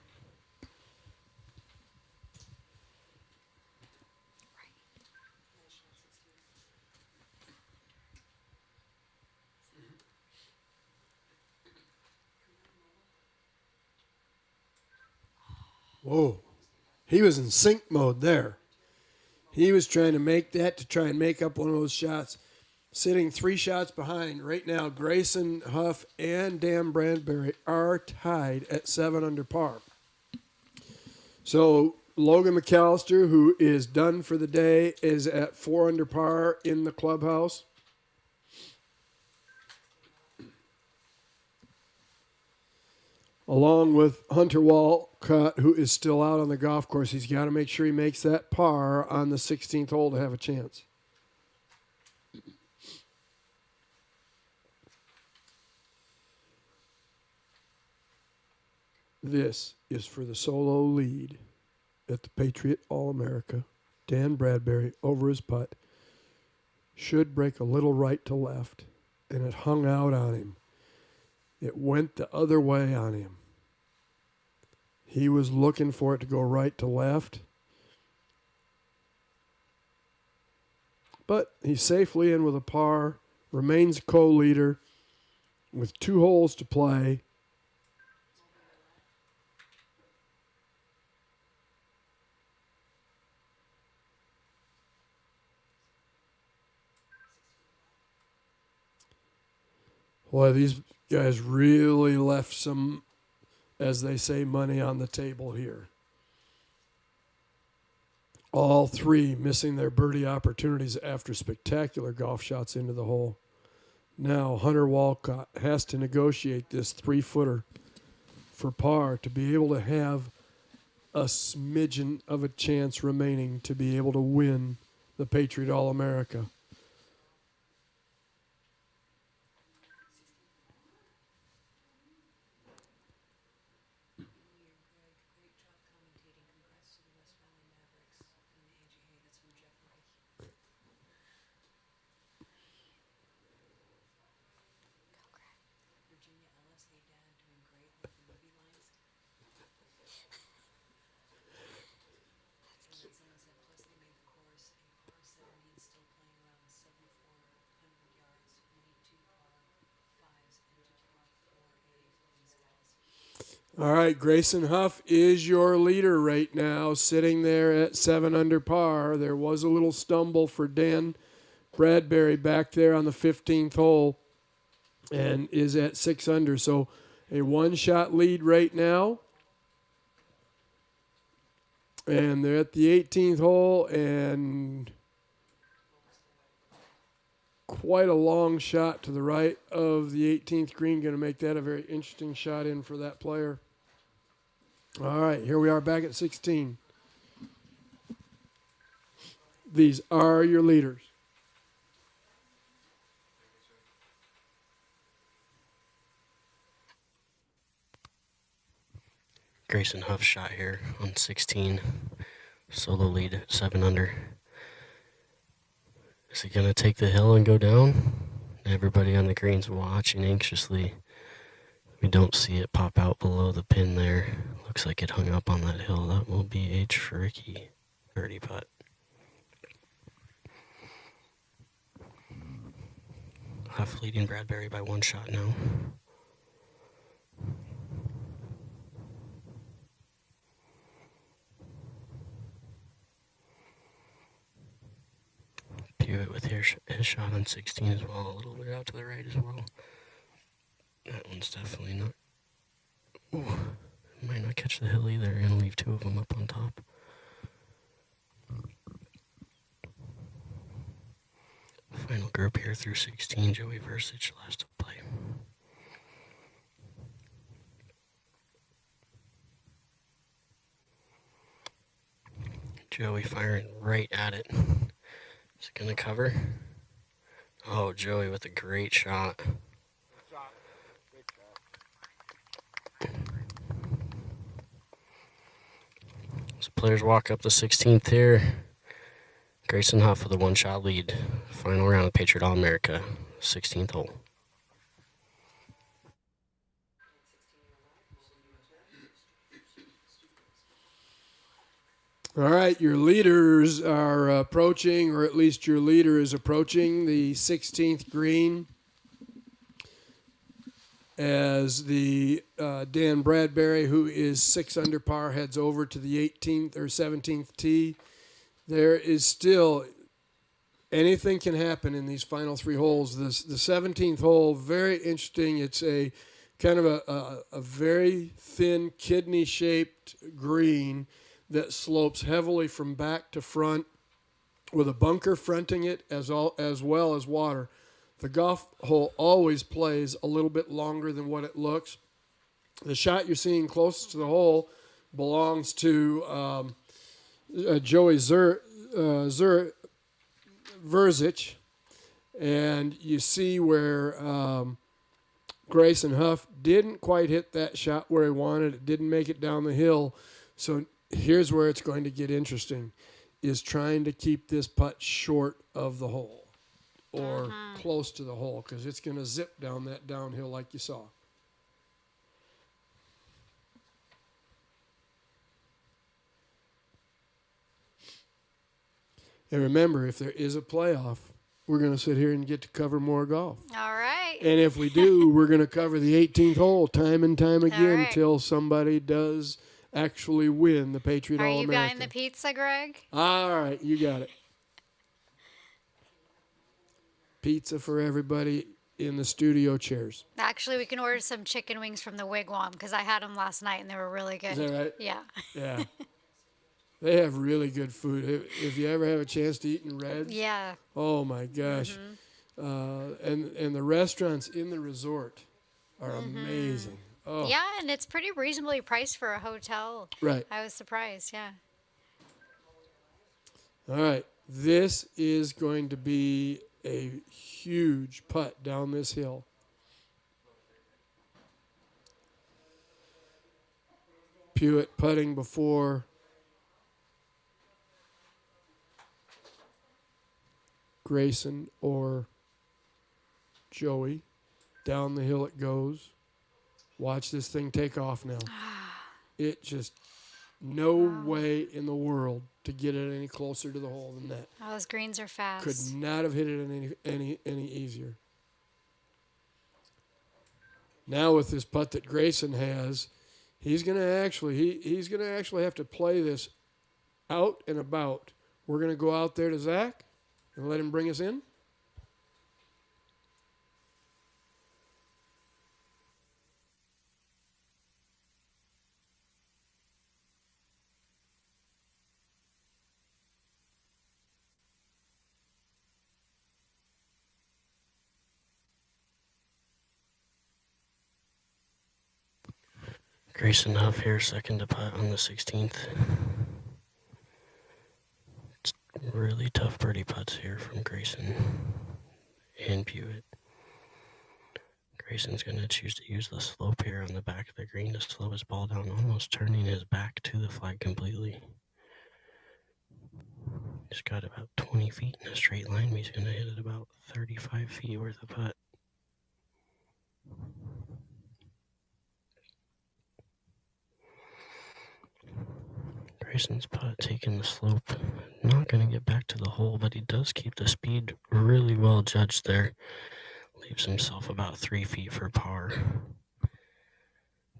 S22: Whoa. He was in sink mode there. He was trying to make that to try and make up one of those shots. sitting 3 shots behind. Right now, Grayson Huff and Dan Bradbury are tied at 7 under par. So Logan McAllister, who is done for the day, is at 4 under par in the clubhouse. Along with Hunter Walcott, who is still out on the golf course. He's got to make sure he makes that par on the 16th hole to have a chance. This is for the solo lead at the Patriot All-America. Dan Bradbury over his putt. Should break a little right to left, and it hung out on him. It went the other way on him. He was looking for it to go right to left. But he's safely in with a par, remains co-leader with 2 holes to play. Boy, these guys really left some, as they say, money on the table here. All 3 missing their birdie opportunities after spectacular golf shots into the hole. Now Hunter Walcott has to negotiate this 3-footer for par to be able to have a smidgen of a chance remaining to be able to win the Patriot All-America. All right, Grayson Huff is your leader right now, sitting there at 7 under par. There was a little stumble for Dan Bradbury back there on the 15th hole and is at 6 under. So a 1-shot lead right now. And they're at the 18th hole, and quite a long shot to the right of the 18th green. Going to make that a very interesting shot in for that player. All right, here we are back at 16. These are your leaders.
S7: Grayson Huff shot here on 16. Solo lead at 7 under. Is he going to take the hill and go down? Everybody on the green's watching anxiously. We don't see it pop out below the pin there. Looks like it hung up on that hill. That will be a tricky birdie putt. Huff leading Bradbury by 1 shot now. Hewitt with his shot on 16 as well. A little bit out to the right as well. That one's definitely not. Ooh, might not catch the hill either. Gonna leave 2 of them up on top. Final group here through 16. Joey Versich last to play. Joey firing right at it. Is it gonna cover? Oh, Joey with a great shot. So players walk up the 16th here. Grayson Huff with a 1-shot lead. Final round of Patriot All-America, 16th hole.
S22: All right, your leaders are approaching, or at least your leader is approaching the 16th green as the Dan Bradbury, who is 6 under par, heads over to the 18th or 17th tee. There is still anything can happen in these final 3 holes. The 17th hole, very interesting. It's a kind of a very thin kidney-shaped green that slopes heavily from back to front with a bunker fronting it as well as water. The golf hole always plays a little bit longer than what it looks. The shot you're seeing closest to the hole belongs to Joey Verzic, and you see where Grayson Huff didn't quite hit that shot where he wanted. It didn't make it down the hill. So here's where it's going to get interesting, is trying to keep this putt short of the hole or close to the hole, because it's going to zip down that downhill like you saw. And remember, if there is a playoff, we're going to sit here and get to cover more golf.
S21: All right.
S22: And if we do, we're going to cover the 18th hole time and time again until somebody does actually win the Patriot All-America.
S21: Are you buying the pizza, Greg?
S22: All right, you got it. Pizza for everybody in the studio chairs.
S21: Actually, we can order some chicken wings from the Wigwam because I had them last night and they were really good.
S22: Is that right?
S21: Yeah.
S22: Yeah. They have really good food. If you ever have a chance to eat in Reds.
S21: Yeah.
S22: Oh, my gosh. And the restaurants in the resort are amazing. Oh.
S21: Yeah, and it's pretty reasonably priced for a hotel.
S22: Right.
S21: I was surprised, yeah.
S22: All right. This is going to be a huge putt down this hill. Pewitt putting before Grayson or Joey. Down the hill it goes. Watch this thing take off now. It just, no way in the world to get it any closer to the hole than that.
S21: Oh, those greens are fast.
S22: Could not have hit it any easier. Now with this putt that Grayson has, he's gonna actually have to play this out and about. We're gonna go out there to Zach and let him bring us in.
S7: Grayson Huff here, second to putt on the 16th. It's really tough birdie putts here from Grayson and Pewitt. Grayson's going to choose to use the slope here on the back of the green to slow his ball down, almost turning his back to the flag completely. He's got about 20 feet in a straight line, but he's going to hit it about 35 feet worth of putt. Grayson's putt taking the slope, not going to get back to the hole, but he does keep the speed really well judged there. Leaves himself about 3 feet for par.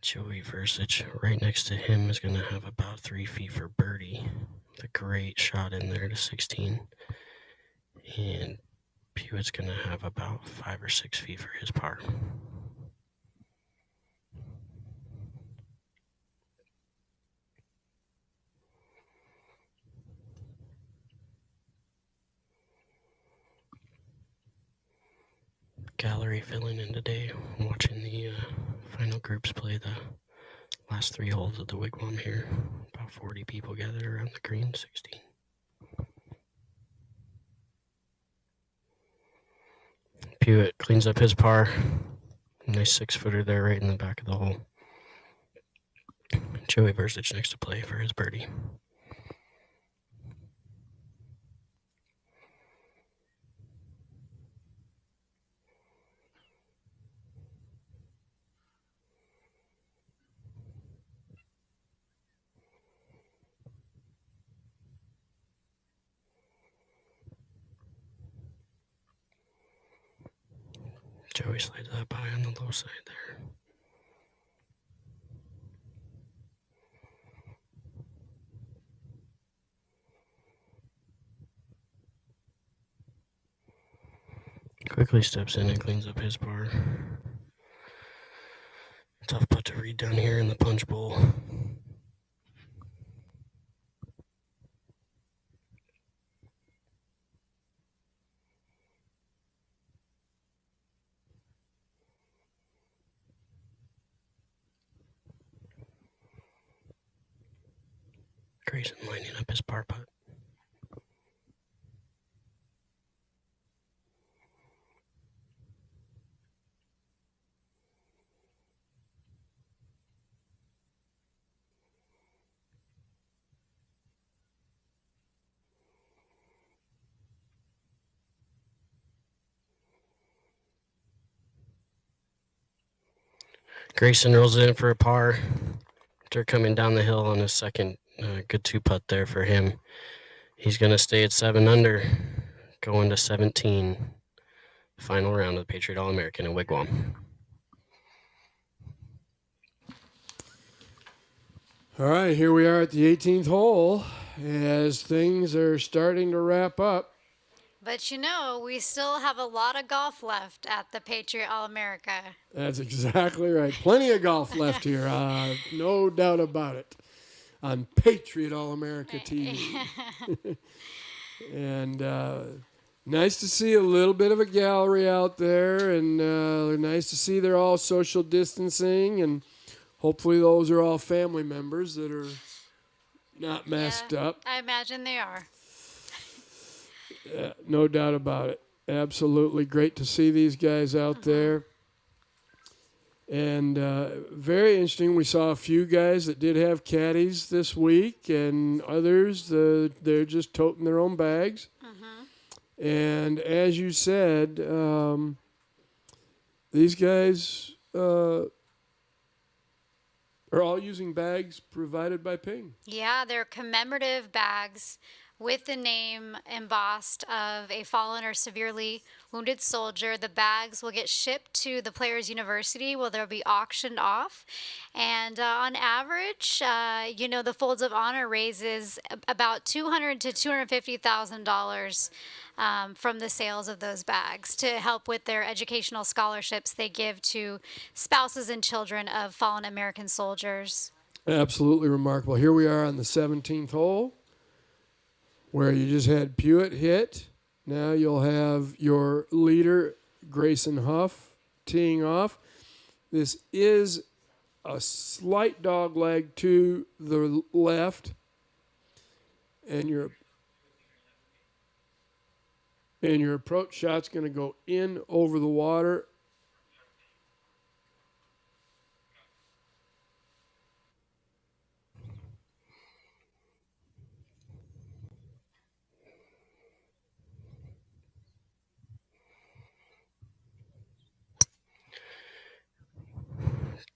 S7: Joey Verzic right next to him is going to have about 3 feet for birdie. With a great shot in there to 16. And Pewitt's going to have about 5 or 6 feet for his par. Gallery filling in today, watching the final groups play the last 3 holes of the Wigwam here. About 40 people gathered around the green, 16. Pewitt cleans up his par. Nice 6-footer there right in the back of the hole. Joey Verzic next to play for his birdie. Joey slides that by on the low side there. quickly steps in and cleans up his par. Tough putt to read down here in the punch bowl. Grayson lining up his par putt. Grayson rolls it in for a par after coming down the hill on his second good 2-putt there for him. He's going to stay at 7 under, going to 17. Final round of the Patriot All-American in Wigwam.
S22: All right, here we are at the 18th hole as things are starting to wrap up.
S21: But we still have a lot of golf left at the Patriot All-America.
S22: That's exactly right. Plenty of golf left here, no doubt about it, on Patriot All-America TV. And nice to see a little bit of a gallery out there, and nice to see they're all social distancing, and hopefully those are all family members that are not masked up.
S21: I imagine they are.
S22: No doubt about it. Absolutely great to see these guys out there. And very interesting. We saw a few guys that did have caddies this week, and others, they're just toting their own bags. And as you said, these guys are all using bags provided by Ping.
S21: Yeah, they're commemorative bags with the name embossed of a fallen or severely wounded soldier. The bags will get shipped to the Players University where they'll be auctioned off. And on average, the Folds of Honor raises about $200,000 to $250,000 from the sales of those bags to help with their educational scholarships they give to spouses and children of fallen American soldiers.
S22: Absolutely remarkable. Here we are on the 17th hole, where you just had Pewitt hit. Now you'll have your leader, Grayson Huff, teeing off. This is a slight dog leg to the left, and your approach shot's going to go in over the water.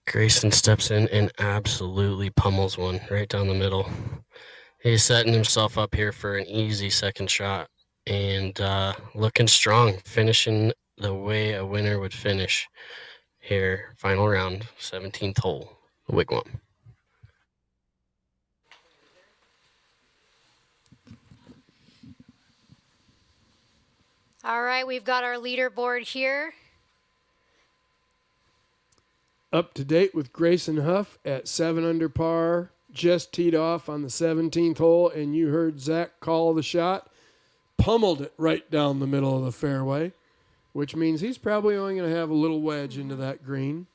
S7: Grayson steps in and absolutely pummels one right down the middle. He's setting himself up here for an easy second shot and looking strong, finishing the way a winner would finish here. Final round, 17th hole, Wigwam.
S21: All right, we've got our leaderboard here.
S22: Up to date with Grayson Huff at 7 under par, just teed off on the 17th hole, and you heard Zach call the shot, pummeled it right down the middle of the fairway, which means he's probably only going to have a little wedge into that green.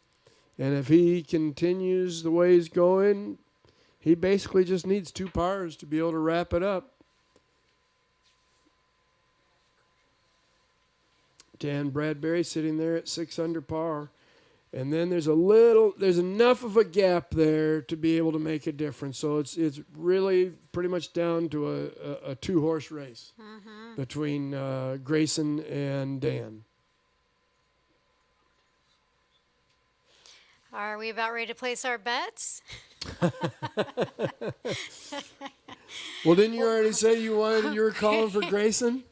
S22: And if he continues the way he's going, he basically just needs 2 pars to be able to wrap it up. Dan Bradbury sitting there at 6 under par. And then there's enough of a gap there to be able to make a difference. So it's really pretty much down to a 2-horse race between Grayson and Dan.
S21: Are we about ready to place our bets?
S22: Well, didn't you already say you were calling for Grayson?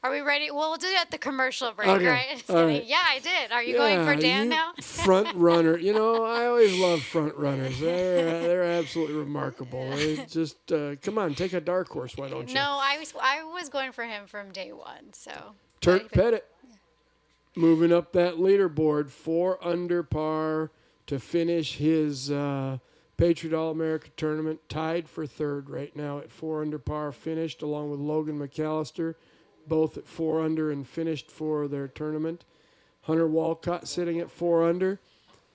S21: Are we ready? Well, we'll do it at the commercial break,
S22: Okay.
S21: right?
S22: All right.
S21: Yeah, I did. Are you going for Dan now?
S22: Front runner. I always love front runners. They're absolutely remarkable. They just come on, take a dark horse. Why don't you?
S21: No, I was going for him from day one. So
S22: Turk Pettit. moving up that leaderboard, 4 under par to finish his Patriot All-America tournament, tied for third right now at 4 under par, finished along with Logan McAllister, both at 4 under and finished for their tournament. Hunter Walcott sitting at 4 under.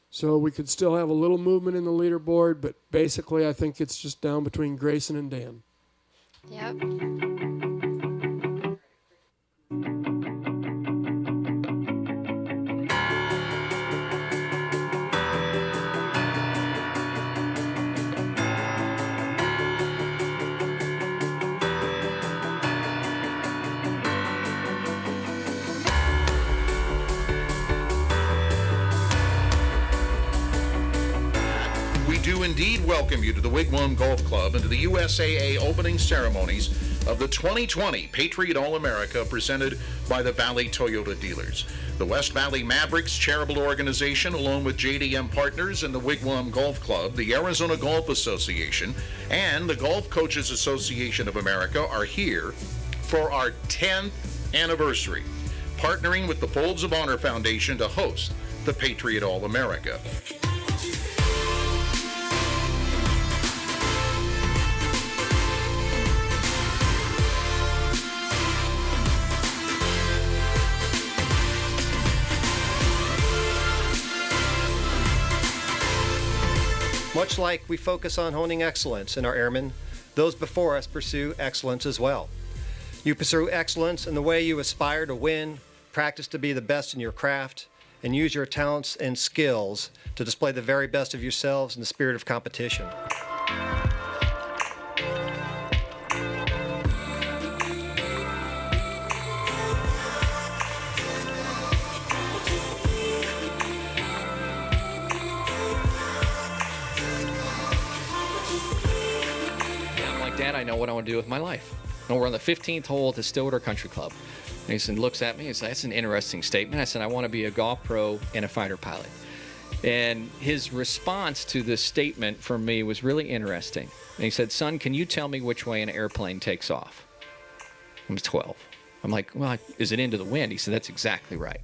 S22: So we could still have a little movement in the leaderboard, but basically I think it's just down between Grayson and Dan.
S21: Yep.
S13: We do indeed welcome you to the Wigwam Golf Club and to the USAA opening ceremonies of the 2020 Patriot All-America presented by the Valley Toyota dealers. The West Valley Mavericks charitable organization, along with JDM Partners and the Wigwam Golf Club, the Arizona Golf Association, and the Golf Coaches Association of America are here for our 10th anniversary, partnering with the Folds of Honor Foundation to host the Patriot All-America.
S14: Much like we focus on honing excellence in our airmen, those before us pursue excellence as well. You pursue excellence in the way you aspire to win, practice to be the best in your craft, and use your talents and skills to display the very best of yourselves in the spirit of competition.
S11: Dad, I know what I want to do with my life. And we're on the 15th hole at the Stillwater Country Club. And he said, looks at me and says, that's an interesting statement. I said, I want to be a golf pro and a fighter pilot. And his response to this statement from me was really interesting. And he said, son, can you tell me which way an airplane takes off? I was 12. I'm like, well, is it into the wind? He said, that's exactly right.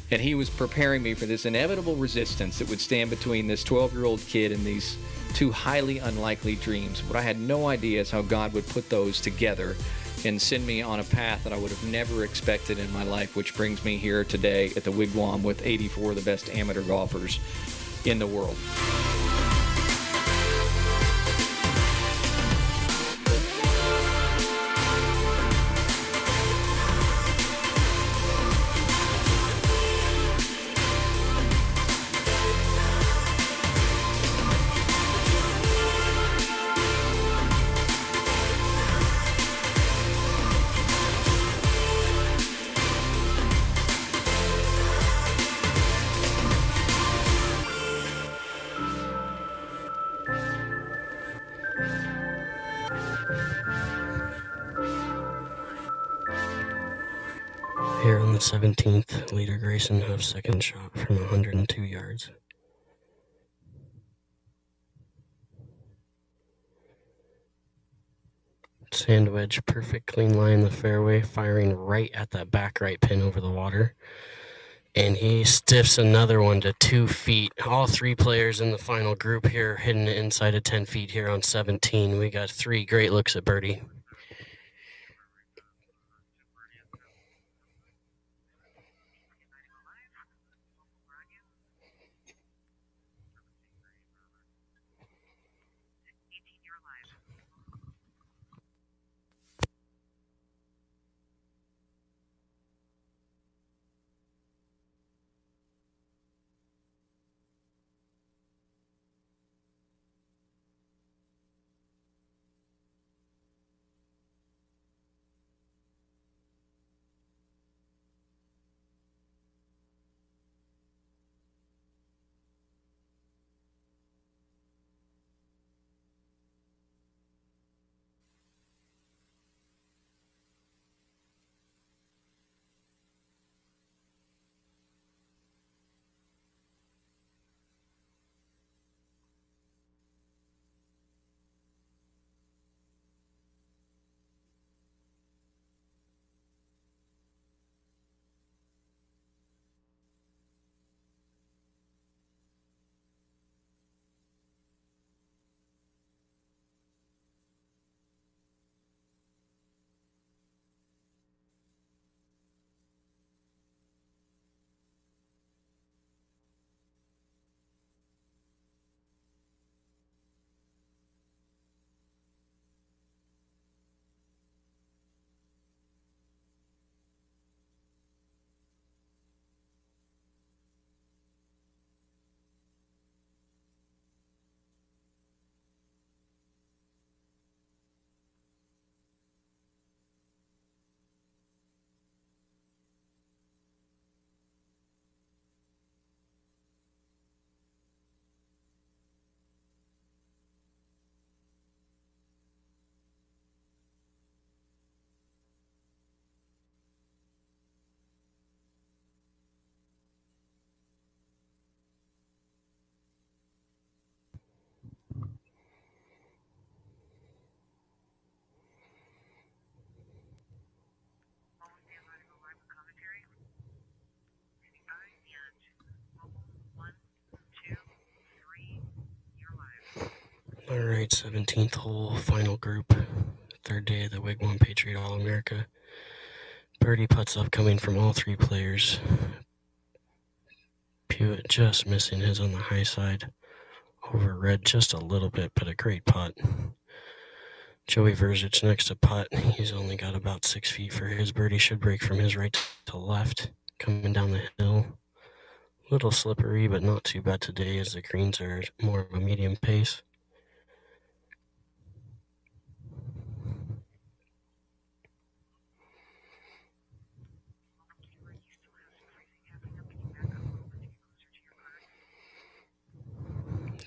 S11: And he was preparing me for this inevitable resistance that would stand between this 12-year-old kid and these two highly unlikely dreams. What I had no idea is how God would put those together and send me on a path that I would have never expected in my life, which brings me here today at the Wigwam with 84 of the best amateur golfers in the world.
S7: Here on the 17th, leader Grayson Huff's second shot from 102 yards. Sand wedge, perfect clean line in the fairway, firing right at that back right pin over the water. And he stiffs another one to 2 feet. All 3 players in the final group here hitting it inside of 10 feet here on 17. We got 3 great looks at birdie. All right, 17th hole, final group, third day of the Wigwam Patriot All-America. Birdie putts up coming from all three players. Pewitt just missing his on the high side. Over red just a little bit, but a great putt. Joey Verzic next to putt. He's only got about 6 feet for his birdie. Should break from his right to left. Coming down the hill. Little slippery, but not too bad today as the greens are more of a medium pace.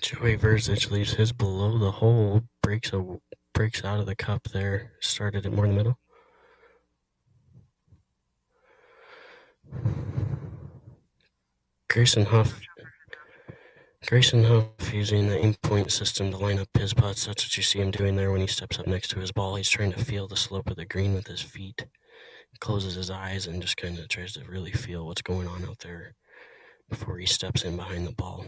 S7: Joey Verzic leaves his below the hole, breaks out of the cup there. Started it more in the middle. Grayson Huff using the aim-point system to line up his putts. That's what you see him doing there when he steps up next to his ball. He's trying to feel the slope of the green with his feet. He closes his eyes and just kind of tries to really feel what's going on out there before he steps in behind the ball.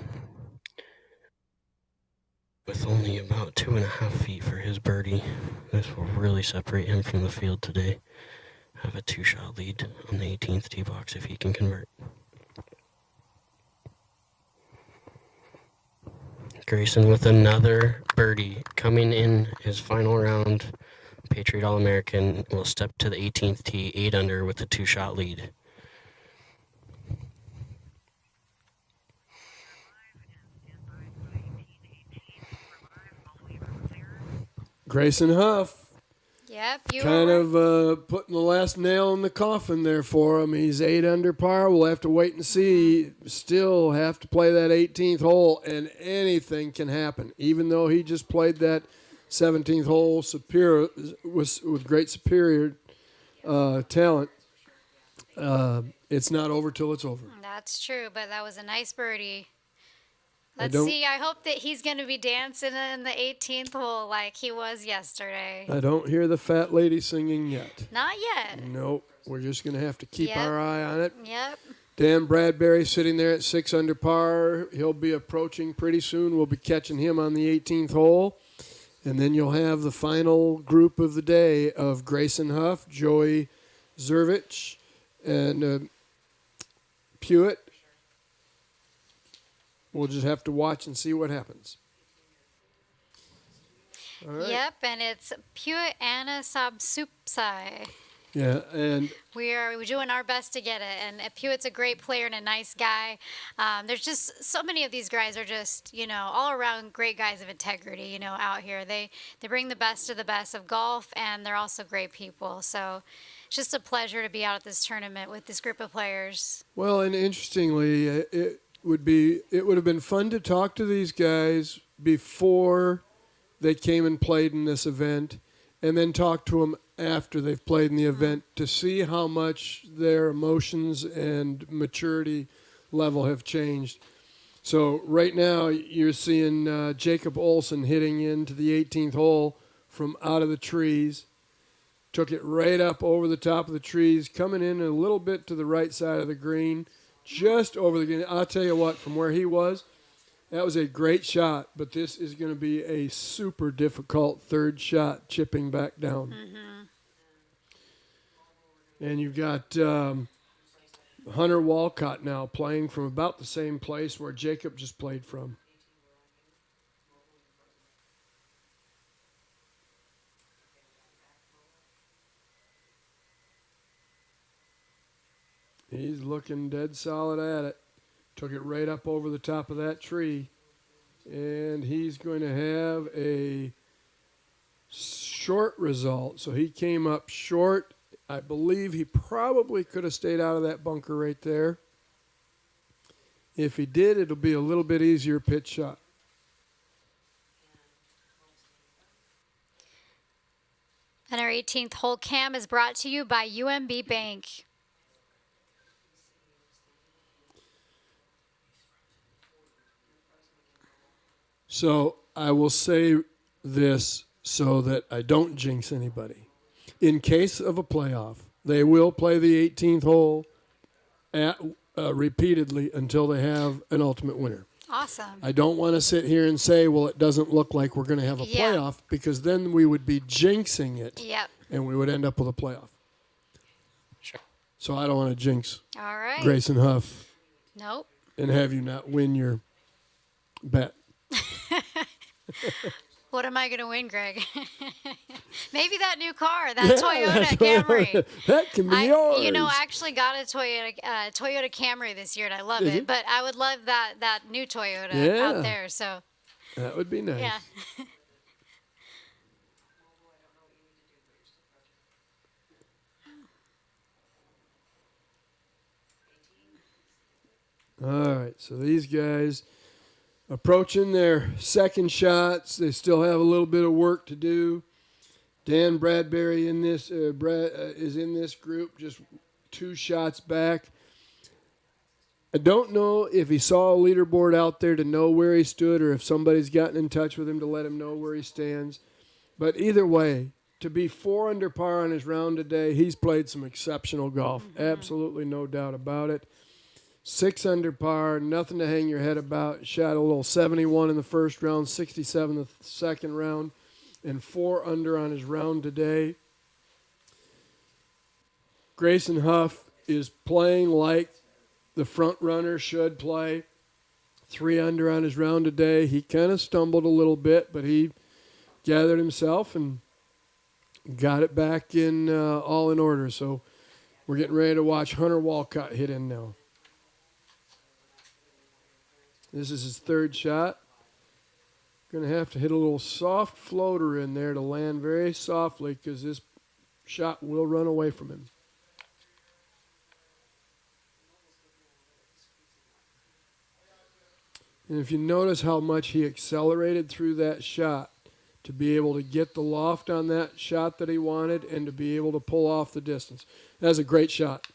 S7: With only about 2.5 feet for his birdie, this will really separate him from the field today. Have a 2-shot lead on the 18th tee box if he can convert. Grayson with another birdie coming in his final round. Patriot All-American will step to the 18th tee, 8 under with a 2-shot lead.
S22: Grayson Huff.
S21: Yep,
S22: Kind of putting the last nail in the coffin there for him. He's 8 under par. We'll have to wait and see. Still have to play that 18th hole, and anything can happen. Even though he just played that 17th hole with great superior talent, it's not over till it's over.
S21: That's true, but that was a nice birdie. Let's see. I hope that he's going to be dancing in the 18th hole like he was yesterday.
S22: I don't hear the fat lady singing yet.
S21: Not yet.
S22: Nope. We're just going to have to keep our eye on it.
S21: Yep.
S22: Dan Bradbury sitting there at 6 under par. He'll be approaching pretty soon. We'll be catching him on the 18th hole. And then you'll have the final group of the day of Grayson Huff, Joey Verzic, and Pewitt. We'll just have to watch and see what happens. All right.
S21: Yep, and it's Pewitt Anna Sabsupsai.
S22: Yeah, and
S21: we're doing our best to get it. And Pewitt's a great player and a nice guy. There's just so many of these guys are just, all around great guys of integrity, out here. They bring the best of golf, and they're also great people. So it's just a pleasure to be out at this tournament with this group of players.
S22: Well, and interestingly, it would have been fun to talk to these guys before they came and played in this event, and then talk to them after they've played in the event to see how much their emotions and maturity level have changed. So right now you're seeing Jacob Olson hitting into the 18th hole from out of the trees. Took it right up over the top of the trees, coming in a little bit to the right side of the green, just over the green. I'll tell you what, from where he was, that was a great shot, but this is going to be a super difficult third shot chipping back down.
S21: Mm-hmm.
S22: And you've got Hunter Walcott now playing from about the same place where Jacob just played from. He's looking dead solid at it. Took it right up over the top of that tree. And he's going to have a short result. So he came up short. I believe he probably could have stayed out of that bunker right there. If he did, it'll be a little bit easier pitch shot.
S21: And our 18th hole cam is brought to you by UMB Bank.
S22: So I will say this so that I don't jinx anybody. In case of a playoff, they will play the 18th hole repeatedly until they have an ultimate winner.
S21: Awesome.
S22: I don't want to sit here and say, well, it doesn't look like we're going to have a playoff, because then we would be jinxing it.
S21: Yep.
S22: And we would end up with a playoff.
S7: Sure.
S22: So I don't want to jinx
S21: All right.
S22: Grayson Huff
S21: Nope.
S22: and have you not win your bet.
S21: What am I going to win, Greg? Maybe that new car, that Toyota Camry.
S22: That can be yours.
S21: You know, I actually got a Toyota Camry this year, and I love it. But I would love that new Toyota out there. So
S22: that would be nice.
S21: Yeah.
S22: All right, so these guys approaching their second shots. They still have a little bit of work to do. Dan Bradbury in this is in this group, just 2 shots back. I don't know if he saw a leaderboard out there to know where he stood, or if somebody's gotten in touch with him to let him know where he stands. But either way, to be 4 under par on his round today, he's played some exceptional golf. Absolutely no doubt about it. 6 under par, nothing to hang your head about. Shot a little 71 in the first round, 67 the second round, and 4 under on his round today. Grayson Huff is playing like the front runner should play. 3 under on his round today. He kind of stumbled a little bit, but he gathered himself and got it back in all in order. So we're getting ready to watch Hunter Walcott hit in now. This is his 3rd shot. Going to have to hit a little soft floater in there to land very softly, because this shot will run away from him. And if you notice how much he accelerated through that shot to be able to get the loft on that shot that he wanted and to be able to pull off the distance. That's a great shot.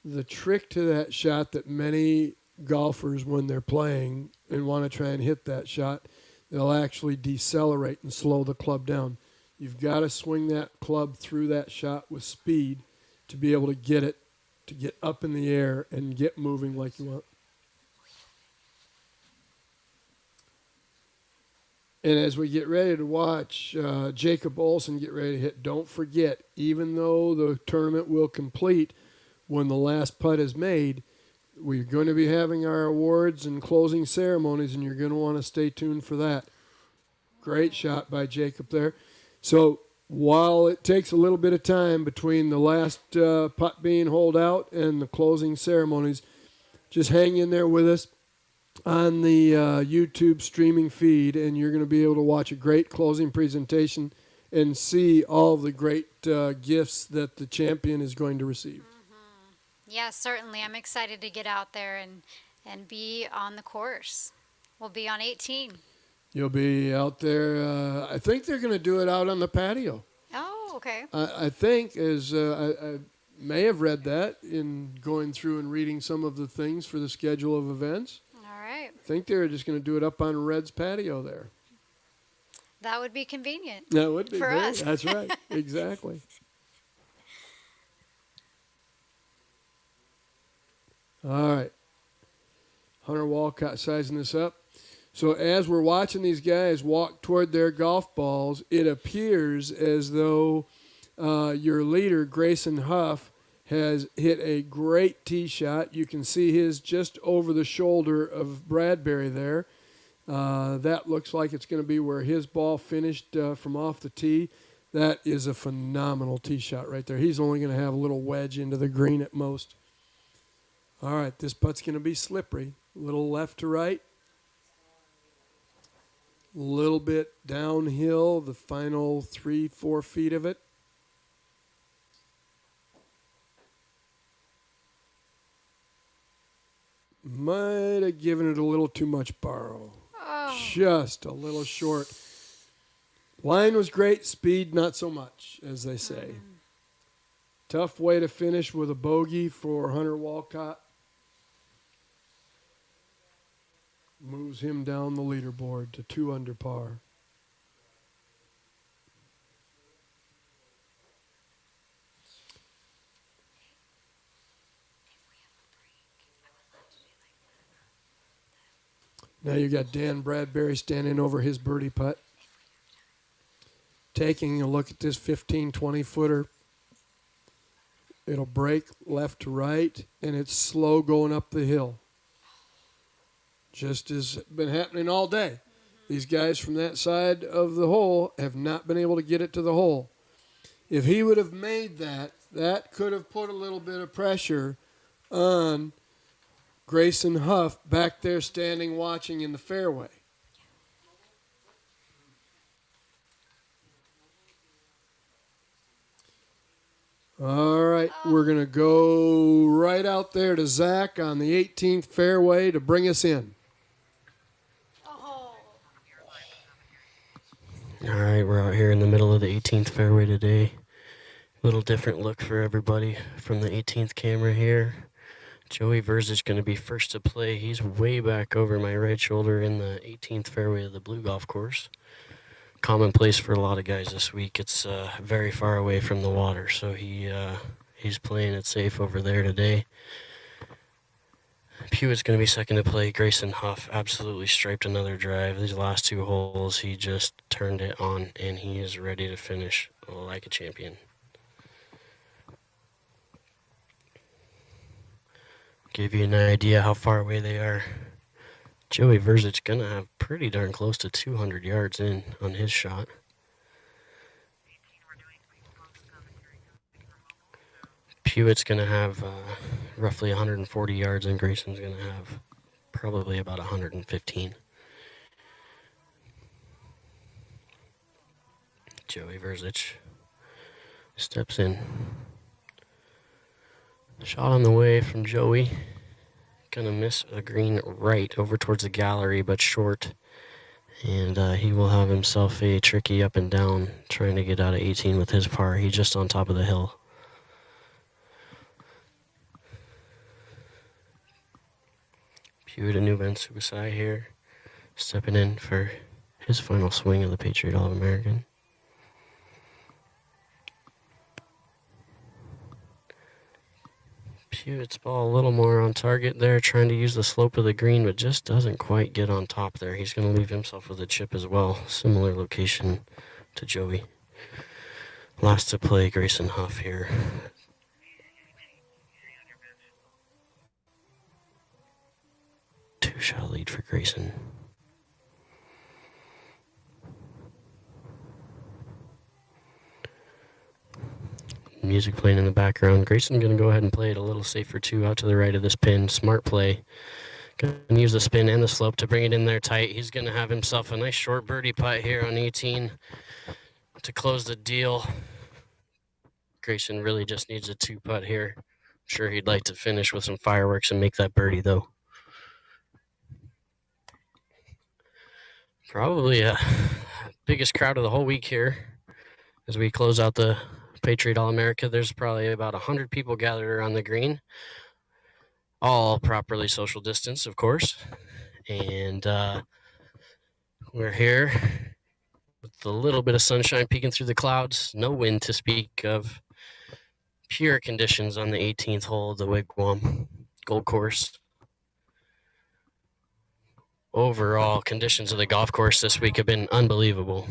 S22: The trick to that shot that many golfers, when they're playing and want to try and hit that shot, they'll actually decelerate and slow the club down. You've got to swing that club through that shot with speed to be able to get it, to get up in the air and get moving like you want. And as we get ready to watch Jacob Olson get ready to hit, don't forget, even though the tournament will complete when the last putt is made, we're going to be having our awards and closing ceremonies, and you're going to want to stay tuned for that. Great shot by Jacob there. So while it takes a little bit of time between the last putt being holed out and the closing ceremonies, just hang in there with us on the YouTube streaming feed, and you're going to be able to watch a great closing presentation and see all of the great gifts that the champion is going to receive.
S21: Yeah, certainly. I'm excited to get out there and be on the course. We'll be on 18.
S22: You'll be out there. I think they're going to do it out on the patio.
S21: Oh, okay.
S22: I think, as I may have read that in going through and reading some of the things for the schedule of events.
S21: All right.
S22: I think they're just going to do it up on Red's patio there.
S21: That would be convenient.
S22: That would be
S21: for
S22: great.
S21: us.
S22: That's right. Exactly. All right. Hunter Walcott sizing this up. So as we're watching these guys walk toward their golf balls, it appears as though your leader, Grayson Huff, has hit a great tee shot. You can see his just over the shoulder of Bradbury there. That looks like it's going to be where his ball finished from off the tee. That is a phenomenal tee shot right there. He's only going to have a little wedge into the green at most. All right, this putt's going to be slippery. A little left to right. A little bit downhill, the final 3-4 feet of it. Might have given it a little too much borrow.
S21: Oh.
S22: Just a little short. Line was great, speed not so much, as they say. Tough way to finish with a bogey for Hunter Walcott. Moves him down the leaderboard to 2 under par. Now you got Dan Bradbury standing over his birdie putt. Taking a look at this 15, 20-footer. It'll break left to right, and it's slow going up the hill. Just as been happening all day. These guys from that side of the hole have not been able to get it to the hole. If he would have made that, that could have put a little bit of pressure on Grayson Huff back there standing watching in the fairway. All right, we're going to go right out there to Zach on the 18th fairway to bring us in.
S7: All right, we're out here in the middle of the 18th fairway today. Little different look for everybody from the 18th camera here. Joey Verzic going to be first to play. He's way back over my right shoulder in the 18th fairway of the blue golf course. Commonplace for a lot of guys this week. It's very far away from the water, so he's playing it safe over there today. Hewitt's going to be second to play. Grayson Huff absolutely striped another drive. These last two holes, he just turned it on, and he is ready to finish like a champion. Give you an idea how far away they are. Joey Verzic's going to have pretty darn close to 200 yards in on his shot. Hewitt's going to have roughly 140 yards, and Grayson's going to have probably about 115. Joey Verzic steps in. Shot on the way from Joey. Gonna miss a green right over towards the gallery, but short. And he will have himself a tricky up and down trying to get out of 18 with his par. He's just on top of the hill. Hewitt and Nuben Suicide here, stepping in for his final swing of the Patriot All-American. Hewitt's ball a little more on target there, trying to use the slope of the green, but just doesn't quite get on top there. He's going to leave himself with a chip as well. Similar location to Joey. Last to play, Grayson Huff here. Two-shot lead for Grayson. Music playing in the background. Grayson going to go ahead and play it a little safer too, out to the right of this pin. Smart play. Going to use the spin and the slope to bring it in there tight. He's going to have himself a nice short birdie putt here on 18 to close the deal. Grayson really just needs a two putt here. I'm sure he'd like to finish with some fireworks and make that birdie though. Probably biggest crowd of the whole week here as we close out the Patriot All-America. There's probably about 100 people gathered around the green, all properly social distance, of course. And we're here with a little bit of sunshine peeking through the clouds. No wind to speak of. Pure conditions on the 18th hole of the Wigwam Gold Course. Overall, conditions of the golf course this week have been unbelievable.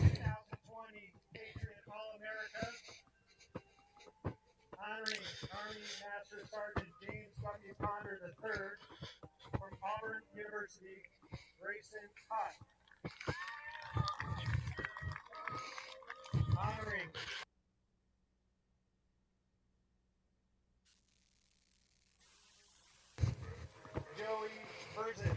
S1: From Auburn University, Grayson Huff. Honoring Joey Verzic.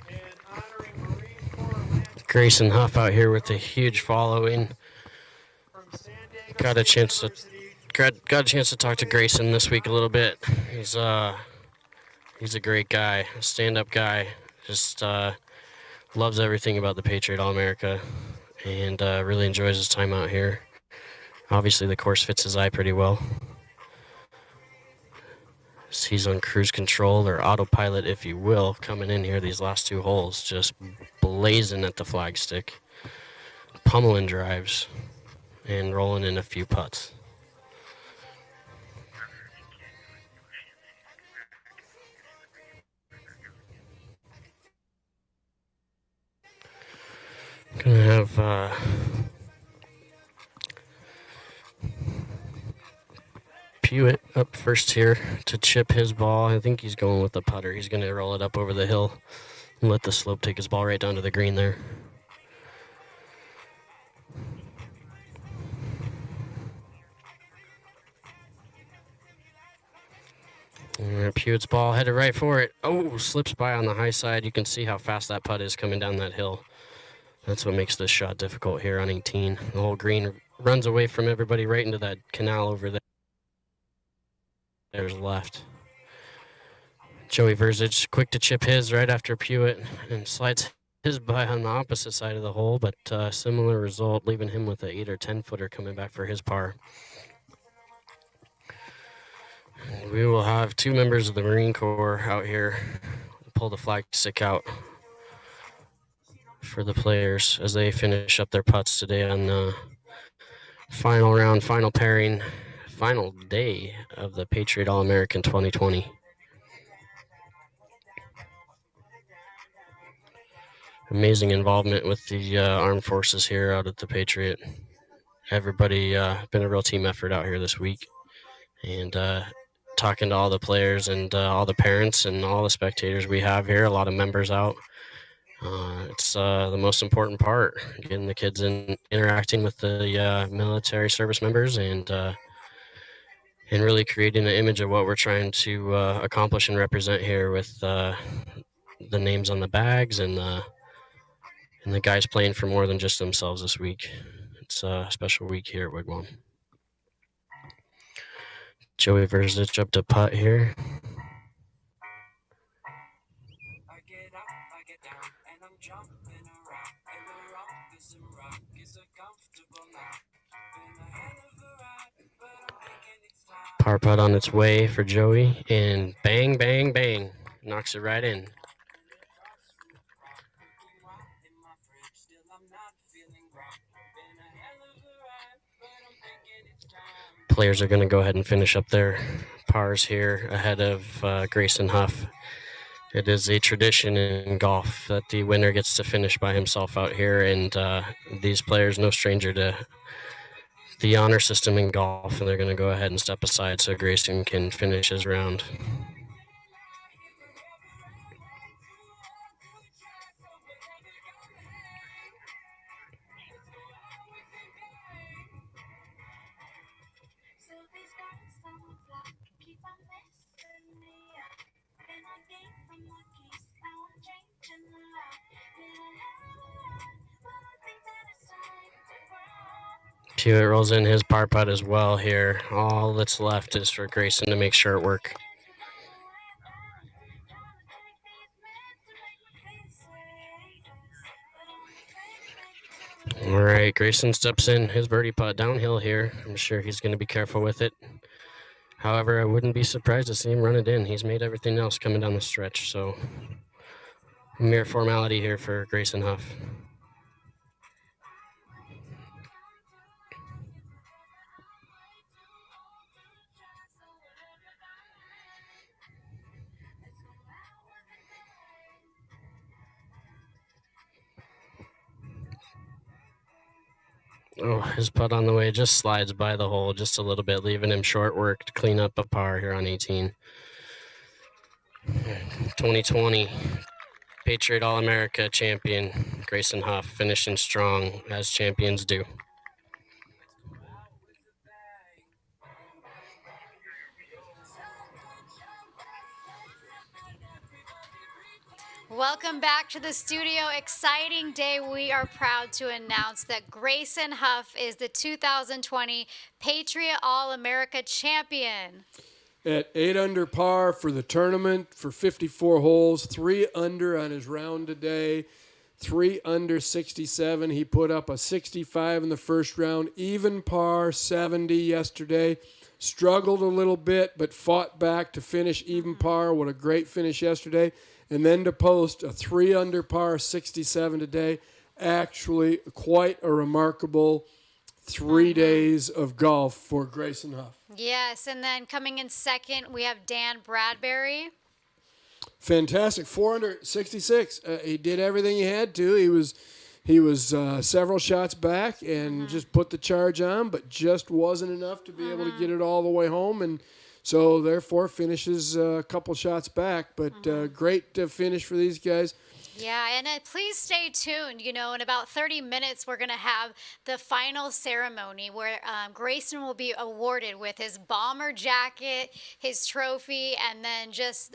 S1: And honoring Marine Corps
S7: Grayson Huff out here with a huge following. Got a chance to talk to Grayson this week a little bit. He's a great guy, a stand-up guy. Just loves everything about the Patriot All-America, and really enjoys his time out here. Obviously, the course fits his eye pretty well. He's on cruise control, or autopilot, if you will, coming in here these last two holes, just blazing at the flagstick, pummeling drives, and rolling in a few putts. Gonna have Pewitt up first here to chip his ball. I think he's going with the putter. He's going to roll it up over the hill and let the slope take his ball right down to the green there. Pewitt's ball headed right for it. Oh, slips by on the high side. You can see how fast that putt is coming down that hill. That's what makes this shot difficult here on 18. The whole green runs away from everybody right into that canal over there. There's left. Joey Verzic quick to chip his right after Pewitt and slides his by on the opposite side of the hole, but similar result, leaving him with an 8 or 10 footer coming back for his par. And we will have 2 members of the Marine Corps out here pull the flag stick out for the players as they finish up their putts today on the final round, final pairing, final day of the Patriot All-American 2020. Amazing involvement with the armed forces here out at the Patriot. Everybody been a real team effort out here this week. And talking to all the players and all the parents and all the spectators we have here, a lot of members out. It's the most important part, getting the kids interacting with the military service members and really creating an image of what we're trying to accomplish and represent here with the names on the bags and the guys playing for more than just themselves this week. It's a special week here at Wigwam. Joey Verzic up to putt here. Par putt on its way for Joey, and bang, bang, bang. Knocks it right in. Players are going to go ahead and finish up their pars here ahead of Grayson Huff. It is a tradition in golf that the winner gets to finish by himself out here, and these players, no stranger to the honor system in golf, and they're going to go ahead and step aside so Grayson can finish his round. Pewitt rolls in his par putt as well here. All that's left is for Grayson to make sure it works. All right, Grayson steps in his birdie putt downhill here. I'm sure he's going to be careful with it. However, I wouldn't be surprised to see him run it in. He's made everything else coming down the stretch, so mere formality here for Grayson Huff. Oh, his putt on the way just slides by the hole just a little bit, leaving him short work to clean up a par here on 18. 2020 Patriot All-America champion Grayson Huff finishing strong as champions do.
S21: Welcome back to the studio. Exciting day. We are proud to announce that Grayson Huff is the 2020 Patriot All-America champion.
S22: At 8 under par for the tournament for 54 holes, 3 under on his round today, 3 under 67. He put up a 65 in the first round, even par 70 yesterday. Struggled a little bit, but fought back to finish even par. What a great finish yesterday. And then to post a 3 under par 67 today. Actually, quite a remarkable 3 days of golf for Grayson Huff.
S21: Yes, and then coming in second, we have Dan Bradbury.
S22: Fantastic, 466. He did everything he had to. He was several shots back and just put the charge on, but just wasn't enough to be able to get it all the way home. And so, therefore, finishes a couple shots back. But great finish for these guys.
S21: Yeah, and please stay tuned. You know, in about 30 minutes, we're going to have the final ceremony where Grayson will be awarded with his bomber jacket, his trophy, and then just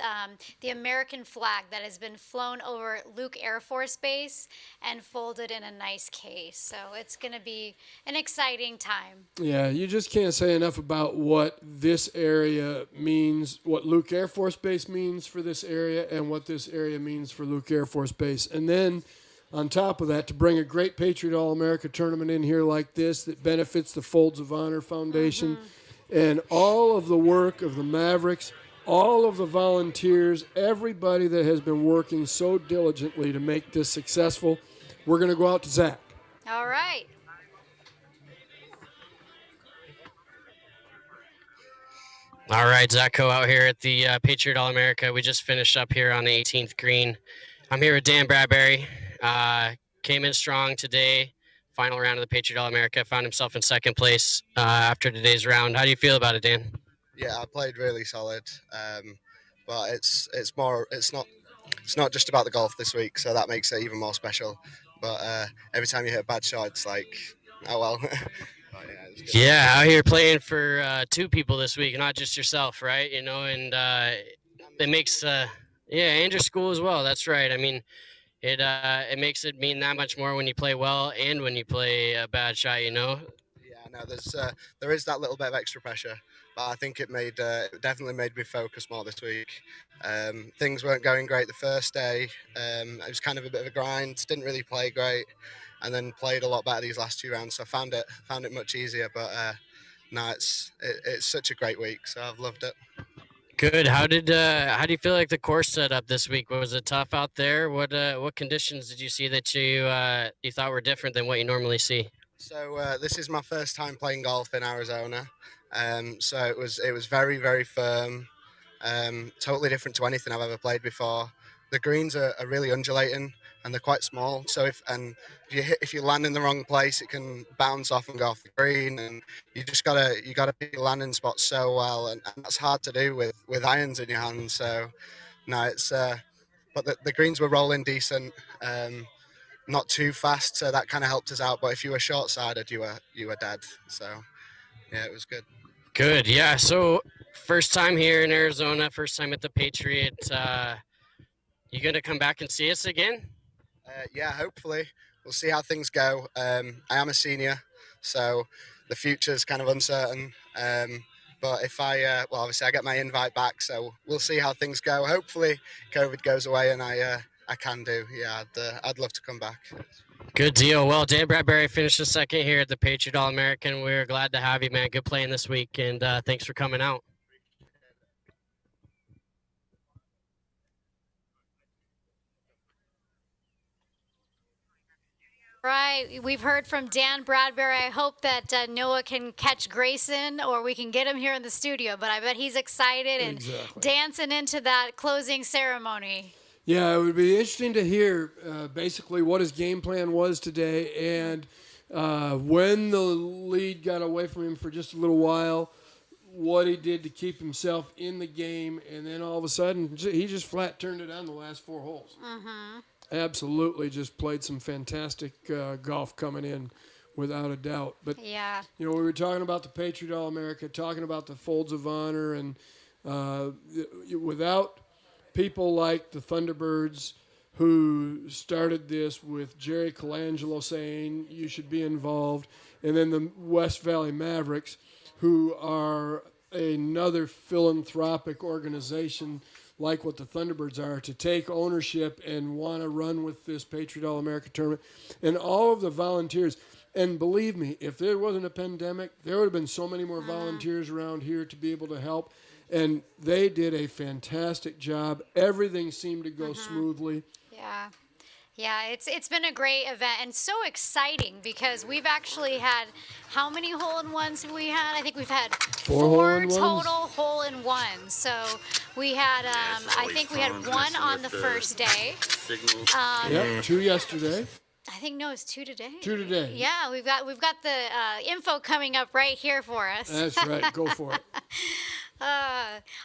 S21: the American flag that has been flown over Luke Air Force Base and folded in a nice case. So it's going to be an exciting time.
S22: Yeah, you just can't say enough about what this area means, what Luke Air Force Base means for this area, and what this area means for Luke Air Force Base. And then on top of that, to bring a great Patriot All-America tournament in here like this that benefits the Folds of Honor Foundation and all of the work of the Mavericks, all of the volunteers, everybody that has been working so diligently to make this successful. We're going to go out to Zach.
S21: All right.
S7: All right, Zacho out here at the Patriot All-America. We just finished up here on the 18th green. I'm here with Dan Bradbury. Came in strong today. Final round of the Patriot All-America. Found himself in second place after today's round. How do you feel about it, Dan?
S15: Yeah, I played really solid, but it's not just about the golf this week, so that makes it even more special. But every time you hit a bad shot, it's like, oh well.
S7: Yeah, out here playing for two people this week, not just yourself, right? You know, and it makes and your school as well. That's right. I mean, it makes it mean that much more when you play well and when you play a bad shot. You know.
S15: Yeah, no, there is that little bit of extra pressure, but I think it definitely made me focus more this week. Things weren't going great the first day. It was kind of a bit of a grind. Didn't really play great, and then played a lot better these last two rounds. So I found it much easier. But no, it's such a great week. So I've loved it.
S7: Good. How do you feel like the course set up this week? Was it tough out there? What conditions did you see that you thought were different than what you normally see?
S15: So this is my first time playing golf in Arizona. So it was very, very firm. Totally different to anything I've ever played before. The greens are really undulating and they're quite small. So if you land in the wrong place, it can bounce off and go off the green. And you gotta pick your landing spot so well, and that's hard to do with irons in your hands. So no, but the greens were rolling decent, not too fast, so that kind of helped us out. But if you were short-sided, you were dead. So yeah, it was good.
S7: Good, yeah. So first time here in Arizona, first time at the Patriot. You gonna come back and see us again?
S15: Yeah, hopefully. We'll see how things go. I am a senior, so the future's kind of uncertain. But if obviously I get my invite back, so we'll see how things go. Hopefully COVID goes away and I can do. Yeah, I'd love to come back.
S7: Good deal. Well, Dan Bradbury finished the second here at the Patriot All-American. We're glad to have you, man. Good playing this week, and thanks for coming out.
S21: Right. We've heard from Dan Bradbury. I hope that Noah can catch Grayson or we can get him here in the studio, but I bet he's excited and dancing into that closing ceremony.
S22: Yeah, it would be interesting to hear basically what his game plan was today, and when the lead got away from him for just a little while, what he did to keep himself in the game, and then all of a sudden he just flat turned it on the last four holes.
S21: Mm-hmm.
S22: Absolutely, just played some fantastic golf coming in, without a doubt. But
S21: yeah,
S22: you know, we were talking about the Patriot All-America, talking about the Folds of Honor, and without people like the Thunderbirds, who started this with Jerry Colangelo saying you should be involved, and then the West Valley Mavericks, who are another philanthropic organization like what the Thunderbirds are, to take ownership and want to run with this Patriot All-America tournament, and all of the volunteers. And believe me, if there wasn't a pandemic, there would have been so many more volunteers around here to be able to help. And they did a fantastic job. Everything seemed to go smoothly.
S21: Yeah. Yeah, it's been a great event and so exciting because we've actually had, how many hole-in-ones have we had? I think we've had four total hole-in-ones. So we had, I think we had one on the first day.
S22: Yep, two yesterday.
S21: I think no, it's 2 today.
S22: 2 today.
S21: Yeah, we've got the info coming up right here for us.
S22: That's right. Go for it.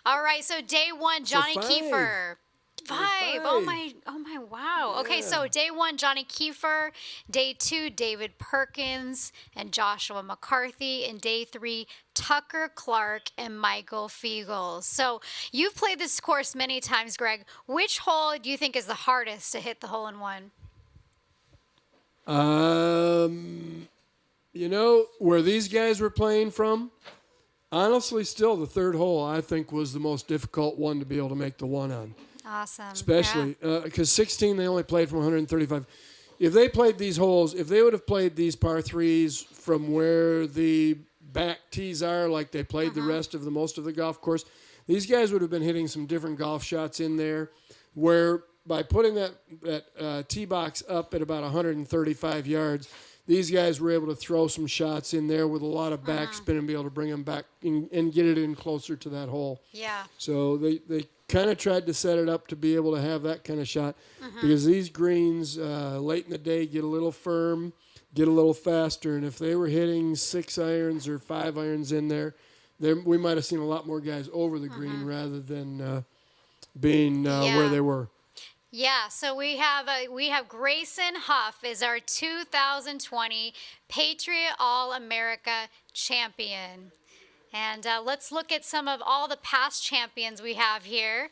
S21: All right, so day 1, Johnny
S22: So 5.
S21: Kiefer. 5. Oh my, wow. Okay,
S22: Yeah.
S21: so day 1, Johnny Kiefer. Day 2, David Perkins and Joshua McCarthy. And day 3, Tucker Clark and Michael Fiegel. So you've played this course many times, Greg. Which hole do you think is the hardest to hit the hole-in-one?
S22: You know, where these guys were playing from, honestly, still the third hole I think was the most difficult one to be able to make the one on.
S21: Awesome.
S22: Especially because 16 they only played from 135. If they played these holes, if they would have played these par threes from where the back tees are, like they played the rest of most of the golf course, these guys would have been hitting some different golf shots in there. Where by putting that tee box up at about 135 yards, these guys were able to throw some shots in there with a lot of backspin and be able to bring them back and get it in closer to that hole.
S21: Yeah.
S22: So they kind of tried to set it up to be able to have that kind of shot because these greens late in the day get a little firm, get a little faster, and if they were hitting 6 irons or 5 irons in there, we might have seen a lot more guys over the green rather than being where they were.
S21: Yeah, so we have Grayson Huff is our 2020 Patriot All-America champion. And let's look at some of all the past champions we have here.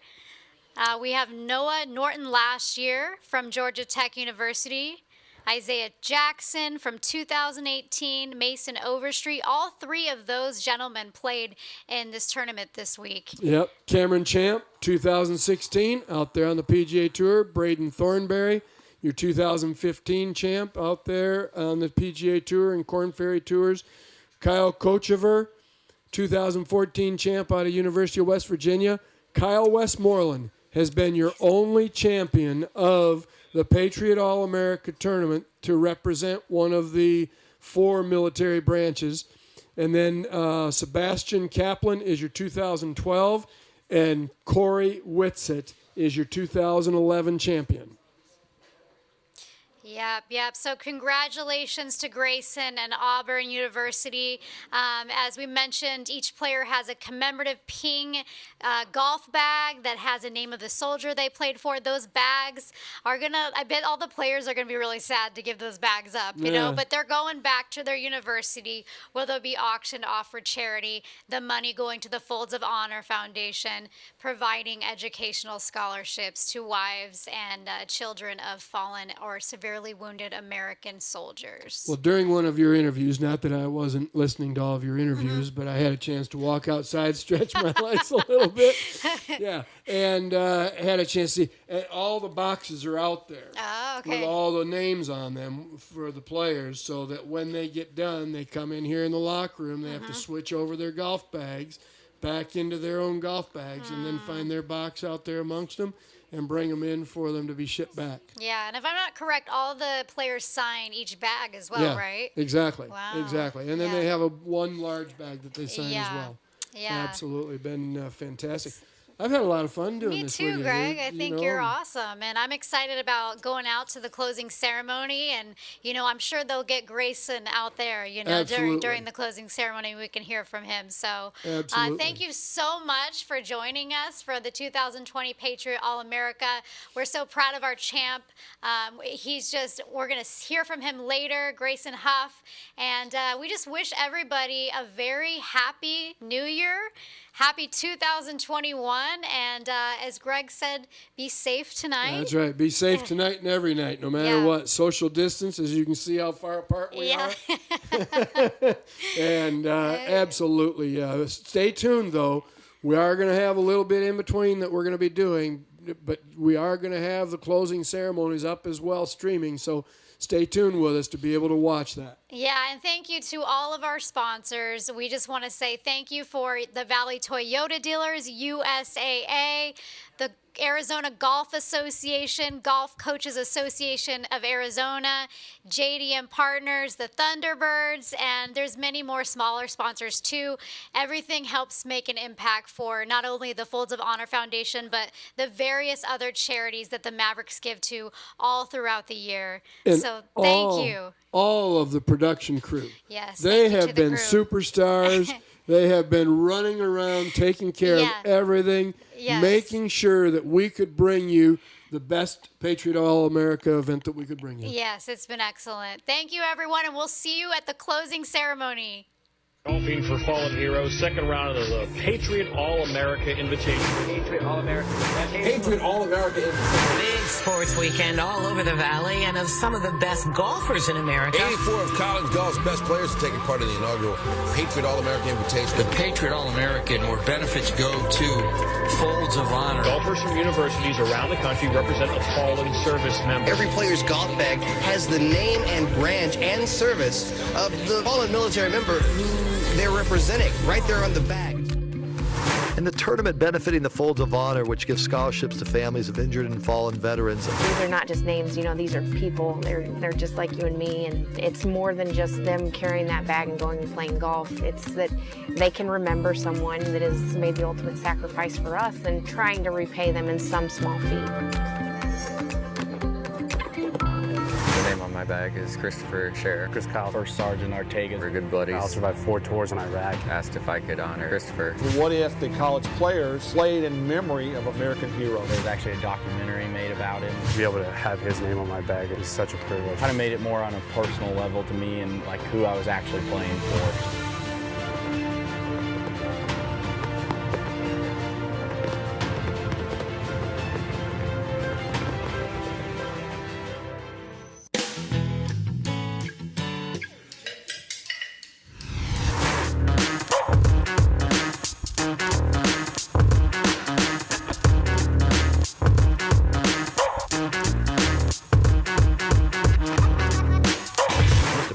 S21: We have Noah Norton last year from Georgia Tech University. Isaiah Jackson from 2018, Mason Overstreet. All 3 of those gentlemen played in this tournament this week.
S22: Yep. Cameron Champ, 2016, out there on the PGA Tour. Braden Thornberry, your 2015 champ out there on the PGA Tour and Korn Ferry Tours. Kyle Kochever, 2014 champ out of University of West Virginia. Kyle Westmoreland has been your only champion of the Patriot All-America tournament to represent one of the 4 military branches. And then Sebastian Kaplan is your 2012, and Corey Whitsitt is your 2011 champion.
S21: Yep. So congratulations to Grayson and Auburn University. As we mentioned, each player has a commemorative ping golf bag that has a name of the soldier they played for. Those bags are I bet all the players are gonna be really sad to give those bags up, you know, but they're going back to their university where they'll be auctioned off for charity, the money going to the Folds of Honor Foundation, providing educational scholarships to wives and children of fallen or severely wounded American soldiers.
S22: Well, during one of your interviews, not that I wasn't listening to all of your interviews, but I had a chance to walk outside, stretch my legs a little bit. Yeah, and had a chance to see. And all the boxes are out there with all the names on them for the players so that when they get done, they come in here in the locker room, they have to switch over their golf bags back into their own golf bags and then find their box out there amongst them and bring them in for them to be shipped back.
S21: Yeah, and if I'm not correct, all the players sign each bag as well, right?
S22: Exactly.
S21: Wow.
S22: Exactly. And then they have one large bag that they sign as well.
S21: Yeah.
S22: Absolutely. Been fantastic. I've had a lot of fun doing this with you.
S21: Me too, Greg. I think you're awesome. And I'm excited about going out to the closing ceremony. And, you know, I'm sure they'll get Grayson out there, you know, during the closing ceremony. We can hear from him. So thank you so much for joining us for the 2020 Patriot All-America. We're so proud of our champ. We're going to hear from him later, Grayson Huff. And we just wish everybody a very happy New Year. Happy 2021, and as Greg said, be safe tonight.
S22: That's right. Be safe tonight and every night, no matter what. Social distance, as you can see how far apart we are. And absolutely, stay tuned, though. We are going to have a little bit in between that we're going to be doing, but we are going to have the closing ceremonies up as well, streaming, so stay tuned with us to be able to watch that.
S21: Yeah, and thank you to all of our sponsors. We just want to say thank you for the Valley Toyota dealers, USAA, the Arizona Golf Association, Golf Coaches Association of Arizona, JDM Partners, the Thunderbirds, and there's many more smaller sponsors too. Everything helps make an impact for not only the Folds of Honor Foundation, but the various other charities that the Mavericks give to all throughout the year.
S22: And
S21: so thank you.
S22: All of the production crew.
S21: Yes,
S22: they
S21: thank you to
S22: have
S21: the
S22: been
S21: group.
S22: superstars. They have been running around, taking care of everything,
S21: Yes.
S22: making sure that we could bring you the best Patriot All-America event that we could bring you.
S21: Yes, it's been excellent. Thank you, everyone, and we'll see you at the closing ceremony.
S9: Golfing for Fallen Heroes, second round of the Patriot All-America Invitational. Patriot All-America.
S20: Patriot All-America Invitational.
S23: Big sports weekend all over the Valley and of some of the best golfers in America.
S20: 84 of college golf's best players are taking part in the inaugural Patriot All-America Invitational.
S24: The Patriot All-American, where benefits go to Folds of Honor.
S9: Golfers from universities around the country represent a fallen service member.
S25: Every player's golf bag has the name and branch and service of the fallen military member who they're representing right there on the bag.
S26: And the tournament benefiting the Folds of Honor, which gives scholarships to families of injured and fallen veterans.
S27: These are not just names, you know, these are people. They're just like you and me, and it's more than just them carrying that bag and going and playing golf. It's that they can remember someone that has made the ultimate sacrifice for us and trying to repay them in some small fee.
S28: The name on my bag is Christopher Scherer.
S29: Chris Kyle, First Sergeant Artegas.
S28: We're good buddies.
S29: Kyle survived 4 tours in Iraq.
S28: Asked if I could honor Christopher.
S30: What if the college players played in memory of American heroes?
S29: There's actually a documentary made about him. To be able to have his name on my bag is such a privilege. Kind of made it more on a personal level to me and like who I was actually playing for.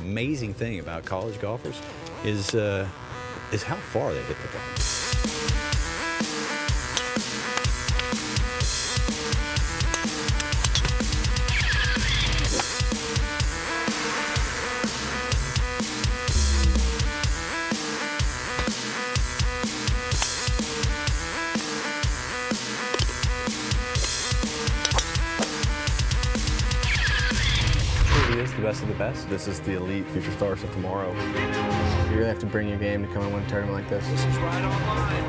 S31: Amazing thing about college golfers is how far they hit the ball.
S12: The best of the best.
S2: This is the elite future stars of tomorrow.
S18: You really have to bring your game to come and win a tournament like this.
S12: This is right on line.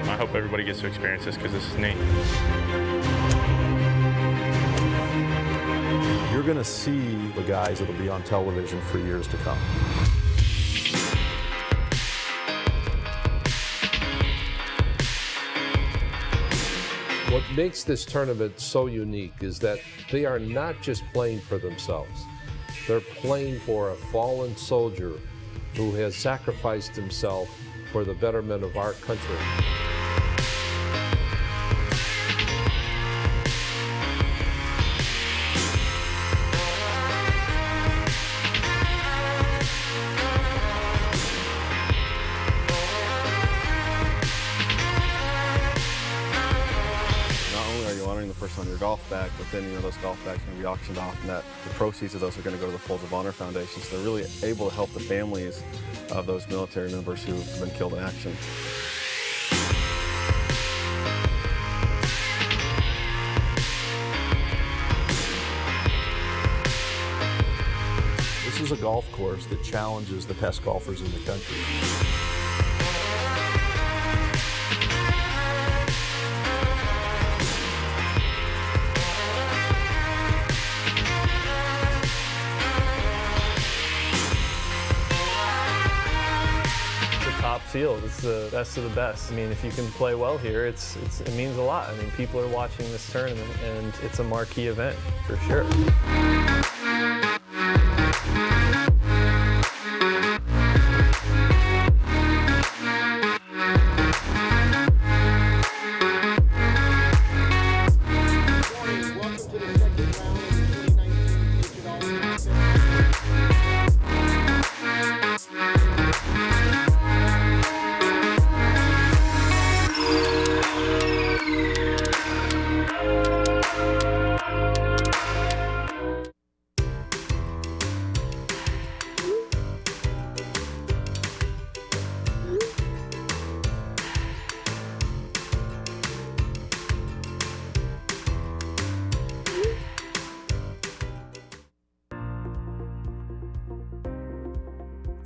S32: I hope everybody gets to experience this because this is neat.
S4: You're going to see the guys that'll be on television for years to come.
S33: What makes this tournament so unique is that they are not just playing for themselves. They're playing for a fallen soldier who has sacrificed himself for the betterment of our country.
S2: On your golf bag, but then those golf bags are going to be auctioned off, and that the proceeds of those are going to go to the Folds of Honor Foundation. So they're really able to help the families of those military members who've been killed in action.
S4: This is a golf course that challenges the best golfers in the country.
S12: Top field. It's the best of the best. I mean, if you can play well here, it means a lot. I mean, people are watching this tournament, and it's a marquee event for sure.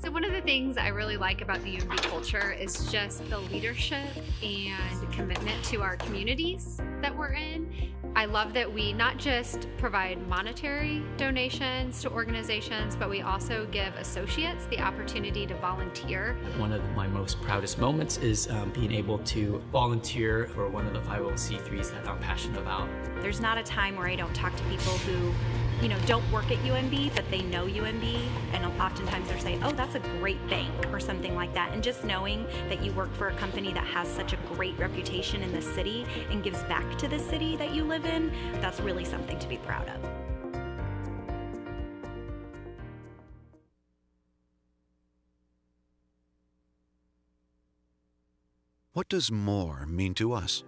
S1: So one of the things I really like about the UMB culture is just the leadership and commitment to our communities that we're in. I love that we not just provide monetary donations to organizations, but we also give associates the opportunity to volunteer.
S3: One of my most proudest moments is being able to volunteer for one of the 501c3s that I'm passionate about.
S5: There's not a time where I don't talk to people who, don't work at UMB, but they know UMB, and oftentimes they're saying, oh, that's a great bank or something like that. And just knowing that you work for a company that has such a great reputation in the city and gives back to the city that you live in, that's really something to be proud of.
S6: What does more mean to us?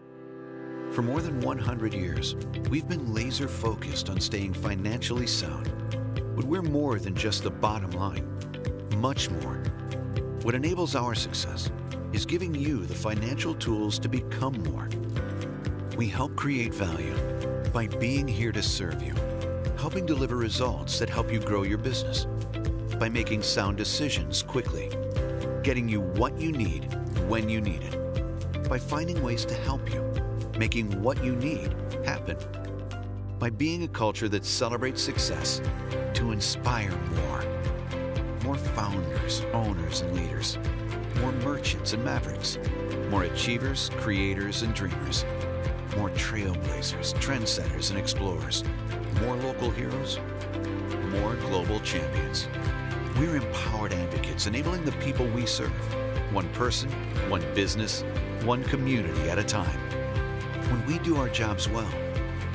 S6: For more than 100 years, we've been laser focused on staying financially sound. But we're more than just the bottom line, much more. What enables our success is giving you the financial tools to become more. We help create value by being here to serve you, helping deliver results that help you grow your business, by making sound decisions quickly, getting you what you need when you need it, by finding ways to help you, making what you need happen, by being a culture that celebrates success to inspire more. More founders, owners, and leaders. More merchants and mavericks. More achievers, creators, and dreamers. More trailblazers, trendsetters, and explorers. More local heroes. More global champions. We're empowered advocates enabling the people we serve. One person, one business, one community at a time. When we do our jobs well,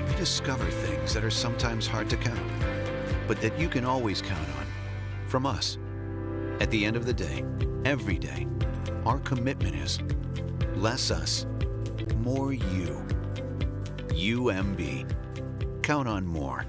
S6: we discover things that are sometimes hard to count, but that you can always count on from us. At the end of the day, every day, our commitment is less us, more you. UMB. Count on more.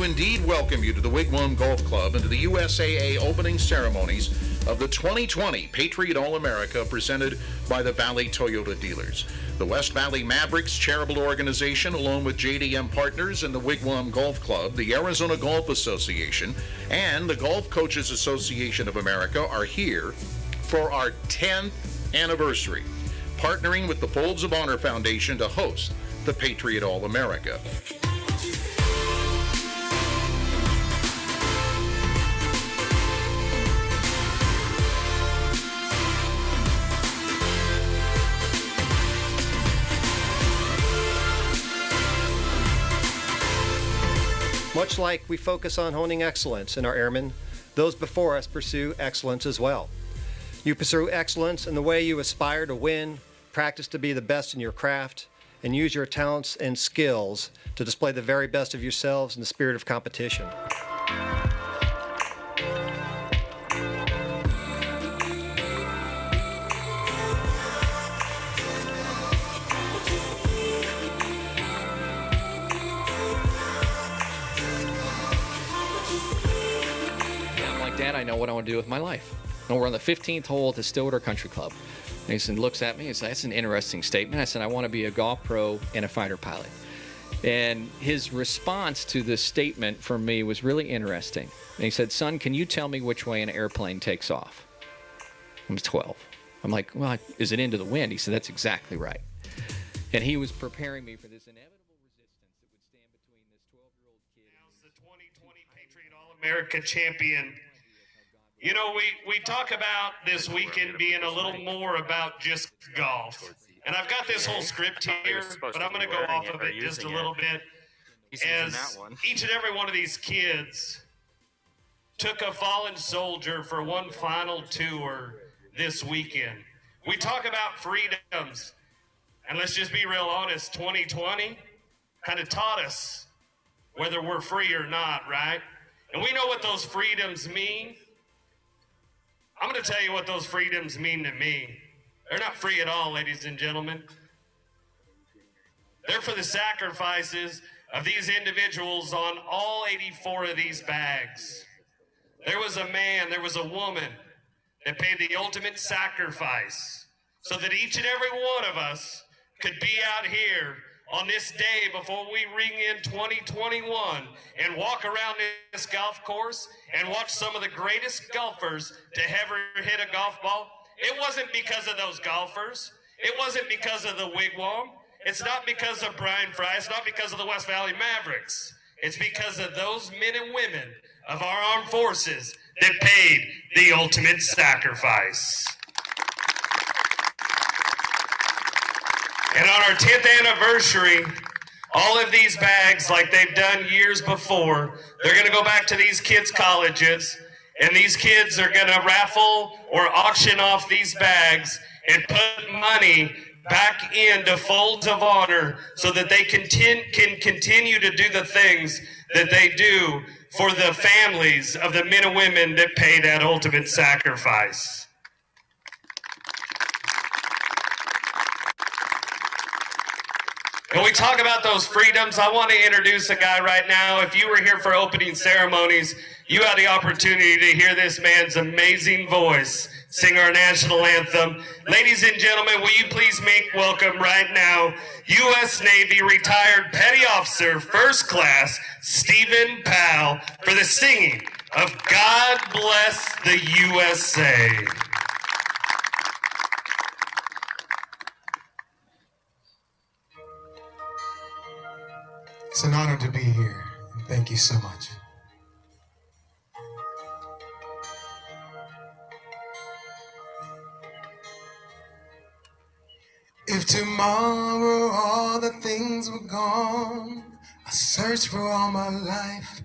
S8: Indeed welcome you to the Wigwam Golf Club and to the USAA opening ceremonies of the 2020 Patriot All-America presented by the Valley Toyota dealers. The West Valley Mavericks charitable organization, along with JDM Partners and the Wigwam Golf Club, the Arizona Golf Association, and the Golf Coaches Association of America are here for our 10th anniversary, partnering with the Folds of Honor Foundation to host the Patriot All-America.
S10: Much like we focus on honing excellence in our airmen, those before us pursue excellence as well. You pursue excellence in the way you aspire to win, practice to be the best in your craft, and use your talents and skills to display the very best of yourselves in the spirit of competition.
S11: Dad, I know what I want to do with my life. And we're on the 15th hole at the Stillwater Country Club. And he said, looks at me and says, that's an interesting statement. I said, I want to be a golf pro and a fighter pilot. And his response to this statement for me was really interesting. And he said, son, can you tell me which way an airplane takes off? I'm 12. I'm like, well, is it into the wind? He said, that's exactly right. And he was preparing me for this inevitable resistance that would stand between this 12-year-old kid.
S13: Now's the 2020 Patriot All-America champion. You know, we talk about this weekend being a little more about just golf. And I've got this whole script here, but I'm going to go off of it just a little bit. As each and every one of these kids took a fallen soldier for one final tour this weekend. We talk about freedoms. And let's just be real honest, 2020 kind of taught us whether we're free or not, right? And we know what those freedoms mean. I'm going to tell you what those freedoms mean to me. They're not free at all, ladies and gentlemen. They're for the sacrifices of these individuals on all 84 of these bags. There was a man, there was a woman that paid the ultimate sacrifice so that each and every one of us could be out here on this day before we ring in 2021 and walk around this golf course and watch some of the greatest golfers to ever hit a golf ball. It wasn't because of those golfers. It wasn't because of the Wigwam. It's not because of Brian Fry. It's not because of the West Valley Mavericks. It's because of those men and women of our armed forces that paid the ultimate sacrifice. And on our 10th anniversary, all of these bags, like they've done years before, they're going to go back to these kids' colleges, and these kids are going to raffle or auction off these bags and put money back into Folds of Honor so that they can continue to do the things that they do for the families of the men and women that pay that ultimate sacrifice. When we talk about those freedoms, I want to introduce a guy right now. If you were here for opening ceremonies, you had the opportunity to hear this man's amazing voice sing our national anthem. Ladies and gentlemen, will you please make welcome right now U.S. Navy retired Petty Officer, First Class, Stephen Powell, for the singing of God Bless the USA.
S7: It's an honor to be here. Thank you so much. If tomorrow all the things were gone, I searched for all my life.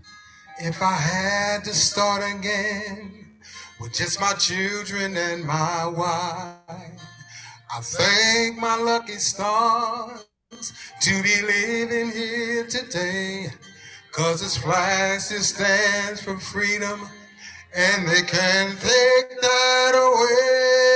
S7: If I had to start again with just my children and my wife, I thank my lucky stars to be living here today, 'cause this flag still stands for freedom, and they can't take that away.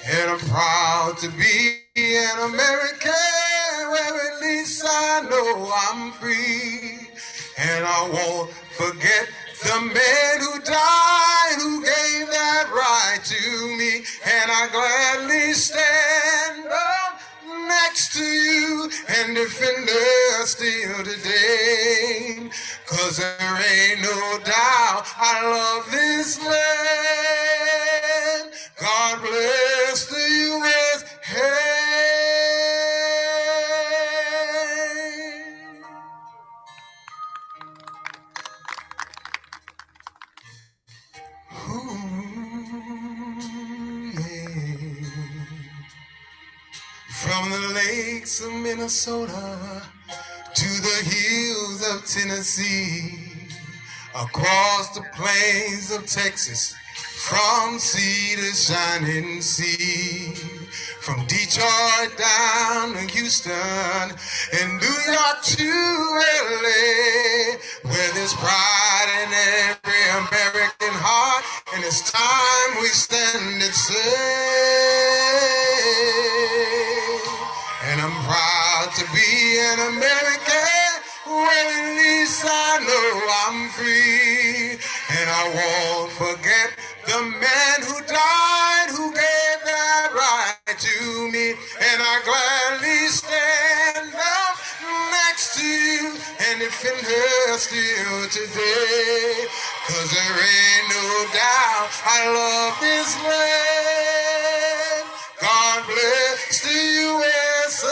S7: And I'm proud to be an American, where at least I know I'm free. And I won't forget the man who died, who gave that right to me. And I gladly stand up next to you and defend us still today. 'Cause there ain't no doubt I love this land. God bless the USA. From the lakes of Minnesota to the hills of Tennessee, across the plains of Texas, from sea to shining sea, from Detroit down to Houston and New York to LA, where there's pride in every American heart, and it's time we stand and say. And I'm proud to be an American, where at least I know I'm free. And I won't forget the man who died, who gave that right to me. And I gladly stand up next to you and defend her still today. 'Cause there ain't no doubt I love this land. God bless the USA.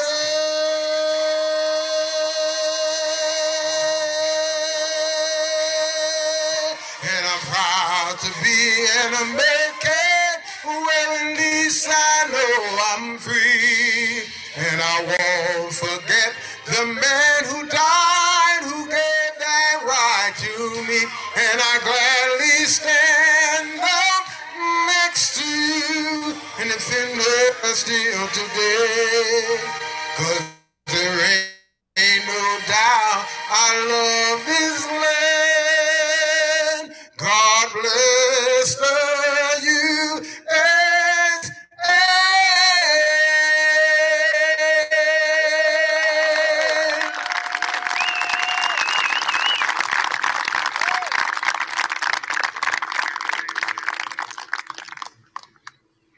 S7: And I'm proud to be an American, where at least I know I'm free. And I won't forget the man who died, who gave that right to me. And I gladly stand up next to you and it's in her still today. 'Cause there ain't no doubt I love this land. God bless the USA.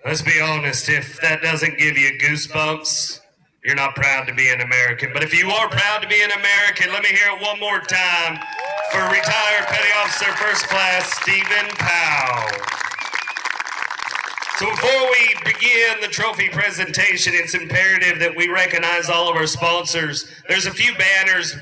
S13: Let's be honest, if that doesn't give you goosebumps, you're not proud to be an American. But if you are proud to be an American, let me hear it one more time for retired Petty Officer First Class Stephen Powell. So before we begin the trophy presentation, it's imperative that we recognize all of our sponsors. There's a few banners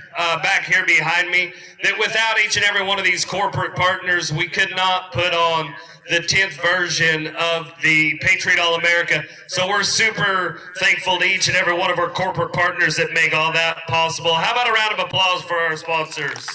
S13: back here behind me that without each and every one of these corporate partners, we could not put on the 10th version of the Patriot All-America. So we're super thankful to each and every one of our corporate partners that make all that possible. How about a round of applause for our sponsors?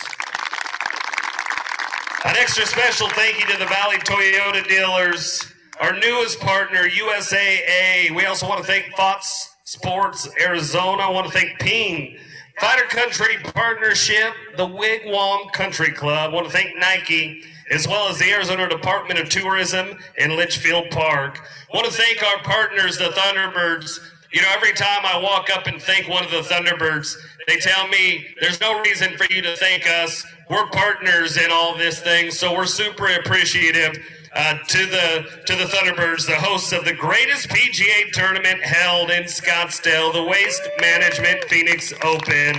S13: An extra special thank you to the Valley Toyota dealers, our newest partner, USAA. We also want to thank Fox Sports Arizona. I want to thank Ping, Fighter Country Partnership, the Wigwam Country Club. I want to thank Nike, as well as the Arizona Department of Tourism in Litchfield Park. I want to thank our partners, the Thunderbirds. You know, every time I walk up and thank one of the Thunderbirds, they tell me there's no reason for you to thank us. We're partners in all this thing, so we're super appreciative to the Thunderbirds, the hosts of the greatest PGA tournament held in Scottsdale, the Waste Management Phoenix Open.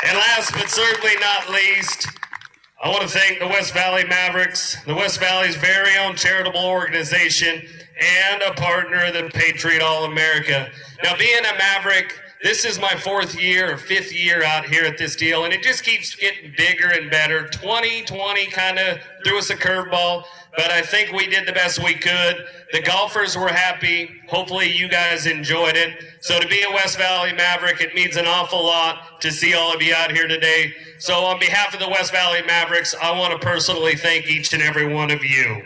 S13: And last but certainly not least, I want to thank the West Valley Mavericks, the West Valley's very own charitable organization, and a partner of the Patriot All-America. Now, being a Maverick, this is my 4th year or 5th year out here at this deal, and it just keeps getting bigger and better. 2020 kind of threw us a curveball, but I think we did the best we could. The golfers were happy. Hopefully you guys enjoyed it. So to be a West Valley Maverick, it means an awful lot to see all of you out here today. So on behalf of the West Valley Mavericks, I want to personally thank each and every one of you.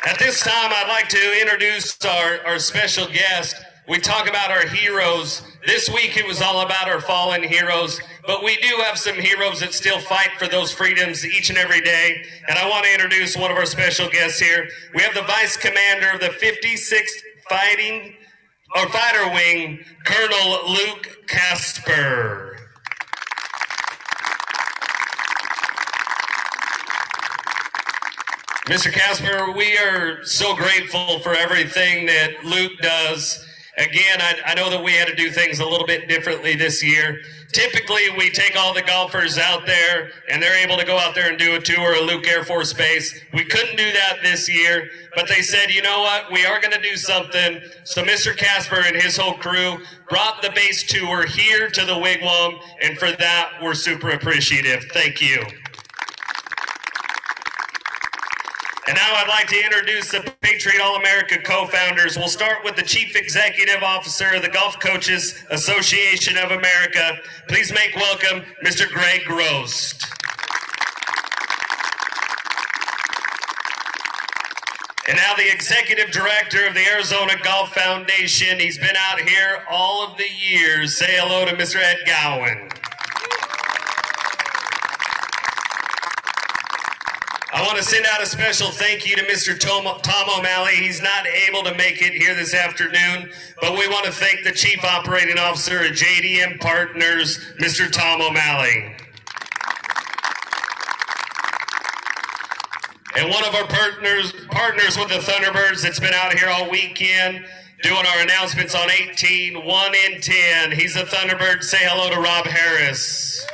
S13: At this time, I'd like to introduce our special guest. We talk about our heroes. This week it was all about our fallen heroes, but we do have some heroes that still fight for those freedoms each and every day. And I want to introduce one of our special guests here. We have the Vice Commander of the 56th Fighter Wing, Colonel Luke Casper. Mr. Casper, we are so grateful for everything that Luke does. Again, I know that we had to do things a little bit differently this year. Typically, we take all the golfers out there, and they're able to go out there and do a tour of Luke Air Force Base. We couldn't do that this year, but they said, you know what, we are going to do something. So Mr. Casper and his whole crew brought the base tour here to the Wigwam, and for that, we're super appreciative. Thank you. And now I'd like to introduce the Patriot All-America co-founders. We'll start with the Chief Executive Officer of the Golf Coaches Association of America. Please make welcome Mr. Greg Grost. And now the Executive Director of the Arizona Golf Foundation. He's been out here all of the years. Say hello to Mr. Ed Gowan. I want to send out a special thank you to Mr. Tom O'Malley. He's not able to make it here this afternoon, but we want to thank the Chief Operating Officer at JDM Partners, Mr. Tom O'Malley. And one of our partners with the Thunderbirds that's been out here all weekend doing our announcements on 18, 1 in 10. He's a Thunderbird. Say hello to Rob Harris.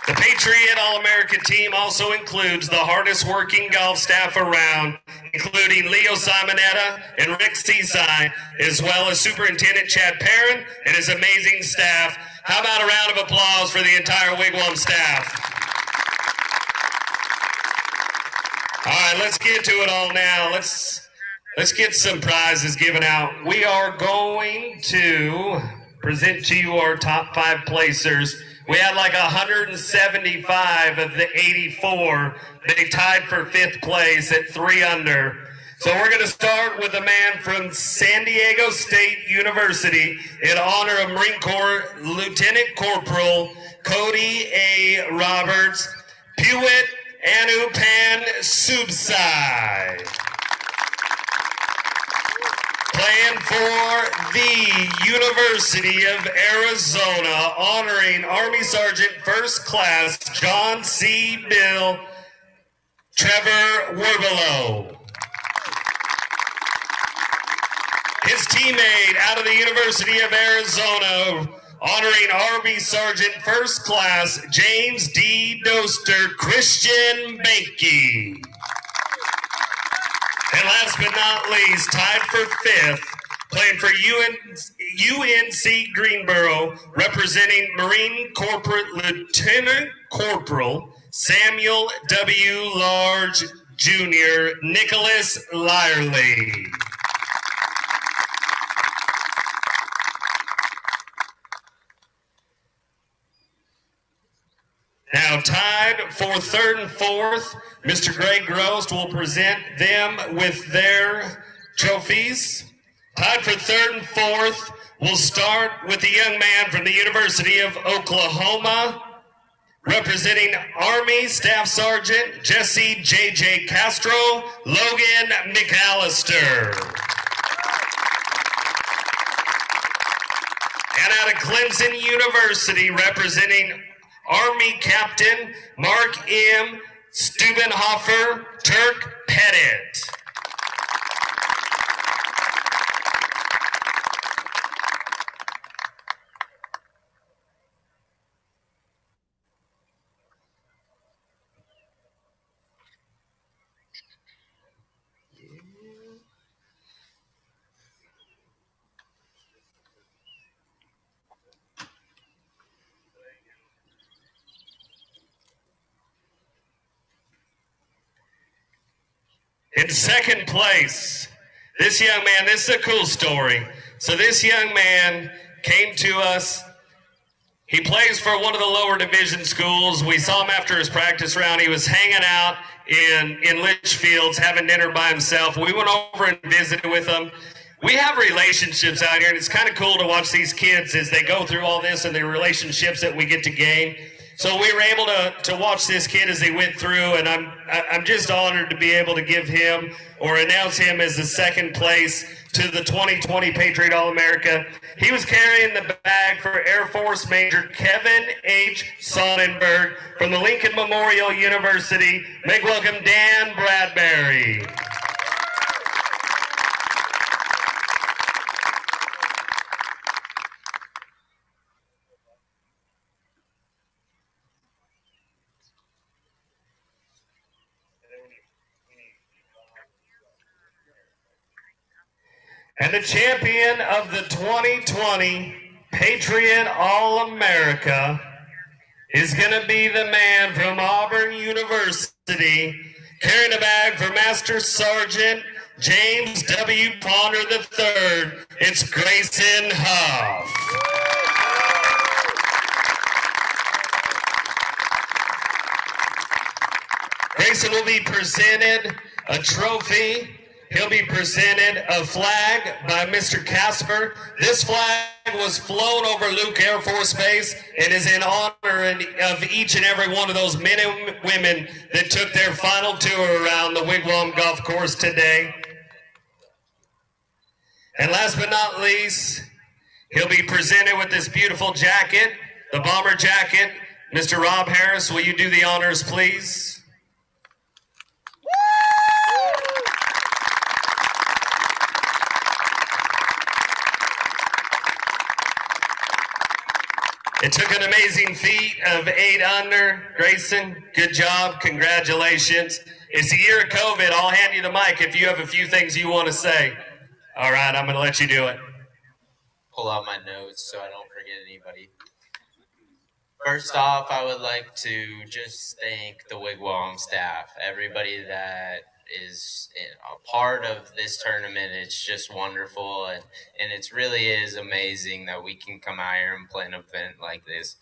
S13: The Patriot All-America team also includes the hardest working golf staff around, including Leo Simonetta and Rick Seaside, as well as Superintendent Chad Perrin and his amazing staff. How about a round of applause for the entire Wigwam staff? All right, let's get to it all now. Let's get some prizes given out. We are going to present to you our top 5 placers. We had like 175 of the 84. They tied for 5th place at 3 under. So we're going to start with a man from San Diego State University in honor of Marine Corps Lieutenant Corporal Cody A. Roberts, Pewit Anupan Subsai. Playing for the University of Arizona, honoring Army Sergeant First Class John C. Bill Trevor Werbelow. His teammate out of the University of Arizona, honoring Army Sergeant First Class James D. Doster Christian Banky. And last but not least, tied for 5th, playing for UNC Greenboro, representing Marine Corporate Lieutenant Corporal Samuel W. Large Jr., Nicholas Lyerly. Now tied for 3rd and 4th, Mr. Greg Grost will present them with their trophies. Tied for 3rd and 4th, we'll start with the young man from the University of Oklahoma, representing Army Staff Sergeant Jesse J.J. Castro, Logan McAllister. And out of Clemson University, representing Army Captain Mark M. Stubenhofer, Turk Pettit. In 2nd place, this young man, this is a cool story. So this young man came to us. He plays for one of the lower division schools. We saw him after his practice round. He was hanging out in Litchfields, having dinner by himself. We went over and visited with him. We have relationships out here, and it's kind of cool to watch these kids as they go through all this and the relationships that we get to gain. So we were able to watch this kid as he went through, and I'm just honored to be able to give him or announce him as the 2nd place to the 2020 Patriot All-America. He was carrying the bag for Air Force Major Kevin H. Sonnenberg from the Lincoln Memorial University. Make welcome Dan Bradbury. And the champion of the 2020 Patriot All-America is going to be the man from Auburn University, carrying a bag for Master Sergeant James W. Ponder III. It's Grayson Huff. Grayson will be presented a trophy. He'll be presented a flag by Mr. Casper. This flag was flown over Luke Air Force Base and is in honor of each and every one of those men and women that took their final tour around the Wigwam Golf Course today. And last but not least, he'll be presented with this beautiful jacket, the bomber jacket. Mr. Rob Harris, will you do the honors, please? It took an amazing feat of 8 under. Grayson, good job. Congratulations. It's the year of COVID. I'll hand you the mic if you have a few things you want to say. All right, I'm going to let you do it.
S9: Pull out my notes so I don't forget anybody. First off, I would like to just thank the Wigwam staff, everybody that is a part of this tournament. It's just wonderful, and it really is amazing that we can come out here and play an event like this.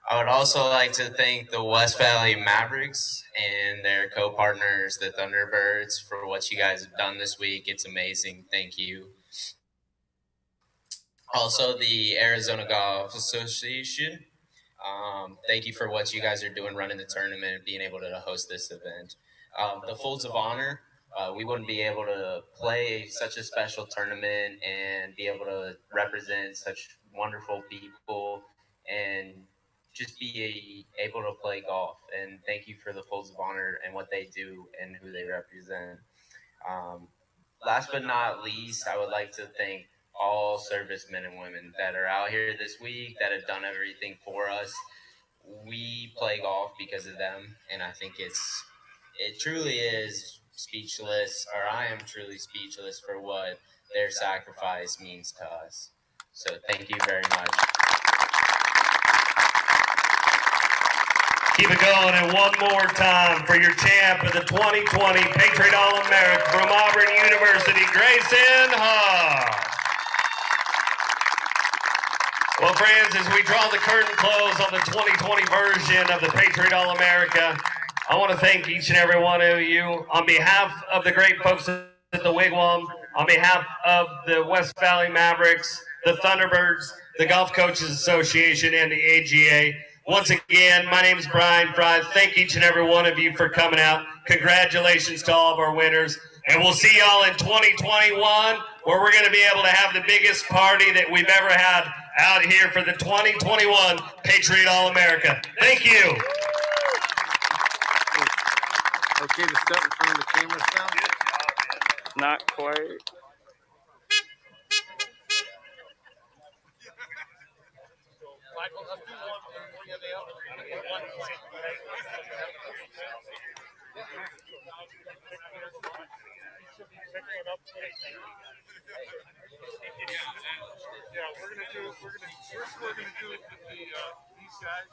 S9: I would also like to thank the West Valley Mavericks and their co-partners, the Thunderbirds, for what you guys have done this week. It's amazing. Thank you. Also, the Arizona Golf Association. Thank you for what you guys are doing, running the tournament, and being able to host this event. The Folds of Honor. We wouldn't be able to play such a special tournament and be able to represent such wonderful people and just be able to play golf. And thank you for the Folds of Honor and what they do and who they represent. Last but not least, I would like to thank all servicemen and women that are out here this week that have done everything for us. We play golf because of them, and I think it truly is speechless, or I am truly speechless for what their sacrifice means to us. So thank you very much.
S13: Keep it going, and one more time for your champ of the 2020 Patriot All-America from Auburn University, Grayson Haw. Well, friends, as we draw the curtain close on the 2020 version of the Patriot All-America, I want to thank each and every one of you on behalf of the great folks at the Wigwam, on behalf of the West Valley Mavericks, the Thunderbirds, the Golf Coaches Association, and the AGA. Once again, my name is Brian Fry. Thank each and every one of you for coming out. Congratulations to all of our winners. And we'll see y'all in 2021, where we're going to be able to have the biggest party that we've ever had out here for the 2021 Patriot All-America. Thank you.
S32: Okay to step in front of the camera now? Not quite.
S14: Yeah, we're gonna do these guys.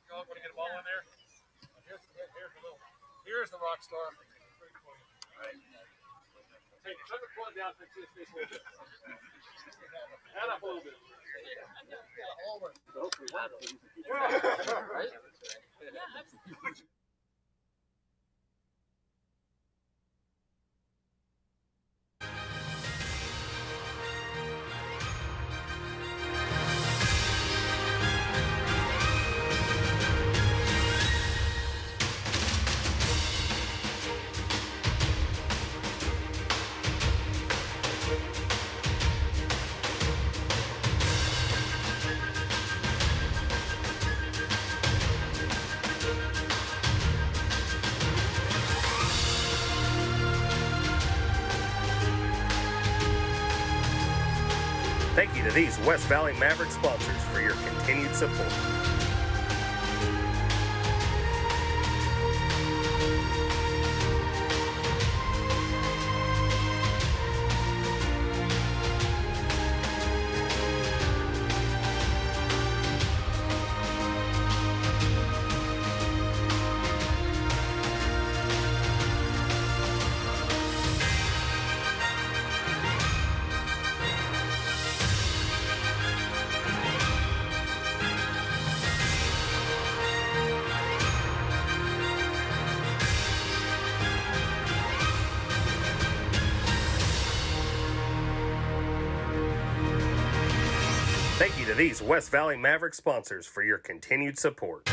S14: Want to get a ball in there? Here's the rock star. Hey, turn the club down to this face a little bit. Add up a little bit. Right?
S15: Thank you to these West Valley Mavericks sponsors for your continued support. Thank you to these West Valley Mavericks sponsors for your continued support.